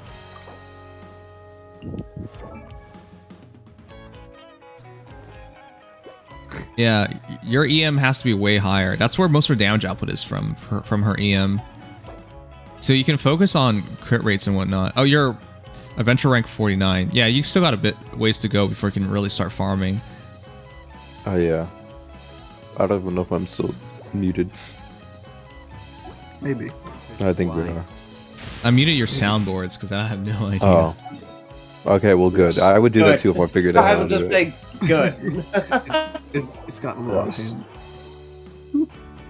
Yeah, your EM has to be way higher. That's where most of her damage output is from her EM. So you can focus on crit rates and whatnot. Oh, you're adventure rank 49. Yeah, you still got a bit ways to go before you can really start farming. Oh yeah. I don't even know if I'm still muted. Maybe. I think we are. I muted your soundboards because I have no idea. Oh. Okay, well good. I would do that too if I figured out I how will to do just it. say good. It's gotten low.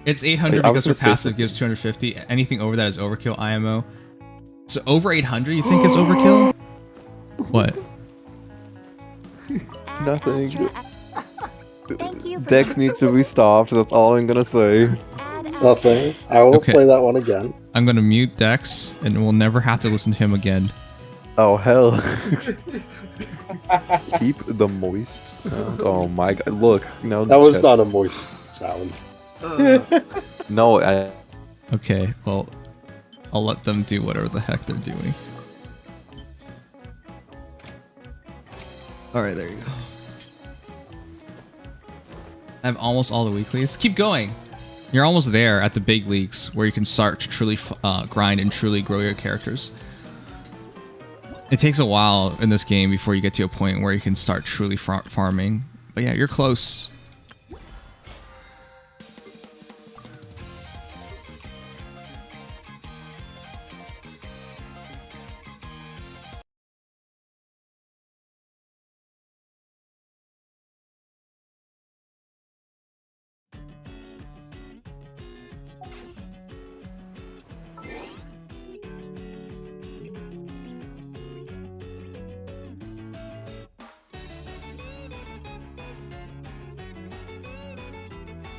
It's 800 I because was her just saying passive something. gives 250. Anything over that is overkill IMO. So over 800 you think is overkill? What? Nothing. Thank you for Dex needs to be stopped. That's all I'm gonna say. Nothing. I will Okay. play that one again. I'm gonna mute Dex and we'll never have to listen to him again. Oh hell. Keep the moist sound. Oh my god. Look, no. That was not a moist sound. No, I. Okay, well, I'll let them do whatever the heck they're doing. Alright, there you go. I have almost all the weeklies. Keep going. You're almost there at the big leagues where you can start to truly grind and truly grow your characters. It takes a while in this game before you get to a point where you can start truly farming. But yeah, you're close.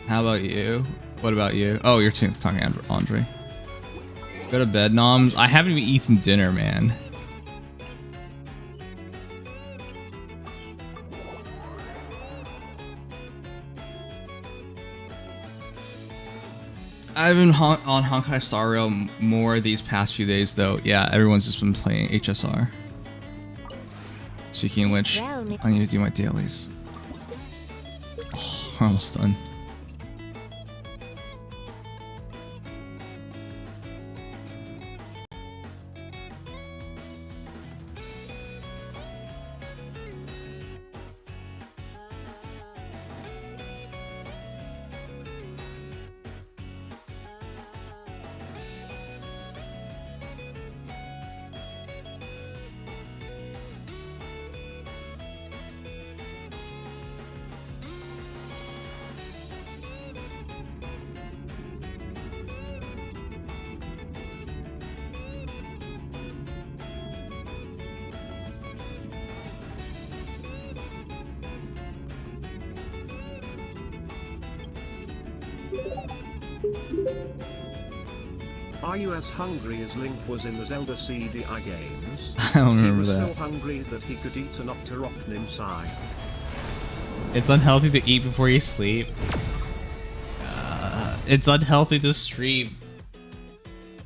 How about you? What about you? Oh, you're talking Andre. Go to bed, Noms. I haven't even eaten dinner, man. I've been on Honkai Star Rail more these past few days, though. Yeah, everyone's just been playing HSR. Speaking of which, I need to do my dailies. Oh, we're almost done. Are you as hungry as Link was in the Zelda CDI games? I don't remember he was that. so hungry that he could eat an Octoroknim. It's unhealthy to eat before you sleep. It's unhealthy to stream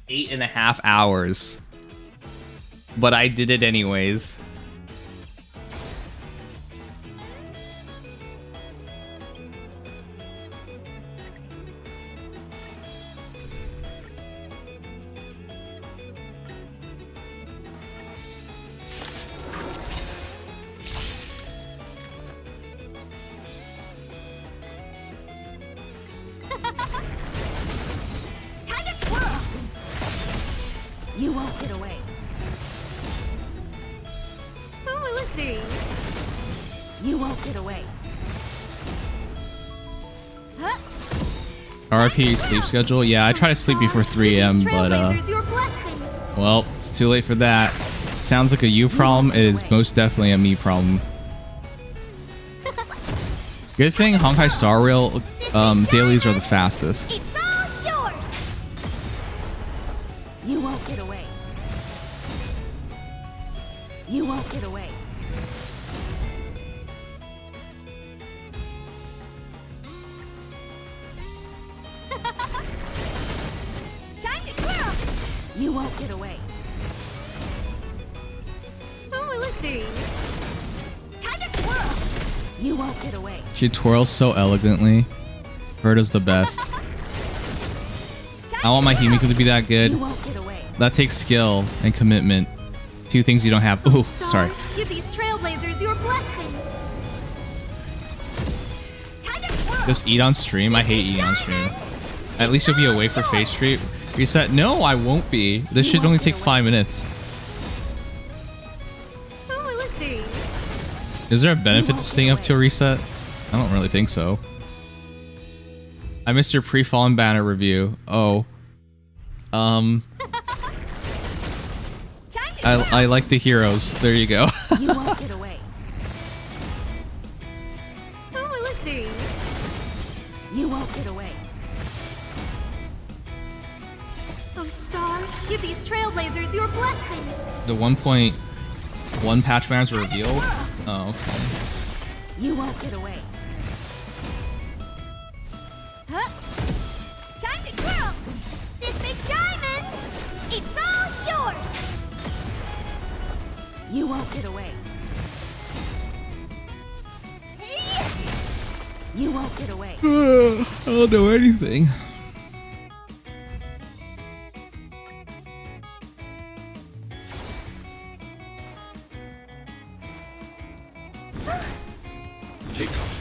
8.5 hours. But I did it anyways. You won't get away. Who will it be? You won't get away. Huh? RIP sleep schedule? Yeah, I try to sleep before 3 a.m., but well, it's too late for that. Sounds like a you problem. It is most definitely a me problem. Good thing Honkai Star Rail dailies are the fastest. It's all yours. You won't get away. You won't get away. Time to twirl. You won't get away. Who will it be? Time to twirl. You won't get away. She twirls so elegantly. Verta's the best. I want my Himiko to be that good. That takes skill and commitment. Two things you don't have. Ooh, sorry. Give these trailblazers your blessing. Just eat on stream? I hate eating on stream. At least you'll be away for face street. Reset? No, I won't be. This should only take 5 minutes. Who will it be? Is there a benefit to staying up till reset? I don't really think so. I missed your pre-fallen banner review. Oh. I like the heroes. There you go. You won't get away. Who will it be? You won't get away. Oh, stars, give these trailblazers your blessing. The 1.1 patch banners were revealed? Oh, okay. You won't get away. Huh? Time to twirl! This big diamond! It's all yours! You won't get away. You won't get away. I don't know anything. Take off.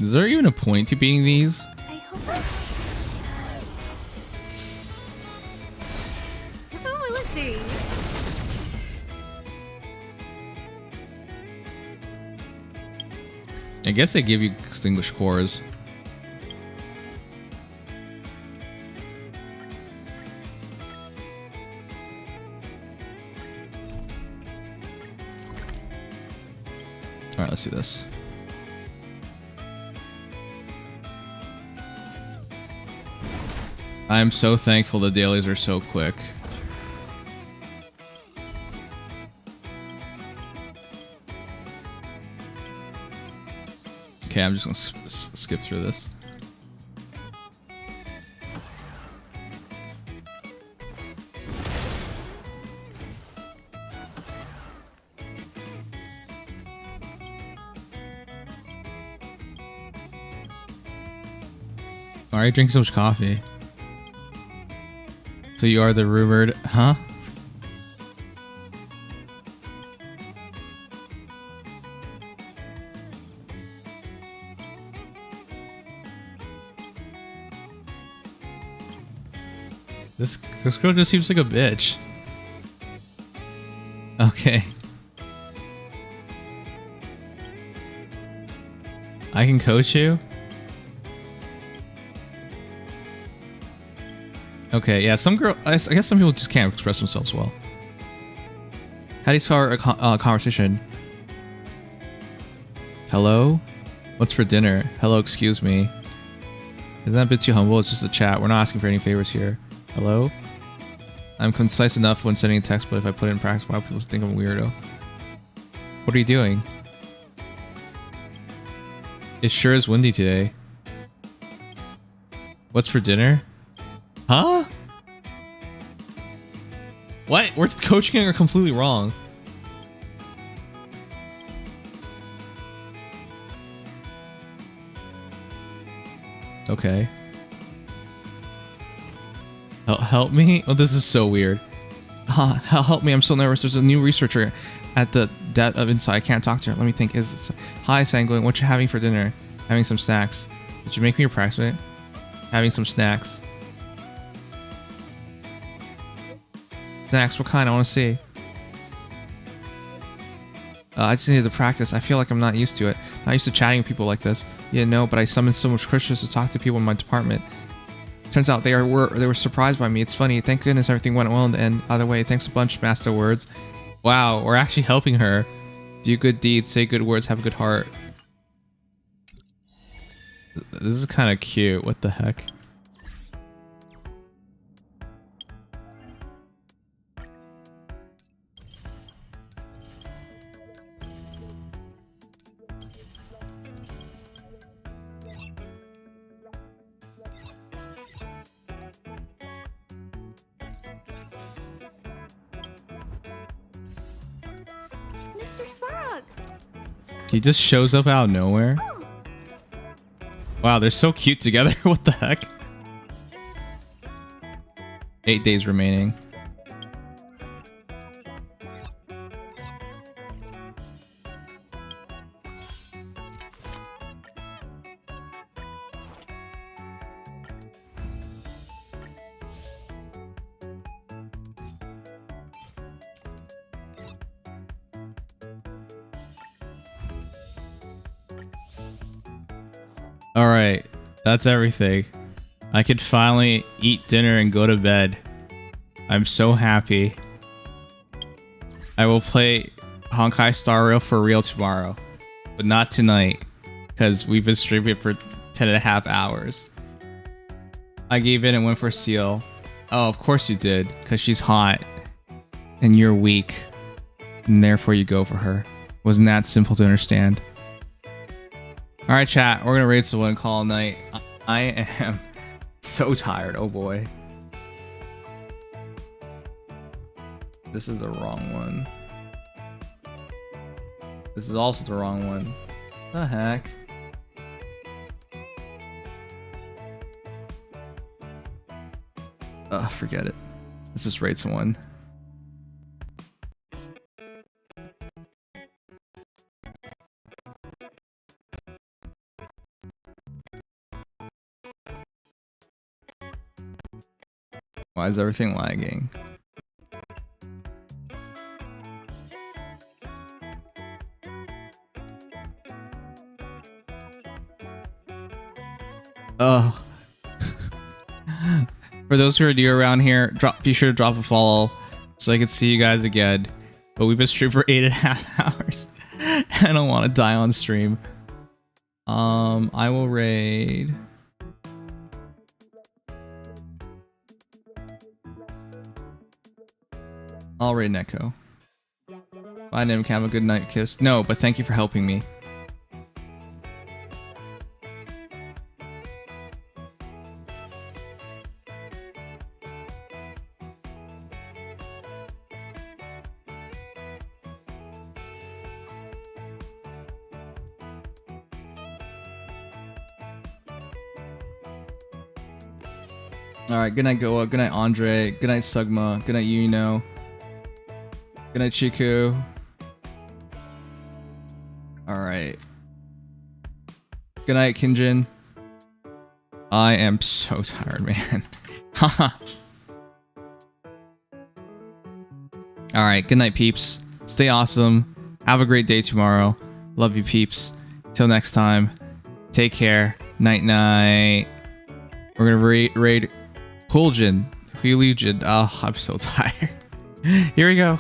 Is there even a point to beating these? I hope Who will it be? I guess they give you extinguished cores. Alright, let's do this. I'm so thankful the dailies are so quick. Okay, I'm just gonna skip through this. Why are you drinking so much coffee? So you are the rumored, huh? This girl just seems like a bitch. Okay. I can coach you? Okay, yeah, some girl, I guess some people just can't express themselves well. How do you start a conversation? Hello? What's for dinner? Hello, excuse me. Isn't that a bit too humble? It's just a chat. We're not asking for any favors here. Hello? I'm concise enough when sending a text, but if I put it in practice, why would people think I'm a weirdo? What are you doing? It sure is windy today. What's for dinner? Huh? What? We're coaching her completely wrong. Okay. Help me? Oh, this is so weird. Help me, I'm so nervous. There's a new researcher at the depth of inside. I can't talk to her. Let me think. Hi, Sanguine. What you having for dinner? Having some snacks. Did you make me your price mate? Having some snacks. Snacks, what kind? I want to see. I just needed to practice. I feel like I'm not used to it. Not used to chatting with people like this. Yeah, no, but I summoned so much Christians to talk to people in my department. Turns out they were surprised by me. It's funny. Thank goodness everything went well in the end. Either way, thanks a bunch, Master Words. Wow, we're actually helping her. Do good deeds, say good words, have a good heart. This is kind of cute. What the heck? He just shows up out of nowhere. Wow, they're so cute together. What the heck? 8 days remaining. Alright, that's everything. I could finally eat dinner and go to bed. I'm so happy. I will play Honkai Star Rail for real tomorrow. But not tonight. Because we've been streaming it for 10.5 hours. I gave in and went for Seal. Oh, of course you did. Because she's hot. And you're weak. And therefore you go for her. Wasn't that simple to understand? Alright, chat. We're gonna raid someone and call it a night. I am so tired. Oh boy. This is the wrong one. This is also the wrong one. The heck? Forget it. Let's just rate someone. Why is everything lagging? Oh. For those who are new around here, be sure to drop a follow so I can see you guys again. But we've been streaming for 8.5 hours. I don't want to die on stream. I will raid. I'll raid Neko. Bye, Nim. Have a good night, kiss. No, but thank you for helping me. Alright, good night Goa, good night Andre, good night Sugma, good night Yuno, good night Chiku. Alright. Good night Kinjin. I am so tired, man. Haha. Alright, good night peeps. Stay awesome. Have a great day tomorrow. Love you peeps. Till next time. Take care. Night night. We're gonna raid Huljin. Oh, I'm so tired. Here we go.